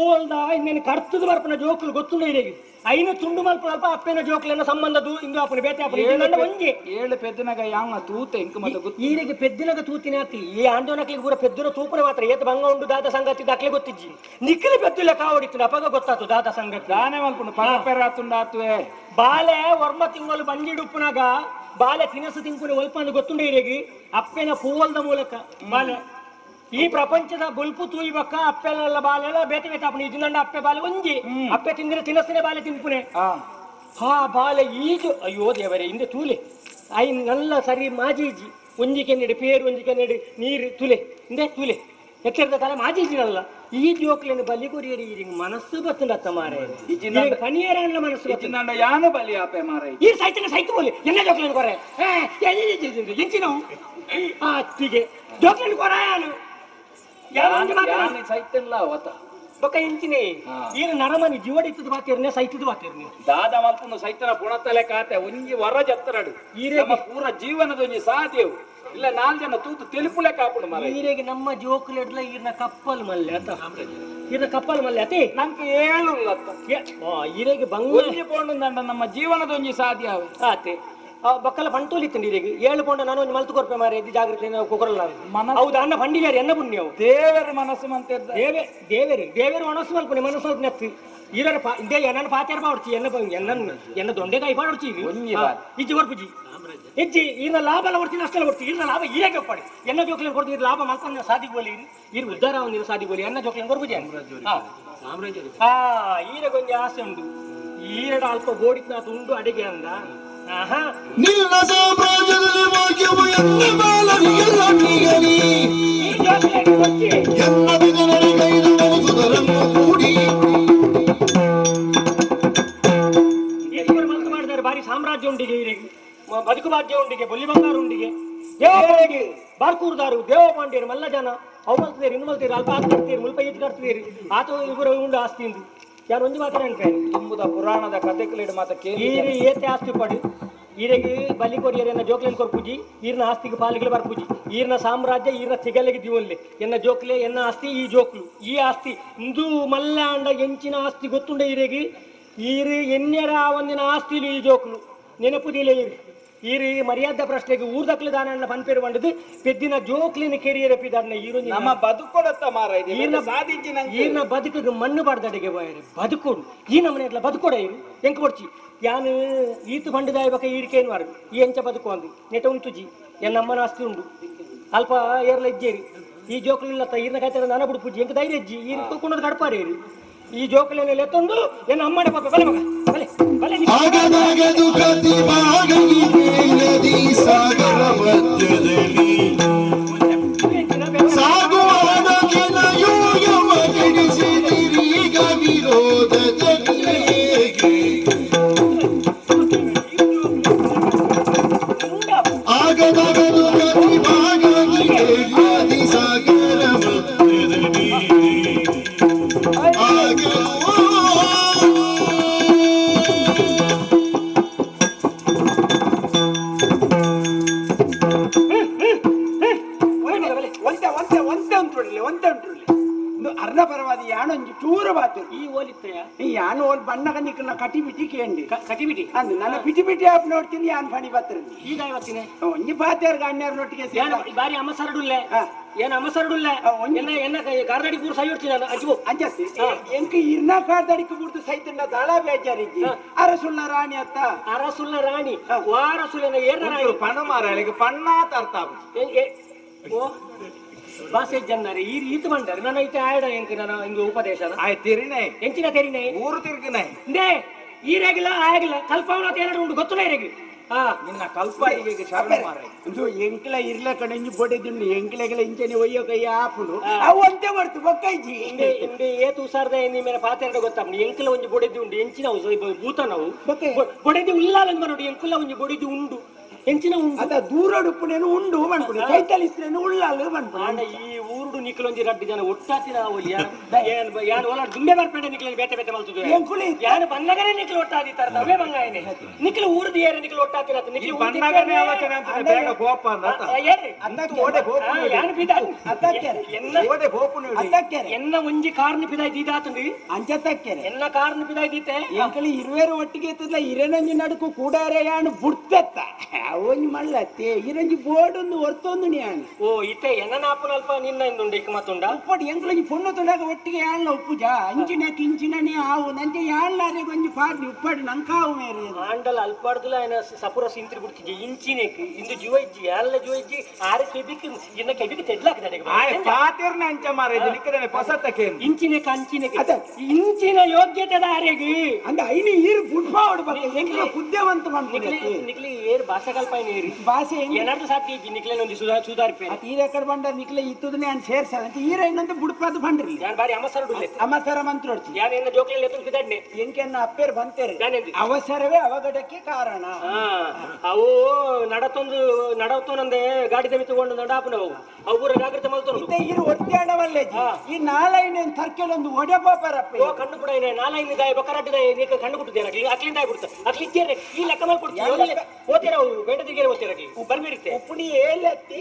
ಓಲ್ದ ಇನ್ನೇನು ಕರ್ತದ ಬರ್ಪನ ಜೋಕ್ಲು ಗೊತ್ತುಂಡ ಈರೆಗಿ ಐನು ತುಂಡು ಮಲ್ಪ ಅಲ್ಪ ಅಪ್ಪನ ಜೋಕ್ಲನ್ನ ಸಂಬಂಧದು ಇಂದು ಅಪ್ಪನ ಬೇಟೆ ಅಪ್ಪನ ಒಂಜಿ 7 ಪೆದ್ದಿನಾಗ ಯಾವ ತೂತೆ ಇಂಕ ಮತ್ತೆ ಗೊತ್ತು ಈರಿಗೆ ಪೆದ್ದಿನಾಗ ತೂತಿನ ಆತಿ ಈ ಆಂದೋನಕ್ಲಿಗೆ ಪೂರ ಪೆದ್ದಿನ ತೂಪನ ಮಾತ್ರ ಏತ್ ಬಂಗ ಉಂಡು ದಾದ ಸಂಗತಿ ದಾಖಲೆ ಗೊತ್ತಿಜ್ಜಿ ನಿಖಿಲ ಪೆದ್ದಿಲ್ಲ ಕಾವಡಿತ್ತು ಅಪಗ ಗೊತ್ತಾತು ದಾದ ಸಂಗತಿ ದಾನೆ ಮಲ್ಪುಂಡು ಪರಪೆರ ತುಂಡಾತುವೆ ಬಾಲೆ ವರ್ಮ ತಿಂಗಳು ಬಂಜಿಡುಪ್ಪುನಾಗ ಬಾಲೆ ತಿನಸು ತಿಂಕುನೆ ಒಲ್ಪಂದು ಗೊತ್ತುಂಡ ಈರೆಗಿ ಅಪ್ಪನ ಪೂವಲ್ದ ಮೂಲಕ ಬಾಲೆ ಈ ಪ್ರಪಂಚದ ಬುಲ್ಪು ತೂಯ್ಬಕ್ಕ ಅಪ್ಪೆಲ್ಲ ಬಾಲೆಲ್ಲ ಬೇತೆ ಬೇತೆ ಅಪ್ಪನ ಇದನ್ನ ಅಪ್ಪೆ ಬಾಲೆ ಒಂಜಿ ಅಪ್ಪೆ ತಿಂದಿನ ತಿನಸಿನ ಬಾಲೆ ತಿನ್ಪುನೆ ಹಾ ಬಾಲೆ ಈಜು ಅಯ್ಯೋ ದೇವರೇ ಹಿಂದೆ ತೂಲೆ ಐ ನಲ್ಲ ಸರಿ ಮಾಜೀಜಿ ಒಂಜಿಕೆ ನೆಡಿ ಪೇರು ಒಂಜಿಕೆ ನೆಡಿ ನೀರು ತುಲೆ ಹಿಂದೆ ತೂಲೆ ಎಚ್ಚರದ ಕಾಲ ಮಾಜೀಜಿನಲ್ಲ ಈ ಜೋಕ್ಲೇನು ಬಲಿ ಕೊರಿಯರಿ ಮನಸ್ಸು ಬತ್ತಂಡತ್ತ ಮಾರ ಪನಿಯರ ಮನಸ್ಸು ಯಾನು ಬಲಿ ಆಪೆ ಮಾರ ಈ ಸೈತನ ಸೈತು ಬೋಲಿ ಎನ್ನ ಜೋಕ್ಲೇನು ಕೊರೆ ಎಂಚಿನ ಅತ್ತಿಗೆ ಜೋಕ್ಲೇನು ಕೊರ ಸೈತಲ್ಲ ಅವತ್ತ ಬೊಕ್ಕ ಇಂಚಿನೇ ಈಗ ನರಮನಿ ಜೀವಡಿತದ ಬಾತಿರ್ನೆ ಸೈತದ ಬಾತಿರ್ನೆ ದಾದ ಮಲ್ಪುನು ಸೈತನ ಪುಣತಲೆ ಕಾತೆ ಒಂಜಿ ವರ ಜತ್ತರಡು ನಮ್ಮ ಪೂರ ಜೀವನದ ಒಂಜಿ ಸಾಧ್ಯವು ಇಲ್ಲ 4 ಜನ ತೂತು ತೆಲುಪುಲೆ ಕಾಪುಡು ಮರ ಈರೆಗೆ ನಮ್ಮ ಜೋಕ್ಲೆಡ್ಲ ಈರ್ನ ಕಪ್ಪಲ್ ಮಲ್ಲೆ ಅತ ಈರ್ನ ಕಪ್ಪಲ್ ಮಲ್ಲೆ ಅತಿ ನಂಗೆ 7 ಈರೆಗೆ ಬಂಗ ಪೋಂಡು ನಮ್ಮ ಜೀವನದ ಒಂಜಿ ಸಾಧ್ಯ ಆತೆ ಬಕ್ಕಲ ಪಂಟೋಲಿತ್ತಂడి ಈರೆಗೆ 7 ಪೌಂಡ ನಾನು ಒಂದು ಮಲ್ತು ಕೊರ್ಪೆ ಮಾರೆ ಇದು ಜಾಗ್ರತೆ ಕೊರಲ್ಲ ಹೌದು ಅನ್ನ ಪಂಡಿಗಾರಿ ಎನ್ನ ಪುಣ್ಯವು ದೇವರ ಮನಸ್ಸು ಮಂತೆ ದೇವೇರು ಮನಸ್ಸು ಮಲ್ಪನೆ ಮನಸ್ಸು ಸ್ವಲ್ಪ ನೆತ್ತಿ ಈರರ ಇದೇ ಎನ್ನ ಪಾತ್ಯಾರ ಬಾಡ್ಚಿ ಎನ್ನ ದೊಂಡೆ ಕೈ ಬಾಡ್ಚಿ ಇಜ್ಜಿ ಬರ್ಪುಜಿ ಇಜ್ಜಿ ಈರ ಲಾಭ ಎಲ್ಲ ಕೊಡ್ತೀನಿ ಅಷ್ಟೆಲ್ಲ ಕೊಡ್ತೀನಿ ಈರ ಲಾಭ ಈರೇಗೆ ಪಡಿ ಎನ್ನ ಜೋಕ್ಲೇನ್ ಕೊಡ್ತೀನಿ ಲಾಭ ಮಲ್ಕೊಂಡು ಸಾದಿಗೆ ಬೋಲಿ ಈರು ಉದ್ದಾರ ಒಂದು ಸಾದಿಗೆ ಬೋಲಿ ಎನ್ನ ಜೋಕ್ಲೇನ್ ಕೊಡ್ಬುಜಿ ಈರ ಕೊಂಚ ಆಸೆ ಉಂಟು ಈರಡ ಅಲ್ಪ ಬೋಡಿನ ತುಂಡು ಅಡಿಗೆ ಅಂದ ನಿನ್ನ ಸಾಮ್ರಾಜ್ಯದಲ್ಲಿ ಭಾಗ್ಯವು ಎನ್ನ ಬಾಲರಿಗೆಲ್ಲ ನೀಗಲಿ ಎನ್ನ ಜನರಿಗೈದು ಸುಧರನ್ನು ಕೂಡಿ ಮಾಡಿದ್ದಾರೆ ಬಾರಿ ಸಾಮ್ರಾಜ್ಯ ಉಂಡಿಗೆ ಈರಿಗೆ ಬದುಕು ಭಾಗ್ಯ ಉಂಡಿಗೆ ಬೊಲ್ಲಿ ಬಂಗಾರ ಉಂಡಿಗೆ ದೇವರಿಗೆ ಬಾರ್ಕೂರ್ದಾರು ದೇವಪಾಂಡ್ಯರು ಮಲ್ಲ ಜನ ಅವು ಮಲ್ತೀರಿ ಇನ್ನು ಮಲ್ತೀರಿ ಅಲ್ಪ ಹಾಕ್ತೀರಿ ಮುಲ್ಪ ಈಜು ಕಟ್ತೀರಿ ಆತ ಇಬ್ಬರು ಉಂಡು ಆಸ್ತಿ ಇಂದು ಯಾರು ಒಂದು ಮಾತಾಡ ತುಂಬುದ ಪುರಾಣದ ಕಥೆಗಳು ಮಾತ ಕೇಳಿ ಏತೆ ಆಸ್ತಿ ಪಡಿ ಈರೆಗೆ ಬಲಿ ಕೊರಿಯರನ್ನ ಜೋಕ್ಲೆನ್ ಕೊರ್ಪುಜಿ ಈರ್ನ ಆಸ್ತಿಗೆ ಪಾಲಿಗೆ ಬರ್ಪುಜಿ ಈರ್ನ ಸಾಮ್ರಾಜ್ಯ ಈರ್ನ ತಿಗಲಿಗೆ ದಿವಲ್ಲಿ ಎನ್ನ ಜೋಕ್ಲೆ ಎನ್ನ ಆಸ್ತಿ ಈ ಜೋಕ್ಲು ಈ ಆಸ್ತಿ ಇಂದು ಮಲ್ಲಾಂಡ ಎಂಚಿನ ಆಸ್ತಿ ಗೊತ್ತುಂಡ ಈರೆಗೆ ಈರು ಎನ್ನೆರ ಒಂದಿನ ಆಸ್ತಿಲು ಈ ಜೋಕ್ಲು ನೆನಪುದಿಲ್ಲ ಈರು ಮರ್ಯಾದ ಪ್ರಶ್ನೆಗೆ ಊರ್ದಕ್ಲು ದಾನ ಪನ್ಪೇರು ಬಂಡದು ಪೆದ್ದಿನ ಜೋಕ್ಲಿನ ಕೆರಿಯರ ಪಿದಾರ್ನ ಈರು ನಮ್ಮ ಬದುಕೊಡತ್ತ ಮಾರ ಈರ್ನ ಬದುಕಿಗೆ ಮಣ್ಣು ಬಾಡ್ದಡೆಗೆ ಬಾಯರೆ ಬದುಕೋಡು ಈ ನಮ್ಮನೆ ಎಲ್ಲ ಬದುಕೋಡ ಇರು ಎಂಕ ಕೊಡ್ಚಿ ಯಾನು ಈತು ಬಂಡದಾಯ ಬಕ ಈಡಿಕೇನು ಮಾರು ಈ ಎಂಚ ಬದುಕು ಅಂದು ನೆಟ ಉಂಟುಜಿ ಎನ್ನ ಅಮ್ಮನ ಆಸ್ತಿ ಉಂಡು ಅಲ್ಪ ಏರ್ಲ ಇಜ್ಜೇರಿ ಈ ಜೋಕ್ಲು ಇಲ್ಲತ್ತ ಈರ್ನ ಕಾಯ್ತಾರ ನಾನು ಬಿಡ್ಪುಜಿ ಎಂಕ ಧೈರ್ಯ ಇಜ್ಜಿ ಈರು ತಗೊಂಡು ಗಡ್ಪಾರೇರಿ ಈ ಜೋಕಲೆನೆಲ್ಲ ಎತ್ತೊಂದು ಎನ್ನ ಅಮ್ಮನೆ ಪಾಪ ಬಲೆ ಮಗ ಬಲೆ ಬಲೆ ಆಗದಾಗದು ಪ್ರತಿಭಾಗಿ ನದಿ ಸಾಗರ ಮಧ್ಯದಲ್ಲಿ ಸಾಗುವಾದ ಕೆನೆಯು ಯಮಗೆಡಿಸಿದಿರೀಗ ವಿರೋಧ ಜನಿಗೆ ಆಗದಾಗದು ಪ್ರತಿಭಾಗಿ ನದಿ ಸಾಗರ ಮಧ್ಯದಲ್ಲಿ ಅರ್ಧ ಪರವಾದಿ ಯಾಣೊಂಜಿ ಚೂರ ಬಾತು ಈ ಓಲಿತ್ತಯ್ಯ ಈ ಯಾನು ಓಲ್ ಬಣ್ಣಗ ನಿಕ್ಕನ ಕಟಿ ಬಿಟಿ ಕೇಂಡಿ ಕಟಿ ಬಿಟಿ ಅಂದು ನನ್ನ ಪಿಟಿ ಪಿಟಿ ಆಪ್ ನೋಡ್ತೀನಿ ಯಾನ್ ಫಣಿ ಬತ್ತರಲ್ಲಿ ಈಗ ಇವತ್ತಿನ ಒಂಜಿ ಪಾತ್ಯಾರ್ಗ ಅಣ್ಣಾರನೊಟ್ಟಿಗೆ ಬಾರಿ ಅಮ್ಮಸರಡುಲ್ಲೆ ಏನ ಅಮ್ಮಸರಡುಲ್ಲ ಎನ್ನ ಗಾರ್ದಡಿ ಪೂರ ಸೈಡ್ತೀನಿ ನಾನು ಅಂಚು ಅಂಚಸ್ತಿ ಎಂಕ ಇರ್ನ ಕಾಡ್ದಡಿக்கு ಬಿಡ್ತು ಸೈತನ್ನ ದಾಳ ಬೇಜಾರಿಜ್ಜಿ ಅರಸುಲ್ಲ ರಾಣಿ ಅತ್ತ ಅರಸುಲ್ಲ ರಾಣಿ ವಾರಸುಲನ ಏರ್ನ ರಾಣಿ ಪಣ ಮಾರಾಳಿಗೆ ಪಣ್ಣ ಅರ್ಥ ಓ ಭಾಷೆ ಜನ್ನರೆ ಈ ರೀತಿ ಬಂದರೆ ನನ್ನ ಐತೆ ಆಯ್ಡ ಎಂಕ ನನ್ನ ಹಿಂಗೆ ಉಪದೇಶ ಆಯ್ತಿರಿನೇ ಎಂಚಿನ ತೆರಿನೇ ಊರು ತಿರ್ಗಿನೇ ನೇ ಈರೆಗಿಲ್ಲ ಆಗಿಲ್ಲ ಕಲ್ಪವನ ಏನಾರು ಉಂಟು ಗೊತ್ತುಲ್ಲ ಇರೆಗಿ ನಿನ್ನ ಕಲ್ಪಾಯಿಗೆ ಶರಣ ಮಾರಾಯ ಇದು ಎಂಕ್ಲ ಇರ್ಲ ಕಡೆಂಜಿ ಬೊಡೆದುಂಡು ಎಂಕ್ಲೆಗಳ ಇಂಚನೆ ಒಯ್ಯೋ ಕೈ ಆಪುನು ಅವಂತೆ ಬರ್ತು ಬಕ್ಕೈಜಿ ಇಂಡೆ ಏತು ಉಸಾರ್ದ ನಿಮ್ಮ ಮೇಲೆ ಪಾತ್ರೆ ಗೊತ್ತಾಪ್ಪ ಎಂಕ್ಲ ಒಂಜಿ ಬೊಡೆದಿ ಉಂಡು ಎಂಚಿನ ಭೂತ ನಾವು ಬೊಡೆದಿ ಉಲ್ಲಾಲ ನೋಡಿ ಎಂಕುಲ್ಲ ಒಂಜಿ ಬೊಡೆದಿ ಉಂಡು ಎಂಚಿನ ಉಂಡು ಅದ ದೂರಡುಪ್ಪನೇನು ಉಂಡು ಮನ್ಪುಡಿ ಕೈತಲಿಸ್ರೇನು ಉಳ್ಳಾಲು ಮನ್ಪುಡಿ ಈ ಊರುಡು ನಿಕ್ಲೊಂಜಿ ರಡ್ಡು ಜನ ಒಟ್ಟಾತಿನ ಯಾನು ಒಲ ದುಂಬೆ ಬರ್ಪೇಡ ನಿಕ್ಲ ಬೇತೆ ಬೇತೆ ಮಲ್ತುದು ಎಂಕುಲಿ ಯಾನು ಬಂದಗನೇ ನಿಕ್ಲು ಒಟ್ಟಾದಿತ್ತಾರ ಅವೇ ಬಂಗಾಯನೆ ನಿಕ್ಲು ಊರ್ದು ಏರೆ ನಿಕ್ಲು ಒಟ್ಟಾತಿರ ನಿಕ್ಲು ಬಂದಗನೇ ಆಲೋಚನೆ ಅಂತ ಬೇಗ ಕೋಪ ಅಂತ ಏರಿ ಓಡೆ ಕೋಪ ಯಾನು ಪಿದ ಅತ್ತಕ್ಕೆರೆ ಓಡೆ ಕೋಪ ಅತ್ತಕ್ಕೆರೆ ಎನ್ನ ಒಂಜಿ ಕಾರ್ನ ಪಿದಾಯ್ ದೀದಾತಂದು ಅಂಚತ್ತಕ್ಕೆರೆ ಎನ್ನ ಕಾರ್ನ ಪಿದಾಯ್ ದೀತೆ ಎಂಕಲಿ ಇರುವೇರು ಒಟ್ಟಿಗೆ ಎತ್ತದ ಇರೇನಂಜಿ ನಡುಕು ಕೂಡಾರೆ ಯಾನು ಬುಡ್ತೆತ್ತ ಅವನ್ ಮಳ್ಳತ್ತೆ ಇರಂಜಿ ಬೋರ್ಡೊಂದು ಹೊರ್ತೊಂದು ಯಾನು ಓ ಇತ್ತೆ ಎನ್ನ ನಾಪುನ ಅಲ್ಪ ನಿನ್ನ ಇಂದುಂಡು ಇಕ್ಕ ಮತ್ತುಂಡ ಉಪ್ಪಡಿ ಎಂಕಲಂಜಿ ಪೊಣ್ಣು ತೊಡಾಗ ಒಟ್ಟಿಗೆ ಯಾಳ್ನ ಉಪ್ಪುಜ ಇಂಚಿನ ಕಿಂಚಿನೇ ಆವು ನಂಗೆ ಯಾಳ್ಲಾರೆ ಕೊಂಚ ಪಾರ್ಟಿ ಉಪ್ಪಡಿ ನಂಕಾವು ಮೇರೆ ಆಂಡಲ್ ಅಲ್ಪಾಡ್ದುಲ ಏನ ಸಪುರ ಸಿಂತ್ರಿ ಬಿಡ್ತಿಜಿ ಇಂಚಿನೇಕ್ ಇಂದು ಜೀವ ಇಜ್ಜಿ ಎಲ್ಲ ಜೀವ ಇಜ್ಜಿ ಆರೆ ಕೆಬಿಕ್ ಇನ್ನ ಕೆಬಿಕ್ ತೆಡ್ಲಾಕದಡೆ ಪಾತಿರ್ನ ಅಂಚ ಮಾರಾಯ ನಿಕ್ಕನೆ ಪಸತ್ತಕ್ಕೆ ಇಂಚಿನೇಕ್ ಅಂಚಿನೇಕ್ ಇಂಚಿನ ಯೋಗ್ಯತೆದ ಆರೆಗೆ ಅಂದ ಐನಿ ಈರ್ ಬುಡ್ಪಾವಡು ಬಗ್ಗೆ ಎಂಕಲ ಬುದ್ಧಿವಂತ ಮಾಡ್ಬಿಡಿ ನಿಕ್ಲಿ ಏರ್ ಭಾಷೆ ಕಲ್ಪಾಯಿನ ಏರಿ ಭಾಷೆ ಏನಾದ್ರು ಸಾಧ್ಯ ಇಜ್ಜಿ ನಿಕ್ಲೆ ಒಂದು ಸುಧಾರಿಪೆ ಅತ್ ಈರ ಕಡೆ ಬಂಡ ನಿಕ್ಲೆ ಇತ್ತುದನೆ ಅನ್ ಸೇರ್ಸಲ್ಲ ಅಂತ ಈರ ಇನ್ನೊಂದು ಬುಡ್ಪಾದು ಬಂಡ್ರಿ ಯಾನ್ ಬಾರಿ ಅಮಸರಡುಲ್ಲೆ ಅಮಸರ ಮಂತ್ರೋಡ್ಸಿ ಯಾನ್ ಎನ್ನ ಜೋಕ್ಲೆಲ್ಲ ಎತ್ತು ಬಿದಡ್ನೆ ಎಂಕೆನ್ನ ಅಪ್ಪೇರ್ ಬಂತೇರಿ ನಾನೆಂದಿ ಅವಸರವೇ ಅವಘಡಕ್ಕೆ ಕಾರಣ ಅವು ನಡತೋನಂದೆ ಗಾಡಿ ತಗೊಂಡು ನಡಾಪನ ಅವು ಪೂರ ಜಾಗ್ರತೆ ಮಲ್ತೋನು ಇರು ಒಟ್ಟಾಡವಲ್ಲೇ ಈ ನಾಲೈನೇನ್ ತರ್ಕೆಲೊಂದು ಒಡೆಪಾಪರಪ್ಪ ಓ ಕಣ್ಣು ಕೂಡ ಇದೆ ನಾಲೈನ ದಾಯ ಬಕರಾಟ ದಾಯ ನೀಕ ಕಣ್ಣು ಬಿಟ್ಟಿದ್ದೇನೆ ಅಕ್ಲಿಂದ ಆಗ್ಬಿಡ್ತ ಅಕ್ಲಿದ್ದೇನೆ ಈ ಲೆಕ್ಕ ಮಾಡಿ ಕೊಡ್ತೀವಿ ಓದ್ತೀರ ಅವು ಬೇಟದಿಗೆ ಓದ್ತೀರಕ್ಲಿ ಬರ್ಬಿಡುತ್ತೆ ಉಪ್ಪುನಿ ಏಲತ್ತಿ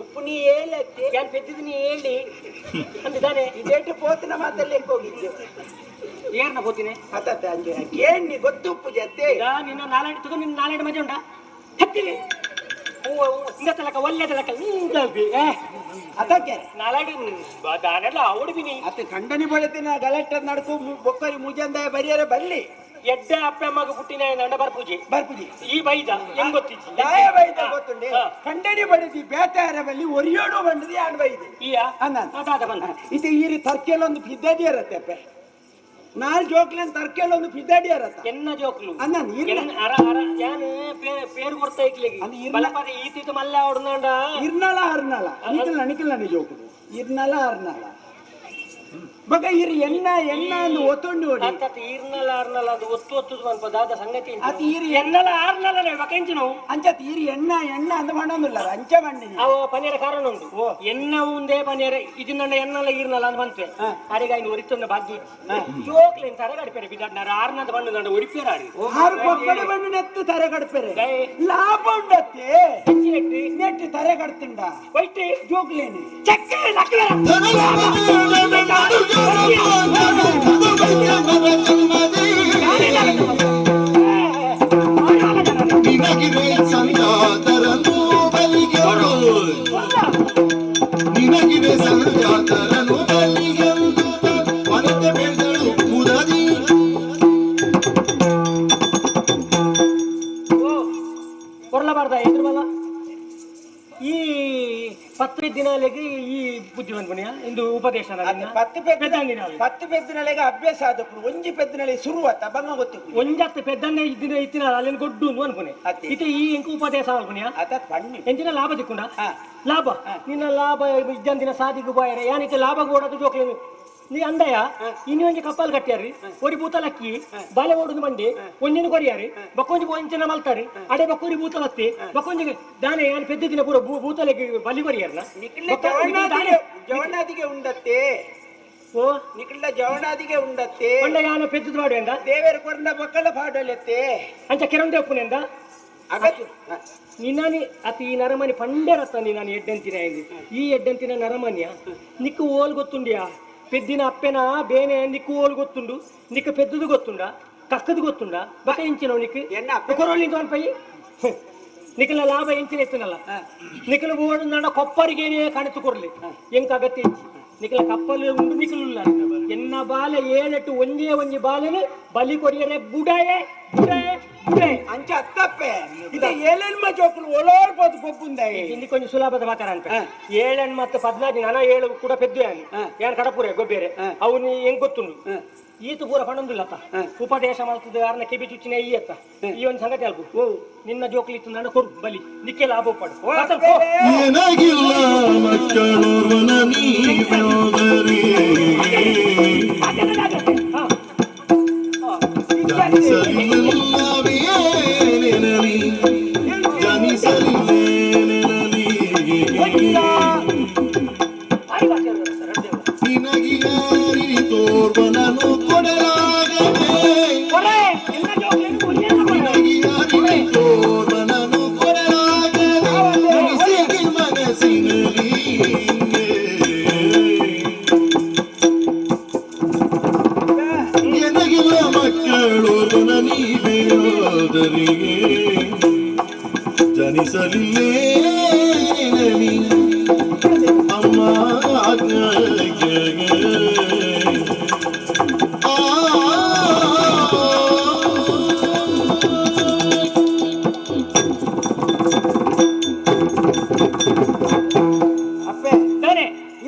ಉಪ್ಪುನಿ ಏಲತ್ತಿ ಯಾನ್ ಪೆದ್ದಿದ್ದೀನಿ ಹೇಳಿ ಅಂದಿದ್ದಾನೆ ಇದೇಟು ಪೋತಿನ ಮಾತಲ್ಲಿ ಹೋಗಿದ್ದೆ ಏರ್ನ ಹೋಗ್ತೀನಿ ಅತ್ತ ಕೇಳಿ ಗೊತ್ತು ಉಪ್ಪು ಜತ್ತೆ ನಿನ್ನ ನಾಲ್ಕು ತಗೊಂಡು ನಿನ್ನ ನಾಲ್ಕು ಮಜೆ ಉಂಟಾ ಹತ್ತಿಗೆ ಹಿಂಗತ್ತಲಕ ಒಳ್ಳೆದಲಕ ನೀಂದಲ್ಬಿ ಅದಕ್ಕೆ ನಾಲಾಡಿ ದಾನೆಲ್ಲ ಅವಡ್ಬಿನಿ ಅತ್ತೆ ಕಂಡನಿ ಬೆಳೆದಿನ ಗಲಾಟೆ ನಡ್ಕು ಬೊಕ್ಕರಿ ಮುಜಂದಾಯ ಬರಿಯರೆ ಬಲ್ಲಿ ಎಡ್ಡ ಅಪ್ಪ ಅಮ್ಮಗ ಹುಟ್ಟಿನ ನಂಡ ಬರ್ಪೂಜಿ ಬರ್ಪುಜಿ ಈ ಬೈದ ಹೆಂಗ್ ಗೊತ್ತಿಜ್ಜಿ ದಾಯ ಬೈದ ಗೊತ್ತುಂಡೆ ಕಂಡನಿ ಬಡಿದಿ ಬೇತಾರ ಬಲ್ಲಿ ಒರಿಯೋಡು ಬಂಡದಿ ಆಡ್ ಬೈದಿ ಈಯ ಅನ್ನ ಅದಾದ ಬಂದ ಇದು ಈರಿ ತರ್ಕೆಲ್ಲೊಂದು ಪಿದ್ದಡಿ ಇರತ್ತೆ ಅಪ್ಪೆ ನಾಲ್ ಜೋಕ್ಲೆನ್ ತರ್ಕೆಲ್ಲೊಂದು ಪಿದ್ದಡಿ ಇರತ್ತ ಎನ್ನ ಜೋಕ್ಲು ಅನ್ನ ನೀರಿನ ಅರ ಅರ ಯಾನು പേര് കൊടുത്തേക്കിലേക്ക് അത് ഇരുന്ന- പലപ്പല ഈ തീറ്റ് മല്ല ഓടുന്നാണ്ട ಇರ್ನಳ ಅರ್ನಳ ನಿಖಿಲ್ ನನಗೆ ಜೋಕುದು ಇರ್ನಳ ಅರ್ನಳ ಬಗ ಇರಿ ಎಣ್ಣ ಅಂದು ಒತ್ತೊಂಡು ಓಡಿ ಅತ್ತ ಈರ್ನಲ್ಲ ಆರ್ನಲ್ಲ ಅದು ಒತ್ತು ಒತ್ತುದು ಅನ್ಪದಾದ ಸಂಗತಿ ಅದು ಈರಿ ಎನ್ನಲ ಆರ್ನಲ್ಲ ಬಕೆಂಚು ನಾವು ಅಂಚತ್ ಈರಿ ಎಣ್ಣ ಅಂದ ಮಾಡೋದಿಲ್ಲ ಅಂಚ ಬಂಡಿನಿ ಅವ ಪನೀರ ಕಾರಣ ಉಂಟು ಎನ್ನ ಉಂದೇ ಪನೀರ ಇದನ್ನ ಎನ್ನಲ್ಲ ಈರ್ನಲ್ಲ ಅಂತ ಬಂತೆ ಅಡಿಗ ಇನ್ನು ಒರಿತೊಂದ ಬಾಗಿ ಜೋಕ್ಲೇನ್ ತರ ಗಡಿಪೇರೆ ಬಿದ್ದಾಡ್ನಾರ ಆರ್ನದ ಬಣ್ಣದ ನಂಡ ಒರಿಪೇರ ಆಡಿ ಆರು ಪಕ್ಕಡೆ ಬಣ್ಣು ನೆತ್ತು ತರೆ ಕಡ್ಪೆರೆ ಲಾಭ ಉಂಡತ್ತೆ ನೆಟ್ಟು ತರೆ ಕಡ್ತಿಂಡ ವೈಟ್ ಜೋಕ್ಲೇನಿ ಚಕ್ಕೆ ನಕ್ಕಲ ನಿನಗಿರೆ ಸಂಜಾತರನು ಬಲಿಗೆರು ನಿನಗಿರೆ ಸಂಜಾತರನು ಬಲಿಗೆಂದು ವನಿತೆ ಬೆಳೆದಳು ಮುದದಿ ಕೊರ್ಲಬಾರ್ದ ಎದುರು ಬಲ್ಲ ಈ 10 ದಿನಾಲೆಗೆ ಈ ಬುದ್ಧಿ ಬಂದ್ಬಿಣಿಯ ಇಂದು ಉಪದೇಶ ಪತ್ತು ಪೆದ್ದಿನಳೆಗೆ ಅಭ್ಯಾಸ ಆದప్పుడు ಒಂಜಿ ಪೆದ್ದಿನಳೆ ಶುರುವತ್ತ ಬಂಗ ಗೊತ್ತಿತ್ತು ಒಂಜತ್ತು ಪೆದ್ದನ್ನೇ ಇದ್ದಿನ ಇತ್ತಿನ ಅಲ್ಲಿನ ಗೊಡ್ಡು ಅನ್ಕೊನೆ ಇತ್ತೆ ಈ ಎಂಕು ಉಪದೇಶ ಅನ್ಕೊನೆಯ ಅದ ಪಣ್ಣಿ ಎಂಚಿನ ಲಾಭ ತಿಕ್ಕೊಂಡ ಲಾಭ ನಿನ್ನ ಲಾಭ ಇದ್ದಂದಿನ ಸಾದಿಗೆ ಬಾಯರೆ ಯಾನಿತ್ತೆ ಲಾಭ ಓಡೋದು ಜೋಕ್ಲೇನು ನೀ ಅಂದಯ ಇನ್ನು ಒಂಜಿ ಕಪ್ಪಲ್ ಕಟ್ಟ್ಯಾರಿ ಒರಿ ಬೂತಲಕ್ಕಿ ಬಾಲೆ ಓಡುದು ಮಂಡಿ ಒಂಜಿನ ಕೊರಿಯಾರಿ ಬಕ್ಕೊಂಜಿ ಒಂಚಿನ ಮಲ್ತಾರಿ ಅಡೆ ಬಕ್ಕೋರಿ ಬೂತಲತ್ತಿ ಬಕ್ಕೊಂಜಿ ದಾನೆ ಏನು ಪೆದ್ದಿನ ಪೂರ ಬೂತಲಕ್ಕೆ ಬಲಿ ಕೊರಿಯಾರನ ಜವನಾದಿಗೆ ಉಂಡತ್ತೆ ಓ ನಿಖಿಲ ಜವನಾದಿಗೆ ಉಂಡತ್ತೆ ಪಂಡ ಯಾನ ಪೆದ್ದು ಮಾಡುವೆಂದ ದೇವರ ಕೊರಂದ ಮಕ್ಕಳ ಪಾಡಲೆತ್ತೆ ಅಂಚ ಕೆರಂದೆ ಒಪ್ಪುನೆಂದ ಅಗತ್ಯ ನಿನ್ನಾನಿ ಅತಿ ಈ ನರಮನಿ ಪಂಡರತ್ತ ನಾನು ಎಡ್ಡಂತಿನ ಈ ಎಡ್ಡಂತಿನ ನರಮನಿಯ ನಿಕ್ಕು ಓಲ್ ಗೊತ್ತುಂಡಿಯಾ పెద్దిన అప్పెన బేనే నీకు ఓలు గొత్తుండు నీకు పెద్దది గొత్తుండా కక్కది గొత్తుండా బక ఇంచినవు నీకు ఒకరోళ్ళు ఇంటి పై ನಿಖಲ ಲಾಭ ಎಂಚಿನ ಎತ್ತಿನಲ್ಲ ನಿಖಲ ಓಡುಂದ ಕೊಪ್ಪರಿಗೇನೆ ಕಣಚುಕೊರ್ಲಿ ಎಂಕ ಅಗತ್ಯ ನಿಖಲ ಕಪ್ಪಲು ಉಂಡು ನಿಖಲುಲ್ಲ ಎನ್ನ ಬಾಲೆ ಏಳೆಟ್ಟು ಒಂಜಿ ಬಾಲೆನು ಬಲಿ ಕೊರಿಯರೆ ಬುಡಾಯೆ ಬುಡಾಯೆ ಬುಡಾಯೆ ಅಂಚ ಅತ್ತಪ್ಪೆ ಇದು ಏಳೆನ್ಮ ಜೋಕುಲು ಒಳೋಡ್ಬೋದು ಗೊಬ್ಬುಂದಾಯಿ ಇಲ್ಲಿ ಕೊಂಚ ಸುಲಭದ ಮಾತಾಡ ಅಂತ 7 ಮತ್ತು 14 ನನ 7 ಕೂಡ ಪೆದ್ದು ಯಾನ್ ಕಡಪುರೆ ಗೊಬ್ಬೇರೆ ಅವನು ಹೆಂಗ್ ಗೊತ್ತುಂಡು ಈತ ಪೂರ ಪಣೊಂದಿಲ್ಲತ್ತ ಉಪದೇಶ ಮಾಡ್ತದೆ ಯಾರನ್ನ ಕಿಬಿ ಚುಚ್ಚಿನ ಈ ಅತ್ತ ಈ ಒಂದು ಸಂಗತಿ ಅಲ್ಪು ನಿನ್ನ ಜೋಕ್ಲಿ ಇತ್ತು ನನ್ನ ಕೊಡು ಬಲಿ ನಿಕ್ಕೆ ಲಾಭ ಪಡು ಏನಾಗಿಲ್ಲ ಮಕ್ಕಳೋರ್ವನ ನೀವ್ಯೋದರಿ ಜನಿಸಲಿಲ್ಲವೇ ನೆನಲಿ ಜನಿಸಲಿಲ್ಲೇ ನೆನಲಿ ನಿನಗೆ ಯಾರಿ ತೋರ್ವನನು ಕೊಡಲಾಗದೆ ನಿನಗೆ ಯಾರಿ ತೋರ್ವನನು ಕೊಡಲಾಗದೆ ಮನಸ್ಸಿಗೆ ಮನಸ್ಸಿನಲ್ಲಿ ಎನಗಿಲ್ಲ ಮಕ್ಕಳೋರ್ವನ ನೀವೆಯೋದರಿಗೆ ಜನಿಸಲಿಲ್ಲೇ ನೆನಲಿ ಅಮ್ಮ ಆಜ್ಞೆಗೆ ಅಪ್ಪೆ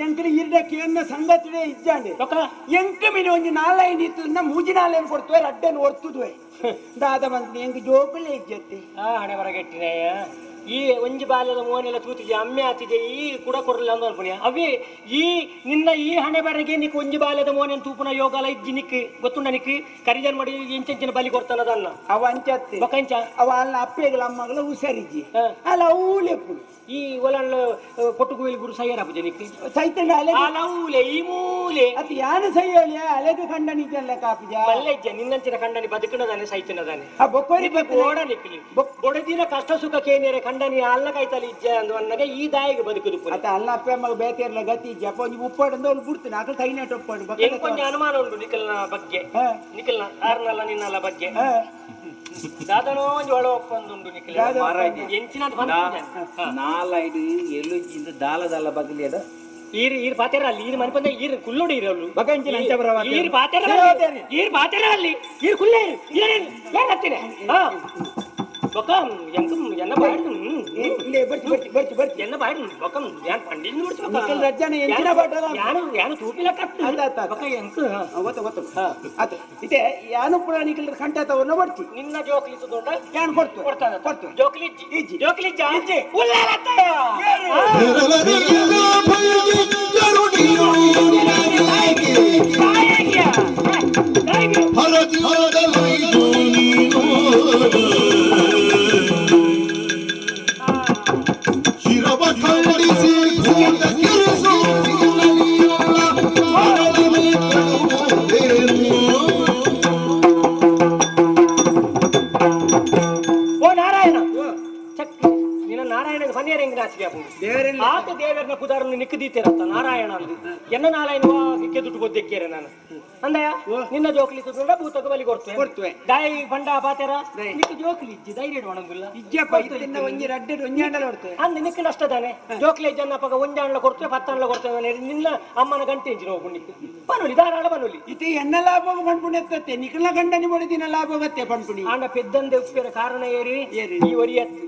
ಎಂಕಡೆ ಇರ್ಡಕ್ಕೆ ಎನ್ನ ಸಂಗತಿನೇ ಇಜ್ಜಾಂಡೆ ಎಂಕ ಮೀನು ಒಂಜಿ ನಾಲೈನ್ ಇತ್ತು ಮೂಜಿ ನಾಲೈನ್ ಕೊಡ್ತುವೆ ಅಡ್ಡನ್ನು ಒರ್ತುದುವೆ ದಾದ ಬಂತು ಎಂಕ ಜೋಕುಲೇ ಇಜ್ಜತ್ತೆ ಹಣೆ ಹೊರಗೆಟ್ಟಿನೆಯ ಈ ಒಂಜಿ ಬಾಲ್ಯದ ಮೋನೆಲ್ಲ ತೂತಿದೆ ಅಮ್ಮೆ ಆತಿದೆ ಈ ಕೂಡ ಕೊರಲ್ಲ ಅಂದ ಅನ್ಪುಣ್ಯ ಅವೇ ಈ ನಿನ್ನ ಈ ಹಣೆ ಬರೆಗೆ ನಿಕ್ ಒಂಜಿ ಬಾಲ್ಯದ ಮೋನೆ ತೂಪುನ ಯೋಗಾಲ ಇಜ್ಜಿ ನಿಕ್ ಗೊತ್ತುಂಡ ನಿಕ್ ಕರಿಜನ್ ಮಾಡಿ ಎಂಚೆಂಚಿನ ಬಲಿ ಕೊಡ್ತಾನದನ್ನ ಅವ ಅಂಚತ್ತೆ ಬಕಂಚ ಅವ ಅಲ್ಲ ಅಪ್ಪೆಗಳ ಅಮ್ಮಗಳ ಹುಷಾರಿಜ್ಜಿ ಅಲ್ಲ ಅವೂಲೆಪ್ಪು ಈ ಒಲಣ್ಣ ಪೊಟ್ಟುಗುವಿಲ್ ಗುರು ಸಯ್ಯರಪ್ಪ ನಿಕ್ ಸೈತಂಡ ಅಲೆ ಅಲೌಲೆ ಈ ಮೂಲೆ ಅದು ಯಾನು ಸೈಯೋಲಿ ಅಲೆದು ಕಂಡ ನಿಜಲ್ಲ ಕಾಪಿಜ ಮಲ್ಲೆಜ್ಜ ನಿನ್ನಂಚಿನ ಕಂಡನಿ ಬದುಕಿನದಾನೆ ಸೈತನದಾನೆ ಆ ಬೊಕ್ಕೋರಿ ಓಡ ನಿಕ್ಲಿ ಬೊಡದಿನ ಕಷ್ಟ ಸುಖ ಕೇನೇರೆ ಕಂಡನಿ ಅಲ್ಲ ಕೈತಲಿ ಇಜ್ಜ ಅಂದವನ್ನಗೆ ಈ ದಾಯಿಗೆ ಬದುಕುದು ಅತ ಅಲ್ಲ ಅಪ್ಪ ಅಮ್ಮಗ ಬೇತೇರ್ಲ ಗತಿ ಇಜ್ಜ ಒಂಜಿ ಉಪ್ಪಾಡಂದ ಅವ್ನು ಬಿಡ್ತೀನಿ ಆಕಲ್ ತೈನೇಟ್ ಒಪ್ಪಾಡು ಕೊಂಚ ಅನುಮಾನ ಉಂಟು ನಿಖಲ್ನ ಬಗ್ಗೆ ನಿಖಲ್ನ ಆರ್ನಲ್ಲ ನಿನ್ನಲ್ಲ ಬಗ್ಗೆ ದಾದನೋ ಒಂಜಿ ಒಳ ಒಪ್ಪಂದುಂಡು ನಿಖಿಲ ಎಂಚಿನ ನಾಲೈದು ಎಲುಜಿಂದ ದಾಲ ದಾಲ ಬಗಲಿಯದ ಈರ್ ಪಾತೆರ ಅಲ್ಲಿ ಈರ್ ಮನೆ ಈರ್ ಕುಲ್ಲೋಡಿ ಇರಲು ಬಗಂಚಿನ ಅಂಚಬರವಾಗಿ ಈರ್ ಪಾತೆರ ಅಲ್ಲಿ ಈರ್ ಕುಲ್ಲ ಏನ್ ಹತ್ತಿನ ಹಾ ಬೊಕಂ ಎಂಕಂ ಎನ್ನ ಬಾಯ್ಡು ಇಲ್ಲೇ ಬರ್ತಿ ಎನ್ನ ಬಾಯ್ಡು ಬೊಕಂ ಯಾನ್ ಪಂಡಿನ ಮುಡ್ಚ ನಿಖಿಲ್ ರಜ್ಜಾನೆ ಎಂಚಿನ ಬಾಟದ ಯಾನು ತೂಪಿಲ ಕತ್ತು ಬೊಕ ಎಂಕ ಗೊತ್ತು ಅದೇ ಇದೆ ಯಾನು ಪುರ ನಿಖಿಲ್ ಕಂಟತವನ್ನ ಬರ್ತಿ ನಿನ್ನ ಜೋಕ್ಲಿ ತುದೊಂಡ ಯಾನ್ ಕೊಡ್ತು ಜೋಕ್ಲಿ ಇಜ್ಜಿ ಉಲ್ಲಾಲತ್ತ ಆತ ದೇವರನ್ನ ಕುದಾರನ್ನು ನಿಕ್ಕದೀತಿರತ್ತ ನಾರಾಯಣ ಅಂದು ಎನ್ನ ನಾರಾಯಣ ದುಡ್ಡು ಬೊದ್ದೆಕ್ಕೇರೆ ನಾನು ಅಂದಯ ನಿನ್ನ ಜೋಕ್ಲಿ ತುಡ ಭೂತಕ ಬಲಿ ಕೊಡ್ತೇವೆ ದಾಯಿ ಬಂಡ ಪಾತೆರ ನಿಕ್ಕ ಜೋಕ್ಲಿ ಇಜ್ಜಿ ಧೈರ್ಯ ಒಣಗುಲ್ಲ ಇಜ್ಜಪ್ಪ ಇದನ್ನ ಒಂಜಿ ರಡ್ಡೆ ಒಂಜಾಂಡಲ ಕೊಡ್ತೇವೆ ಅಂದ ನಿಕ್ಕ ನಷ್ಟ ತಾನೆ ಜೋಕ್ಲಿ ಜನ ಪಗ ಒಂಜಾಂಡ್ಲ ಕೊಡ್ತೇವೆ ಪತ್ತಾಂಡ್ಲ ಕೊಡ್ತೇವೆ ನಿನ್ನ ಅಮ್ಮನ ಗಂಟೆ ಇಂಚಿ ನೋವು ನಿಕ್ಕು ಬನುಲಿ ಧಾರಾಳ ಬನುಲಿ ಇದು ಎನ್ನ ಲಾಭ ಪಂಪುಣಿ ಎತ್ತತ್ತೆ ನಿಖಿಲ ಗಂಡನಿ ಬಡಿದಿನ ಲಾಭ ಹೋಗತ್ತೆ ಪಂಪುಣಿ ಆಂಡ ಪೆದ್ದಂದೆ ಉಪ್ಪಿನ ಕಾರಣ ಏರಿ ಈ ಒರಿ ಎತ್ತು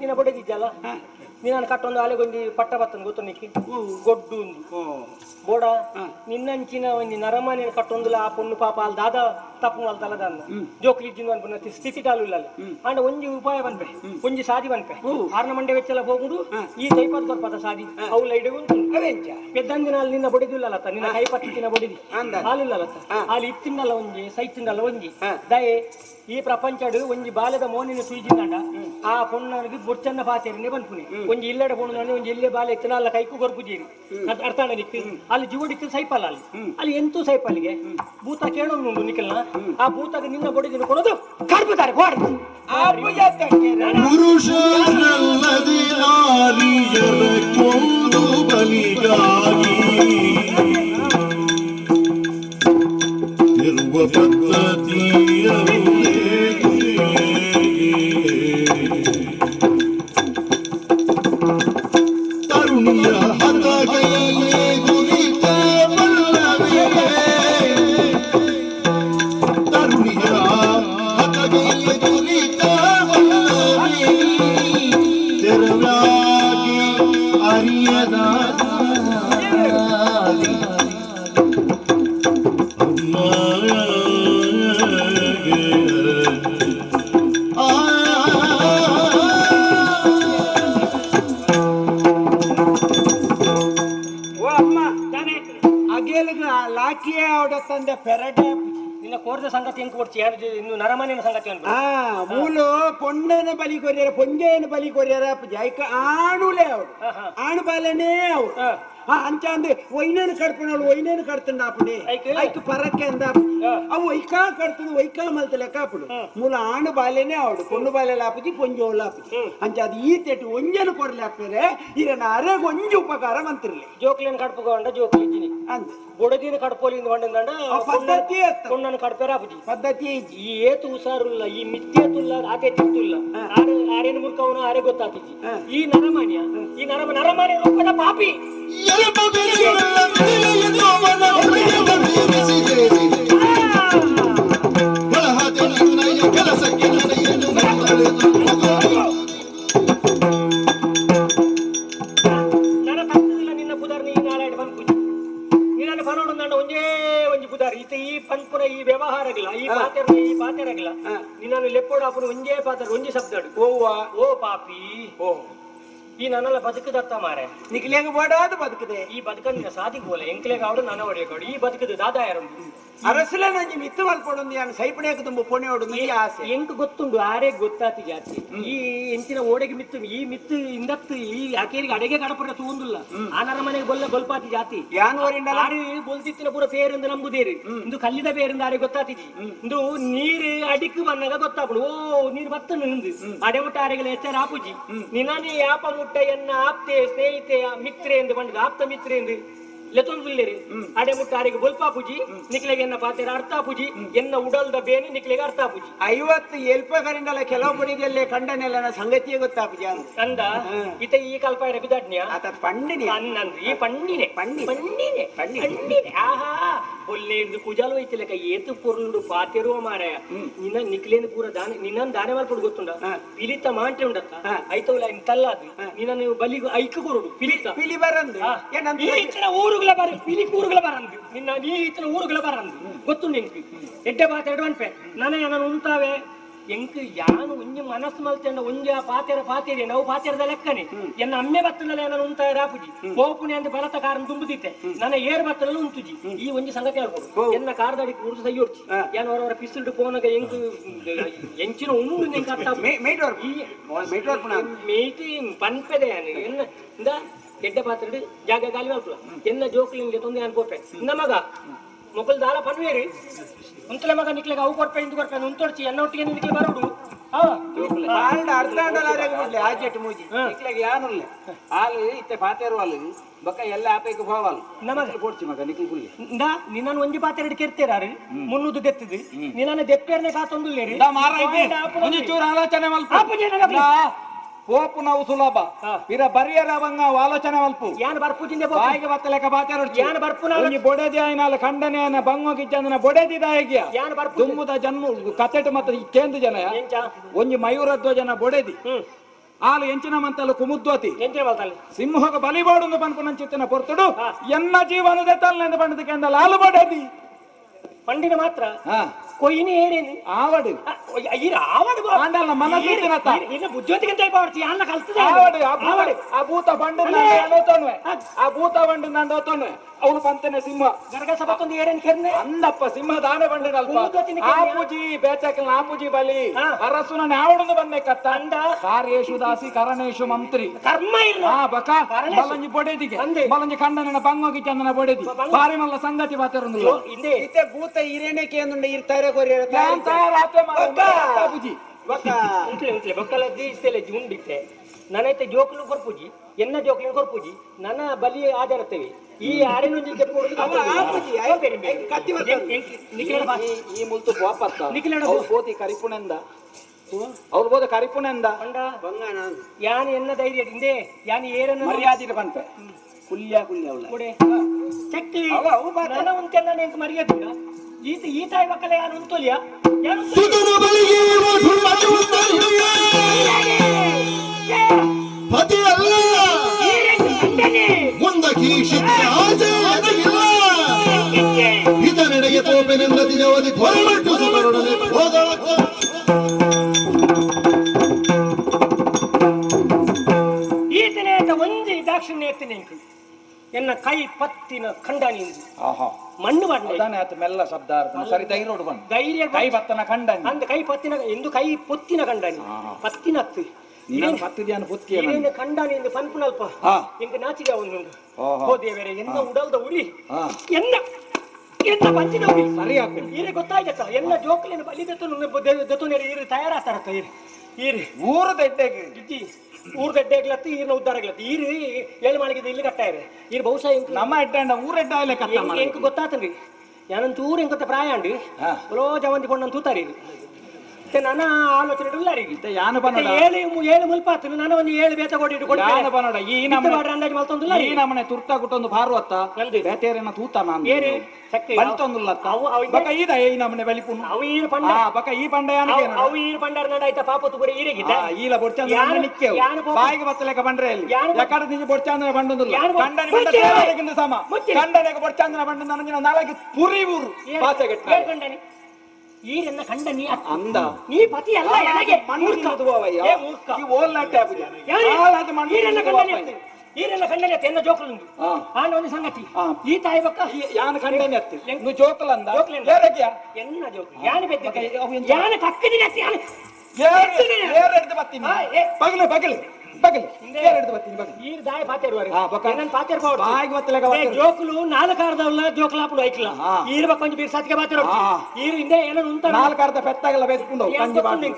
ನಿನ್ನ ಬಡಿದಿದ್ದಲ್ಲ ನೀನು ಕಟ್ಟೊಂದು ಆಲೆಗೊಂದು ಪಟ್ಟ ಬತ್ತನ ಗೊತ್ತು ನಿಕ್ಕಿ ಗೊಡ್ಡು ಒಂದು ಬೋಡ ನಿನ್ನಂಚಿನ ಒಂದು ನರಮನೆ ಕಟ್ಟೊಂದುಲ ಆ ಪೊಣ್ಣು ಪಾಪ ಅಲ್ಲಿ ದಾದ ತಪ್ಪು ಮಲ್ತಲ್ಲದ ಜೋಕ್ಲಿ ಇದ್ದಿನ ಅನ್ಪುನ ಸ್ಥಿತಿ ಟಾಲು ಇಲ್ಲ ಅಂಡ ಒಂಜಿ ಉಪಾಯ ಬನ್ಪೆ ಒಂಜಿ ಸಾದಿ ಬನ್ಪೆ ಆರ್ನ ಮಂಡೆ ವೆಚ್ಚಲ ಹೋಗುದು ಈ ಕೈಪತ್ ಬರ್ಪದ ಸಾದಿ ಅವು ಲೈಡ್ ಉಂಟು ಪೆದ್ದಂದಿನ ಅಲ್ಲಿ ನಿನ್ನ ಬಡಿದಿಲ್ಲತ್ತ ನಿನ್ನ ಕೈ ಪತ್ತಿನ ಬಡಿದಿ ಹಾಲಿಲ್ಲತ್ತ ಅಲ್ಲಿ ಇತ್ತಿಂದಲ್ಲ ಒಂಜಿ ಸೈತಿಂದಲ್ಲ ಒಂಜಿ ದಯೆ ಈ ಪ್ರಪಂಚಡು ಒಂಜಿ ಬಾಲ್ಯದ ಮೋನಿನ ಸುಯ್ಜಿಂದ ಆ ಪೊಣ್ಣನಿಗೆ ಬೊಚ್ಚನ್ನ ಪಾತೆರನ್ನೇ ಬನ್ಪುನಿ ಒಂಜಿ ಇಲ್ಲಡ ಪೊಣ್ಣು ಒಂಜಿ ಎಲ್ಲೇ ಬಾಲ್ಯ ಎತ್ತಿನ ಅಲ್ಲ ಕೈಕು ಗೊರ್ಪುಜೀರಿ ಅರ್ಥ ನಿಕ್ಕು ಅಲ್ಲಿ ಜೀವಡಿಕ್ಕೆ ಸೈಪಲ್ಲ ಅಲ್ಲಿ ಎಂತೂ ಸೈಪಲ್ಲಿಗೆ ಭೂತ ಕೇಳೋನು ನಿಖಿಲ್ನ ಆ ಭೂತಗೆ ನಿನ್ನ ಬಡಿದಿನ ಕೊಡೋದು ಕರ್ಬುತ್ತಾರೆ ಪುರುಷರಲ್ಲದೆ ನಾರಿಯರ ಕೊಂದು ಬಲಿಗಾಗಿ ಇರುವ ಪದ್ಧತಿಯರು ತರುಣಿಯ ಹದಗೈಯೇ ಗುರಿತ ಬಲ್ಲವೇ ತರುಣಿಯ ಹದಗೈಯೇ ಗುರಿತ ಬಲ್ಲವೇ ತೆರವಾಗಿ ಅರಿಯದ ಲಾಕಿಯ ಅವಡತ್ತಂದೆ ಪೆರಡೆ ನಿನ್ನ ಕೋರ್ದ ಸಂಗತಿ ಹೆಂಗ್ ಕೊಡ್ತಿ ಇನ್ನು ನರಮನೆಯ ಸಂಗತಿ ಮೂಲು ಪೊಣ್ಣನ ಬಲಿ ಕೊರ್ಯಾರ ಪೊಂಜೆನ ಬಲಿ ಕೊರ್ಯಾರ ಜೈಕ ಆಣುಲೆ ಅವ್ರು ಆಣು ಬಾಲನೇ ಅವ್ರು ಅಂಚಾಂದು ಒಯ್ನೇನು ಕಡ್ಪಣಳು ಒಯ್ನೇನು ಕಡ್ತಂಡ ಆಪಣೆ ಐಕ್ ಪರಕ್ಕೆ ಅಂದ ಅವು ಒಯ್ಕಾ ಕಡ್ತದು ಒಯ್ಕಾ ಮಲ್ತ ಲೆಕ್ಕ ಆಪಡು ಮೂಲ ಆಣು ಬಾಲೆನೇ ಅವಡು ಪೊಣ್ಣು ಬಾಲೆಲ್ಲ ಆಪುಜಿ ಪೊಂಜೋಳ ಆಪುಜಿ ಅಂಚಾದ ಈ ತೆಟ್ಟು ಒಂಜನು ಕೊರ್ಲೆ ಆಪರೆ ಇರನ ಅರೆಗೆ ಒಂಜಿ ಉಪಕಾರ ಮಂತಿರ್ಲಿ ಜೋಕ್ಲಿನ ಕಡ್ಪುಗೊಂಡ ಜೋಕ್ಲಿ ಇದ್ದೀನಿ ಅಂದ್ ಬೊಡದಿನ ಕಡ್ಪೋಲಿಂದ ಬಂಡ ಪದ್ಧತಿ ಪೊಣ್ಣನ ಕಡ್ಪೇರ ಆಪುಜಿ ಪದ್ಧತಿ ಈ ಏತು ಹುಷಾರುಲ್ಲ ಈ ಮಿಥ್ಯೇತುಲ್ಲ ಆತೆ ತಿಂತುಲ್ಲ ಆರೇನು ಮುರ್ಕವನು ಆರೆ ಗೊತ್ತಾತಿಜಿ ಈ ನರಮಾನ್ಯ ಈ ನರಮಾನ್ಯ ರೂಪದ ಪಾಪಿ ನನ್ನ ತಪ್ಪದಿಲ್ಲ ನಿನ್ನ ಪುದಾರ್ ನೀ ನಾರಾಯಣ ಬಂದ್ಪುಜಿ ನಿನ್ನ ಬರೋಣ ಒಂದೇ ಒಂಜಿ ಪುದಾರ್ ಈತ ಈ ಪಂಪುರ ಈ ವ್ಯವಹಾರಗಿಲ್ಲ ಈ ಪಾತೆರಗಿಲ್ಲ ನಿನ್ನನ್ನು ಲೆಪ್ಪೋಡು ಹಾಪುನ ಒಂಜೇ ಪಾತ್ರ ಒಂಜಿ ಶಬ್ದ ಓ ಪಾಪಿ ಓ ಈ ನನ್ನೆಲ್ಲ ಬದುಕದತ್ತ ಮಾರೆ ನಿಖಿಲೇಗ ಓಡಾದು ಬದುಕದೆ ಈ ಬದುಕನ್ನ ಸಾದಿಗೆ ಬೋಲೆ ಎಂಕ್ಲೇಗ ಅವಡು ನನ್ನ ಹೊಡೆಯಕಾಡು ಈ ಬದುಕದ ದಾದ ಯಾರು ಅರಸಲ ನಂಜಿ ಮಿತ್ತು ಮಲ್ಪೊಂದು ಯಾನು ಸೈಪಣೆಗೆ ತುಂಬ ಪೊಣೆ ಹೊಡು ಆಸೆ ಎಂಕ್ ಗೊತ್ತುಂಡು ಆರೇ ಗೊತ್ತಾತಿ ಜಾತಿ ಈ ಎಂಚಿನ ಓಡೆಗೆ ಮಿತ್ತು ಈ ಮಿತ್ತು ಇಂದತ್ತು ಈ ಆಕೇರಿಗೆ ಅಡೆಗೆ ಕಡಪುರ ತೂಂದುಲ್ಲ ಆನರ ಮನೆಗೆ ಗೊಲ್ಪಾತಿ ಜಾತಿ ಯಾನು ಆರಿ ಬೋಲ್ತಿತ್ತಿನ ಪೂರ ಪೇರಿಂದ ನಂಬುದೇರಿ ಇಂದು ಕಲ್ಲಿದ ಪೇರಿಂದ ಆರೆ ಗೊತ್ತಾತಿಜಿ ಇಂದು ನೀರು ಅಡಿಕ್ ಬಂದಾಗ ಗೊತ್ತಾಪಡು ಓ ನೀರು ಬತ್ತ ನಿಂದು ಅಡೆ ಮುಟ್ಟ ಆರೆಗಳ ಎಚ್ಚರ ಆಪುಜಿ ನಿನ್ನೇ ಯಾಪ ಮುಟ್ಟ ಎನ್ನ ಆಪ್ತೆ ಸ್ನೇಹಿತೆ ಮಿತ್ರೆ ಎಂದು ಬಂದಿದ್ದು ಆಪ್ತ ಮಿತ್ರೆ ಎಂದು ಲೆತೊಂದುಲ್ಲೇರಿ ಅಡೆ ಮುಟ್ಟ ಆರಿಗೆ ಬೊಲ್ಪ ಪೂಜಿ ನಿಕ್ಲೆಗೆ ಎನ್ನ ಪಾತೆರ ಅರ್ಥ ಪೂಜಿ ಎನ್ನ ಉಡಲ್ದ ಬೇನೆ ನಿಕ್ಲೆಗೆ ಅರ್ಥ ಪೂಜಿ 50 ಎಲ್ಪ ಕರಿಂಡಲ್ಲ ಕೆಲವು ಬಡಿದಲ್ಲೇ ಕಂಡನೆಲ್ಲ ಸಂಗತಿಯೇ ಗೊತ್ತಾಪುಜ ಕಂದ ಇತ ಈ ಕಲ್ಪ ಬಿದಾಡ್ನ್ಯಾ ಆತ ಪಂಡಿನಿ ಅನ್ನಂದ್ರಿ ಈ ಪಂಡಿನೆ ಪಂಡಿನೆ ಆಹಾ ಒಳ್ಳೆ ಹಿಡಿದು ಪೂಜಾಲು ಐತಿಲಕ ಏತು ಪೊರ್ಲುಡು ಪಾತೆರುವ ಮಾರಾಯ ನಿನ್ನ ನಿಕ್ಲೇನ ಪೂರ ದಾನ ನಿನ್ನ ದಾನ ಮಾಡ್ಕೊಡು ಗೊತ್ತುಂಡ ಪಿಲಿತ ಮಾಂಟೆ ಉಂಡತ್ತ ಐತವಲ್ಲ ಇಂತಲ್ಲ ಅದು ನಿನ್ನ ನೀವು ಬಲಿಗೂ ಐಕ ಕೊರುಡು ಪಿಲಿತ ಪಿಲಿ ಬರಂದು ಈ ಇತನ ಊರುಗಳ ಬರ ಪಿಲಿ ಊರುಗಳ ಬರಂದು ನಿನ್ನ ನೀ ಇತನ ಊರುಗಳ ಬರಂದು ಗೊತ್ತುಂಡು ನಿಂಗೆ ಎಡ್ಡೆ ಪಾತೆ ಎಡವನ್ಪೆ ನಾನು ಉಂಟಾವೆ ಎಂಕ್ ಯಾನು ಒಂಜಿ ಮನಸ್ಸು ಮಲ್ತಂಡ ಒಂಜ ಪಾತೆರ ನಾವು ಪಾತೆರದ ಲೆಕ್ಕನೆ ಎನ್ನ ಅಮ್ಮೆ ಬತ್ತನಲ್ಲ ನಾನು ಉಂಟ ರಾಪುಜಿ ಪೋಪುಣೆ ಅಂತ ಬಲತ ಕಾರಣ ತುಂಬುದಿತ್ತೆ ನನ್ನ ಏರ್ ಬತ್ತನಲ್ಲ ಉಂಟುಜಿ ಈ ಒಂಜಿ ಸಂಗತಿ ಹೇಳ್ಕೊಡು ಎನ್ನ ಕಾರ್ದಾಡಿ ಕೂರ್ದು ಸೈಯೋಡ್ಚಿ ಯಾನು ಅವರವರ ಪಿಸ್ತುಲ್ಡು ಪೋನಾಗ ಎಂಕ್ ಎಂಚಿನ ಉಂಡು ನಿಂಗೆ ಅರ್ಥ ಮೇಟಿ ಪನ್ಪೆದೆ ಎನ್ನ ಇಂದ ಎಡ್ಡೆ ಪಾತ್ರೆ ಜಾಗ ಗಾಲಿ ಮಲ್ಪುಲ ಎನ್ನ ಜೋಕ್ಲಿಂಗೆ ತೊಂದರೆ ಅನ್ಕೋಪೆ ನಮಗ ಮೊಕಲ್ ದಾರ ಪನ್ವೇರಿ ಉಂತಲೆ ಮಗ ನಿಕ್ಲೆಗೆ ಅವು ಕೊಡ್ಪೆ ಇಂದು ಕೊಡ್ಪೆ ಉಂತೊಡ್ಚಿ ಎನ್ನ ಒಟ್ಟಿಗೆ ನಿನಗೆ ಬರೋಡು ಆಜೆಟ್ ಮೂಜಿ ನಿಕ್ಲೆಗೆ ಯಾನುಲ್ಲೆ ಹಾಲು ಇತ್ತೆ ಪಾತೆರು ಹಾಲು ಬಕ್ಕ ಎಲ್ಲ ಆಪೈಗೆ ಹೋವಲ್ ನಮಗೆ ಕೊಡ್ಚಿ ಮಗ ನಿಕ್ಲಿ ಕುಲ್ಲಿ ಇಂದ ನಿನ್ನನ್ನು ಒಂಜಿ ಪಾತ್ರೆ ಹಿಡಿದು ಕೆರ್ತೀರಾರು ಮುನ್ನೂದು ದೆತ್ತಿದ್ದು ನಿನ್ನ ದೆಪ್ಪೇರ್ನೆ ಕಾತೊಂದುಲ್ಲೇರಿ ಒಂಚೂರು ಆಲೋಚನೆ ಪೋಪು ನಾವು ಸುಲಭ ಇರ ಬರಿಯರ ಬಂಗ ಆಲೋಚನೆ ಮಲ್ಪು ಯಾನ್ ಬರ್ಪುಜಿಂದೆ ಬಾಯಿಗೆ ಬತ್ತಲೆಕ ಬಾತಾರ ಯಾನ್ ಬರ್ಪುನ ಬೊಡೆದಿ ಆಯ್ನಾಲ ಖಂಡನೆ ಬಂಗೋಗಿಚ್ಚಂದನ ಬೊಡೆದಿದ ಹೇಗ್ಯ ಯಾನ್ ಬರ್ಪು ತುಂಬುದ ಜನ್ಮ ಕತೆಟ್ ಮತ್ತೆ ಈ ಕೇಂದ್ರ ಜನ ಒಂಜಿ ಮಯೂರಧ್ವ ಜನ ಬೊಡೆದಿ ಆಲು ಎಂಚಿನ ಮಂತಲು ಕುಮುದ್ವತಿ ಸಿಂಹಗ ಬಲಿಬೋಡು ಪನ್ಪುನ ಚಿತ್ತನ ಪೊರ್ತುಡು ಎನ್ನ ಜೀವನದ ತಲ್ಲೆಂದು ಪಂಡದಕ್ಕೆ ಅಂದ ಲಾಲು ಬೊಡೆದಿ ಪಂಡಿನ ಮಾತ್ರ ಕೊಯ್ಯಿನಿ ಏನೇನು ಆವಡು ಆವಡು ಆಂಡಲ್ಲ ಮನಸ್ಸಿನತ್ತ ಇನ್ನು ಬುದ್ಧಿವಂತಿಗೆ ಟೈಪ್ ಆಡ್ತಿ ಅನ್ನ ಕಲ್ತದೆ ಆವಡು ಆ ಭೂತ ಬಂಡು ನಂದೋತೋಣ್ವೆ ಆ ಭೂತ ಬಂಡು ನಂದೋತೋಣ್ವೆ ಅವನು ಪಂತನೆ ಸಿಂಹ ಗರಗಸ ಬತ್ತೊಂದು ಏರೇನು ಕೆರ್ನೆ ಅಂದಪ್ಪ ಸಿಂಹ ದಾನ ಬಂಡಿನಲ್ಪ ಆಪುಜಿ ಬೇಚಕಲ್ ಆಪುಜಿ ಬಲಿ ಅರಸುನ ಆವಡನ್ನು ಬಂದೆ ಕತ್ತ ಅಂದ ಕಾರ್ಯೇಶು ದಾಸಿ ಕರಣೇಶು ಮಂತ್ರಿ ಕರ್ಮ ಇಲ್ಲ ಬಕ ಬಲಂಜಿ ಬೊಡೆದಿಗೆ ಬಲಂಜಿ ಖಂಡನ ಬಂಗೋಗಿ ಚಂದನ ಬೊಡೆದಿ ಬಾರಿ ಮಲ್ಲ ಸಂಗತಿ ಬಾತಿರೊಂದು ಹಿಂದೆ ಇತ್ತೆ ಭೂತ ಇರೇನೆ ಕೇಂದ್ರ ಇರ್ತಾರೆ ಬುಜಿ ಬಕ್ಕಲ ಇಷ್ಟೆಲ್ಲ ಉಂಡಿತ್ತೆ ನನ್ನೈತೆ ಜೋಕ್ಲು ಕೊರ್ಪುಜಿ ಎನ್ನ ಜೋಕ್ಲಿನ ಕೊರ್ಪುಜಿ ನನ್ನ ಬಲಿ ಆಧಾರತ್ತೇವೆ ಈ ಆರೆನೊಂಜಿ ಈ ಮುಲ್ತು ಬೋತಿ ಕರಿಪುಣೆಂದ ಅವ್ರು ಬೋದ ಕರಿಪುಣೆಂದ ಯಾನ್ ಎನ್ನ ಧೈರ್ಯ ಹಿಂದೆ ಯಾನ್ ಏರನ್ನು ಮರ್ಯಾದೆ ಬಂತೆ ಕುಲ್ಯ ಚಕ್ಕಿ ನನ್ನ ಉಂಟೆಲ್ಲ ನೆಂಟು ಮರ್ಯಾದಿಲ್ಲ ಈ ತಾಯಿ ಮಕ್ಕಳ ಯಾರು ಉಂಟೋಲಿಯ ಯಾರು ಪತಿಯಲ್ಲ ಮುಂದಕ್ಕೆ ಇದನೆಡೆಗೆ ತೋಪೆನೆಂದ ದಿನವದಿ ಕೊರಮಟ್ಟು ಸುಬರೊಡನೆ ಹೋದ ಈತನೇ ಒಂಜಿ ದಾಕ್ಷಿಣ್ಯ ಎತ್ತಿನ ಎನ್ನ ಕೈ ಪತ್ತಿನ ಖಂಡಾನಿ ಮಣ್ಣು ಬಂಡ ಮೆಲ್ಲ ಶಬ್ದ ಸರಿ ಧೈರ್ಯ ಕೈ ಪತ್ತನ ಖಂಡಾನಿ ಅಂದ ಕೈ ಪತ್ತಿನ ಎಂದು ಕೈ ಪೊತ್ತಿನ ಖಂಡಾನಿ ಪತ್ತಿನ ಹತ್ತು ಖಂಡಾನಿ ಎಂದು ಪನ್ಪುನಲ್ಪ ಎಂಕ ನಾಚಿಗೆ ಅವನುಂಡು ಹೋದೆ ಬೇರೆ ಎನ್ನ ಉಡಲ್ದ ಉರಿ ಎನ್ನ ಎನ್ನ ಪಂಚಿನ ಉರಿ ಸರಿ ಹಾಕು ಈರೆ ಗೊತ್ತಾಯ್ತ ಎನ್ನ ಜೋಕಲಿನ ಬಲಿದತ್ತು ಈರು ತಯಾರಾತಾರತ್ತ ಈರು ಊರು ದಡ್ಡೆಗೆ ಗಿಜ್ಜಿ ಊರ್ ದಡ್ಡೆಗ್ಲತ್ತು ಈರ್ನ ಉದ್ದಾರಗ್ಲತ್ತು ಈರು ಏಳು ಮಾಳಿಗೆ ಇಲ್ಲಿ ಕಟ್ಟಾಯಿರೆ ಈರು ಬಹುಶಃ ನಮ್ಮ ಎಡ್ಡ ಊರ ಎಡ್ಡ ಎಂಕ್ ಗೊತ್ತಾತನ್ರಿ ಯಾನಂತ ಊರು ಎಂತ ಪ್ರಾಯ ಅಂಡಿ ಬಲೋ ಜವಂತಿ ಕೊಂಡಂತ ತೂತಾರಿ ನನ್ನ ಆಲೋಚನೆ ಏಳು ಮುಲ್ಪಾತು ನಾನು ಒಂದು 7 ಬೇತ ಕೊಡಿ ಈ ನಮ್ಮನೆ ತುರ್ತ ಗುಟ್ಟೊಂದು ಪಾರ್ವತ್ತ ಬೇತೇರಿನ ತೂತ ನಾನು ಈ ನಮ್ಮನೆ ಬಲಿಪುನು ಬಕ ಈ ಪಂಡಯಾನಗೆ ಅವು ಈ ಪಂಡಾರ ನಡಾಯ್ತ ಪಾಪತ್ತು ಕೂಡ ಈರೆಗಿದ್ದ ಈಲ ಬೊಡ್ಚಂದ್ರ ನಿಕ್ಕೆ ಬಾಯಿಗೆ ಬತ್ತಲೆಕ ಬಂಡ್ರೆಯಲ್ಲಿ ಯಾಕಡೆ ನಿಜ ಬೊಡ್ಚಂದ್ರ ಬಂಡೊಂದಿಲ್ಲ ಕಂಡನಿಗಿಂತ ಸಮ ಕಂಡನಿಗೆ ಬೊಡ್ಚಂದ್ರ ಬಂಡ ನನಗಿನ ನಾಲ್ಕು ಪುರಿ ಊರು ಭಾಷೆಗೆ ಈರೆನ್ನ ಕಂಡ ನೀ ಅಂದ ನೀ ಪತಿ ಅಲ್ಲ ನನಗೆ ಈರೆಲ್ಲ ಕಂಡನೆ ಎನ್ನ ಜೋಕಲುಂದು ಆನ ಒಂದು ಸಂಗತಿ ಈ ತಾಯಿ ಬಕ್ಕ ಯಾನ ಕಂಡನೆ ಅತ್ತಿ ನೀವು ಜೋಕಲಂದ ಎನ್ನ ಜೋಕಲ ಯಾನ ಬೆದ್ದ ಯಾನ ಕಕ್ಕದಿನ ಏರೆಡ್ದು ಬತ್ತೀನಿ ಬಗಲು ಬಗಲು ಬಗಲು ಏರೆಡ್ದು ಬತ್ತೀನಿ ಬಗಲು ಈರ್ ದಾಯ ಪಾತೆರುವಾರೆ ನನ್ನ ಪಾತೆರು ಬಾಯಿಗೆ ಬತ್ತಲೆಗ ಜೋಕಲು ನಾಲ್ಕಾರ್ದವಲ್ಲ ಜೋಕಲಾಪುಡು ಐಕ್ಲ ಈರ್ ಬಕ್ಕ ಒಂಜಿ ಬೀರ್ ಸಾತಿಗೆ ಪಾತೆರು ಈರ್ ಹಿಂದೆ ಏನೋ ಉಂಟ ನಾಲ್ಕಾರ್ದ ಪೆತ್ತಾಗಲ್ಲ ಬೆದ್ಕೊಂಡು ಕಂಜಿ ಬಾಡಿ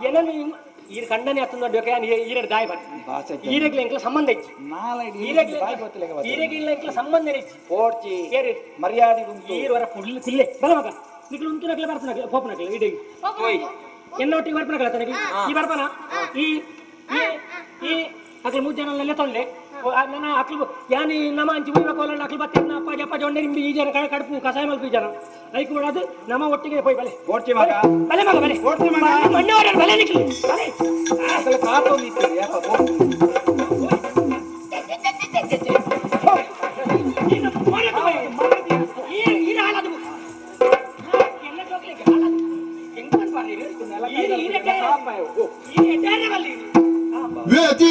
ಏನನ್ನು ಈರ ಕಂಡನೆ ಹತ್ತೊಂದು ದೊಡ್ಡ ಈರೆಡ್ ದಾಯ ಬರ್ತೀನಿ ಈರೆಗ್ಲ ಎಂಕ್ಲ ಸಂಬಂಧ ಇಚ್ಚಿ ಈರೆಗಿಲ್ಲ ಎಂಕ್ಲ ಸಂಬಂಧ ಇಚ್ಚಿ ಪೋಡ್ಚಿ ಕೇರಿ ಮರ್ಯಾದೆ ಉಂಟು ಈರ್ವರ ಕುಲ್ಲೆ ಬಲ ಮಗ ನಿಕ್ಲು ಉಂಟು ನಕ್ಲೆ ಬರ್ಪನಕ್ಲೆ ಪೋಪನಕ್ಲೆ ಇಡೀ ಎನ್ನೊಟ್ಟಿಗೆ ಬರ್ಪನಕ್ಲ ತನಗೆ ಈ ಬರ್ಪನ ಈ ಅಕ್ಲು 3 ಜನ ತೊಂಡೆ ನನ್ನ ಅಕ್ಲು ಯಾನಿ ನಮ ಅಂಚಿ ಉಯ್ಬೇಕು ಅಲ್ಲ ಅಕ್ಲು ಬತ್ತೆ ಅಪ್ಪ ಜೊಂಡೆ ನಿಂಬಿ ಈ ಜನ ಕಡುಪು ಕಸಾಯ ಮಲ್ಪು ಜನ ಐಕ್ ಬಿಡೋದು ನಮ್ಮ ಒಟ್ಟಿಗೆ ಹೋಯ್ ಬಲೆ ಪೋಡ್ಚಿ ಮಗ ಬಲೆ ಮಗ ಬಲೆ ಪೋಡ್ಚಿ ಮಗ ಮಣ್ಣವರ ಬಲೆ ನಿಕ್ಲು ಬಲೆ ಅಸಲು ಕಾತು ನಿಂತಿದೆ ಯಾಕ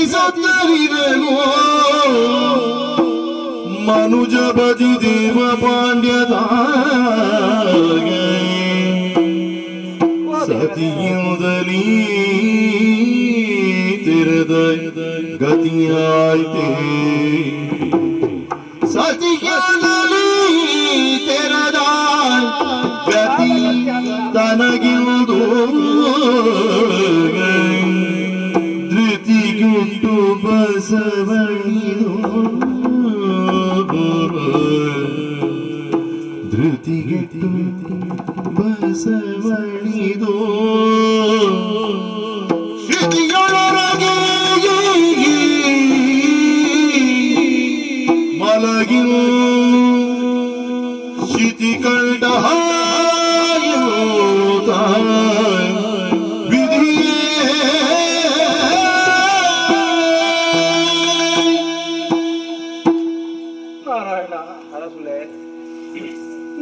ವ್ಯತಿಸತ್ತರಿರಲು ಮನುಜಪತಿ ದೇವ ಪಾಂಡ್ಯದ ಸತಿಯುದಲಿ ತೆರೆದ ಗತಿಯಾಯ್ತೆ ಸತಿಯುದಲಿ ತೆರೆದ ಗತಿ ತನಗಿರುವುದು ಧೃತಿಗುಟ್ಟು ಬಸವಣಿದು ಧೃತಿಗೆಟ್ಟು ಬಸವಣಿದು ಶ್ರುತಿಯೊಳಗೆ ಮಲಗಿರು ಶಿತಿ ಕಂಡ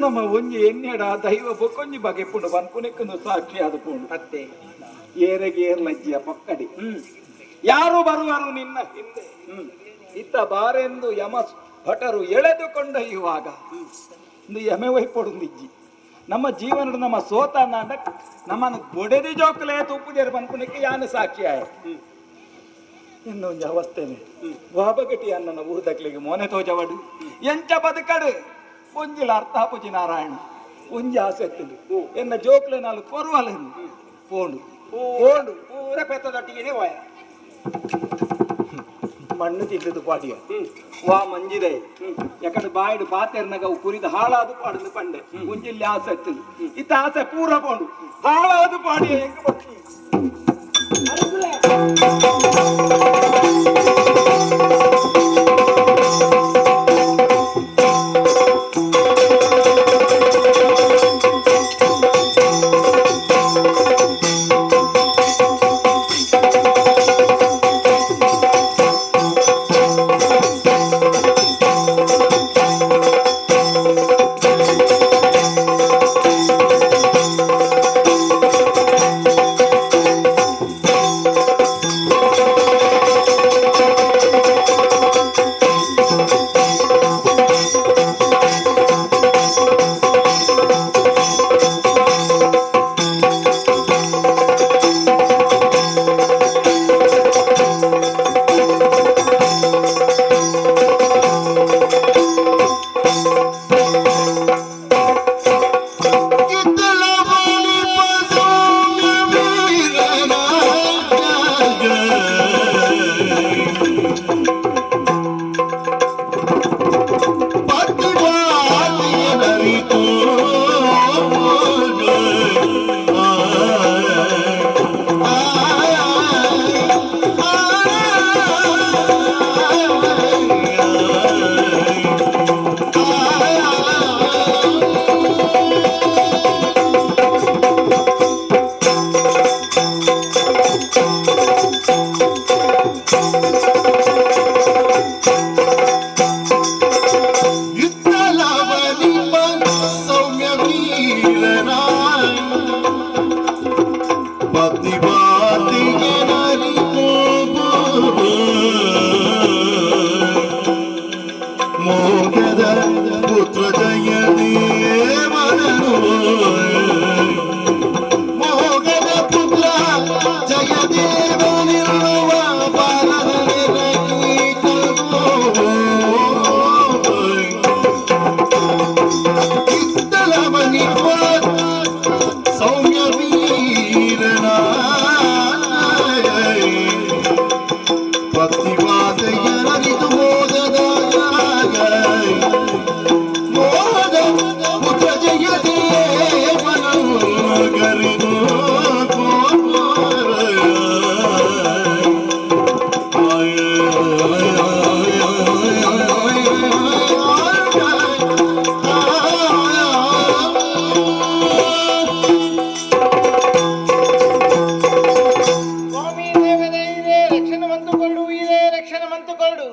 ನಮ್ಮ ಒಂಜಿ ಎನ್ನೆಡ ದೈವ ಬೊಕ್ಕೊಂಜಿ ಬಗೆ ಪುಂಡು ಬನ್ಪುನೆಕ್ಕನು ಸಾಕ್ಷಿ ಆದ ಪುಂಡು ಮತ್ತೆ ಏರೆಗೆ ಏರ್ಲಜ್ಜಿಯ ಪಕ್ಕಡಿ ಯಾರು ಬರುವರು ನಿನ್ನ ಹಿಂದೆ ಇತ್ತ ಬಾರೆಂದು ಯಮ ಭಟರು ಎಳೆದುಕೊಂಡೊಯ್ಯುವಾಗ ಒಂದು ಯಮೆ ವೈಪೊಡು ನಿಜ್ಜಿ ನಮ್ಮ ಜೀವನದ ನಮ್ಮ ಸೋತನ ನಮ್ಮನ್ನು ಬೊಡೆದಿ ಜೋಕಲೆ ತುಪ್ಪುದೇರು ಬನ್ಪುನೆಕ್ಕೆ ಯಾನು ಸಾಕ್ಷಿ ಆಯ ಇನ್ನೊಂದು ಅವಸ್ಥೆನೆ ವಾಬಗಟಿ ಅನ್ನ ಊರ್ದಕ್ಲಿಗೆ ಮೋನೆ ತೋಜವಡು ಎಂಚ ಬದುಕಡು ಒಂಜಿಲ ಅರ್ಥಾಪುಜಿ ನಾರಾಯಣ ಒಂಜಿ ಆಸೆ ಎನ್ನ ಜೋಕ್ಲೆ ನಾಲು ಕೊರುವಲೆಂದು ಪೋಂಡು ಪೋಂಡು ಪೂರ ಪೆತ್ತದೊಟ್ಟಿಗೆ ಹೋಯ ಮಣ್ಣು ತಿಂದದು ಪಾಡಿಯ ವಾ ಮಂಜಿದೆ ಯಾಕಂದ್ರೆ ಬಾಯಿಡು ಪಾತೆರ್ನಾಗ ಅವು ಕುರಿದು ಹಾಳಾದು ಪಾಡದು ಪಂಡೆ ಒಂಜಿಲ್ಲಿ ಆಸೆ ಇತ್ತ ಆಸೆ ಪೂರ ಪೋಂಡು ಹಾಳಾದು ಪಾಡಿಯ ಹೆಂಗ ಬರ್ತಿ ಮಂತುಕೊಂಡು ಇದೇ ರಕ್ಷಣೆ ಮಂತುಕೊಂಡು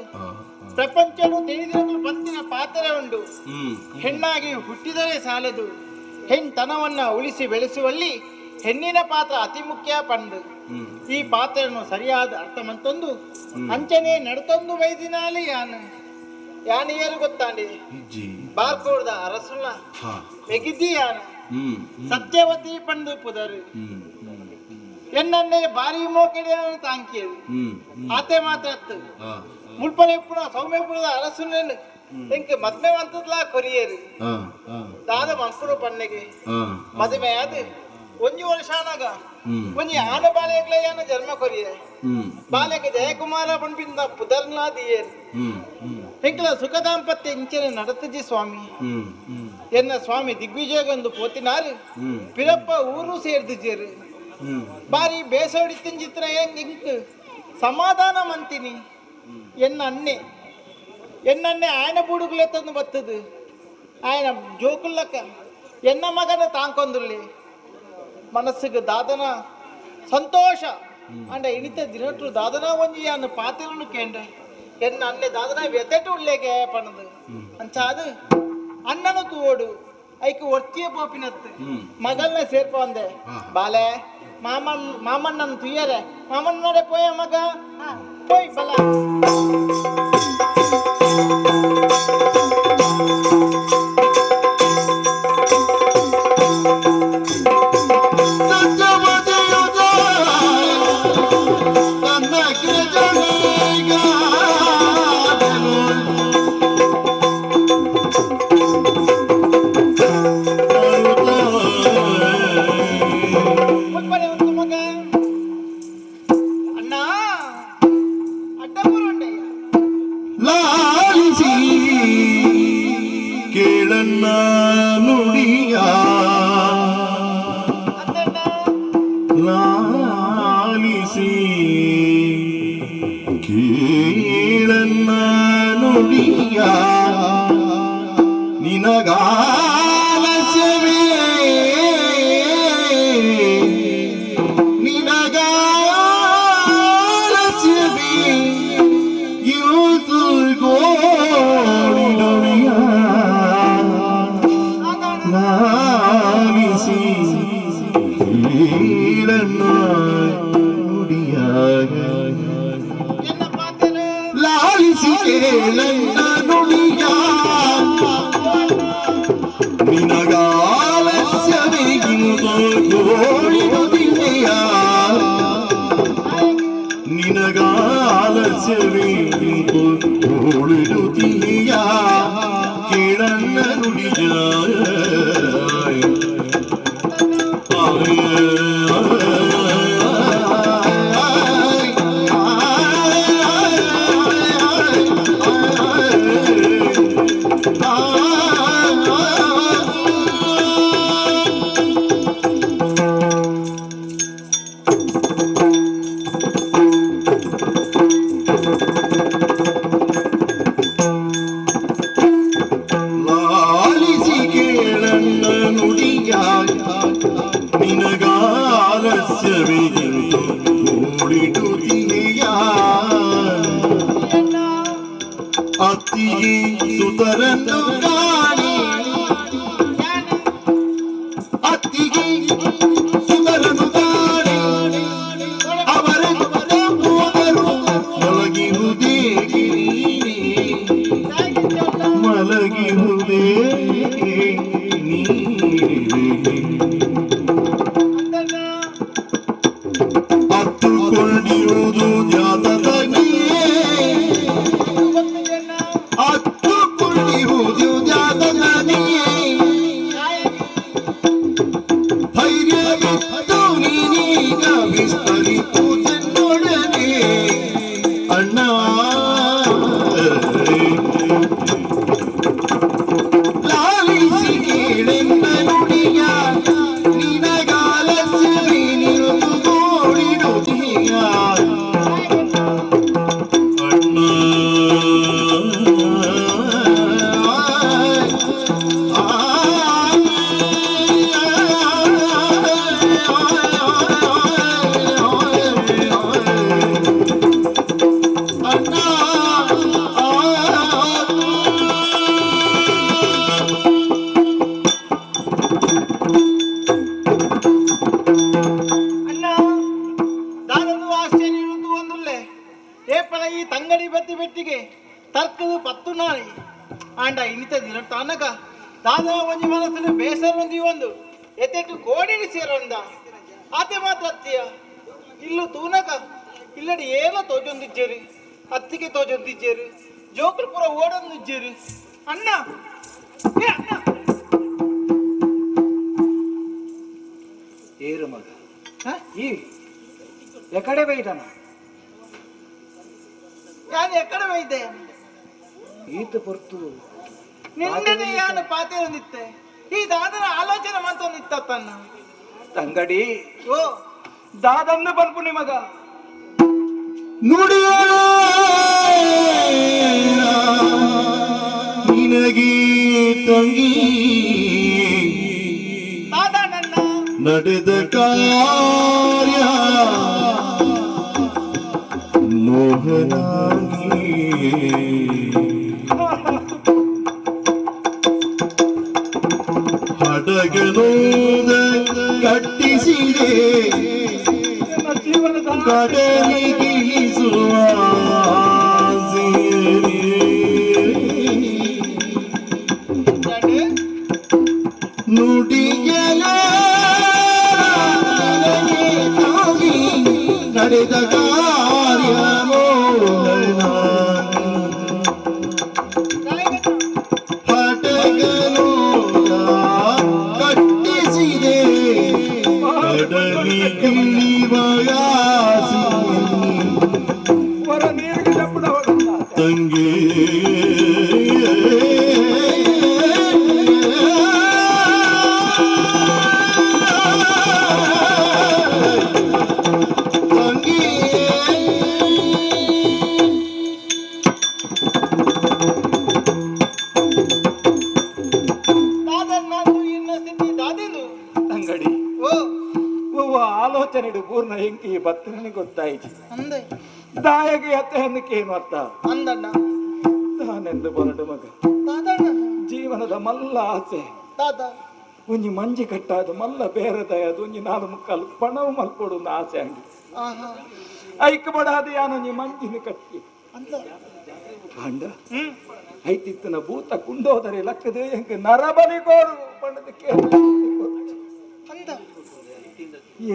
ಪ್ರಪಂಚವು ತಿಳಿದಿರಲು ಪಂತಿನ ಪಾತ್ರ ಉಂಡು. ಹೆಣ್ಣಾಗಿ ಹುಟ್ಟಿದರೆ ಸಾಲದು, ಹೆಣ್ತನವನ್ನ ಉಳಿಸಿ ಬೆಳೆಸುವಲ್ಲಿ ಹೆಣ್ಣಿನ ಪಾತ್ರ ಅತಿ ಮುಖ್ಯ ಪಂಡು. ಈ ಪಾತ್ರವನ್ನು ಸರಿಯಾದ ಅರ್ಥ ಮಂತೊಂದು ಅಂಚನೆ ನಡತೊಂದು ವೈದಿನಾಲಿ ಯಾನ ಏನು ಗೊತ್ತಾಂಡಿ ಬಾರ್ಕೋಡ್ದ ಅರಸುಲ್ಲ ಮೆಗಿದ್ದಿ ಯಾನ ಸತ್ಯವತಿ ಪಂಡು ಪುದರು ಎನ್ನೇ ಬಾರಿ ಮೋಕೆಡೆ ತಾಂಕಿಯದು ಆತೆ ಮಾತಾಡ್ತು ಮುಲ್ಪನೆಪ್ಪುನ ಸೌಮ್ಯಪುರದ ಅರಸುನೇನು ಎಂಕ ಮದ್ಮೆ ಮಂತದ್ಲಾ ಕೊರಿಯರು ದಾದ ಮಂಪುರ ಪನ್ನೆಗೆ ಮದುವೆ ಅದು 1 ವರ್ಷನಾಗ ಒಂಜಿ ಆನ ಬಾಲೆಗ್ಲಯ್ಯನ ಜನ್ಮ ಕೊರಿಯೆ ಬಾಲೆಗೆ ಜಯಕುಮಾರ ಪಂಪಿಂದ ಪುದರ್ನಾ ದಿಯೇರು ಹೆಂಕಲ ಸುಖ ದಾಂಪತ್ಯ ಇಂಚನೆ ನಡತಜಿ ಸ್ವಾಮಿ ಎನ್ನ ಸ್ವಾಮಿ ದಿಗ್ವಿಜಯಗೊಂದು ಪೋತಿನಾರು ಪಿರಪ್ಪ ಊರು ಸೇರ್ದಿಜೇರು ಬಾರಿ ಬೇಸೋಡಿತ್ತಿನ ಚಿತ್ರ ಹೆಂಗ್ ಸಮಾಧಾನ ಮಂತಿನಿ ಎನ್ನನ್ನೆ ಆಯನ ಬುಡುಗುಲೆ ತಂದು ಬತ್ತದು ಆಯನ ಜೋಕುಲ್ಲಕ್ಕ ಎನ್ನ ಮಗನ ತಾಂಕೊಂದುಲ್ಲಿ ಮನಸ್ಸಿಗೆ ದಾದನ ಸಂತೋಷ ಅಂಡ ಇಣಿತ ದಿನಟ್ರು ದಾದನ ಒಂಜಿ ಅನ್ನ ಪಾತ್ರನು ಕೇಂದ್ರ ಎನ್ನ ಅನ್ನೆ ದಾದನ ವ್ಯತೆಟು ಉಳ್ಳೇಗೆ ಪಣದು ಅಂಚಾದು ಅಣ್ಣನು ತೂಡು ಐಕ ಒರ್ತಿಯ ಪೋಪಿನತ್ತು ಮಗಲ್ನ ಸೇರ್ಪಂದೆ ಬಾಲೆ ಮಾಮಣ್ಣನ ತುಯ್ಯರೆ ಮಾಮನ್ ನೋಡೆ ಪೋಯ ಮಗ ಪೋಯ್ ಬಲ ಏಪನ ಈ ತಂಗಡಿ ಬತ್ತಿ ಬೆಟ್ಟಿಗೆ ತರ್ಕದು ಪತ್ತು ನಾಯಿ ಆಂಡ ಇನ್ನಿತ ದಿನ ತನಕ ದಾದ ಒಂಜಿ ಮನಸ್ಸಿನ ಬೇಸರ ಒಂದು ಎತ್ತೆಟ್ಟು ಕೋಡಿನಿ ಸೇರೊಂದ ಆತೆ ಮಾತ್ರ ಅತ್ತಿಯ ಇಲ್ಲು ತೂನಕ ಇಲ್ಲಡಿ ಏನೋ ತೋಜೊಂದಿಜ್ಜೇರಿ ಅತ್ತಿಗೆ ತೋಜೊಂದಿಜ್ಜೇರಿ ಜೋಕುಲು ಪುರ ಓಡೊಂದಿಜ್ಜೇರಿ ಅಣ್ಣ ಏ ಅಣ್ಣ ಏರು ಮಗ ಈ ಎಕಡೆ ಬೈದನ ನಾನು ಎಕಡೆ ಬೈದೆ ಈತ ಪೊರ್ತು ನಿನ್ನೆ ಯಾನು ಪಾತೆರೊಂದಿತ್ತೆ ಈ ದಾದನ ಆಲೋಚನೆ ಮಾಡ್ತೊಂದಿತ್ತ ತನ್ನ ತಂಗಡಿ ಓ ದಾದನ್ನು ಬಲ್ಪು ನಿಮಗ ನುಡಿಯಲು ನಿನಗೆ ತಂಗಿ ದಾದ ನನ್ನ ನಡೆದ ಕಾರ್ಯ ಮೋಹನಾಗಿ ಹಡಗನೋದ ಕಟ್ಟಿಸಿದೆ ಕಡಲಿಗಿಳಿಸುವ ನುಡಿಯಲ ನಡೆದ ಕಾರ್ಯ ಹಡಗನೋದ ಕಟ್ಟಿಸಿದೆ ಕಡಲಿಗಿಳಿವ ಹೊರ ನೀರಿಗೆ ಚಪ್ಪಡ ಹೊಡೆದ ತಂಗಿ ತಂಗಡಿ ಓ ಆಲೋಚನೆ ಪೂರ್ಣ ಹೆಂಕಿ ಬತ್ತನೇ ಗೊತ್ತಾಯ್ತು ಅಂದೆ ದಾಯಗೆ ಅತ್ತೆ ಅನ್ನಕ್ಕೆ ಏನು ಅರ್ಥ ಅಂದಣ್ಣ ನಾನೆಂದು ಬರಡು ಮಗ ದಾದಣ್ಣ ಜೀವನದ ಮಲ್ಲ ಆಸೆ ದಾದ ಒಂಜಿ ಮಂಜಿ ಕಟ್ಟಾದು ಮಲ್ಲ ಬೇರೆದಾಯದು ಒಂಜಿ ನಾಲು ಮುಕ್ಕಾಲು ಪಣವು ಮಲ್ಪೊಡು ಆಸೆ ಹಂಗೆ ಆಹಾ ಐಕ್ ಬಡಾದ ಯಾನೊಂಜಿ ಮಂಜಿನ ಕಟ್ಟಿ ಅಂತ ಅಂಡ ಐತಿತ್ತನ ಭೂತ ಕುಂಡೋದರೆ ಲಕ್ಕದೆ ಹೆಂಗೆ ನರಬಲಿಗೋಡು ಪಣದಕ್ಕೆ ಅಂತ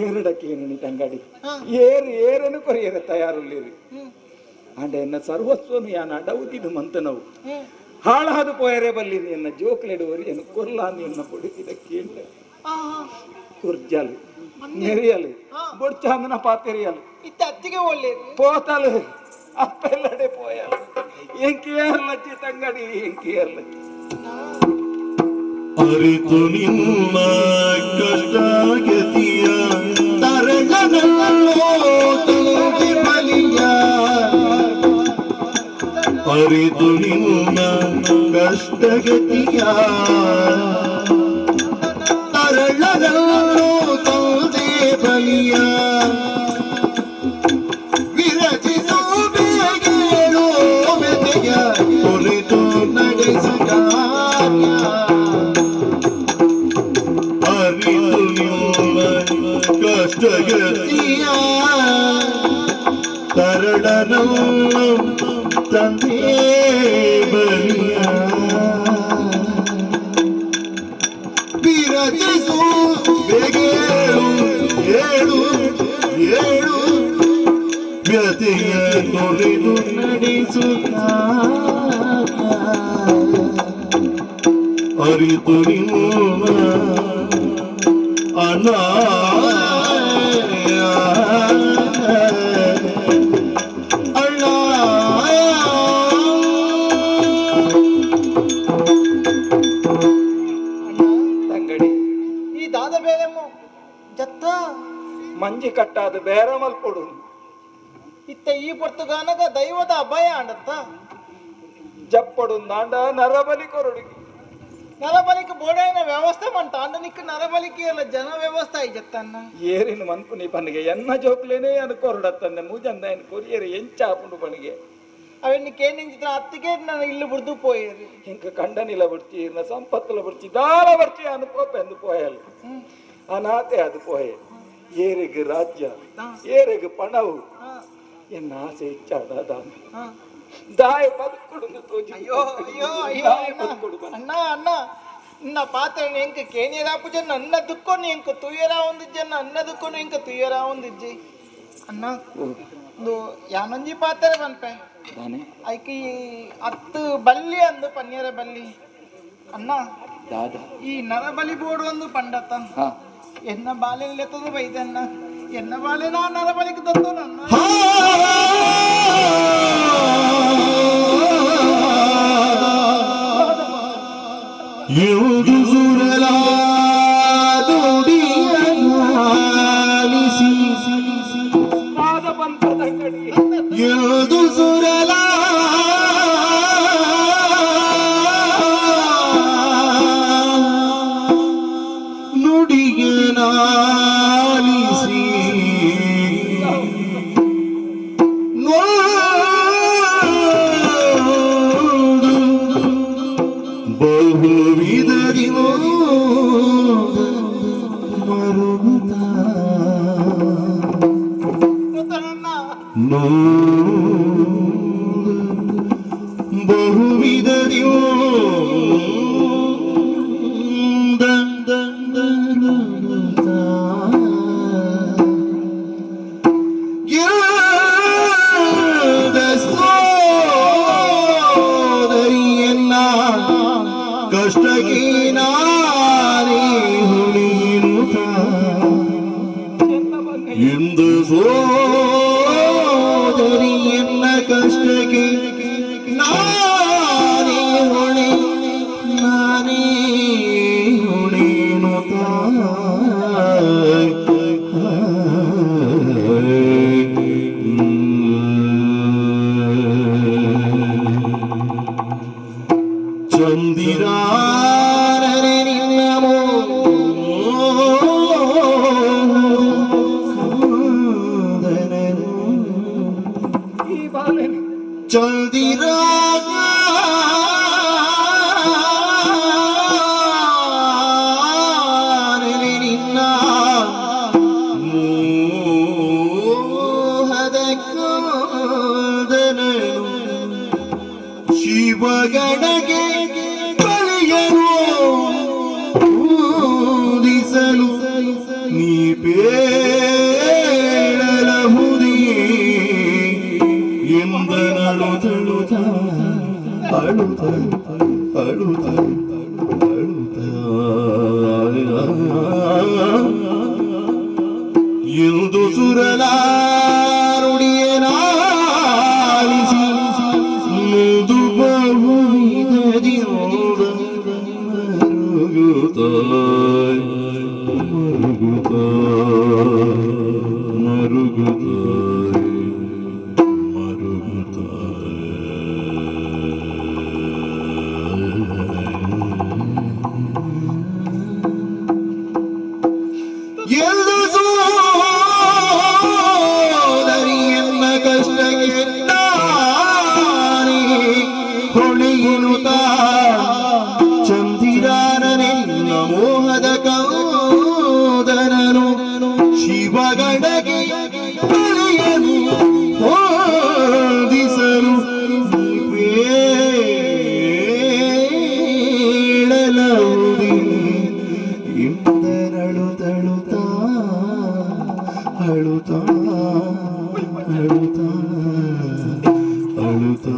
ಏರಡಕ್ಕೇನು ತಂಗಡಿ ಏರನ್ನು ಕೊರಿಯರ ತಯಾರುಳ್ಳಿರಿ ಅಂಡ ಎನ್ನ ಸರ್ವಸ್ವನು ಯಾನ ಅಡವುದಿದು ಮಂತನವು ಹಾಳಾದು ಪೋಯರೆ ಬಲ್ಲಿ ಎನ್ನ ಜೋಕ್ಲೆಡುವರಿ ಎನ್ನ ಕೊರ್ಲಾಂದು ಎನ್ನ పొడిಸಿದ ಕೇಳ ಕುರ್ಜಲು ನೆರಿಯಲು ಬೊಡ್ಚಾಂದನ ಪಾತೆರಿಯಲು ಇತ್ತ ಅತ್ತಿಗೆ ಒಳ್ಳೆ పోతలు అప్పెల్లడే పోయాలి ఎంకేర్లచ్చి ತಂಗಡಿ ఎంకేర్లచ్చి ಅರಿತು ನಿಮ್ಮ ಕಷ್ಟಗತಿಯ ತರಗನಲ್ಲೋ ತಂಗಿ ಬಲಿಯ ಅರಿತು ನಿಮ್ಮ ಕಷ್ಟಗತಿಯ ತರಗನಲ್ಲೋ ತಂಗಿ ಬಲಿಯ ವಿರಚಿಸು ಬೇಗೇಳು ಬೆದೆಯ ಕುರಿತು ನಡೆಸು ಕಾರ್ಯ ಕಷ್ಟಗತಿಯ ತರಳನು ತಂದೆ ಬಲಿಯ ವಿರಚಿಸು ಬೇಗೇಳು ಏಳು ಏಳು ವ್ಯತೆಯ ತೊರೆದು ನಡೆಸುತ್ತ ಅರಿತು ನಿಮ್ಮ ಅಣ್ಣ ಅಣ್ಣ ತಂಗಡಿ ಈ ದಾದ ಬೇರೆಮ್ಮು ಜತ್ತ ಮಂಜಿ ಕಟ್ಟಾದ ಬೇರೆ ಮಲ್ಪೊಡು ಇತ್ತ ಈ ಪೊರ್ತುಗಾನಗ ದೈವದ ಅಭಯ ಅಂಡತ್ತ ಜಪ್ಪಡು ನಾಂಡ ನರಬಲಿ ಕೊರಡಿಗೆ ನರಬಲಿಕೆ ಬೋಡೈನ ವ್ಯವಸ್ಥೆ ಮಂಟ ಅಂಡ ನಿಕ್ಕ ನರಬಲಿಕೆ ಎಲ್ಲ ಜನ ವ್ಯವಸ್ಥೆ ಆಯ್ ಜತ್ತನ್ನ ಏರಿನ ಮನ್ಪುನಿ ಪನಿಗೆ ಎನ್ನ ಜೋಕ್ಲೇನೆ ಅನ್ ಕೊರಡತ್ತಂದೆ ಮೂಜಂದ ಏನು ಕೊರಿಯರು ಎಂಚಾಪುಂಡು ಪಣಿಗೆ ಅವನಿಗೆ ಏನಿಂಚಿದ್ರ ಅತ್ತಿಗೆ ನಾನು ಇಲ್ಲಿ ಬಿಡ್ದು ಪೋಯೇರಿ ಇಂಕ ಕಂಡನಿಲ ಬಿಡ್ಚಿ ಇರ್ನ ಸಂಪತ್ತುಲ ಬಿಡ್ಚಿ ದಾಲ ಬರ್ಚಿ ಅನುಕೋಪ ಎಂದು ಪೋಯಲ್ ಅನಾಥೆ ಅದು ಪೋಯೆ ಏರಿಗ ರಾಜ್ಯ ಏರಿಗ ಪಣವು ಎನ್ನ ಆಸೆ ಹೆಚ್ಚಾದ ದಾಯ ಬದುಕೊಡು ಅಯ್ಯೋ ಅಯ್ಯೋ ಅಯ್ಯೋ ಅಣ್ಣ ಅಣ್ಣ ನಿನ್ನ ಪಾತ್ರೆ ಎಂಕ ಕೇನಿಯರಾಪು ಜನ ಅನ್ನ ದುಕ್ಕೊಂಡು ಎಂಕ ತುಯ್ಯರ ಒಂದು ಜನ ಅನ್ನ ದುಕ್ಕೊಂಡು ಎಂಕ ತುಯ್ಯರ ಒಂದಿಜ್ಜಿ ಅಣ್ಣ ಒಂದು ಯಾನೊಂಜಿ ಪಾತ್ರೆ ಬನ್ಪೆ ಐಕಿ 10 ಬಲ್ಲಿ ಅಂದು ಪನ್ನೀರ ಬಲ್ಲಿ ಅಣ್ಣ ಈ ನರ ಬಲಿ ಬೋರ್ಡ್ ಒಂದು ಪಂಡತ ಎನ್ನ ಬಾಲೆನ್ ಲೆತ್ತದು ಬೈದನ್ನ ಎನ್ನ ಬಾಲೆ ನಾ ನರ ಬಲಿಗೆ ದತ್ತು ನನ್ನ ಯುದು ಸುರಲಾದುಡಿಯಲಿಸಿ ಪಾದ ಬಂತದ ಕಡಿ ಯುದು ಸುರಲಾ ನುಡಿಯನಾಲಿಸಿ ಬಹುವಿಧದಿ ಮರುಗುತ್ತ ಬಹುವಿಧದಿ ಕಷ್ಟಕೀನಾರಿ ಹುಳಿಯುತ್ತ ಎಂದು ಸೋದರಿ ಎನ್ನ ಕಷ್ಟಕ್ಕೆ ನಾನೇ ಹೊಣೆ ಹುಣಿನುತ್ತ ಚಂದಿರಾರನೆ ನಿನ್ನ ಈ ಬಾಲೆ ಚಂದಿರಾರನೆ ನಿನ್ನ ಮೋಹದ ಕಾದನನು ಶಿವಗಣಗೆ ಊದಿಸಲು ನೀ ಬೇಡಲಹುದಿ ಎಂದನಳುತ್ತ ಅಳುತ್ತ ಅಳುತ್ತ ಅಳುತ್ತ ಎಂದು ಸುರಲಾರುಡಿಯನಾಲಿಸಿ ಮುದು ಬಹುವಿಧದಿ ಎಂದು ಸೋದರಿಯನ್ನ ಕಷ್ಟಕ್ಕೆ ನಾನೇ ಹೊಳೆಯುತ್ತ ಚಂದಿರಾರನೆ ಮೋಹದ ಕೌದನನು ಶಿವಗಣಗೆ ಬಳಿಯನು ಹೊದಿಸಲು ಬೇಡಲಹುದಿ ಇಂದರಳುತ್ತಳುತ್ತ ಅಳುತ್ತ ಅಳುತ್ತ ಅಳುತ್ತ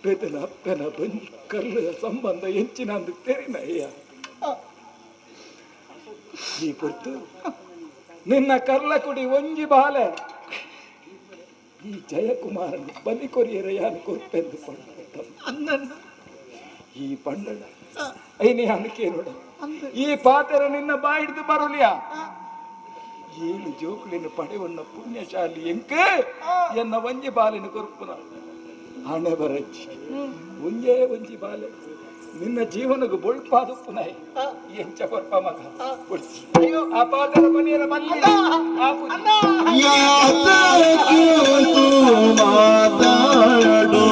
ಬೆದನ ಅಪ್ಪನ ಬಂಜಿ ಕಲ್ಲುದ ಸಂಬಂಧ ಹೆಚ್ಚಿನ ಅಂದು ತೆರಿನಯ್ಯ ಈ ಪೊರ್ತು ನಿನ್ನ ಕರ್ಲ ಕುಡಿ ಒಂಜಿ ಬಾಲೆ ಈ ಜಯಕುಮಾರನು ಬಲಿ ಕೊರಿಯರ ಯಾನು ಕೊರ್ಪೆಂದು ಪಂಡ ಈ ಪಂಡಳ ಐನಿ ಅನಕೆ ನೋಡ ಈ ಪಾತೆರ ನಿನ್ನ ಬಾ ಹಿಡಿದು ಬರಲಿಯಾ ಏನು ಜೋಕುಲಿನ ಪಡೆವನ್ನ ಪುಣ್ಯಶಾಲಿ ಎಂಕ ಎನ್ನ ಒಂಜಿ ಬಾಲಿನ ಕೊರ್ಪುನ ಹಣೆ ಬರಜ್ಜಿ ಒಂಜೇ ಒಂಜಿ ಬಾಲೆ ನಿನ್ನ ಜೀವನಗೂ ಬೊಳ್ಪಾದು ಪುನಃ ಎಂಚ ಕೊರ್ಪ ಮಗ ಆ ಪಾತೆರ ಮನೆಯರ ಬಂದ ಮಾತಾಡು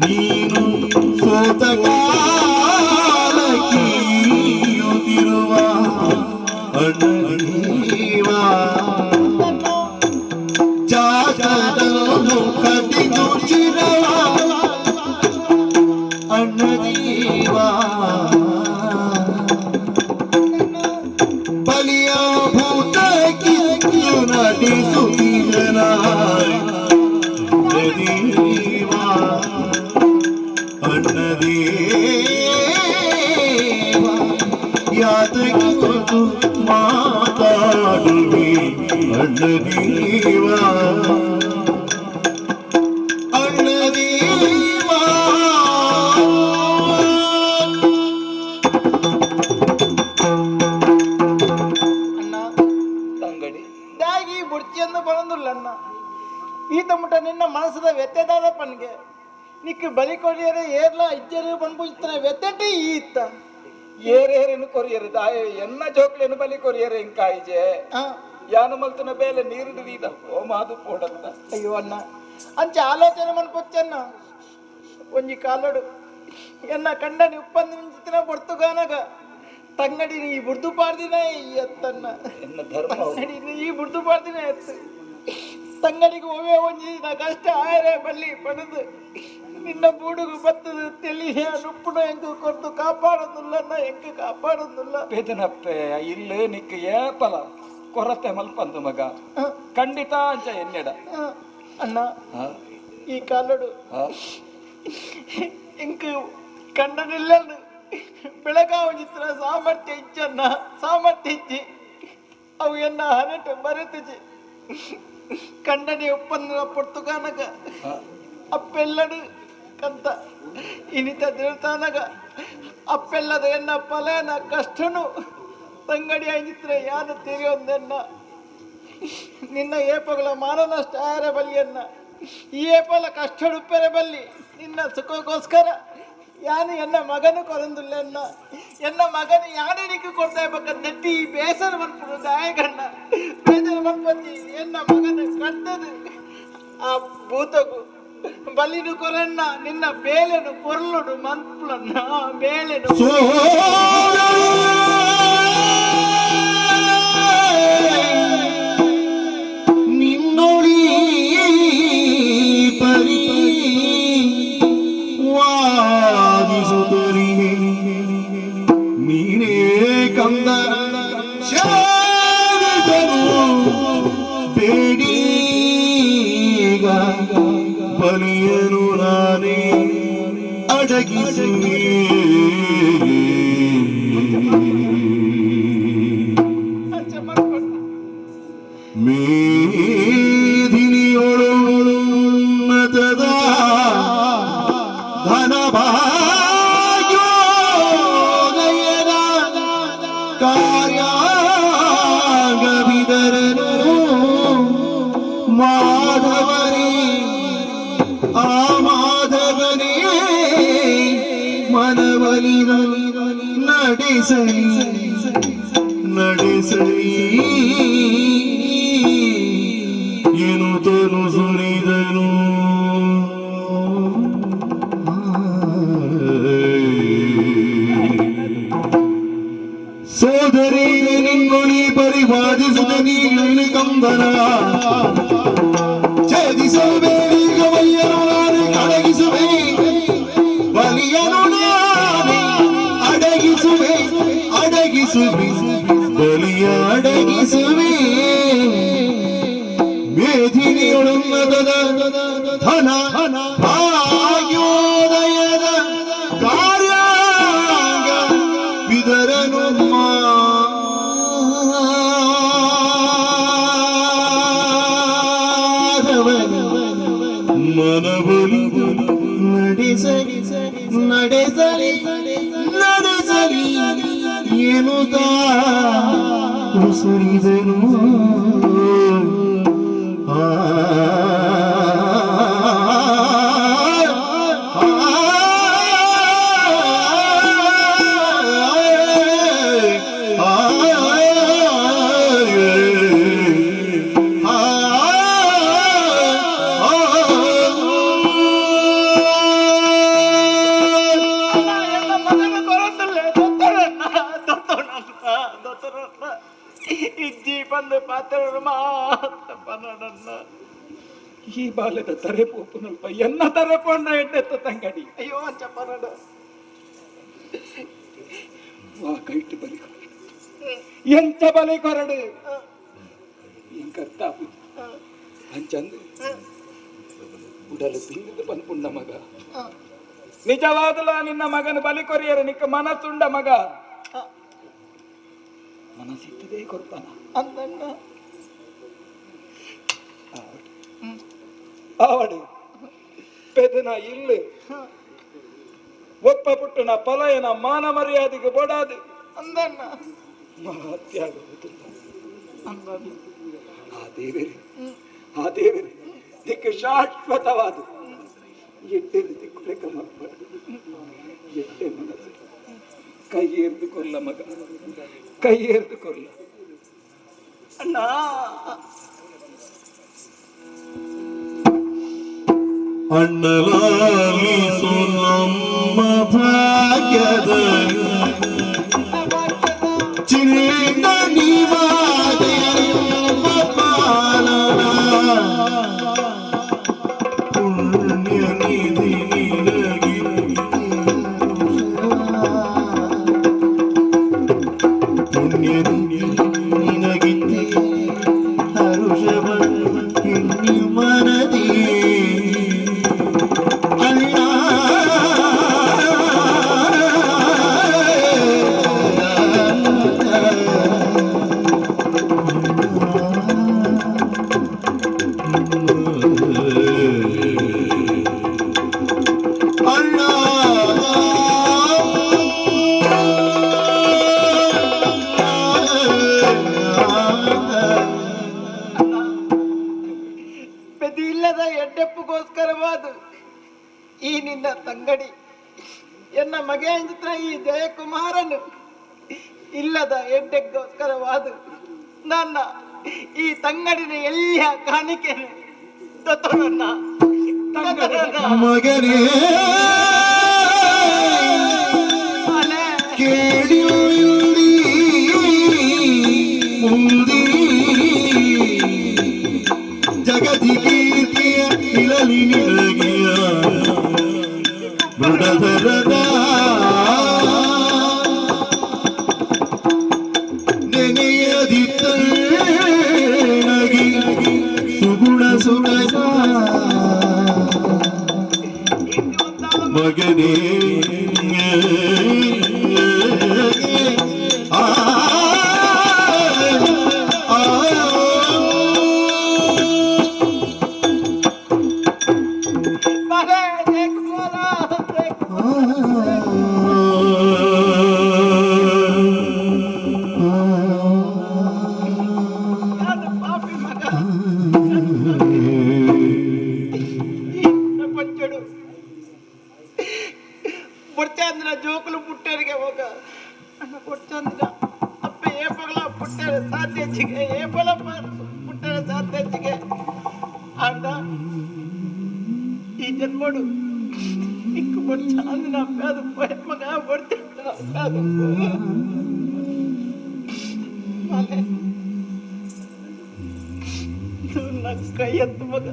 ನೀನು ಸೋತ ಕಾಲಕ್ಕಿಯುತ್ತಿರುವ ಅಣ್ಣನೀವ ಜಾತರನ್ನು ಕದಿದು ಚಿರವ ಅಣ್ಣನೀವ ಬಲಿಯ ಭೂತ ಕಿತ್ತು ನಟಿಸುತ್ತಿರನ ಯಾತಕ್ಕೆ ಮಾತಾಡುವೆ ಅಣ್ಣದೀವ ಅಣ್ಣದೀವ ಅಣ್ಣ ತಂಗಡಿ ದಾಗಿ ಬುಡ್ಚಿಯನ್ನು ಬರಂದಿಲ್ಲ ಅಣ್ಣ ಈತ ಮುಟ್ಟ ನಿನ್ನ ಮನಸ್ಸದ ವ್ಯತ್ಯದಾದ ಪನ್ಗೆ ನಿಕ್ಕ ಬಲಿ ಕೊಡಿಯರೆ ಏರ್ಲ ಇಜ್ಜರು ಬಂದ್ಬಿಡ್ತಾನೆ ವ್ಯತ್ಯಟಿ ಈತ ಏರೇರೇನು ಕೊರಿಯರು ದಾಯ ಎನ್ನ ಜೋಕ್ಲೇನು ಬಲಿ ಕೊರಿಯರು ಇಂಕಾಯಿಜೆ ಯಾನು ಮಲ್ತನ ಬೇಲೆ ನೀರು ನೀದ ಓ ಮಾದು ಪೋಡಂತ ಅಯ್ಯೋ ಅಣ್ಣ ಅಂಚೆ ಆಲೋಚನೆ ಮನ್ಪೊಚ್ಚನ್ನ ಒಂಜಿ ಕಾಲೋಡು ಎನ್ನ ಕಂಡನಿ ಉಪ್ಪಂದು ನಿಂಚಿನ ಬೊರ್ತುಗಾನಗ ತಂಗಡಿ ನೀ ಬುಡ್ದು ಪಾಡ್ದಿನ ಎತ್ತನ್ನ ಎನ್ನ ಧರ್ಮ ತಂಗಡಿ ನೀ ಬುಡ್ದು ಪಾಡ್ದಿನ ಎತ್ತು ತಂಗಡಿಗೆ ಒವ್ವೆ ಒಂಜಿ ಕಷ್ಟ ಆಯರೆ ಬಲ್ಲಿ ಪಡೆದು ನಿನ್ನ ಬೂಡುಗು ಬತ್ತದು ತೆಲಿಯ ನುಪ್ಪುನ ಎಂಕು ಕೊರ್ದು ಕಾಪಾಡೋದಿಲ್ಲ ಎಂಕು ಕಾಪಾಡೋದಿಲ್ಲ ಪೇದನಪ್ಪೆ ಇಲ್ಲ ನಿಕ್ಕ ಏಪಲ ಕೊರತೆ ಮಲ್ಪಂದು ಮಗ ಖಂಡಿತ ಅಂಚ ಎನ್ನೆಡ ಅಣ್ಣ ಈ ಕಾಲಡು ಎಂಕು ಕಂಡನಿಲ್ಲ ಬೆಳಗಾವಿ ಚಿತ್ರ ಸಾಮರ್ಥ್ಯ ಇಚ್ಚನ್ನ ಸಾಮರ್ಥ್ಯ ಇಚ್ಚಿ ಅವು ಎನ್ನ ಹನಟು ಬರೆತಿಜಿ ಕಂಡನಿ ಒಪ್ಪಂದ ಪೊರ್ತುಗಾನಗ ಅಪ್ಪೆಲ್ಲಡು ಕಂತ ಇನಿತ ದೇವತಾನಗ ಅಪ್ಪೆಲ್ಲದ ಎನ್ನ ಪಲೇನ ಕಷ್ಟನು ತಂಗಡಿ ಆಗಿದ್ರೆ ಯಾನು ತಿರಿಯೊಂದೆನ್ನ ನಿನ್ನ ಏಪಗಳ ಮಾನನಷ್ಟ ಆಯರ ಬಲ್ಲಿಯನ್ನ ಈ ಏಪಲ ಕಷ್ಟಡುಪ್ಪೆರೆ ಬಲ್ಲಿ ನಿನ್ನ ಸುಖಕ್ಕೋಸ್ಕರ ಯಾನು ಎನ್ನ ಮಗನು ಕೊರಂದುಲ್ಲೆನ್ನ ಎನ್ನ ಮಗನು ಯಾನಿಗೆ ಕೊಡ್ತಾ ಬೇಕಂದಟ್ಟಿ ಬೇಸರ ಮನ್ಪುಡು ದಾಯಗಣ್ಣ ಬೇಸರ ಮನ್ಪತ್ತಿ ಎನ್ನ ಮಗನ ಕಂಡದು ಆ ಭೂತಗು ಬಲಿನು ಕೊರಣ್ಣ ನಿನ್ನ ಬೇಲೆನು ಕೊರ್ಲುಡು ಮನ್ಪುಳನ್ನ ಬೇಲೆನು ನಿನ್ನೊಳಿ ಪರಿ ವಾದಿಸುತ್ತರಿ ನೀನೇ ಕಂದ ಶಾರದನು ಬೇಡಿ ಬಲಿಯನು ನಾನೇ ಅಡಗಿಸುವೆ ಮೇದಿನಿಯೊಳು ಉನ್ನತದ ಧನಭಾಗ್ಯೋದಯದ ಕಾರ್ಯಾಗವಿದರನು ಮಾಧವನೇ ಆ ಮಾಧವನೇ ಮನವಲಿನ ನಡೆಸಲಿ ನಡೆಸಲಿ ಎನ್ನುತ್ತನು ಸುರಿದನು ಸೋದರಿ ನಿನ್ನೊಳಿ ಪರಿವಾದಿಸಿದ ನೀನು ಕಂದನ ಛೇದಿಸುವೆ ವೈಯನು ನಾನು ಅಡಗಿಸುವೆ ಬಲಿಯನು ನಾನೇ ಅಡಗಿಸುವೆ ಅಡಗಿಸುವೆ ಬಲಿಯ ಅಡಗಿಸುವೆ ಮೇಧಿನಿಯೊಳುನ್ನತದ ಧನ ಭಾಗ್ಯೋದಯದ ಕಾರ್ಯಾಗ ವಿದರನು ಮನಬಲಿ ನಡೆಸಲಿ ನಡೆಸಲಿ ನಡೆಸಲಿ ಎನ್ನುತ್ತ ಸುರಿದನು ಇಜ್ಜಿ ಬಂದು ಪಾತ್ರ ಮಾತ್ರ ಪನ್ನಡನ್ನ ಈ ಬಾಲ್ಯದ ತರೆಪೋಪು ನಲ್ಪ ಎನ್ನ ತರೆಪೊಂಡ ಎಡ್ಡೆತ್ತ ತಂಗಡಿ ಅಯ್ಯೋ ಅಂಚ ಪನ್ನಡ ವಾ ಕೈಟ್ಟು ಬಲಿ ಕೊರಡು ಎಂತ ಬಲಿ ಕೊರಡು ಇಂಕರ್ತಾಪು ಅಂಚಂದು ಉಡಲು ತಿಂದಿದ್ದು ಪನ್ಪುಂಡ ಮಗ ನಿಜವಾದಲ ನಿನ್ನ ಮಗನ ಬಲಿ ಕೊರಿಯರು ನಿಕ್ಕ ಮನಸ್ಸುಂಡ ಮಗ ಮನಸ್ಸಿತ್ತದೇ ಕೊಡ್ತಾನ ಅಂದಣ್ಣ ಆವಡು ಪೆದನ ಇಲ್ಲು ಒಪ್ಪ ಪುಟ್ಟನ ಪಲಯನ ಮಾನ ಮರ್ಯಾದೆಗೆ ಬೋಡಾದು ಅಂದಣ್ಣ ಮಹತ್ಯಾಗುವುದಿಲ್ಲ ಅಂದಣ್ಣ ಆ ದೇವರು ದಿಕ್ಕು ಶಾಶ್ವತವಾದ ಎಟ್ಟೆ ದಿಕ್ಕು ಲೆಕ್ಕ ಮಾಡ್ಬಾರ್ದು ಎಟ್ಟೆ ಮನಸ್ಸು ಕೈ ಏರ್ದು ಕೊಲ್ಲ ಮಗ ಕೈ ಏರ್ದು ಕೊಲ್ಲ ಅಣ್ಣ ಅಣ್ಣಲಾಲಿಸು ನಮ್ಮ ಭಾಗ್ಯದ ಚಿನ್ನ ನೀವಾದೆ ಪುಣ್ಯ ನಿಧಿ ನಿನಗಿ ಪುಣ್ಯ ನಿನಗಿದ್ದೆ ಹರುಷವ ಎಣ್ಣಿ ಮನದಿ ಇಲ್ಲದ ಎಡ್ಡೆಪ್ಪುಗೋಸ್ಕರವಾದ ಈ ನಿನ್ನ ತಂಗಡಿ ಎನ್ನ ಮಗೇಂದ್ರ ಈ ಜಯಕುಮಾರನು ಇಲ್ಲದ ಎಡ್ಡೆಗೋಸ್ಕರವಾದ ನನ್ನ ಈ ತಂಗಡಿನ ಎಲ್ಲ ಕಾಣಿಕೆ ಮಗನೇ ಕೇಳಿಯುಳ್ಳಿ ಮುಂದಿ ಜಗದಿ ಕೀರ್ತಿಯ ಇಳಲಿ ನಿಲಗಿಯ ಮೃಡಧರದ ನೆನೆಯದಿತ್ತಗಿ ಸುಗುಣ ಸುಗದ ಮಗನೇ ప్రపంచడు పొడిచాందిన జోకులు పుట్టారుగా ఒక అన్న పొడిచాందిన అప్ప ఏ పగల పుట్టారు సాధ్యచ్చిగా ఏ పొల పుట్టారు సాధ్యచ్చిగా అంట ఈ జన్మడు ఇంక పొడిచాందిన పేద మగా పొడిచాందిన పేద నాకు కై ఎంత మగ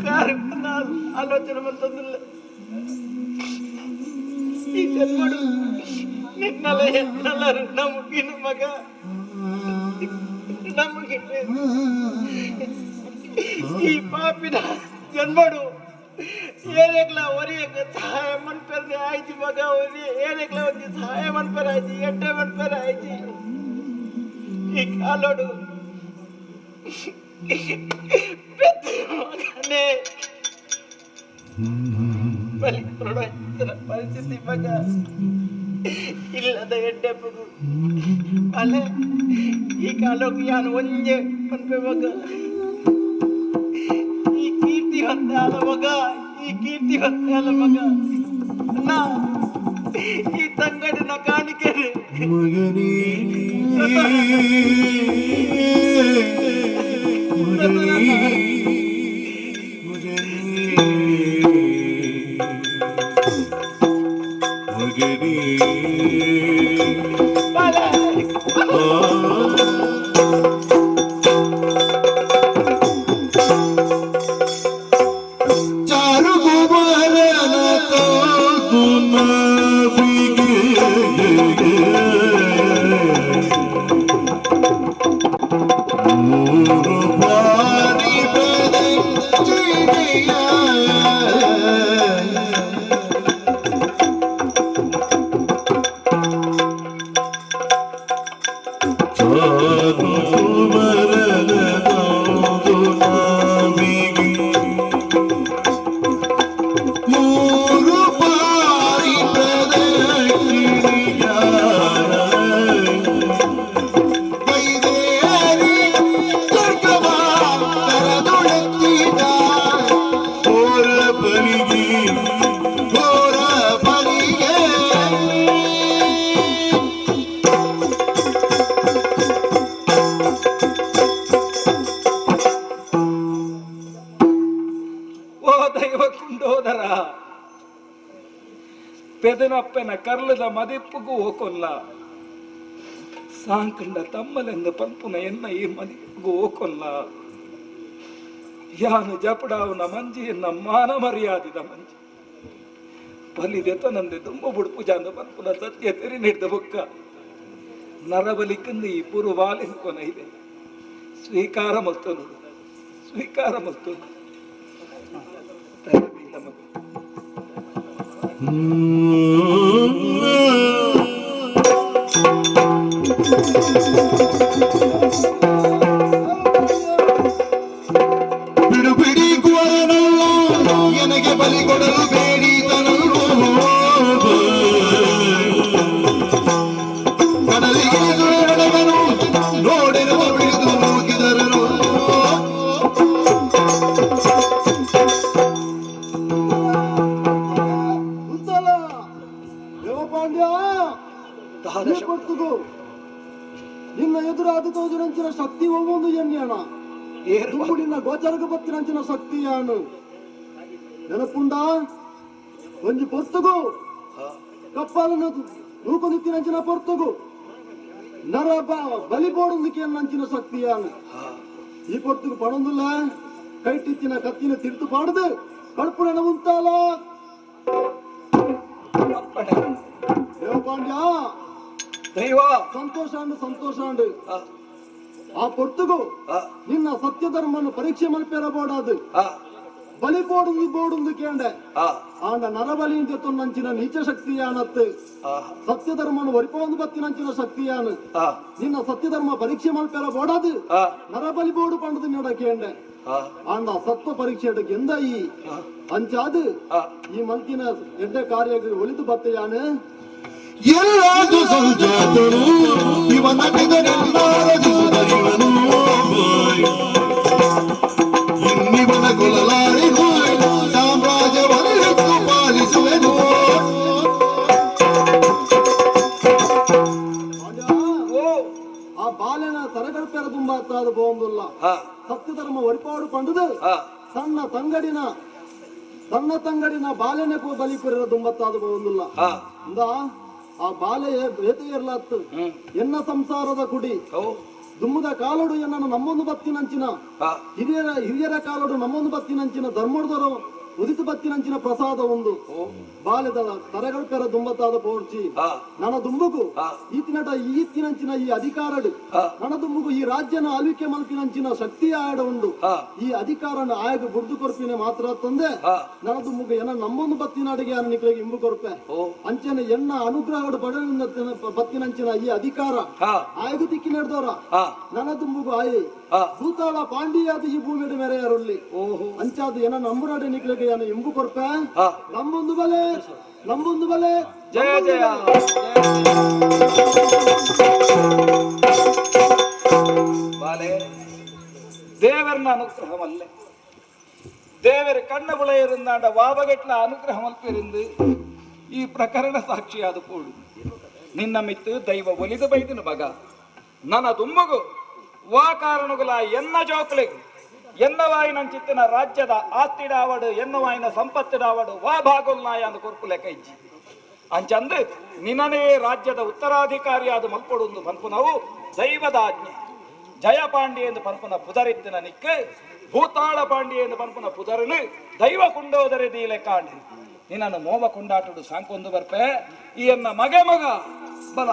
కారు ఆలోచన ಬಂತಂದಿಲ್ಲ ಈ ಜನ್ಮಡು ನಿನ್ನಲ್ಲ ಎನ್ನಲ್ಲರು ನಮಗಿನ ಮಗ ನಮಗಿನ ಈ ಪಾಪಿನ ಜನ್ಮಡು ಏನೆಗ್ಲ ಒರಿಯಕ್ಕೆ ಸಹಾಯ ಮನ್ಪರ್ದೆ ಆಯ್ತು ಮಗ ಒರಿ ಏನೆಗ್ಲ ಒಂದು ಸಹಾಯ ಮನ್ಪರ ಆಯ್ತು ಎಡ್ಡೆ ಮನ್ಪರ ಆಯ್ತು ಈ ಕಾಲೋಡು ಮಗನೇ ಬಲಿ ಪರಿಸ್ಥಿತಿ ಮಗ ಇಲ್ಲದ ಎಡ್ಡೆಪ್ಪಗು ಅಲೆ ಈ ಕಾಲಕ್ಕೆ ಯಾನು ಒಂಜೆ ಪನ್ಪೆ ಮಗ ಈ ಕೀರ್ತಿ ಹೊತ್ತಾಲ ಮಗ ಈ ಕೀರ್ತಿ ಹೊತ್ತಾಲ ಮಗ ಅಣ್ಣ ಈ ತಂಗಡಿನ ಕಾಣಿಕೆ ಮಗನೇ ಚಾರು ಕುಮಾರನ ತೋತುನ ಮೂರು ಬಾರಿ ಬೆದಚಿದೆಯ ಚಾರು ಕುಮಾರನ ತೋತುನ ಮೂರು ಬಾರಿ ಪ್ರದಕ್ಷಿಣೆಯ ಕೈದೇರಿ ಸ್ವರ್ಗವ ಕರದೊಳೆತ್ತಿದ ಘೋರ ಬಲಿಗೆ ಘೋರ ಬಲಿಗೆ ಓ ದೈವ ಕುಂಡೋದರ ಪೆದನಪ್ಪನ ಕರ್ಲದ ಮದಿಪ್ಪುಗೂ ಹೋಕೊಲ್ಲ ಸಾಂಕಂಡ ತಮ್ಮಲೆಂದು ಪಂಪುನ ಎನ್ನ ಈ ಮದಿಪ್ಪುಗೂ ಹೋಕೊಲ್ಲ ಯಾನು ಜಪಡಾವನ ಮಂಜಿ ಎನ್ನ ಮಾನ ಮರ್ಯಾದಿದ ಮಂಜಿ ಬಲಿದೆತ ನಂದೆ ತುಂಬ ಬುಡುಪು ಜಾಂದ ಪಂಪುನ ಸತ್ಯ ತೆರಿ ನೀಡಿದ ಬುಕ್ಕ ನರಬಲಿಕಂದು ಈ ಪುರು ವಾಲಿನ ಕೊನ ಇದೆ ಸ್ವೀಕಾರ ಮಲ್ತನು ಸ್ವೀಕಾರ ಮಲ್ತನು ಬಿಡು ಬಿಡಿ ಕುವರನಲ್ಲ ನನಗೆ ಬಲಿ ಕೊಡಲು ಬೇಡಿದನಲ್ಲೋ ಕಡಲಿಗೆ ನಡೆದನು ನೋಡಿರುವ ಬಿಡಿದು ಹೋಗಿದರನು ನಿನ್ನ ಎದುರಾದ ತೋಜರಂಚಿನ ಶಕ್ತಿ ಒಮ್ಮೊಂದು ಎನ್ಯಾಣ ನಿನ್ನ ಗೋಚರಕ್ಕೆ ಬತ್ತಿರಂಚಿನ ಶಕ್ತಿ ಯಾನು ನೆನಪುಂಡ ಒಂಜಿ ಪೊರ್ತುಗು ಕಪ್ಪಾಲನ್ನು ನೂಕೊಂಡಿತ್ತಿರಂಚಿನ ಪೊರ್ತುಗು ನರ ಬಲಿ ಬೋಡೊಂದಿಕೆ ನಂಚಿನ ಶಕ್ತಿ ಯಾನು ಈ ಪೊರ್ತುಗು ಪಡೊಂದಿಲ್ಲ ಕೈಟಿತ್ತಿನ ಕತ್ತಿನ ತಿರ್ತು ಪಾಡದು ಕಡುಪು ನೆನ ಉಂಟಾಲ ದೇವಪಾಂಡ್ಯ ದೈವ ಸಂತೋಷ ಆ ಪೊರ್ತುಗು ನಿನ್ನ ಸತ್ಯ ಧರ್ಮವನ್ನು ಪರೀಕ್ಷೆ ಮಲ್ಪೇರಬೋಡಾದು ಬಲಿ ಬೋಡುಂದು ಕೇಂಡೆ ಆಂಡ ನರಬಲಿ ನಂಚಿನ ನೀಚ ಶಕ್ತಿಯಾನತ್ತು ಸತ್ಯಧರ್ಮನು ಒರಿಪೊಂದು ಬತ್ತಿನಂಚಿನ ಶಕ್ತಿಯಾನು ನಿನ್ನ ಸತ್ಯಧರ್ಮ ಪರೀಕ್ಷೆ ಮಲ್ಪೆಲ್ಲ ಬೋಡದು ನರಬಲಿ ಬೋಡು ಪಂಡದು ನೋಡ ಕೇಂಡೆ ಆಂಡ ಸತ್ವ ಪರೀಕ್ಷೆ ಗೆಂದ ಈ ಅಂಚಾದು ಈ ಮಂತಿನ ಎಡ್ಡೆ ಕಾರ್ಯಕ್ಕೆ ಒಲಿದು ಬತ್ತೆಯಾನು ಎಲ್ಲಾದು ಸಂಜಾತನು ಇವನ ಇನ್ನಿವನ ಕೊಲಲಾರಿನು ಸಾಮ್ರಾಜ್ಯವನ್ನೆತ್ತು ಪಾಲಿಸುವೆನು. ಆ ಬಾಲೆನ ತರಗಲ್ಪೆರ ತುಂಬಾ ಅತ್ತಾದ ಬೋಂದುಲ್ಲ ಸತ್ಯಧರ್ಮ ಒರಿಪಾಡು ಪಂಡದು ಸಣ್ಣ ತಂಗಡಿನ ಬಾಲೆನೆ ಬಲಿಪುರ ದುಂಬತ್ತಾದ ಬೋಂದುಲ್ಲ ಆ ಬಾಲೆ ಬೇತೆ ಇರ್ಲಾತ್ತು ಎನ್ನ ಸಂಸಾರದ ಕುಡಿ ದುಮ್ಮದ ಕಾಲೋಡು ಎನ್ನನ್ನು ನಮ್ಮೊಂದು ಬತ್ತಿನಂಚಿನ ಹಿರಿಯರ ಕಾಲೋಡು ನಮ್ಮೊಂದು ಬತ್ತಿನಂಚಿನ ಧರ್ಮೋರ್ಧರು ಉದಿತು ಬತ್ತಿನಂಚಿನ ಪ್ರಸಾದ ಒಂದು ಬಾಲ್ಯದ ತರಗಲ್ಪೆರ ದುಂಬತ್ತಾದ ಪೋರ್ಚಿ ನನ್ನ ದುಂಬುಗು ಈತಿನಂಚಿನ ಈ ಅಧಿಕಾರಡು ನನ್ನ ದುಂಬುಗು ಈ ರಾಜ್ಯನ ಆಳ್ವಿಕೆ ಮಲ್ಪಿನಂಚಿನ ಶಕ್ತಿಯ ಆಡ ಉಂಡು ಈ ಅಧಿಕಾರನ ಆಯಗ ಬುಡ್ದು ಕೊರ್ಪಿನ ಮಾತ್ರ ತಂದೆ ನನ್ನ ದುಂಬುಗು ಎನ್ನ ನಮ್ಮೊಂದು ಬತ್ತಿನಾಡಿಗೆ ಅನ್ನ ನಿಕ್ಳಿಗೆ ಇಂಬು ಕೊರ್ಪೆ ಅಂಚನೆ ಎನ್ನ ಅನುಗ್ರಹಗಳು ಪಡೆದ ಬತ್ತಿನಂಚಿನ ಈ ಅಧಿಕಾರ ಆಯಗ ದಿಕ್ಕಿ ನಡೆದವರ ನನ್ನ ದುಂಬುಗು ಆಯಿ ಭೂತಾಳ ಪಾಂಡಿಯಾದ ಈ ಭೂಮಿಯ ಮೇರೆ ಯಾರಲ್ಲಿ ಅಂಚಾದ ಏನ ನಂಬುರಾಡೆ ನಿಕ್ಲಿಗೆ ಏನ ಇಂಬು ಕೊರ್ಪೆ ನಮ್ಮೊಂದು ಬಲೆ ಜಯ ಜಯ ಬಾಲೆ ದೇವರನ ಅನುಗ್ರಹಮಲ್ಲ ದೇವರ ಕಣ್ಣ ಬುಳೆಯರಿಂದಾಂಡ ವಾಬಗೆಟ್ಲ ಅನುಗ್ರಹಮಲ್ಪೆರಿಂದು ಈ ಪ್ರಕರಣ ಸಾಕ್ಷಿಯಾದ ಕೂಡು ನಿನ್ನ ಮಿತ್ತು ದೈವ ಒಲಿದು ಬೈದಿನ ಮಗ ನನ್ನ ದುಮ್ಮಗು ವಾ ಕಾರಣಗಳ ಎನ್ನ ಜೋಕ್ಲಿಗೆ ಎನ್ನವಾಯಿನಂಚಿತ್ತಿನ ರಾಜ್ಯದ ಆಸ್ತಿಡಾವಡು ಎನ್ನವಾಯಿನ ಸಂಪತ್ತಿಡಾವಡು ವಾ ಭಾಗೋಲ್ನಾಯ ಅಂದು ಕೊರ್ಪುಲೆ ಕೈಜಿ ಅಂಚಂದು ನಿನ್ನನೇ ರಾಜ್ಯದ ಉತ್ತರಾಧಿಕಾರಿಯಾದ ಮಲ್ಪೊಡುಂದು ಪನ್ಪುನವು ದೈವದ ಆಜ್ಞೆ ಜಯಪಾಂಡಿ ಎಂದು ಪನ್ಪುನ ಪುದರಿತ್ತಿನ ನಿಕ್ಕೆ ಭೂತಾಳ ಪಾಂಡಿ ಎಂದು ಪನ್ಪುನ ಪುದರನು ದೈವ ಕುಂಡೋದರಿ ದೀಲೆ ಕಾಂಡಿ ನಿನ್ನನ್ನು ಮೋಮ ಕುಂಡಾಟುಡು ಸಾಂಕೊಂದು ಬರ್ಪೆ ಈ ಎನ್ನ ಮಗ ಬಲ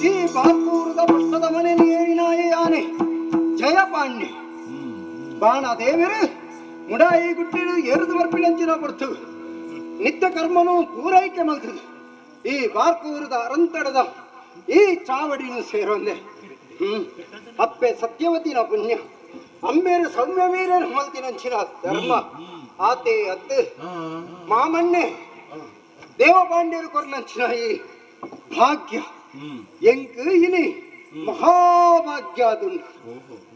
ಈ ಬಾರ್ಕೂರದ ಪಟ್ಟದ ಮನೆಯಲ್ಲಿ ಏನಾಯಿ ಆನೆ ಜಯಪಾಂಡೆ ಬಾಣ ದೇವರು ಮುಡಾಯಿ ಗುಟ್ಟಿಡು ಎರುದು ಬರ್ಪಿಳಂಚಿನ ಬರ್ತು ನಿತ್ಯ ಕರ್ಮನು ಪೂರೈಕೆ ಮಲ್ತದು ಈ ಬಾರ್ಕೂರದ ಅರಂತಡದ ಈ ಚಾವಡಿನು ಸೇರೊಂದೆ ಅಪ್ಪೆ ಸತ್ಯವತಿನ ಪುಣ್ಯ ಅಂಬೇರು ಸೌಮ್ಯ ವೀರನ ಮಲ್ತಿನಂಚಿನ ಧರ್ಮ ಆತೆ ಅತ್ತೆ ಮಾಮಣ್ಣೆ ದೇವಪಾಂಡ್ಯರು ಕೊರ್ಲಂಚಿನ ಈ ಭಾಗ್ಯ ಎಂಕ್ ಇನಿ ಮಹಾಭಾಗ್ಯದುಂಡು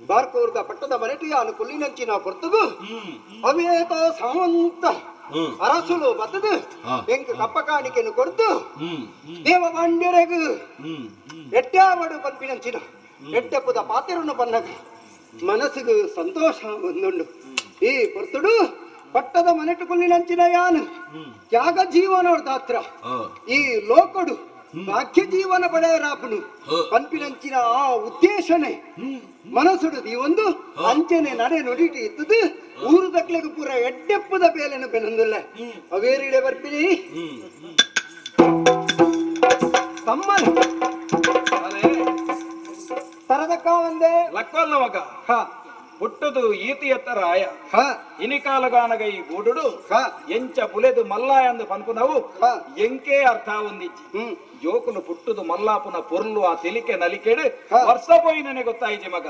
ಬಾರ್ಕೂರ್ದ ಪಟ್ಟದ ಮನೆಟಿಯ ಕುಲ್ಲಿನಂಚಿನ ಪೊರ್ತುಗು ಅವೇತ ಸಾವಂತ ಅರಸುಲು ಬತ್ತದು ಎಂಕ್ ಕಪ್ಪ ಕಾಣಿಕೆನು ಕೊಡ್ತು ದೇವಪಾಂಡ್ಯರೆಗು ಎಟ್ಟಾವಡು ಪಂಪಿನಂಚಿನ ಎಟ್ಟೆಪ್ಪುದ ಪಾತಿರನ್ನು ಪನ್ನಗ ಮನಸ್ಸಿಗೂ ಸಂತೋಷ ಒಂದುಂಡು ಈ ಪೊರ್ತುಡು ಪಟ್ಟದ ಮನೆಟು ಕುಲ್ಲಿನಂಚಿನ ಯಾನು ತ್ಯಾಗ ಜೀವನೋರ್ದಾತ್ರ ಈ ಲೋಕಡು ಭಾಗ್ಯ ಜೀವನ ಪಡೆಯರಾಪನು ಪಂಪಿನಂಚಿನ ಆ ಉದ್ದೇಶನೇ ಮನಸ್ಸುಡು ಈ ಒಂದು ಅಂಚನೆ ನಡೆ ನುಡಿಟಿ ಇತ್ತದು ಊರು ದಕ್ಲೆಗೂ ಪೂರ ಎಡ್ಡೆಪ್ಪುದ ಬೇಲೆನು ಬೆನಂದುಲ್ಲ ಅವೇರಿಡೆ ಬರ್ಪಿನಿ ತಮ್ಮನ ತರದಕ್ಕ ಒಂದೇ ಲಕ್ವಲ್ಲ ಮಗ ಹ ಹುಟ್ಟದು ಈತಿ ಎತ್ತರ ಆಯ ಹ ಇನಿಕಾಲಗಾನಗ ಈ ಗೂಡುಡು ಹ ಎಂಚ ಪುಲೆದು ಮಲ್ಲಾಯ ಅಂದು ಪನ್ಪುನವು ಹ ಎಂಕೆ ಅರ್ಥ ಒಂದಿಜ್ಜಿ ಜೋಕುಲು ಪುಟ್ಟುದು ಮಲ್ಲಾಪುನ ಪೊರ್ಲು ಆ ತೆಲಿಕೆ ನಲಿಕೆಡು ಹ. ವರ್ಷ ಪೋಯಿನೇ ಗೊತ್ತಾಯ್ಜಿ ಮಗ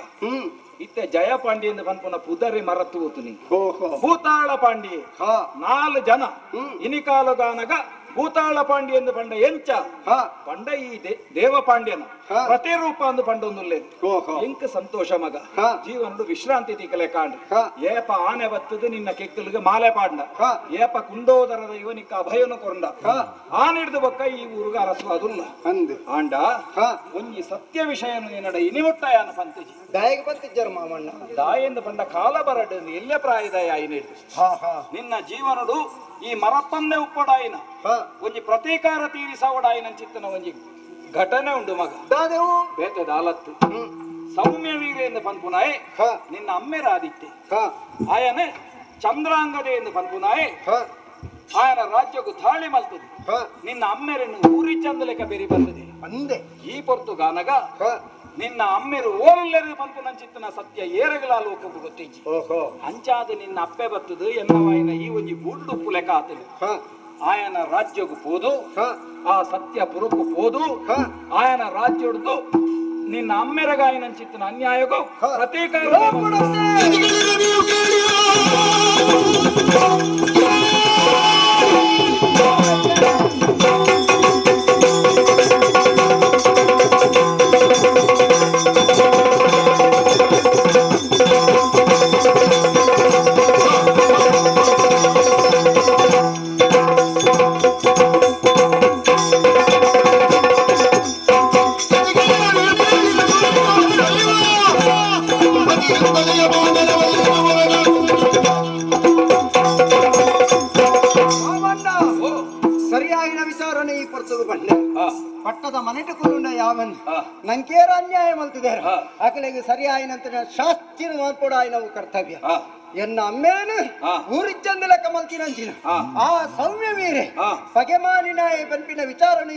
ಇತ್ತೆ ಜಯಪಾಂಡಿ ಎಂದು ಪನ್ಪುನ ಪುದರಿ ಮರತ್ತು ಹೋತುನಿ ಓಹೋ ಭೂತಾಳ ಪಾಂಡಿ ಹ 4 ಜನ ಇನಿಕಾಲಗಾನಗ ಭೂತಾಳ ಪಾಂಡಿ ಎಂದು ಪಂಡ ಎಂಚ ಹ ಪಂಡ ಈ ದೇವಪಾಂಡ್ಯನ ಹ. ಪ್ರತಿರೂಪ ಅಂದು ಪಂಡೊಂದುಲ್ಲೇದು ಓಹೋ ಎಂಕ ಸಂತೋಷ ಮಗ ಹ. ಜೀವನಡು ವಿಶ್ರಾಂತಿ ತಿಕ್ಕಲೆ ಕಾಂಡ್ ಹ. ಏಪ ಆನೆ ಬತ್ತದು ನಿನ್ನ ಕೆಕ್ಕಲಿಗೆ ಮಾಲೆ ಪಾಂಡ ಹ. ಏಪ ಕುಂಡೋದರದ ಇವನಿಕ್ಕ ಅಭಯನು ಕೊರಂಡ ಹ. ಆನಿಡ್ದು ಬಕ್ಕ ಈ ಊರುಗ ಅರಸು ಅದುಲ್ಲ ಅಂದು ಆಂಡ ಹ ಒಂಜಿ ಸತ್ಯ ವಿಷಯನು ನಿನ್ನಡ ಇನಿಮುಟ್ಟಾಯನ ಪಂತಜಿ ದಾಯಿಗೆ ಬಂತಿಜ್ಜರು ಮಾಮಣ್ಣ ದಾಯೆಂದು ಪಂಡ ಕಾಲ ಬರಡು ಎಲ್ಲೆ ಪ್ರಾಯದಾಯ ಆಯ್ನಿಡ್ದು ಹ ಹ ನಿನ್ನ ಜೀವನಡು ಈ ಮರಪ್ಪನ್ನೇ ಉಪ್ಪಡಾಯಿನ ಹ ಒಂಜಿ ಪ್ರತೀಕಾರ ತೀರಿಸವಡಾಯಿನ ಚಿತ್ತನ ಒಂಜಿ ಘಟನೆ ಉಂಡು ಮಗ ದಾದೆವು ಬೇತೆ ದಾಲತ್ತು ಸೌಮ್ಯ ವೀರೆಂದು ಪನ್ಪುನಾಯೆ ಹ ನಿನ್ನ ಅಮ್ಮೆರಾದಿತ್ತೆ ಹ ಆಯನೆ ಚಂದ್ರಾಂಗದೆ ಎಂದು ಪನ್ಪುನಾಯೆ ಹ ಆಯನ ರಾಜ್ಯಕ್ಕೂ ಧಾಳಿ ಮಲ್ತದೆ ಹ ನಿನ್ನ ಅಮ್ಮೆರನ್ನು ಊರಿ ಚಂದಲೆಕ ಬೆರಿ ಬಂದದೆ ಅಂದೆ ಈ ಪೊರ್ತು ಗಾನಗ ಹ ನಿನ್ನ ಅಮ್ಮೆರು ಓರೆಲ್ಲರೂ ಪನ್ಪುನಂಚಿತ್ತನ ಸತ್ಯ ಏರಗಲ ಲೋಕಕ್ಕೂ ಗೊತ್ತಿಜ್ಜಿ ಓಹೋ ಅಂಚಾದ ನಿನ್ನ ಅಪ್ಪೆ ಬತ್ತದು ಎನ್ನವಾಯಿನ ಈ ಒಂಜಿ ಬುಡ್ಡು ಪುಲೆಕ ಆತನು ಹ ಆಯನ ರಾಜ್ಯಕ್ಕೂ ಪೋದು ಹ ಆ ಸತ್ಯ ಪುರಕ್ಕೂ ಪೋದು ಹ ಆಯನ ರಾಜ್ಯ ಹೊಡ್ದು ನಿನ್ನ ಅಮ್ಮೆರಗಾಯಿನಂಚಿತ್ತನ ಅನ್ಯಾಯಗೂ ಪ್ರತೀಕಾರ ಸರಿಯಾಗಿನ ವಿಚಾರಣೆ ಈ ಪೊರ್ತದು ಬಂಡೆ ಪಟ್ಟದ ಮನೆಟು ಕುರುಂಡ ಯಾವನ್ ಹ. ನಂಕೇರ ಅನ್ಯಾಯ ಮಲ್ತಿದ್ದಾರೆ ಹ. ಆಕಲಿಗೆ ಸರಿಯಾಯಿನಂತ ಶಾಸ್ತ್ರ ಮಾಡ್ಕೊಡ ನಾವು ಕರ್ತವ್ಯ ಹ. ಎನ್ನ ಅಮ್ಮೇನು ಹ. ಊರಿಚ್ಚಂದಲ ಕಮಲ್ತಿನಂಚಿನ ಹ. ಆ ಸೌಮ್ಯ ಮೀರೆ ಹ. ಪಗೆಮಾನಿನ ಪಂಪಿನ ವಿಚಾರಣೆ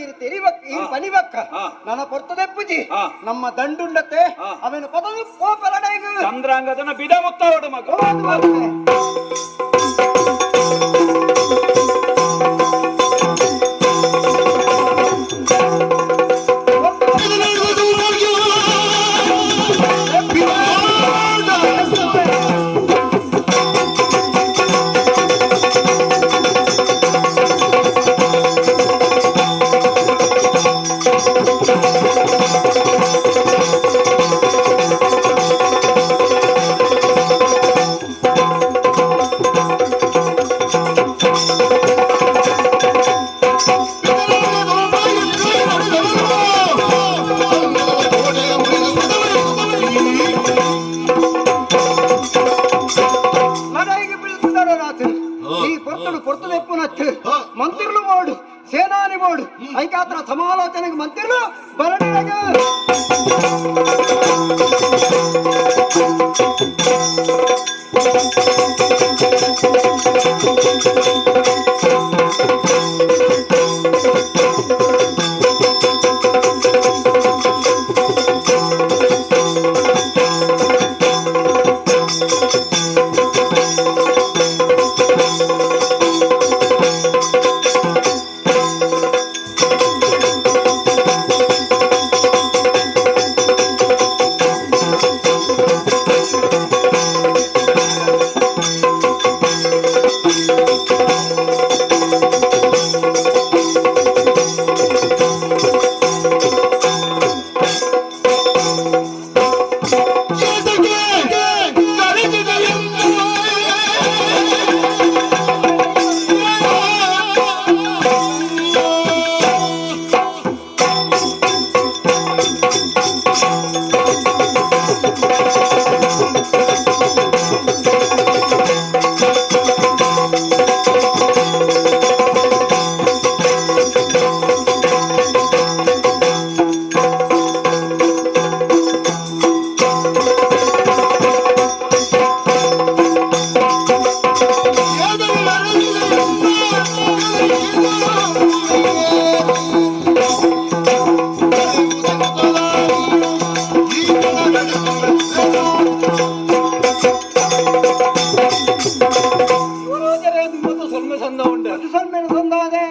ಈ ಪನಿವಕ್ಕ ಹ. ನನ್ನ ಪೊರ್ತದೆಪ್ಪುಜಿ ಹ. ನಮ್ಮ ದಂಡುಂಡತೆ ಹ. ಅವನು ಪದವು ಕೋಪಲಡೈಗು ಚಂದ್ರಾಂಗದನ ಬಿಡ ಮುತ್ತಾವಡು ಮಗ ಮಂತ್ರಿಗಳು ಮೋಡು ಸೇನಾನಿ ಮೋಡು ಐಕಾತ್ರ ಸಮಾಲೋಚನೆಗೆ ಮಂತ್ರಿಗಳು ಬರಣಿಗೆ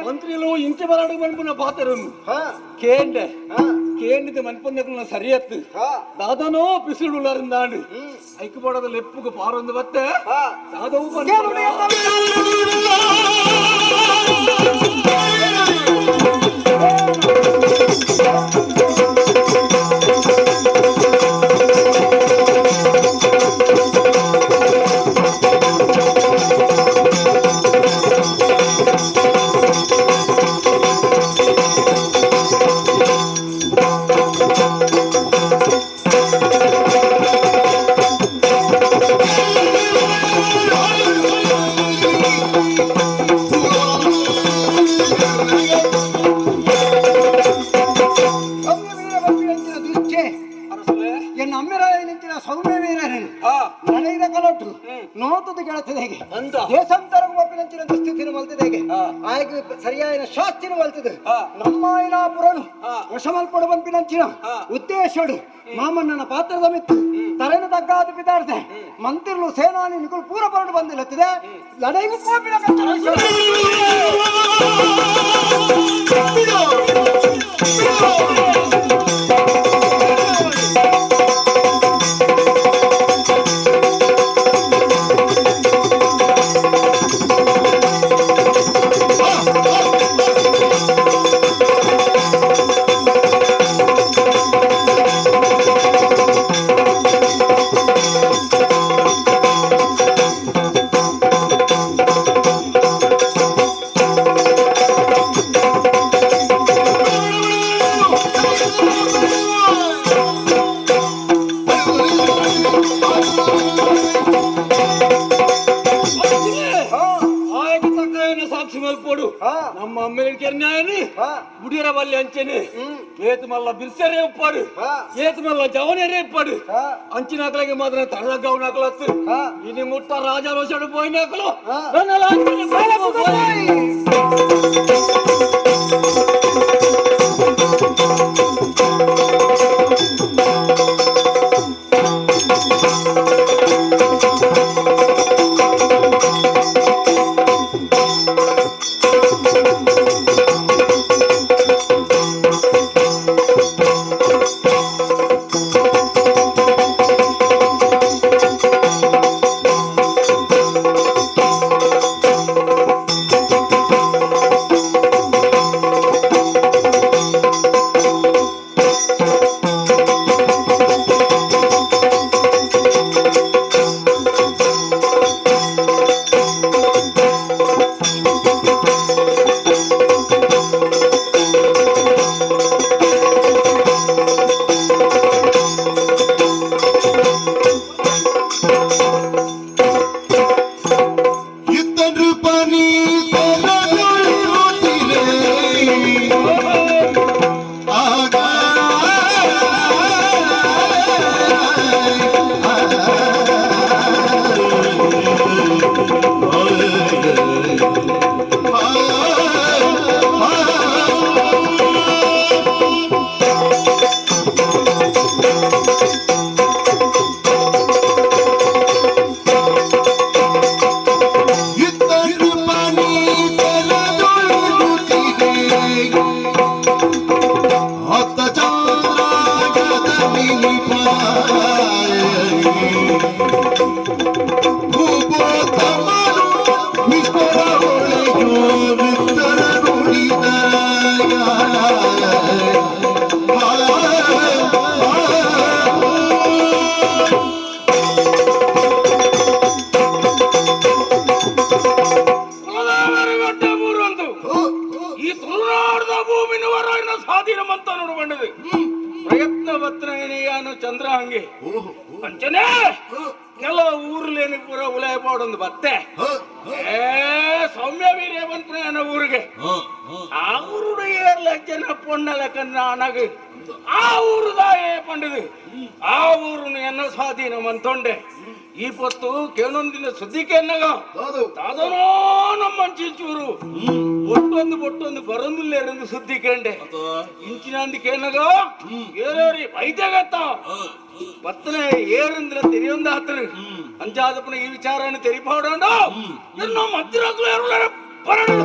మంత్రిలో ఇంటి బలాడు మనుపున పాతరును కేండే కేండితే మనుపున్న సరియత్తు దాదానో పిసుడు ఉలరిందాండు ఐక్యపడద లెప్పుకు పారొందు వత్తే దాదావు ದೇಶಾಂತರ ಒಪ್ಪಿನಂಚಿನ ಸ್ಥಿತಿನ ಮಲ್ತಿದೆ ಆಯ್ಕೆ ಸರಿಯಾದ ಶಾಸ್ತಿನ ಮಲ್ತಿದೆ ನಮ್ಮ ಪುರನು ವಶಮಲ್ಪಡು ಬಂಪಿನಂಚಿನ ಉದ್ದೇಶಡು ಮಾಮಣ್ಣನ ಪಾತ್ರದ ಮಿತ್ತು ತಲೆನ ತಗ್ಗಾದ ಬಿದ್ದಾಡ್ದೆ ಮಂತ್ರಿಗಳು ಸೇನಾನಿ ನಿಕುಲು ಪೂರ ಪರಡು ಬಂದಿಲ್ಲತ್ತಿದೆ ಲಡೈಗೂ ಕೋಪಿನ ನಮ್ಮ ಅಮ್ಮೇಳಿಕೆ ನ್ಯಾಯನಿ ಬುಡಿಯರ ಬಲ್ಲಿ ಅಂಚೆನೆ ಏತು ಮಲ್ಲ ಬಿರ್ಸರೇ ಉಪ್ಪಾಡು ಏತು ಮಲ್ಲ ಜವನೇರೇ ಇಪ್ಪಾಡು ಅಂಚಿನ ಹಾಕಲಿಗೆ ಮಾತ್ರ ತಳ್ಳಗೌನ ಹಾಕಲತ್ತು ಇನಿ ಮುಟ್ಟ ರಾಜ ರೋಷಡು ಪೋಯಿನ ಹಾಕಲು ಬತ್ತೆ ಸೌಮ್ಯ ವೀರ್ಯ ಬಂದ ಊರಿಗೆ ಆ ಊರು ಏರ್ಲಕ್ಷನ ಪೊಣ್ಣಲಕ್ಕನ್ನ ಅನಗು ಆ ಊರುದಾಯೇ ಪಂಡದು ಆ ಊರುನು ಎನ್ನ ಸ್ವಾಧೀನ ಮಂತೊಂಡೆ ಈ ಪೊತ್ತು ಕೆಲವೊಂದಿನ ಸುದ್ದಿಗೆ ಎನ್ನಗ ತಾದನೋ ನಮ್ಮ ಚಿಂಚೂರು ಬೊಟ್ಟೊಂದು ಬರೊಂದಿಲ್ಲ ಎರಡು ಸುದ್ದಿ ಕೇಂಡೆ ಇಂಚಿನಂದಿಗೆ ಎನ್ನಗ ಏರೇರಿ ವೈದ್ಯಗತ್ತ ಪತ್ತನೆ ಏರಂದ್ರ ತೆರಿಯೊಂದ ಹತ್ರ ಅಂಚಾದಪ್ಪನ ಈ ವಿಚಾರವನ್ನು ತೆರಿಪಾಡೋಣ ಎನ್ನೋ ಮಧ್ಯರಾಗ್ಲೂ ಯಾರು ಬರೋಣ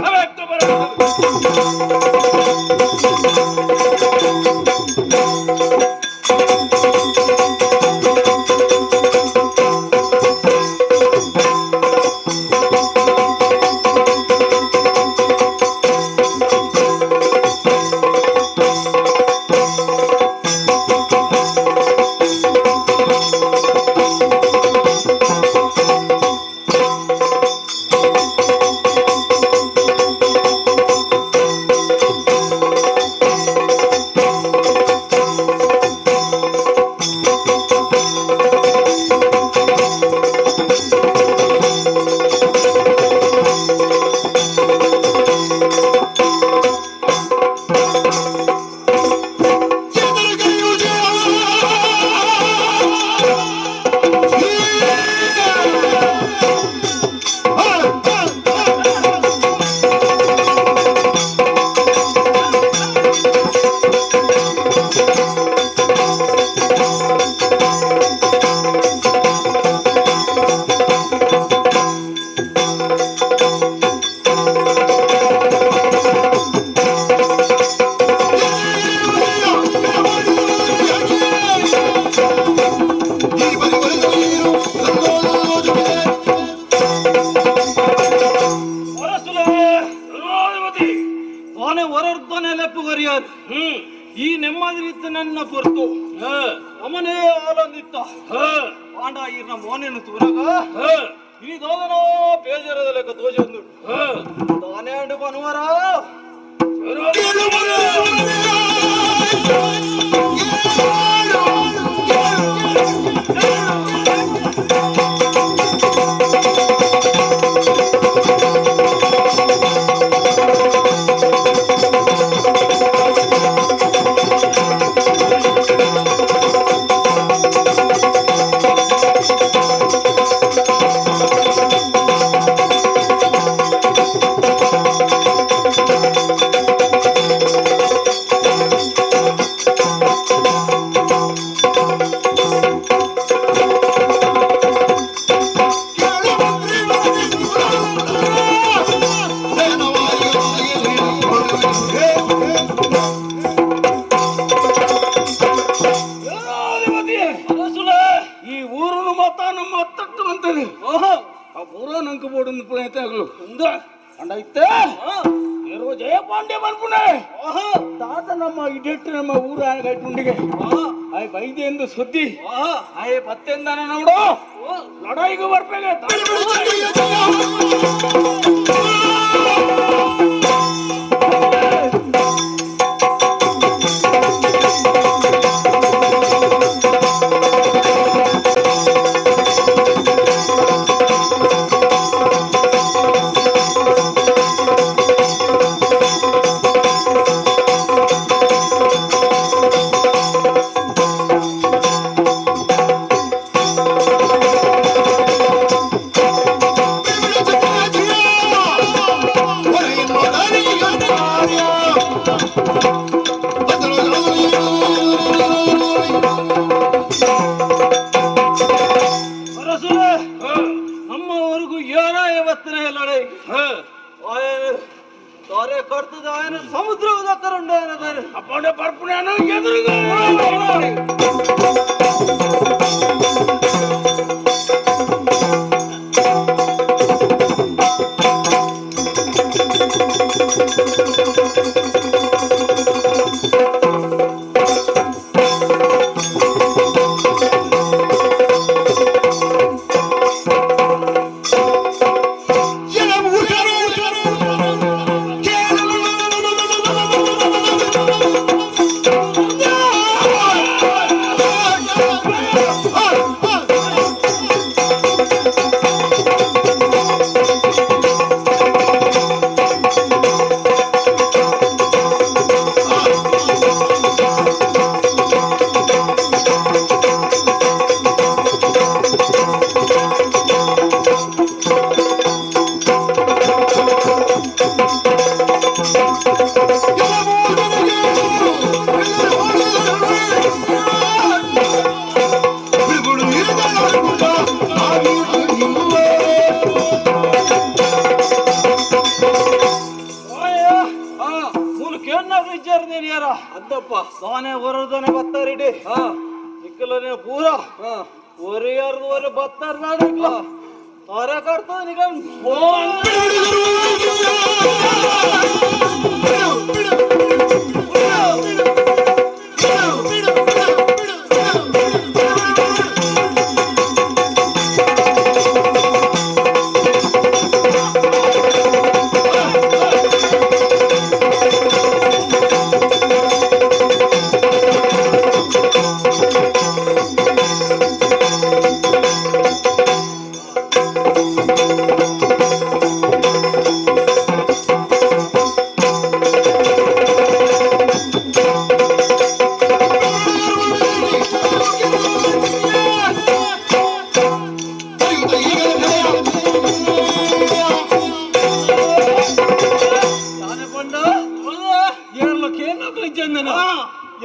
ಈ ನೆಮ್ಮದಿತ್ತು ನನ್ನ ಪೊರ್ತು ಅಮನೇ ಆಲಂದಿತ್ತ ಪಾಂಡ ಈರ್ನ ಮೋನೇನು ತೂರಾಗ ಈ ದೋದನೋ ಬೇಜಾರದ ಲೆಕ್ಕ ದೋಜಂದು ತಾನೇ ಅಂಡು ಬನ್ವರ ಜಯಪಾಂಡೆ ಬನ್ಪುಣೆ ತಾತ ನಮ್ಮ ಇಡೆಟ್ಟು ನಮ್ಮ ಊರ ಗೈಟುಂಡಿಗೆ ಆಯ್ ಬೈದೆ ಎಂದು ಸುದ್ದಿ ಆಯ್ ಪತ್ತೆಂದ ನೋಡು ಲಡಾಯಿಗೂ ಬರ್ಬೇಕೆ ಸಮುದ್ರ ಅಪ್ಪಂಡ ಬರ್ಪುಣನು ಎದುರುಗ ವಿಚಾರ ಅದ್ದಪ್ಪ ನಾನೇ ಹೊರದನೆ ಬತ್ತಾರಿಡಿ ನಿಕ್ಕಲನೆ ಪೂರ ಒರಿಯಾರ್ದು ಬತ್ತಾರ ನಾಡಿಕ್ಲ ಹೊರ ಕಟ್ತದ ನಿಗಮ್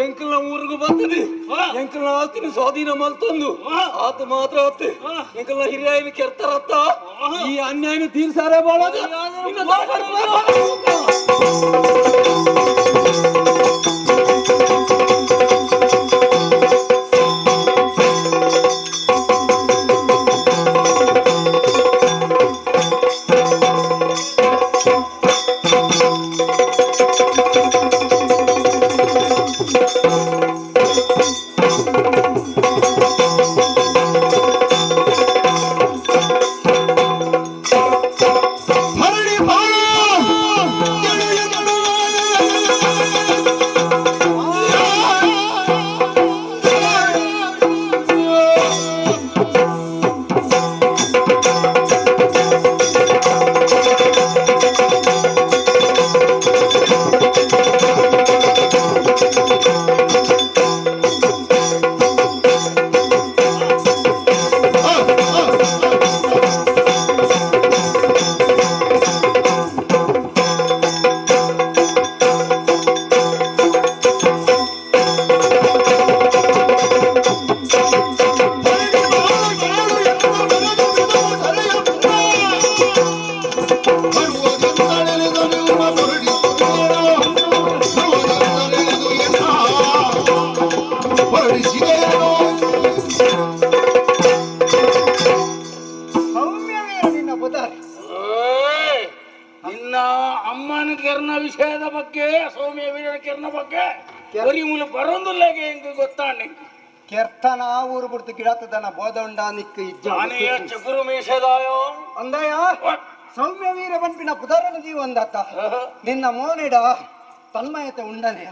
ಎಂಕಲ್ನ ಊರಿಗೆ ಬರ್ತದೆ ಎಂಕಲ್ನ ಆಸ್ತಿನ ಸ್ವಾಧೀನ ಮಲ್ತೊಂದು ಆತ ಮಾತ್ರ ಆತ್ತೆ ಎಂಕಲ್ನ ಹಿರಿಯ ಕೆರ್ತಾರತ್ತ ಈ ಅನ್ಯಾಯನ ತೀರ್ಸಾರೆ ಬಾಳೋದು ನಿನ್ನ ಅಮ್ಮನ ಕೆರ್ನ ವಿಷಯದ ಬಗ್ಗೆ ಸೌಮ್ಯ ವೀರನ ಕೆರ್ನ ಬಗ್ಗೆ ಮೂಲ ಬರೋದಿಲ್ಲಗೆ ಹೆಂಗ ಗೊತ್ತಾಂಡೆ ಕೆರ್ತನ ಊರು ಬಿಡ್ತು ಗಿಡತದನ ಬೋದಂಡ ನಿಕ್ಕ ಜಾನೆಯ ಚಗುರು ಮೇಷದಾಯೋ ಅಂದಯ ಸೌಮ್ಯ ವೀರ ಪಂಪಿನ ಪುದರನ ಜೀವಂದತ್ತ ನಿನ್ನ ಮೋನಿಡ ತನ್ಮಯತೆ ಉಂಡನೆ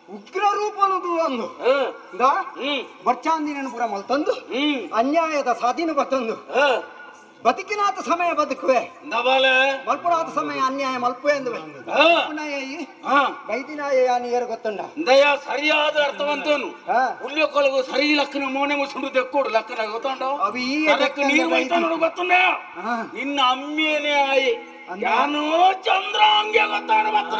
ಉಗ್ರ ರೂಪನುದು ಒಂದು ಬರ್ಚಾಂದಿನ ಪುರ ಮಲ್ತಂದು ಅನ್ಯಾಯದ ಸ್ವಾಧೀನ ಬತ್ತಂದು ಬದುಕಿನಾಥ ಸಮಯ ಬದುಕುವೆ ಮಲ್ಪುನಾಥ ಸಮಯ ಅನ್ಯಾಯ ಮಲ್ಪುವೆ ಎಂದುವೆ ಬೈದಿನಾಯ ನೀರು ಗೊತ್ತುಂಡ ದಯ ಸರಿಯಾದ ಅರ್ಥವಂತನು ಉಲ್ಯಕೊಳಗು ಸರಿ ಲಕ್ಕನ ಮೋನೆ ಮುಸುಂಡು ತೆಕ್ಕೋಡು ಲಕ್ಕನ ಗೊತ್ತುಂಡ ನೀರು ಬೈತಾನು ಗೊತ್ತುಂಡ ನಿನ್ನ ಅಮ್ಮೇನೆ ಆಯಿ ಯಾನೋ ಚಂದ್ರ ಹಂಗೆ ಗೊತ್ತಾಡ ಮಾತ್ರ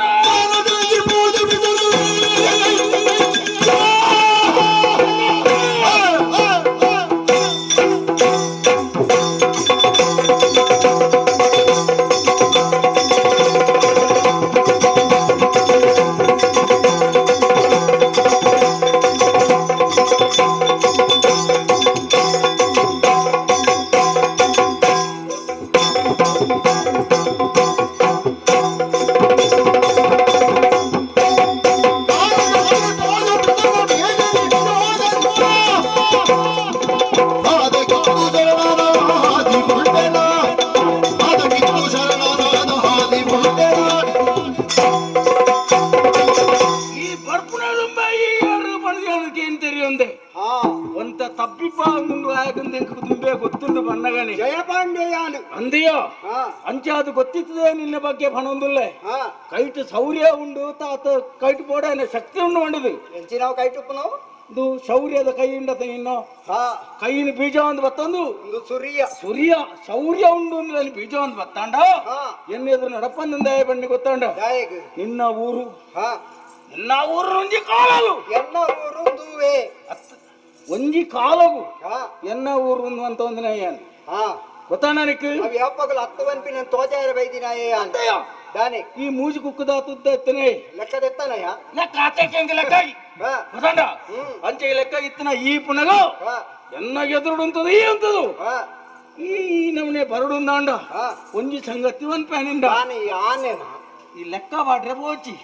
ಅಂದೆಯೋ ಅಂಚಾದು ಗೊತ್ತಿತ್ತದೆ ನಿನ್ನ ಬಗ್ಗೆ ಪಣೊಂದುಲ್ಲೆ ಕೈಟ್ ಸೌರ್ಯ ಉಂಡು ತಾತ ಕೈಟ್ ಬೋಡನೆ ಶಕ್ತಿ ಉಂಡು ಮಂಡದು ಎಂಚಿ ನಾವು ಕೈಟ್ ಉಪ್ಪು ನಾವು ಇದು ಶೌರ್ಯದ ಕೈ ಉಂಡತ ಇನ್ನು ಕೈನ ಬೀಜ ಒಂದು ಬತ್ತಂದು ಸೂರ್ಯ ಶೌರ್ಯ ಉಂಡು ಅಂದ್ರೆ ಬೀಜ ಒಂದು ಬತ್ತಾಂಡ ಎನ್ನೆದ್ರು ನಡಪಂದ ಬಣ್ಣಿ ಗೊತ್ತಾಂಡ ನಿನ್ನ ಊರು ಒಂಜಿ ಕಾಲಗು ಒಂಜಿ ಕಾಲಗು ಎನ್ನ ಊರು ಅಂತ ಒಂದು ನಯ್ಯಾನ ಗೊತ್ತಾ ನನಗೆ ಯಾಪಗಲು ಹತ್ತು ಬಂಪಿನ ತೋಜಾರ ಬೈದಿನ ದಾನೆ ಈ ಮೂಜಿ ಕುಕ್ಕದ ತುದ್ದ ಎತ್ತನೆ ಲೆಕ್ಕದೆತ್ತಾನಯ್ಯ ಲೆಕ್ಕ ಆತಕ್ಕೆ ಹೆಂಗೆ ಲೆಕ್ಕ ಗೊತ್ತಂಡ ಅಂಚೆಗೆ ಲೆಕ್ಕ ಇತ್ತನ ಈ ಪುನಗು ಎನ್ನ ಎದುರು ಉಂಟದು ಈ ಉಂಟದು ಈ ನಮ್ಮನೆ ಬರಡು ಅಂಡ ಒಂಜಿ ಸಂಗತಿ ಒಂದ್ ಪ್ಯಾನಿಂದ ಆನೆ ಆನೆನ ಈ ಲೆಕ್ಕ ಬಾಡ್ರೆ ಬೋಚಿ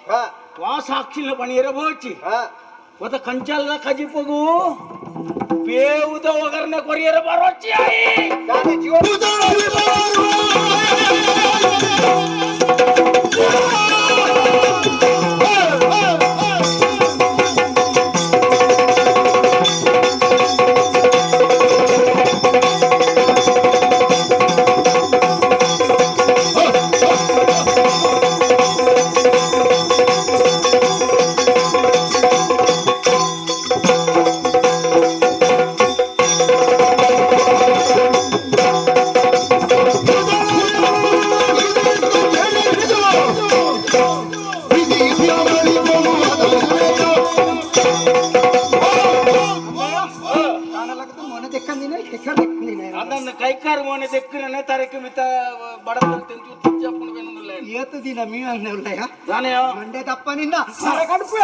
ವಾಸಾಕ್ಷಿನ ಪಣಿಯರೆ ಬೋಚಿ ಮತ್ತ ಕಂಚಾಲದ ಕಜಿಪಗು ಬೇವುದ ಒಗರ್ನೆ ಕೊರಿಯರ ಬರೋಚಿ ಆಯಿ ದಾನೆ ಜೀವ ಅದನ್ನ ಕೈಕಾರು ಮನೆ ತೆಕ್ಕನೆ ತರಕ್ಕೆ ಮಿತ ಬಡ ಏತು ದಿನ ಮೀನನ್ನೇ ಉಳ್ಳಯ್ಯ ನಾನೇ ಮಂಡೆ ತಪ್ಪನಿಂದ ಕಡುಪು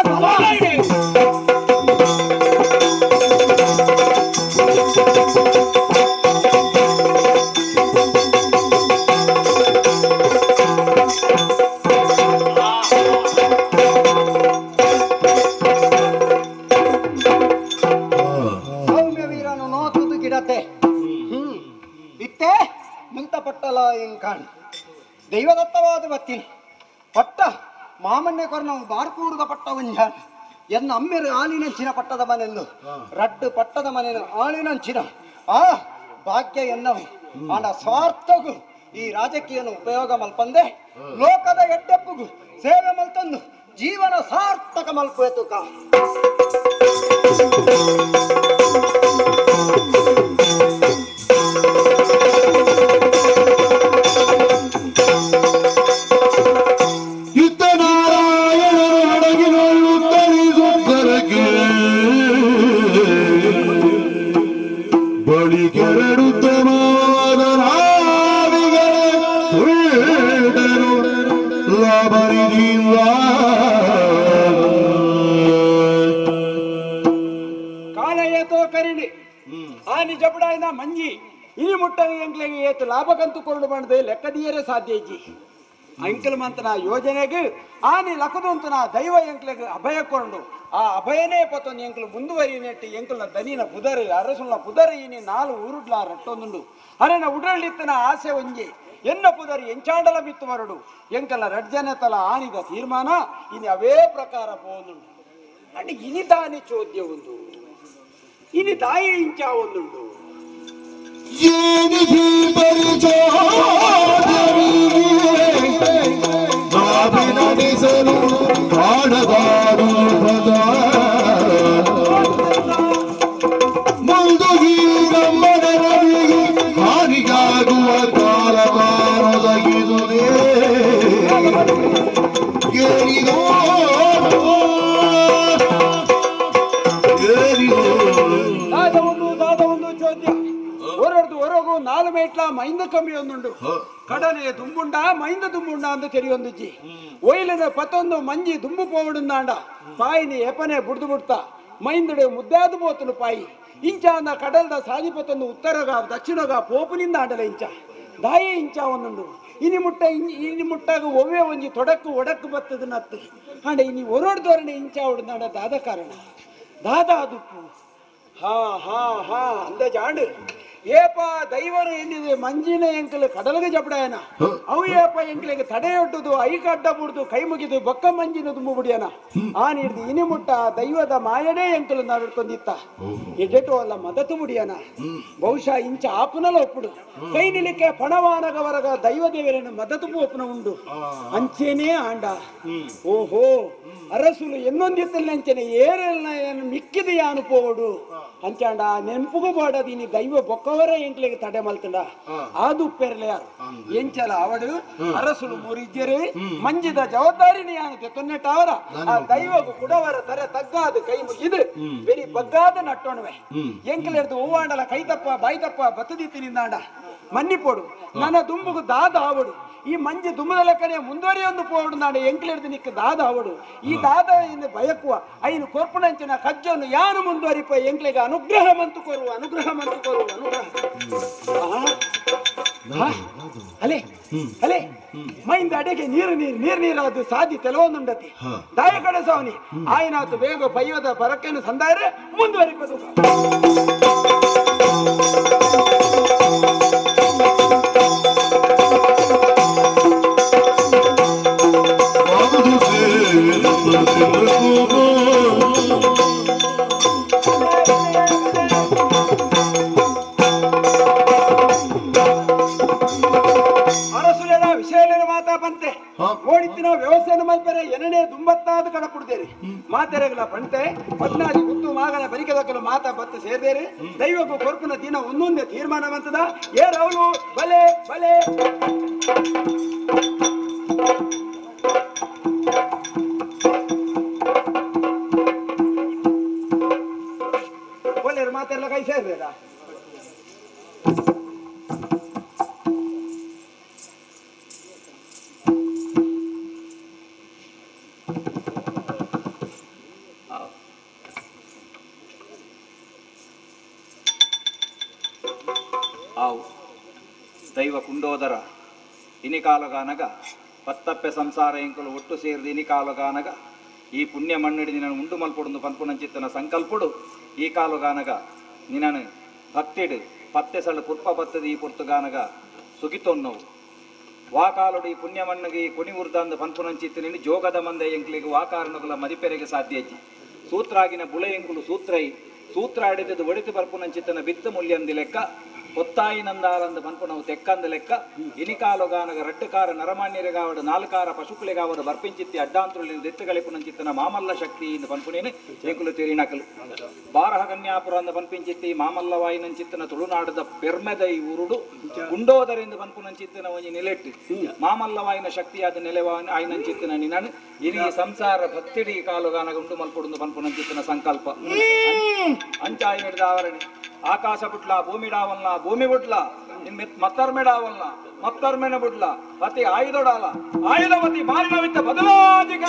ಸೌಮ್ಯ ವೀರನು ನೋತುದು ಗಿಡತೆ ಇತ್ತೆ ಮುಂತ ಪಟ್ಟಲ ಎಂಕಾಣ್ ದೈವದತ್ತವಾದ ಬತ್ತಿನ ಪಟ್ಟ ಮಾಮನ್ಯ ಕೊರ ನಾವು ಬಾರ್ಕೂಡುದ ಪಟ್ಟ ಒಂಜಾನ ಎನ್ನ ಅಮ್ಮೆರು ಆಲಿನಂಚಿನ ಪಟ್ಟದ ಮನೆಂದು ರಡ್ಡು ಪಟ್ಟದ ಮನೆಯನ್ನು ಆಳಿನಂಚಿನ ಆ ಭಾಗ್ಯ ಎನ್ನವು ಆನ ಸ್ವಾರ್ಥಗೂ ಈ ರಾಜಕೀಯನ ಉಪಯೋಗ ಮಲ್ಪಂದೆ ಲೋಕದ ಎಡ್ಡೆಪ್ಪುಗೂ ಸೇವೆ ಮಲ್ತಂದು ಜೀವನ ಸಾರ್ಥಕ ಮಲ್ಪೇತು ಕಾ ಕಾಲಯೇತೋ ಕರಿಣಿ ಆನಿ ಜಬಡಾಯಿನ ಮಂಜಿ ಇನಿ ಮುಟ್ಟಗೆ ಎಂಕ್ಲೆಗೆ ಏತು ಲಾಭಕ್ಕಂತೂ ಕೊಂಡು ಬಂಡದೆ ಲೆಕ್ಕದಿಯರೇ ಸಾಧ್ಯ ಇಜ್ಜಿ ಅಂಕಲ್ ಮಂತನ ಯೋಜನೆಗೆ ಆನಿ ಲಕ್ಕದಂತನ ದೈವ ಎಂಕ್ಲೆಗೆ ಅಭಯ ಕೊಂಡು ಆ ಅಭಯನೇ ಪತ್ತೊಂದು ಎಂಕ್ಲು ಮುಂದುವರಿ ನೆಟ್ಟಿ ಎಂಕ್ಲನ ದನಿನ ಪುದರ್ ಅರಸುನ ಪುದರ್ ಇನಿ ನಾಲು ಊರುಡ್ಲ ರಟ್ಟೊಂದುಂಡು ಅರೆನ ಉಡಳಿತ್ತನ ಆಸೆ ಒಂಜಿ ಎನ್ನ ಪುದರಿ ಎಂಚಾಂಡಲ ಬಿತ್ತು ಮರಡು ಎಂಕಲ ರಡ್ಜನೆ ತಲ ಆನಿದ ತೀರ್ಮಾನ ಇನಿ ಅವೇ ಪ್ರಕಾರ ಪೋಂದುಂಡು ಅಂಡ್ ಇನಿ ದಾನಿ ಚೋದ್ಯ ಒಂದು ಇನಿ ದಾಯಿ ಇಂಚ ಒಂದುಂಡು ನಡೆಸಲು ಕಾಣದಾರು ಮುಂದುಗಿ ನಮ್ಮನೆ ಹಾನಿಗಾಗುವ ಕಾಲ ಕಾಲೊದಗಿದುದೇ ಕೇಳಿದೋ ದಾದ ಒಂದು ಚೋದ್ಯ ಹೊರಡ್ದು ಹೊರಗು ನಾಲು ಮೇಟ್ಲ ಮೈಂದ ಕಮ್ಮಿ ಒಂದುಂಡು ಕಡನೆ ದುಂಬುಂಡ ಮೈಂದ ದುಂಬುಂಡ ಅಂತ ತೆರಿಯೊಂದುಜ್ಜಿ ಒಯ್ಲಿನ ಪತ್ತೊಂದು ಮಂಜಿ ದುಂಬು ಪೋವುಡುಂದಾಂಡ ಪಾಯಿನಿ ಎಪನೆ ಬುಡ್ದು ಬಿಡ್ತಾ ಮೈಂದುಡೆ ಮುದ್ದಾದು ಪೋತುನು ಪಾಯಿ ಇಂಚ ಅಂದ ಕಡಲ್ದ ಸಾಗಿ ಪತ್ತೊಂದು ಉತ್ತರಗ ದಕ್ಷಿಣಗ ಪೋಪುನಿಂದ ಆಂಡಲ ಇಂಚ ದಾಯಿ ಇಂಚ ಒಂದುಂಡು ಇನಿ ಮುಟ್ಟಾಗ ಒವ್ವೆ ಒಂಜಿ ತೊಡಕ್ಕು ಒಡಕ್ಕು ಬತ್ತದ ನತ್ತು ಅಂಡ ಇನಿ ಹೊರಡ್ದೋರಣೆ ಇಂಚ ಹೊಡ್ದಾಂಡ ದಾದ ಕಾರಣ ದಾದ ದುಪ್ಪು ಹಾ ಹಾ ಹಾ ಅಂದ ಜಾಂಡು ಏಪ ದೈವರು ಎನ್ನಿದೆ ಮಂಜಿನ ಎಂಕಲು ಕಡಲಿಗೆ ಜಪಡಾಯನ ಅವು ಏಪ ಎಂಕ್ಲಿಗೆ ತಡೆಯೊಡ್ಡುದು ಐಕಡ್ಡ ಬುಡ್ದು ಕೈ ಮುಗಿದು ಬೊಕ್ಕ ಮಂಜಿನ ತುಂಬು ಬಿಡಿಯನ ಆ ನೀಡ್ದು ಇನಿ ಮುಟ್ಟ ದೈವದ ಮಾಯನೇ ಎಂಕಲು ನಾವಿಡ್ಕೊಂದಿತ್ತ ಎಡ್ಡೆಟು ಅಲ್ಲ ಮದತು ಮುಡಿಯನ ಬಹುಶಃ ಇಂಚ ಆಪುನಲ ಒಪ್ಪುಡು ಕೈ ನಿಲಿಕೆ ಪಣವಾನಗವರಗ ದೈವ ದೇವರನ್ನು ಮದತು ಒಪ್ಪುನ ಉಂಡು ಅಂಚೆನೇ ಆಂಡ ಓಹೋ ಅರಸುಲು ಎನ್ನೊಂದಿತ್ತಲ್ಲ ಅಂಚನೆ ಏರೆಲ್ಲ ಮಿಕ್ಕಿದ ಯಾನು ಪೋವಡು ಅಂಚಾಂಡ ನೆಂಪುಗೂ ಬಾಡದೀನಿ ದೈವ ಬೊಕ್ಕವರೇ ಎಂಕ್ಲಿಗೆ ತಡೆ ಮಲ್ತಂಡ ಅದು ಪೆರ್ಲೆ ಎಂಚಲ ಅವಡು ಅರಸುಲು ಮುರಿಜ್ಜರು ಮಂಜಿದ ಜವಾಬ್ದಾರಿನಿ ಯಾನು ತೆತ್ತೊನ್ನೆಟ್ಟವರ ಆ ದೈವಗೂ ಕುಡವರ ತರೆ ತಗ್ಗಾದ ಕೈ ಮುಗಿದು ಬೆರಿ ಬಗ್ಗಾದ ನಟ್ಟೋಣವೆ ಎಂಕ್ಲೆಡ್ದು ಹೂವಾಂಡಲ ಕೈ ತಪ್ಪ ಬಾಯಿ ತಪ್ಪ ಬತ್ತದಿತ್ತಿನಿಂದಾಂಡ ಮನ್ನಿಪೋಡು ನನ್ನ ದುಂಬುಗು ದಾದ ಆವಡು ಈ ಮಂಜಿ ದುಮ್ಮದ ಲೆಕ್ಕನೆ ಮುಂದುವರಿಯೊಂದು ಪೋಡು ನಾಡು ಎಂಕ್ಲೆಡ್ದು ನಿಕ್ಕ ದಾದ ಅವಡು ಈ ದಾದ ಇನ್ನು ಭಯಕ್ಕುವ ಐನು ಕೊರ್ಪುಣಂಚಿನ ಕಜ್ಜನ್ನು ಯಾನು ಮುಂದುವರಿಪ ಎಂಕ್ಲೆಗೆ ಅನುಗ್ರಹ ಮಂತು ಕೊರುವ ಅನುಗ್ರಹ ಅಲೆ ಅಲೆ ಮೈಂದ ಅಡೆಗೆ ನೀರಾದು ಸಾಧಿ ತೆಲವೊಂದುಂಡತಿ ದಾಯ ಕಡೆ ಸಾವನಿ ಆಯ್ನಾತು ಬೇಗ ಪೈವದ ಪರಕೆಯನ್ನು ಸಂದಾರೆ ಮುಂದುವರಿಪದು ಅರಸುಲೆನ ವಿಷಯಲೇನ ಮಾತಾ ಬಂತೆ ಓಡಿತ್ತಿನ ವ್ಯವಸ್ಥೆಯನ್ನು ಮಲ್ಪರೆ ಎನನೇ ದುಂಬತ್ತಾದ ಕಡ ಕುಡ್ದೇರಿ ಮಾತೆರೆಗಳ ಪಂತೆ ಪದ್ನಾದಿ ಗುತ್ತು ಮಾಗನ ಬರಿಕೆದಕ್ಕಲು ಮಾತಾ ಬತ್ತ ಸೇರ್ದೇರಿ ದೈವಕ್ಕೂ ಕೊರ್ಪುನ ದಿನ ಒಂದೊಂದೇ ತೀರ್ಮಾನವಂತದ ಏರವಳು ಬಲೆ ಬಲೆ ಒಳ್ಳೆಯ ಮಾತೆಲ್ಲ ಕೈ ಸೇರ್ಬೇಡ ಆವು ದೈವ ಕುಂಡೋದರ ಇನಿಕಾಲಗಾನಗ ಪತ್ತಪ್ಪೆ ಸಂಸಾರ ಎಂಕಲು ಒಟ್ಟು ಸೇರಿದ ಇನಿಕಾಲಗಾನಗ ಈ ಪುಣ್ಯ ಮಣ್ಣಿಡಿ ನಿನ್ನನ್ನು ಉಂಡು ಮಲ್ಪೊಡು ಪನ್ಪುನಂಚಿತ್ತನ ಸಂಕಲ್ಪಡು ಈ ಕಾಲಗಾನಗ ನಿನ್ನನು ಭಕ್ತಿಡು ಪತ್ತೆ ಸಳ ಪುರ್ಪ ಬತ್ತದ ಈ ಪುರ್ತಗಾನಗ ಸುಗಿತೊನ್ನವು ವಾಕಾಲುಡು ಈ ಪುಣ್ಯ ಮಣ್ಣಿಗೆ ಈ ಕೊನಿ ಉರ್ದಂದು ಪನ್ಪುನಂಚಿತ್ತು ನಿನ್ನ ಜೋಗದ ಮಂದೆ ಎಂಕ್ಲಿಗೆ ವಾಕಾರಣಗಳ ಮದಿಪೆರೆಗೆ ಸಾಧ್ಯ ಅಜ್ಜಿ ಸೂತ್ರಾಗಿನ ಬುಳೆ ಎಂಕುಲು ಸೂತ್ರ ಅಡಿತದು ಒಡಿತು ಬರ್ಪುನಂಚಿತ್ತನ ಬಿತ್ತು ಮುಲ್ಯಂದಿ ಲೆಕ್ಕ ಒತ್ತಾಯಿನಂದಾರಂದು ಪನ್ಪುನವು ತೆಕ್ಕಂದ ಲೆಕ್ಕ ಇನಿಕಾಲುಗಾನಗ ರಡ್ಡುಕಾರ ನರಮಾನ್ಯರಿಗಾವಡು ನಾಲ್ಕಾರ ಪಶುಕುಲಿಗಾವಡು ಬರ್ಪಿಂಚಿತ್ತಿ ಅಡ್ಡಾಂತರುಳಿನ ದೆತ್ತುಗಳಿಪುನಂಚಿತ್ತನ ಮಾಮಲ್ಲ ಶಕ್ತಿ ಇಂದು ಪನ್ಪುನೇನು ಎಂಕುಲು ತಿರಿನಕಲು ಬಾರಹ ಕನ್ಯಾಪುರ ಅಂದ ಪನ್ಪಿಂಚಿತ್ತಿ ಮಾಮಲ್ಲವಾಯಿನಂಚಿತ್ತನ ತುಳುನಾಡದ ಪೆರ್ಮೆದೈ ಉರುಡು ಗುಂಡೋದರಿಂದ ಪನ್ಪುನಂಚಿತ್ತನ ಒಂಜಿ ನೆಲೆಟ್ಟು ಮಾಮಲ್ಲವಾಯಿನ ಶಕ್ತಿಯಾದ ನೆಲೆವಾಯಿನ ಆಯ್ನಂಚಿತ್ತನ ನಿನನು ಇನಿ ಸಂಸಾರ ಭಕ್ತಿಡಿ ಕಾಲುಗಾನಗ ಉಂಡು ಮಲ್ಪೊಡು ಪನ್ಪುನಂಚಿತ್ತನ ಸಂಕಲ್ಪ ಅಂಚಾಯಿ ಹಿಡಿದ ಆವರಣೆ ಆಕಾಶ ಬುಟ್ಲ ಭೂಮಿಡಾವಲ್ಲ ಭೂಮಿ ಬುಟ್ಲ ಮತ್ತರ್ಮೆಡಾವಲ್ಲ ಮತ್ತರ್ಮೆನ ಬುಟ್ಲ ಪತಿ ಆಯುಧಡಾಲ ಆಯುಧವತಿ ಮಾರಿನವಿತ್ತ ಬದಲಾಜಿಗ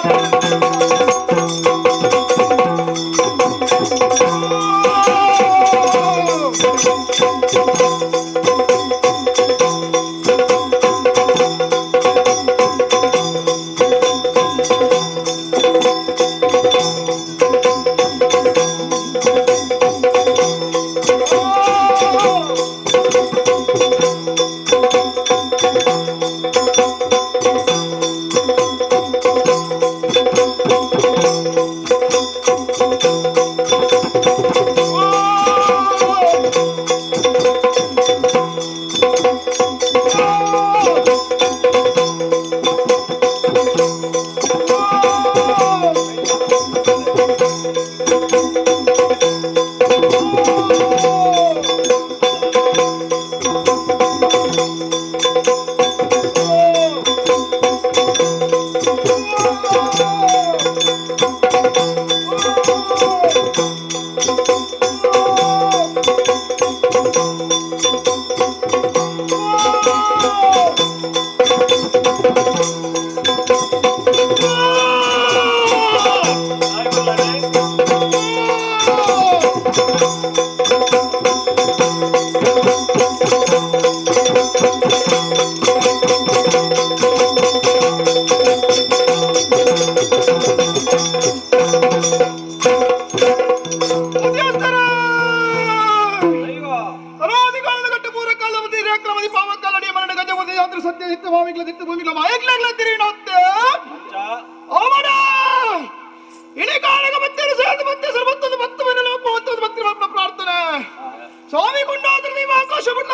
ಸ್ವಾಮಿ ಕೊಂಡಾದ್ರೆ ನೀವು ಆಕಾಶ ಬಿಟ್ಟ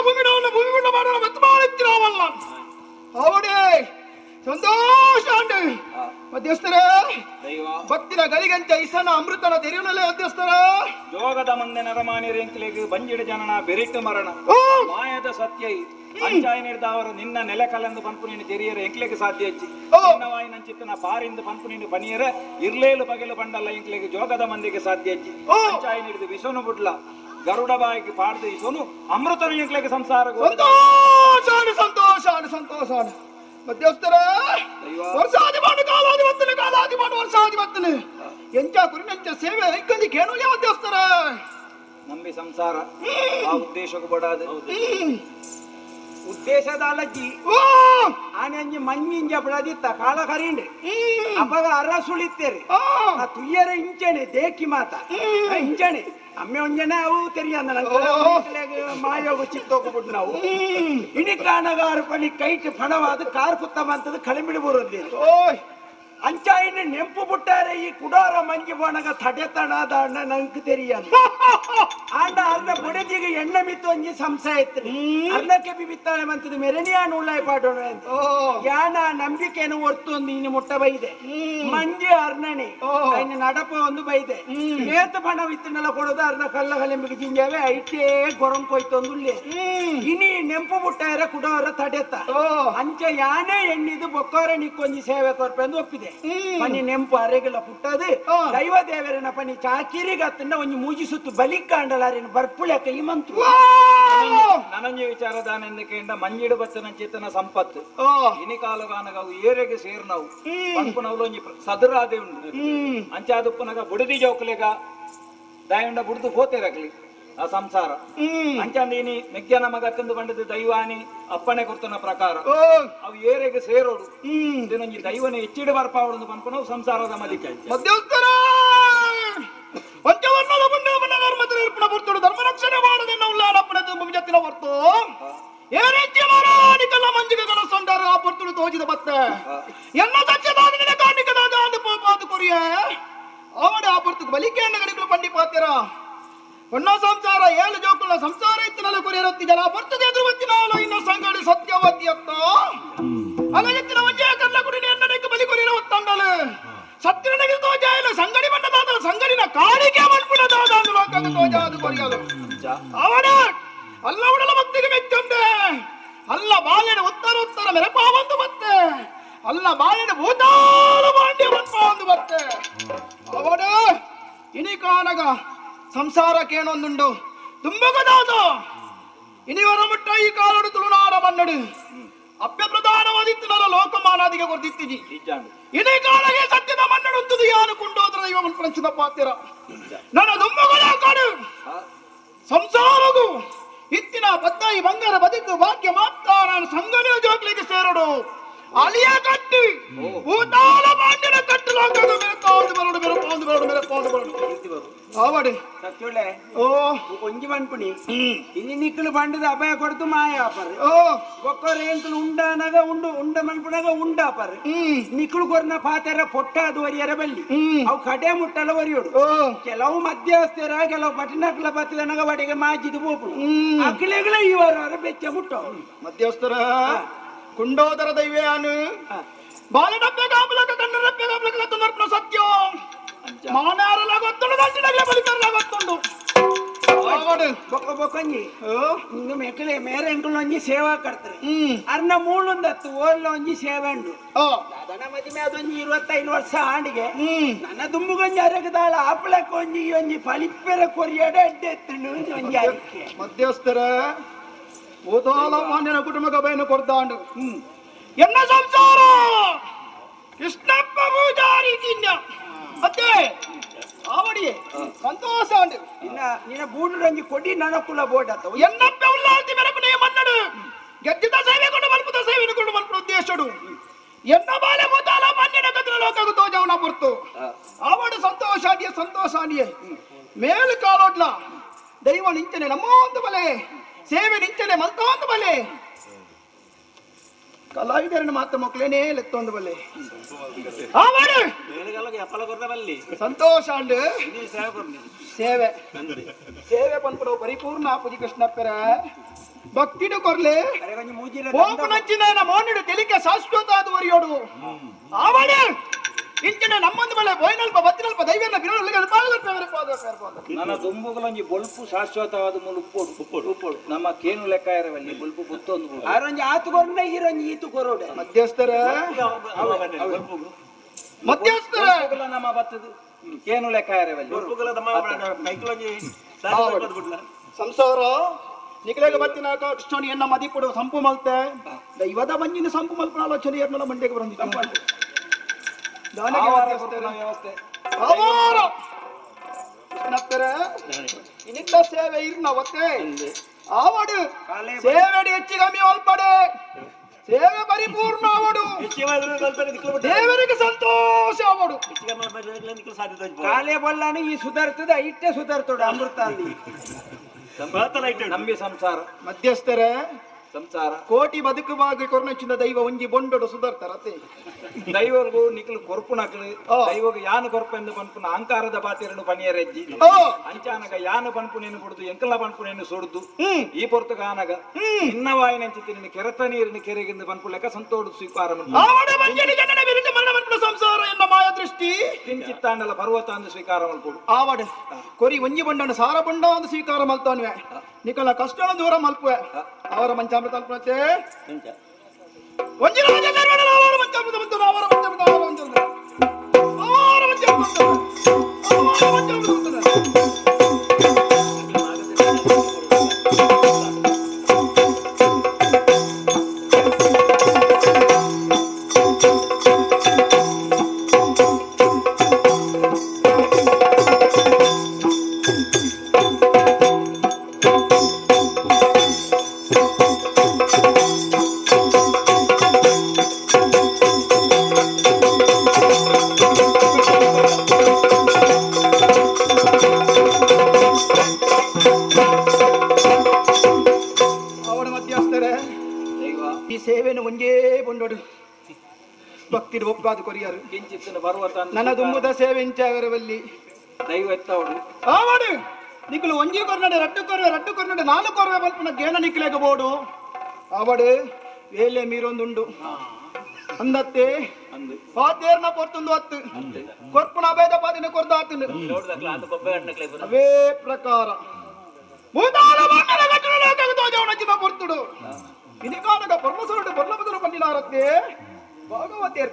ಭೂಮಿ ಬಿಟ್ಟ ಮಾಡೋಣ ಮತ್ತೆ ಮಾಡಿರ್ತೀರಾವಲ್ಲ ಅವಡೇ ಸಂತೋಷ ಅಂಡೆ ಮಧ್ಯಸ್ಥರ ಭಕ್ತಿನ ಗಲಿಗಂಚ ಇಸನ ಅಮೃತನ ತೆರೆಯುನಲ್ಲೇ ಮಧ್ಯಸ್ಥರ ಯೋಗದ ಮಂದೆ ನರಮಾನ್ಯರ ಎಂಕ್ಲೆಗೆ ಬಂಜಿಡ ಜನನ ಬೆರಿಟ್ಟು ಮರಣ ಮಾಯದ ಸತ್ಯ ಅಂಚಾಯ ನಿರ್ದಾವರು ನಿನ್ನ ನೆಲೆ ಕಲೆಂದು ಪಂಪುನಿನ ತೆರಿಯರ ಎಂಕ್ಲೆಗೆ ಸಾಧ್ಯ ಹೆಚ್ಚಿ ಚಿತ್ತನ ಪಾರಿಂದ ಪಂಪುನಿನ ಪನಿಯರ ಇರ್ಲೇಲು ಬಗೆಲು ಬಂಡಲ್ಲ ಎಂಕ್ಲೆಗೆ ಜೋಗದ ಮಂದಿಗೆ ಸಾಧ್ಯ ಹೆಚ್ಚಿ ಅಂಚಾಯ ನಿರ್ದು ವಿಸೋನು ಬುಡ್ಲ ಗರುಡ ಬಾಯಿಗೆ ಪಾಡ್ದು ಇಸೋನು ಅಮೃತನು ಎಂಕ್ಲೆಗೆ ಸಂಸಾರ ಸಂತೋಷ ಸಂತೋಷ ಸಂತೋಷ ಮಧ್ಯಸ್ಥರ ವರ್ಷಾದಿ ಮಾಡು ಕಾಲಾದಿ ಬರ್ತನೆ ಕಾಲಾದಿ ಮಾಡು ವರ್ಷಾದಿ ಬರ್ತನೆ ಎಂಚ ಕುರಿನಂಚ ಸೇವೆ ಐಕಂದಿಗೆ ಏನು ಮಧ್ಯಸ್ಥರ ನಂಬಿ ಸಂಸಾರ ಆ ಉದ್ದೇಶಕ್ಕೆ ಬಡಾದು ಉದ್ದೇಶದ ಅಲಜ್ಜಿ ಆನೆ ಅಂಜಿ ಮಂಜಿಂಜ ಬಿಡದಿತ್ತ ಕಾಲ ಕರೀಂಡೆ ಅಪಗ ಅರ ಸುಳಿತೇರಿ ಆ ತುಯ್ಯರ ಇಂಚನೆ ದೇಕಿ ಮಾತ ಇಂಚನೆ ಅಮ್ಮೆ ಒಂಜನೆ ಅವು ತೆರಿಯಂದ ಮಾಯೋಗ ಚಿತ್ತೋಗ್ಬಿಟ್ಟು ನಾವು ಇನಿ ಕಾಣಗಾರ ಪಣಿ ಕೈಟ್ ಫಣವಾದ ಕಾರ್ ಕುತ್ತ ಬಂತದ ಕಳಿಮಿಡಿ ಬರೋದೇ ಅಂಚ ಇನ್ನು ನೆಂಪು ಬಿಟ್ಟಾರೆ ಈ ಕುಡಾರ ಮಂಜಿ ಬೋಣಗ ತಡೆತಣದ ಅಣ್ಣ ನಂಗೆ ತೆರಿಯ ಆಂಡ ಅರ್ಧ ಬುಡಜಿಗೆ ಎಣ್ಣೆ ಮಿತ್ತು ಒಂಜಿ ಸಂಶಯ ಇತ್ತು ಅರ್ಧಕ್ಕೆ ಬಿತ್ತಾಳೆ ಬಂತದ ಮೆರಣಿಯ ನೂಲಾಯಿ ಪಾಡೋಣ ಅಂತ ಯಾನ ನಂಬಿಕೆನು ಒತ್ತು ಒಂದು ಇನ್ನು ಮುಟ್ಟ ಬೈದೆ ಮಂಜಿ ಅರ್ಣಣಿ ಇನ್ನು ನಡಪ ಒಂದು ಬೈದೆ ಏತ ಬಣ ವಿತ್ತನೆಲ್ಲ ಕೊಡೋದು ಅರ್ಧ ಕಲ್ಲ ಕಲಿಂಬಿಗೆ ಜಿಂಜಾವೆ ಐಟೇ ಗೊರಂ ಕೊಯ್ತು ಒಂದು ಇನಿ ನೆಂಪು ಬಿಟ್ಟಾರ ಕುಡೋರ ತಡೆತ ಅಂಚ ಯಾನೇ ಎಣ್ಣಿದು ಬೊಕ್ಕೋರ ನಿಕ್ಕೊಂಜಿ ಸೇವೆ ಕೊರ್ಪೆಂದು ಒಪ್ಪಿದೆ ಪನಿ ನೆಂಪು ಅರೆಗೆಲ್ಲ ಪುಟ್ಟದು ದೈವ ದೇವರನ ಪನಿ ಚಾಕಿರಿಗತ್ತನ್ನ ಒಂಜಿ ಮೂಜಿಸುತ್ತು ಬಲಿಕಾಂಡಲಾರಿನ ಬರ್ಪುಳ ಕೈ ಮಂತ್ರ ನನಂಜಿ ವಿಚಾರದಾನೆಂದಕೆಂಡ ಮಂಜಿಡು ಬಚ್ಚನ ಚೇತನ ಸಂಪತ್ತು ಇನಿ ಕಾಲಗಾನಗ ಅವು ಏರೆಗೆ ಸೇರ್ನವು ಪಂಪುನವ್ಲು ಒಂಜಿ ಸದರಾದೆ ಉಂಡು ಅಂಚಾದುಪ್ಪನಗ ಬುಡದಿ ಜೋಕಲೆಗ ದಾಯಂಡ ಬುಡ್ದು ಹೋತೆರಕ್ಲಿ ಆ ಸಂಸಾರ ಅಂಚಂದೀನಿ ಮೆಗ್ಗನ ಮಗಕ್ಕಂದು ಬಂಡದ ದೈವಾನಿ ಅಪ್ಪಣೆ ಕೊರ್ತನ ಪ್ರಕಾರ ಅವು ಏರೆಗೆ ಸೇರೋಡು ಇದನ್ನೊಂಜಿ ದೈವನ ಹೆಚ್ಚಿಡು ಬರ್ಪಾವಡು ಪಂಪನವು ಸಂಸಾರದ ಮದಿಕೆ ಮಧ್ಯಸ್ಥರ ಪಂಚವರ್ಣದ ಪುಣ್ಯಮನ ಧರ್ಮದ ನಿರ್ಪಣ ಬರ್ತಡು ಧರ್ಮ ರಕ್ಷಣೆ ಮಾಡುವುದನ್ನು ಉಲ್ಲಾಡಪ್ಪಣ ಭವಿಷ್ಯತ್ತಿನ ಹೊರ್ತು ಏರೆಚ್ಚಿ ಮಾರಾಣಿಕಲ್ಲ ಮಂಜಿಗೆ ಕನಸೊಂಡಾರ ಆ ಪರ್ತುಡು ತೋಜಿದ ಬತ್ತೆ ಎನ್ನ ಸತ್ಯದಾದ ನಿನ ಕಾಣಿಕದಾದ ಆಂಡು ಪಾದು ಕೊರಿಯ ಅವಡ ಆ ಪರ್ತುಗೆ ಬಲಿಕೆ ಅನ್ನಗಳಿಗಳು ಪಂಡಿ ಪಾತ್ಯರ ಒಣ್ಣ ಸಂಸಾರ ಏಳು ಜೋಕುಳ ಸಂಸಾರ ಇತ್ತಿನಲ್ಲ ಕೊರಿಯರತ್ತಿ ಜಲ ಬರ್ತದೆ ಎದುರು ಬತ್ತಿನಾಲ ಇನ್ನು ಸಂಗಡಿ ಸತ್ಯವತಿ ಅತ್ತ ಅಲಗತ್ತಿನ ಒಂಜೆ ಕರ್ಲ ಕುಡಿನಿ ಎನ್ನಡಕ್ಕೆ ಬಲಿ ಕೊರಿಯರ ಒತ್ತಂಡಲು ಸತ್ತಿನಗೆ ತೋಜಾಯಲು ಸಂಗಡಿ ಬಂಡದಾದ ಸಂಗಡಿನ ಕಾಣಿಕೆ ಮಣ್ಪುಣದಾದ ಲೋಕದ ತೋಜಾದು ಕೊರಿಯಲು ಅವಡ ಅಲ್ಲ ಉಡಲ ಭಕ್ತಿಗೆ ಮೆಚ್ಚೊಂದೆ ಅಲ್ಲ ಬಾಲಿನ ಉತ್ತರ ಮೆರಪಾ ಒಂದು ಬತ್ತೆ ಅಲ್ಲ ಬಾಲಿನ ಭೂತಾಳ ಬಾಂಡ್ಯ ಒಂದು ಬತ್ತೆ ಅವಡ ಇನಿ ಕಾನಗ ಸಂಸಾರಕ್ಕೇನೊಂದುಂಡು ತುಂಬಗದಾದ ಇನಿವರ ಮುಟ್ಟ ಈ ಕಾಲಡು ತುಳುನಾಡ ಮನ್ನಡು ಅಪ್ಯ ಪ್ರಧಾನವಾದಿತ್ತಿನಲ್ಲ ಲೋಕಮಾನಾದಿಗೆ ಕೊರ್ದಿತ್ತಿಜಿ ಇನಿ ಕಾಲಗೆ ಸತ್ಯದ ಮನ್ನಡುಂತದು ಯಾನು ಕುಂಡೋದ್ರ ಇವ ಮನ್ಪಂಚದ ಪಾತ್ಯರ ನನ್ನ ದುಮ್ಮಗಳ ಕಾಡು ಸಂಸಾರಗೂ ಇತ್ತಿನ ಬದ್ದಾಯಿ ಬಂಗಾರ ಬದುಕು ಭಾಗ್ಯ ಮಾತ್ರ ನಾನು ಸಂಗಡಿಯ ಜೋಗ್ಲಿಗೆ ಸೇರಡು ಅಲಿಯ ಕಟ್ಟಿ ಭೂತಾಳ ಬಾಂಡಿನ ಕಟ್ಟು ಲೋಕದ ಮೆರಪಾವುದು ಬರಡು ಅವಡೆ ಸತ್ಯುಳೆ ಓ ಒಂಜಿ ಬನ್ಪುಣಿ ಇನಿ ನಿಕ್ಕಲು ಬಂಡದ ಅಭಯ ಕೊಡ್ತು ಮಾಯಾಪರ್ ಒಕ್ಕರ ಎಂಕಲು ಉಂಡಾನಾಗ ಉಂಡ ಮನ್ಪುಣಾಗ ಉಂಡಾಪರ್ ನಿಕ್ಕಲು ಕೊರ್ನ ಪಾತೆರ ಪೊಟ್ಟ ಅದು ಒರಿಯರ ಬಲ್ಲಿ ಅವು ಕಡೆ ಮುಟ್ಟಲ ಒರಿಯೋಡು ಕೆಲವು ಮಧ್ಯವಸ್ಥರ ಕೆಲವು ಪಟ್ಟಣಕ್ಲ ಬತ್ತದನಾಗ ಬಡಿಗೆ ಮಾಜಿದು ಬೋಪುಡು ಅಕ್ಲೆಗಳ ಇವರ ಬೆಚ್ಚ ಮುಟ್ಟ ಮಧ್ಯವಸ್ಥರ ಕುಂಡೋದರ ದೈವ್ಯಾನು ಬಾಲಡಪ್ಪೆ ಕಾಪಲಕ ಕಣ್ಣರಪ್ಪೆ ಕಾಪಲಕ ತುನರ್ಪಣ ಸತ್ಯ ಮಾನಾರಲ ಗೊತ್ತುಂಡು ದಂಡಿನಗಲ ಬಲಿಕರಲ ಗೊತ್ತುಂಡು ಅವಡು ಬೊಕ್ಕ ಬೊಕ್ಕಂಜಿ ಇಂದು ಮೆಕ್ಕಲೆ ಮೇರೆ ಎಂಕಲು ಒಂಜಿ ಸೇವಾ ಕರ್ತಾರೆ ಅರ್ನ ಮೂಳುಂದತ್ತು ಓರ್ಲ ಒಂಜಿ ಸೇವೆ ಉಂಡು ದಾದನ ಮದಿಮೆ ಅದೊಂಜಿ 25 ವರ್ಷ ಆಂಡಿಗೆ ನನ್ನ ದುಂಬುಗೊಂಜಿ ಅರಗದಾಳ ಆಪಳಕ್ಕೆ ಒಂಜಿ ಫಲಿಪ್ಪೆರ ಕೊರಿಯಾಡ ಅಡ್ಡೆ ಎತ್ತುಂಡು ಒಂಜಿ ಅರಿಕೆ ಮಧ್ಯಸ್ಥರ ಭೂತಾಳ ಮಾನ್ಯನ ಕುಟುಂಬ ಬಯನು ಕೊಡ್ದಾಂಡು ಎನ್ನ ಸಂಸಾರ ಕೃಷ್ಣಪ್ಪ ಪೂಜಾರಿ ಕಿನ್ಯ ಮತ್ತೆ ಆವಡಿಯೇ ಸಂತೋಷ ಉಂಡು ನಿನ್ನ ಬೂಡು ರಂಜಿ ಕೊಡಿ ನನಕುಲ ಬೋರ್ಡ್ ಆತ ಎನ್ನಪ್ಪ ಉಲ್ಲಾಲ್ತಿ ಮೆರಪನೆ ಮನ್ನಡು ಗೆದ್ದಿದ ಸೇವೆ ಕೊಂಡು ಮಲ್ಪದ ಸೇವೆಯನ್ನು ಕೊಂಡು ಮಲ್ಪದ ಉದ್ದೇಶಡು ಎನ್ನ ಬಾಲೆ ಭೂತಾಳ ಮಾನ್ಯನ ಕತ್ರ ಲೋಕಗೂ ತೋಜವನ ಬರ್ತು ಆವಡು ಸಂತೋಷಾಡಿಯೇ ಮೇಲು ಕಾಲೋಡ್ಲ ದೈವ ನಿಂಚನೆ ನಮ್ಮ ಒಂದು ಬಲೆ ಸೇವೆ ನಿಂಚನೆ ಮಲ್ತ ಒಂದು ಬಲೆ ಕಲಾವಿದರನ್ನು ಮಾತ್ರ ಮಕ್ಕಳೇನೇ ಲೆತ್ತೊಂದು ಬಲ್ಲೆ ಸಂತೋಷ ಅಂಡು ಸೇವೆ ಸೇವೆ ಪನ್ಪಡು ಪರಿಪೂರ್ಣ ಪೂಜಿ ಕೃಷ್ಣಪ್ಪರ ಭಕ್ತಿಡು ಕೊರ್ಲೆ ನಂಚಿನ ಮೋನಿಡು ತೆಲಿಕೆ ಶಾಶ್ವತ ಅದು ಒರಿಯೋಡು ಆವಡೆ ಇಂಚಿನ ನಮ್ಮೊಂದು ಮೇಲೆ ಬೋಯ್ನಲ್ಪ ಬತ್ತಿನಲ್ಪ ದೈವನ ನನ್ನ ದುಂಬುಗಳೊಂಜಿ ಬೊಲ್ಪು ಶಾಶ್ವತವಾದ ಉಪ್ಪೋಡು ನಮ್ಮ ಕೇನು ಲೆಕ್ಕ ಇರವಲ್ಲಿ ಬೊಲ್ಪು ಪುತ್ತೊಂದು ಆರೊಂಜಿ ಆತು ಕೊರೊಂಡೆ ಈರೊಂಜಿ ಈತು ಕೊರೋಡೆ ಮಧ್ಯಸ್ಥರ ನಮ್ಮ ಬತ್ತದು ಕೇನು ಲೆಕ್ಕ ಇರವಲ್ಲಿ ಸಂಸಾರ ನಿಖಿಲೆಗೆ ಬತ್ತಿನ ಕೃಷ್ಣನಿ ಎನ್ನ ಮದಿಪುಡು ಸಂಪು ಮಲ್ತೆ ಇವದ ಮಂಜಿನ ಸಂಪು ಮಲ್ಪನ ಆಲೋಚನೆ ಏರ್ನಲ್ಲ ಮಂಡ್ಯಕ್ಕೆ ಬಂದಿತ್ತು ವ್ಯವಸ್ಥೆ ಇನ್ನಿತ್ತ ಸೇವೆ ಇರ್ನ ಒತ್ತೆ ಆವಡು ಸೇವೆಡಿ ಹೆಚ್ಚು ಕಮ್ಮಿ ಒಲ್ಪಡೆ ಸೇವೆ ಪರಿಪೂರ್ಣ ಆವಡು ದೇವರಿಗೆ ಸಂತೋಷ ಆವಡು ಕಾಲೇ ಬಲ್ಲಾನು ಈ ಸುಧಾರ್ತದೆ ಇಟ್ಟೆ ಸುಧಾರ್ತೋಡು ಅಮೃತ ಅಲ್ಲಿ ನಂಬಿ ಸಂಸಾರ ಮಧ್ಯಸ್ಥರೇ ಸಂಸಾರ ಕೋಟಿ ಬದುಕುವಾಗ ಕೊರ್ನಚ್ಚಿನ ದೈವ ಒಂಜಿ ಬೊಂಡೊಡು ಸುಧಾರ್ತಾರತ್ತೆ ದೈವಗೂ ನಿಕ್ಲು ಕೊರ್ಪು ನಕ್ಲು ದೈವಗ ಯಾನು ಕೊರ್ಪು ಎಂದು ಪನ್ಪುನ ಅಹಂಕಾರದ ಬಾತಿರನು ಪನಿಯರೆಜ್ಜಿ ಅಂಚಾನಗ ಯಾನು ಪನ್ಪುನೇನು ಕೊಡುದು ಎಂಕಲ ಪನ್ಪುನೇನು ಸೊಡ್ದು ಈ ಪೊರ್ತುಗಾನಗ ಇನ್ನವಾಯಿನಂಚಿನ ಕೆರೆತ ನೀರಿನ ಕೆರೆಗಿಂದ ಪನ್ಪು ಲೆಕ್ಕ ಸಂತೋಡು ಸ್ವೀಕಾರ ಸಂಸಾರ ಎನ್ನ ಮಾಯ ದೃಷ್ಟಿ ಕಿಂಚಿತ್ತಾಂಡಲ ಪರ್ವತ ಅಂದು ಸ್ವೀಕಾರ ಮಲ್ಪುಡು ಆವಡ ಕೊರಿ ಒಂಜಿ ಬಂಡನ ಸಾರ ಬಂಡ ಒಂದು ಸ್ವೀಕಾರ ಮಲ್ತಾನ್ವೆ ನಿಕಲ ಕಷ್ಟ ದೂರ ಮಲ್ಪುವೆ ಅವರ ಮಂಚಾಮೃತ ಅಲ್ಪನತೆ ಒಂಜಿ ರಾಜ ಕರ್ವಣ ಅವರ ಮಂಚಾಮೃತ ಬಂತು ಅವರ ಮಂಚಾಮೃತ ಅವರ ಮಂಚಾಮೃತ ಅವರ ಮಂಚಾಮೃತ ಅವರ ಮಂಚಾಮೃತ ಈ ಸೇವೆಯನ್ನು ಒಂದೇ ಬಂದೋಡು ಭಕ್ತಿರು ಒಪ್ಪಾದು ಕೊರಿಯರು ಕಿಂಚಿತ್ತಿನ ಪರ್ವತ ನನ್ನ ದುಮ್ಮದ ಸೇವೆ ಇಂಚಾಗರವಲ್ಲಿ ದೈವ ಎತ್ತವಡು ಆವಡು ನಿಕ್ಕಲು ಒಂಜಿ ಕೊರ್ನಡೆ ರಟ್ಟು ಕೊರ್ನಡೆ ನಾಲು ಕೊರವೆ ಬಲ್ಪನ ಗೇನ ನಿಕ್ಕಲೆಗ ಬೋಡು ಆವಡು ವೇಲೆ ಮೀರೊಂದುಂಡು ಅಂದತ್ತೆ ಪಾತೇರ್ನ ಪೊರ್ತೊಂದು ಹತ್ತು ಕೊರ್ಪುನ ಬೇದ ಪಾದಿನ ಕೊರ್ದಾತನು ಅವೇ ಪ್ರಕಾರ ಭೂತಾಳ ಬಣ್ಣದ ಗಟ್ಟನ ಲೋಕಕ್ಕೆ ತೋಜವನಚ್ಚಿದ ಕೊರ್ತುಡು ಇನಿಕಾನಗ ಪರ್ಮಸರುಡು ಬರ್ಲಬದರು ಪನ್ನಿನಾರತ್ತೆ ಭಾಗವತೇರ್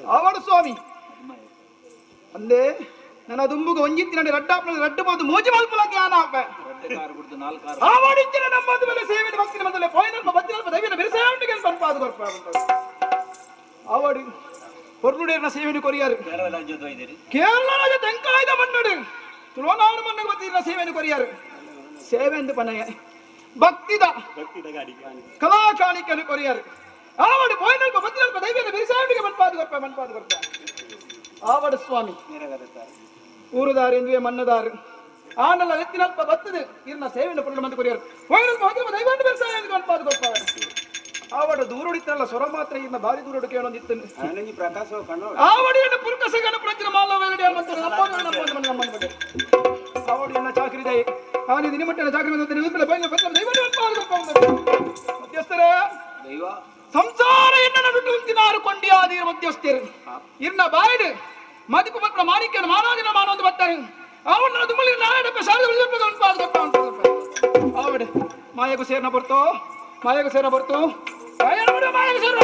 ಆವಡು ಸ್ವಾಮಿ ಅಂದೆ ನನ್ನ ದುಂಬುಗ ಒಂಜಿತ್ತಿನ ರಡ್ಡು ಬೋದು ಮೂಜಿ ಮಲ್ಪಲ ಜ್ಞಾನ ಆವಡಿಚ್ಚಿನ ನಮ್ಮದು ಮೇಲೆ ಸೇವೆ ಭಕ್ತಿನ ಮೊದಲೇ ಫೈನಲ್ ಬತ್ತಿನಲ್ಪ ದೈವಿನ ಬಿರುಸಾಂಟಿಗೆ ಸಂಪಾದ ಬರ್ಪ ಆವಡು ಪೊರ್ನುಡೇರ್ನ ಸೇವೆಯನ್ನು ಕೊರಿಯಾರು ಕೇರಳ ರಾಜ ತೆಂಕಾಯ್ದ ಮಣ್ಣುಡು ತುಳುನಾಡು ಮಣ್ಣಗೆ ಬತ್ತಿನ ಸೇವೆಯನ್ನು ಕೊರಿಯಾರು ಸೇವೆ ಎಂದು ಪನಯ ಭಕ್ತಿದ ಕಲಾ ಕಾಣಿಕೆಯನ್ನು ಕೊರಿಯಾರು ಆವಡು ಫೈನಲ್ಪ ಬತ್ತಿನಲ್ಪ ದೈವಿನ ಬಿರುಸಾಂಟಿಗೆ ಮನ್ಪಾದ ಬರ್ಪ ಆವಡು ಸ್ವಾಮಿ ಊರುದಾರು ಎಂದುವೆ ಮನ್ನದಾರು ಆನಲ್ಲ ಎತ್ತಿನಲ್ಪ ಬತ್ತದೆ ಇರ್ನ ಸೇವೆಯನ್ನು ಪೂರ್ಣ ಮಂದಿ ಕೊರಿಯಾರು ಫೈನಲ್ಪ ದೈವಾಂಡ ಬಿರುಸಾಯ ಮನ್ಪಾದ ಬರ್ಪ ಆವಡ ದೂರೊಡಿತಲ್ಲ ಸ್ವರ ಮಾತ್ರ ಇನ್ನ ಬಾರಿ ದೂರೊಡು ಕೇಳೊಂದಿತ್ತು ಆವಡಿಯನ್ನು ಪುರುಕಸಗನ ಪ್ರಚನ ಮಾಲವೇರಡಿ ಅನ್ನಂತಾರೆ ನಮ್ಮನ್ನು ಬಗ್ಗೆ ಆವಡಿಯನ್ನ ಚಾಕರಿ ದಯ ಅವನಿ ದಿನಮಟ್ಟನ ಚಾಕರಿ ಬಂದ ನಿಲ್ಪಲ ಬೈನ ಪತ್ರ ದೈವನ ಮಧ್ಯಸ್ಥರೇ ಸಂಸಾರ ಎನ್ನ ನಡುಟು ಉಂತಿನಾರು ಕೊಂಡಿಯಾದೀರ ಮಧ್ಯಸ್ಥರು ಇರ್ನ ಬಾಯಿಡು ಮದಿಪು ಪತ್ರ ಮಾಣಿಕ್ಯನ ಮಾನಾದಿನ ಮಾನೊಂದು ಬರ್ತಾರೆ ಅವನ ತುಮಲಿ ನಾಯಕ ಶಾಲೆ ಆವಡೆ ಮಾಯಗೂ ಸೇರ್ನ ಬರ್ತು ಮಾಯಗೂ ಸೇರ್ನ ಬರ್ತು ಮಾಯಗೂ ಸೇರ್ನ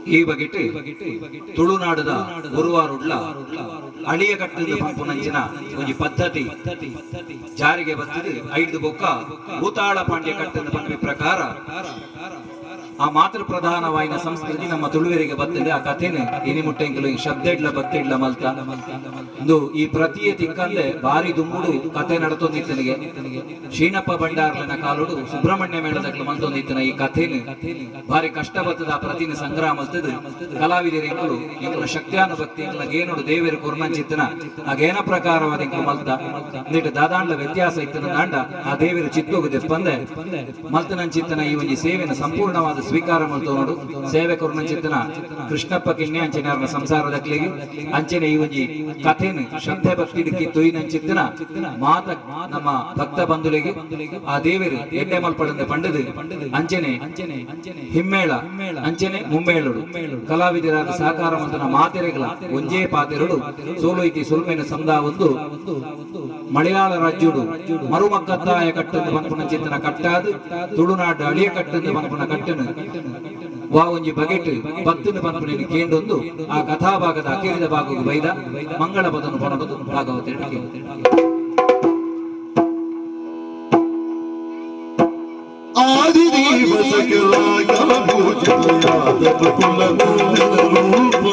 ಈ ಬಗೆಟ್ ತುಳುನಾಡದ ಗುರುವಾರುಡ್ಲ ಅಳಿಯ ಕಟ್ಟದ ಪಂಪುನಂಚಿನ ಒಂದು ಪದ್ಧತಿ ಜಾರಿಗೆ ಬರ್ತದೆ ಐದು ಬೊಕ್ಕ ಭೂತಾಳ ಪಾಂಡ್ಯ ಕಟ್ಟದ ಪಂಪಿ ಪ್ರಕಾರ ಆ ಮಾತೃ ಪ್ರಧಾನವಾಯಿನ ಸಂಸ್ಕೃತಿ ನಮ್ಮ ತುಳುವೆರಿಗೆ ಬರ್ತದೆ ಆ ಕಥೆನೆ ಇನಿ ಮುಟ್ಟೆಂಕಲು ಶಬ್ದೆಡ್ಲ ಬತ್ತಿಡ್ಲ ಮಲ್ತ ಇದು ಈ ಪ್ರತಿಯೇ ತಿಕ್ಕಂದೆ ಭಾರಿ ದುಮ್ಮುಡು ಕಥೆ ನಡತೊಂದಿತ್ತನಿಗೆ ಶೀನಪ್ಪ ಭಂಡಾರ್ಲನ ಕಾಲುಡು ಸುಬ್ರಹ್ಮಣ್ಯ ಮೇಳದಕ್ಲು ಮಂತೊಂದಿತ್ತನ ಈ ಕಥೆನೆ ಭಾರಿ ಕಷ್ಟ ಬರ್ತದ ಆ ಪ್ರತಿನ ಸಂಗ್ರಾಮ ಕಲಾವಿದರು ಎಂಕಲ ಶಕ್ತಿಯಾನುಭಕ್ತಿ ಎಂಕಲ ಗೇನುಡು ದೇವರು ಕೊರ್ನಂಚಿತ್ತನ ಆ ಗೇನ ಪ್ರಕಾರವಾದ ಎಂಕಲು ಮಲ್ತ ಇಂದಿಟ್ಟು ದಾದಾಂಡ್ಲ ವ್ಯತ್ಯಾಸ ಇತ್ತನ ದಾಂಡ ಆ ದೇವರು ಚಿತ್ತೋಗದೆ ಸ್ಪಂದೆ ಮಲ್ತನಂಚಿತ್ತನ ಈ ಒಂದು ಸೇವೆನ ಸಂಪೂರ್ಣವಾದ ಸ್ವೀಕಾರ ಮಾಡ್ತೋಡು ಸೇವೆ ಕೊರ್ನಂಚಿತ್ತನ ಕೃಷ್ಣಪ್ಪ ಕಿನ್ನೆ ಅಂಚನೆ ಅವ್ರನ್ನ ಸಂಸಾರದಕ್ಲಿಗೆ ಅಂಚನೆ ಈ ಒಂಜಿ ಕಥೆನ ಶ್ರದ್ಧೆ ಭಕ್ತಿ ತುಯಿನಂಚಿತ್ತನ ಮಾತ ನಮ್ಮ ಭಕ್ತ ಬಂಧುಲಿಗೆ ಆ ದೇವರು ಎಡ್ಡೆ ಮಲ್ಪಡಂದ ಪಂಡದು ಅಂಚನೆ ಹಿಮ್ಮೇಳ ಅಂಚನೆ ಮುಮ್ಮೇಳುಡು ಕಲಾವಿದರಾದ ಸಹಕಾರ ಮಂತನ ಮಾತೆರೆಗಳ ಒಂಜೇ ಪಾತೆರಡು ಸೋಲೋಯ್ತಿ ಸುಲ್ಮೆನ ಸಂದ ಒಂದು ಮಲಯಾಳ ರಾಜ್ಯುಡು ಮರುಮಕ್ಕತ್ತಾಯ ಕಟ್ಟನ್ನು ಪಂಪನ ಚಿಂತನ ಕಟ್ಟಾದು ತುಳುನಾಡು ಅಳಿಯ ಕಟ್ಟನ್ನು ಪಂಪನ ಕಟ್ಟನು ವಾ ಒಂಜಿ ಬಗೆಟ್ ಭಕ್ತನ ಪಂಪನ ಕೇಂದೊಂದು ಆ ಕಥಾಭಾಗದ ಅಖಿರಿದ ಭಾಗವು ಬೈದ ಮಂಗಳ ಪದನು ಪಣಬದು ಭಾಗವತ ಆದಿದೇವ ಸಕಲ ಕಲ ಪೂಜೆಯಾದ ಕುಲ ರೂಪ